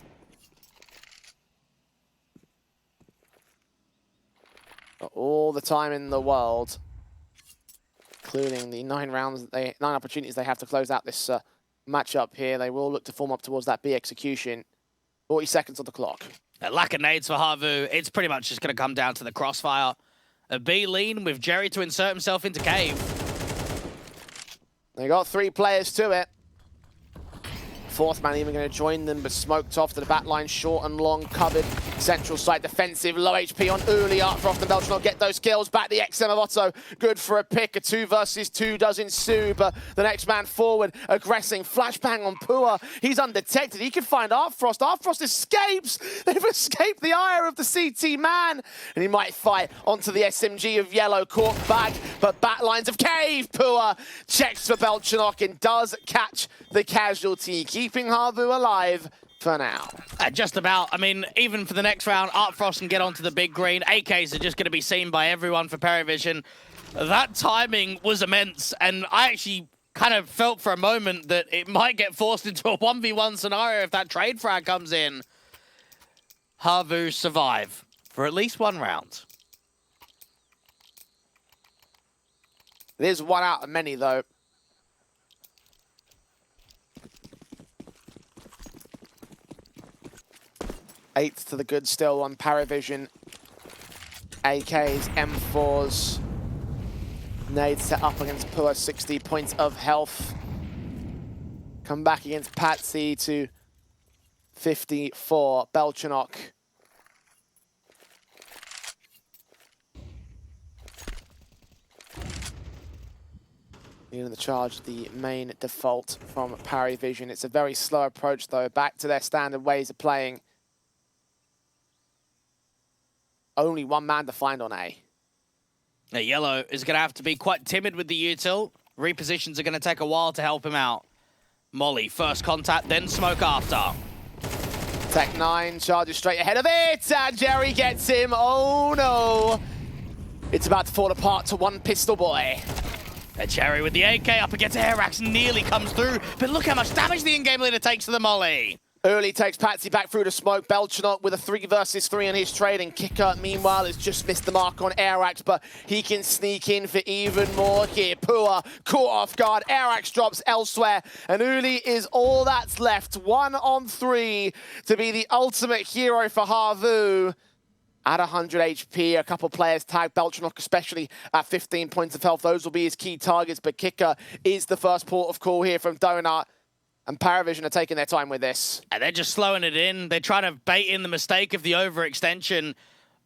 Got all the time in the world, including the 9 opportunities they have to close out this matchup here. They will look to form up towards that B execution. 40 seconds on the clock. A lack of nades for Havu. It's pretty much just going to come down to the crossfire. A B lean with Jerry to insert himself into cave. They got 3 players to it. Fourth man even going to join them, but smoked off to the back line, short and long, covered. Central side defensive, low HP on Uli. Artfrost and Belch not get those kills back. The XM of Otto, good for a pick. A 2 versus 2 does ensue, but the next man forward, aggressing. Flashbang on Pua. He's undetected. He can find Artfrost. Artfrost escapes. They've escaped the ire of the CT man. And he might fight onto the SMG of Yellow. Caught back, but backlines of Cave. Pua checks for Belchanok and does catch the casualty, keeping Havu alive for now. Just about. I mean, even for the next round, Artfrost can get onto the big green. AKs are just going to be seen by everyone for Perivision. That timing was immense, and I actually kind of felt for a moment that it might get forced into a 1v1 scenario if that trade frag comes in. Havu survive for at least one round. It is one out of many, though. Eighth to the good still on Paravision. AKs, M4s. Nade set up against Pua, 60 points of health. Come back against Patsy to 54. Belchanok. Leading the charge, the main default from Paravision. It's a very slow approach, though, back to their standard ways of playing. Only one man to find on A. Now, Yellow is going to have to be quite timid with the util. Repositions are going to take a while to help him out. Molly, first contact, then smoke after. Tech 9 charges straight ahead of it, and Jerry gets him. Oh no! It's about to fall apart to one pistol boy. Jerry with the AK up against Airax nearly comes through, but look how much damage the in-game leader takes to the Molly. Early takes Patsy back through the smoke. Belchanok with a 3 versus 3 on his trade, and Kicker, meanwhile, has just missed the mark on Airax, but he can sneak in for even more here. Pua caught off guard. Airax drops elsewhere, and Uli is all that's left. 1 on 3 to be the ultimate hero for Havu. At 100 HP, a couple players tagged, Belchanok especially at 15 points of health. Those will be his key targets, but Kicker is the first port of call here from Donut. And Paravision are taking their time with this. And they're just slowing it in. They're trying to bait in the mistake of the overextension.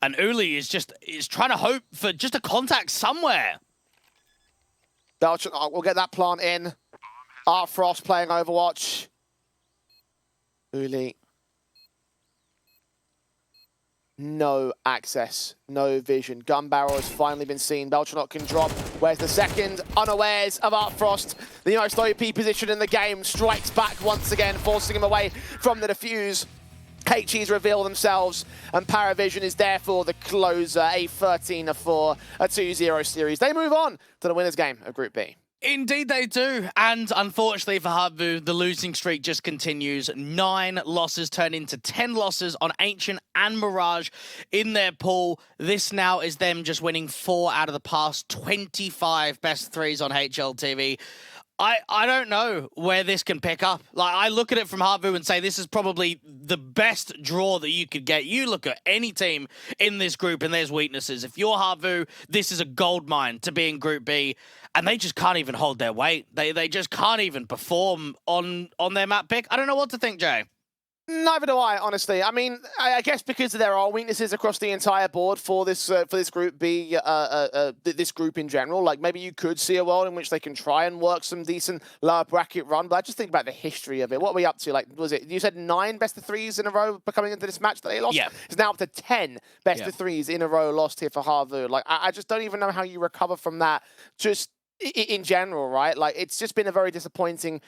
And Uli is trying to hope for just a contact somewhere. Belchanok will get that plant in. Artfrost playing Overwatch. Uli. No access, no vision. Gun barrel has finally been seen. Belchanok can drop. Where's the second? Unawares of Artfrost. The most OP position in the game. Strikes back once again, forcing him away from the defuse. HEs reveal themselves, and Paravision is there for the closer. A 13-4, a 2-0 series. They move on to the winner's game of Group B. Indeed they do, and unfortunately for Havu, the losing streak just continues. 9 losses turn into 10 losses on Ancient and Mirage in their pool. This now is them just winning 4 out of the past 25 best threes on HLTV. I don't know where this can pick up. Like, I look at it from Havu and say this is probably the best draw that you could get. You look at any team in this group and there's weaknesses. If you're Havu, this is a gold mine to be in Group B, and they just can't even hold their weight. They just can't even perform on their map pick. I don't know what to think, Jay. Neither do I, honestly. I mean, I guess because there are weaknesses across the entire board for this Group B, this group in general. Like, maybe you could see a world in which they can try and work some decent lower bracket run, but I just think about the history of it. What are we up to? Like, was it, you said 9 best of 3s in a row coming into this match that they lost? Yeah. It's now up to 10 best of 3s in a row lost here for Havu. Like, I just don't even know how you recover from that. Just in general, right? Like, it's just been a very disappointing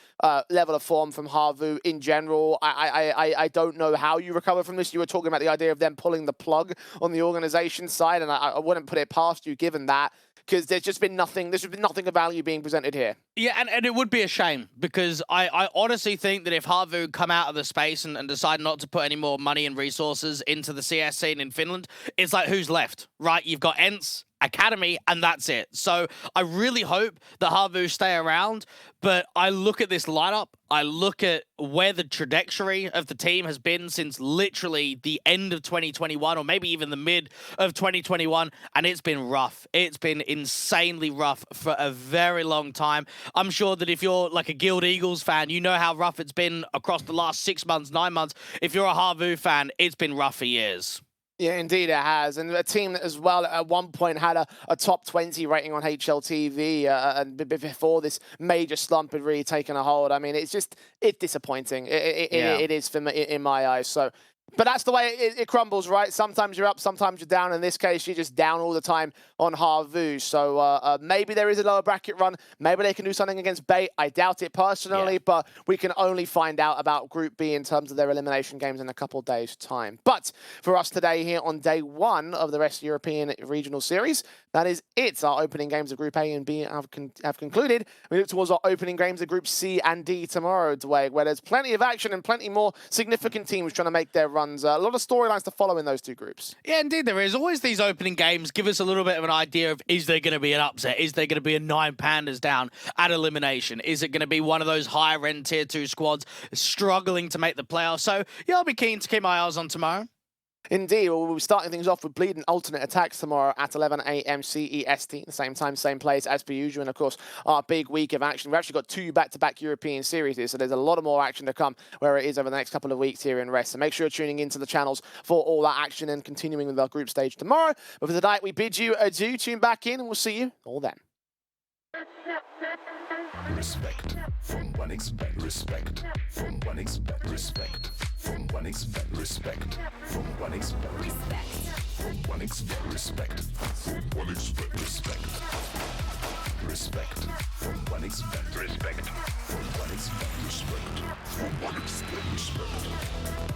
level of form from Havu in general. I don't know how you recover from this. You were talking about the idea of them pulling the plug on the organization side, and I wouldn't put it past you given that, because there's just been nothing, there's been nothing of value being presented here. Yeah, and it would be a shame, because I honestly think that if Havu come out of the space and decide not to put any more money and resources into the CS scene in Finland, it's like, who's left, right? You've got Ents academy, and that's it. So I really hope that Havu stay around, but I look at this lineup, I look at where the trajectory of the team has been since literally the end of 2021, or maybe even the mid of 2021, and it's been rough. It's been insanely rough for a very long time. I'm sure that if you're like a Guild Eagles fan, you know how rough it's been across the last 6 months, 9 months. If you're a Havu fan, it's been rough for years. Yeah, indeed it has. And a team that as well at one point had a top 20 rating on HLTV and before this major slump had really taken a hold. I mean, it's disappointing. It is for me, in my eyes. So, but that's the way it crumbles, right? Sometimes you're up, sometimes you're down. In this case, you're just down all the time on Havu. So maybe there is a lower bracket run. Maybe they can do something against Bait. I doubt it personally, but we can only find out about Group B in terms of their elimination games in a couple of days' time. But for us today here on day 1 of the West European Regional Series, that is it. Our opening games of Group A and B have concluded. We look towards our opening games of Group C and D tomorrow, Dwayne, where there's plenty of action and plenty more significant teams trying to make their runs. A lot of storylines to follow in those two groups. Yeah, indeed there is. Always these opening games give us a little bit of an idea of, is there going to be an upset? Is there going to be a 9 Pandas down at elimination? Is it going to be one of those higher-end Tier 2 squads struggling to make the playoffs? So, yeah, I'll be keen to keep my eyes on tomorrow. Indeed, well, we'll be starting things off with Bleeding Alternate Attacks tomorrow at 11 a.m. CEST. The same time, same place as per usual. And of course, our big week of action. We've actually got 2 back-to-back European series here, so there's a lot of more action to come where it is over the next couple of weeks here in Rest. So make sure you're tuning into the channels for all that action and continuing with our group stage tomorrow. But for tonight, we bid you adieu. Tune back in and we'll see you all then. Respect from 1xBet. Respect from 1xBet. Respect from 1xBet. Respect from 1xBet. Respect from 1xBet. Respect from 1xBet. Respect. Respect from 1xBet. Respect from 1xBet. Respect from 1xBet. Respect.